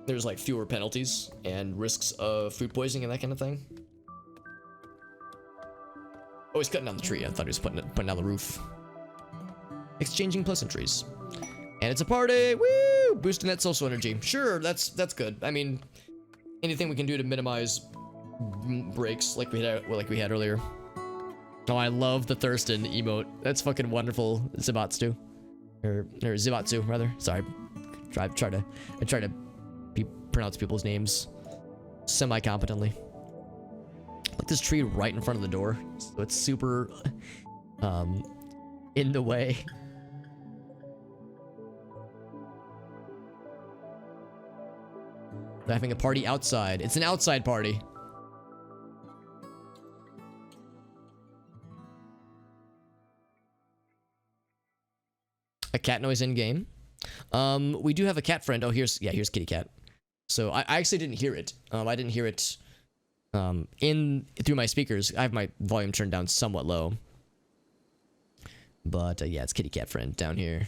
there's like fewer penalties and risks of food poisoning and that kind of thing. Oh, he's cutting down the tree. I thought he was putting down the roof. Exchanging pleasantries. And it's a party! Woo! Boosting that social energy. Sure, that's good. I mean, anything we can do to minimize breaks like we had earlier. Oh, I love the Thurston emote. That's fucking wonderful, Zibatsu. Or Zibatsu, rather. Sorry. I try to pronounce people's names semi-competently. Like this tree right in front of the door, so it's super in the way. They're having a party outside. It's an outside party. A cat noise in game. We do have a cat friend. Oh, here's Kitty Cat. So I actually didn't hear it. I didn't hear it through my speakers. I have my volume turned down somewhat low. But yeah, it's Kitty Cat friend down here.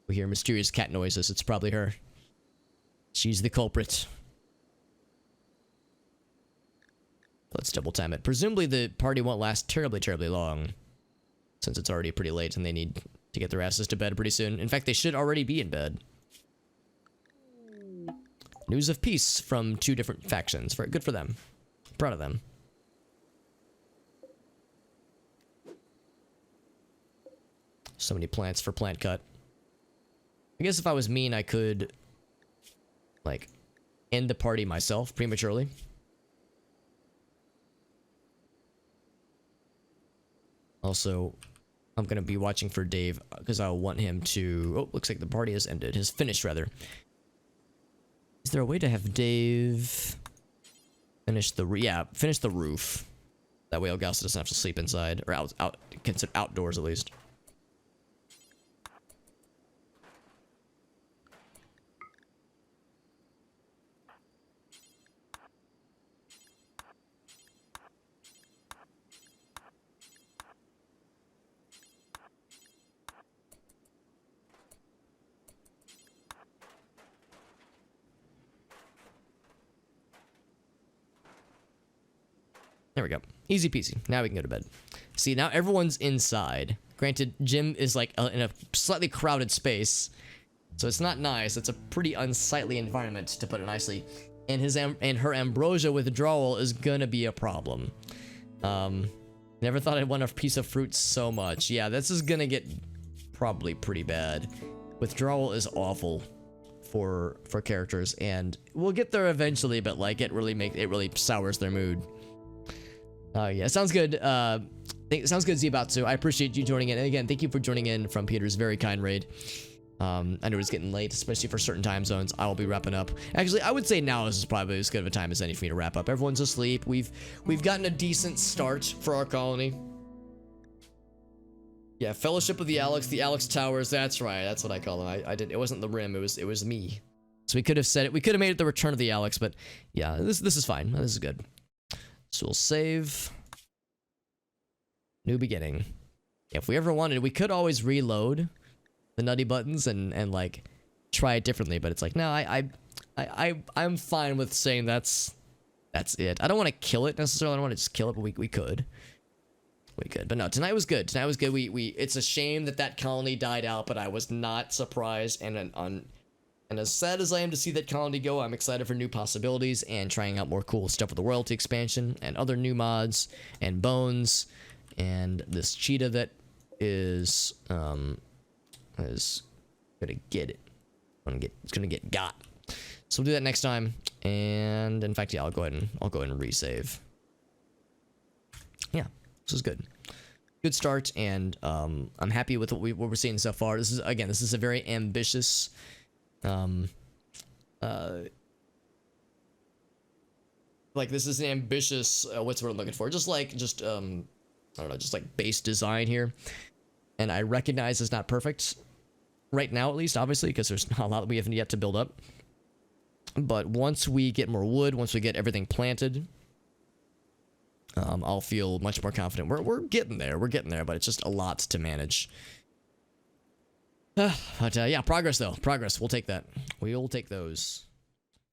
We hear mysterious cat noises. It's probably her. She's the culprit. Let's double time it. Presumably the party won't last terribly, terribly long, since it's already pretty late and they need to get their asses to bed pretty soon. In fact, they should already be in bed. News of peace from 2 different factions. Very good for them. Proud of them. So many plants for plant cut. I guess if I was mean, I could, like, end the party myself prematurely. Also, I'm gonna be watching for Dave because I want him to. Oh, looks like the party has ended. Has finished rather. Is there a way to have Dave finish the finish the roof? That way, Elgaso doesn't have to sleep inside or consider outdoors at least. There we go. Easy peasy. Now we can go to bed. See, now everyone's inside. Granted, Jim is like in a slightly crowded space, so it's not nice. It's a pretty unsightly environment, to put it nicely. And her ambrosia withdrawal is gonna be a problem. Never thought I'd want a piece of fruit so much. Yeah, this is gonna get probably pretty bad. Withdrawal is awful for characters, and we'll get there eventually. But like, it really sours their mood. Yeah, sounds good. Sounds good, Zibatsu. I appreciate you joining in. And again, thank you for joining in from Peter's very kind raid. I know it's getting late, especially for certain time zones. I will be wrapping up. Actually, I would say now is probably as good of a time as any for me to wrap up. Everyone's asleep. We've gotten a decent start for our colony. Yeah, Fellowship of the Alex Towers. That's right. That's what I call them. I did. It wasn't the Rim. It was me. So we could have said it. We could have made it the Return of the Alex, but yeah, this is fine. This is good. So we'll save. New beginning. If we ever wanted, we could always reload the nutty buttons and like try it differently, but it's like, no, I'm fine with saying that's it. I don't want to kill it necessarily. I don't want to just kill it, but we could. We could. But no, tonight was good. Tonight was good. It's a shame that colony died out, but I was not surprised, and as sad as I am to see that colony go, I'm excited for new possibilities and trying out more cool stuff with the royalty expansion and other new mods and bones and this cheetah that is gonna get it. It's gonna get got. So we'll do that next time. And in fact, yeah, I'll go ahead and resave. Yeah, this is good. Good start, and I'm happy with what we're seeing so far. This is a very ambitious. Like, this is an ambitious, what's the word I'm looking for? I don't know, just like base design here. And I recognize it's not perfect right now, at least, obviously, because there's not a lot that we haven't yet to build up. But once we get more wood, once we get everything planted, I'll feel much more confident. We're getting there, but it's just a lot to manage. But yeah, progress though. Progress. We'll take that. We'll take those.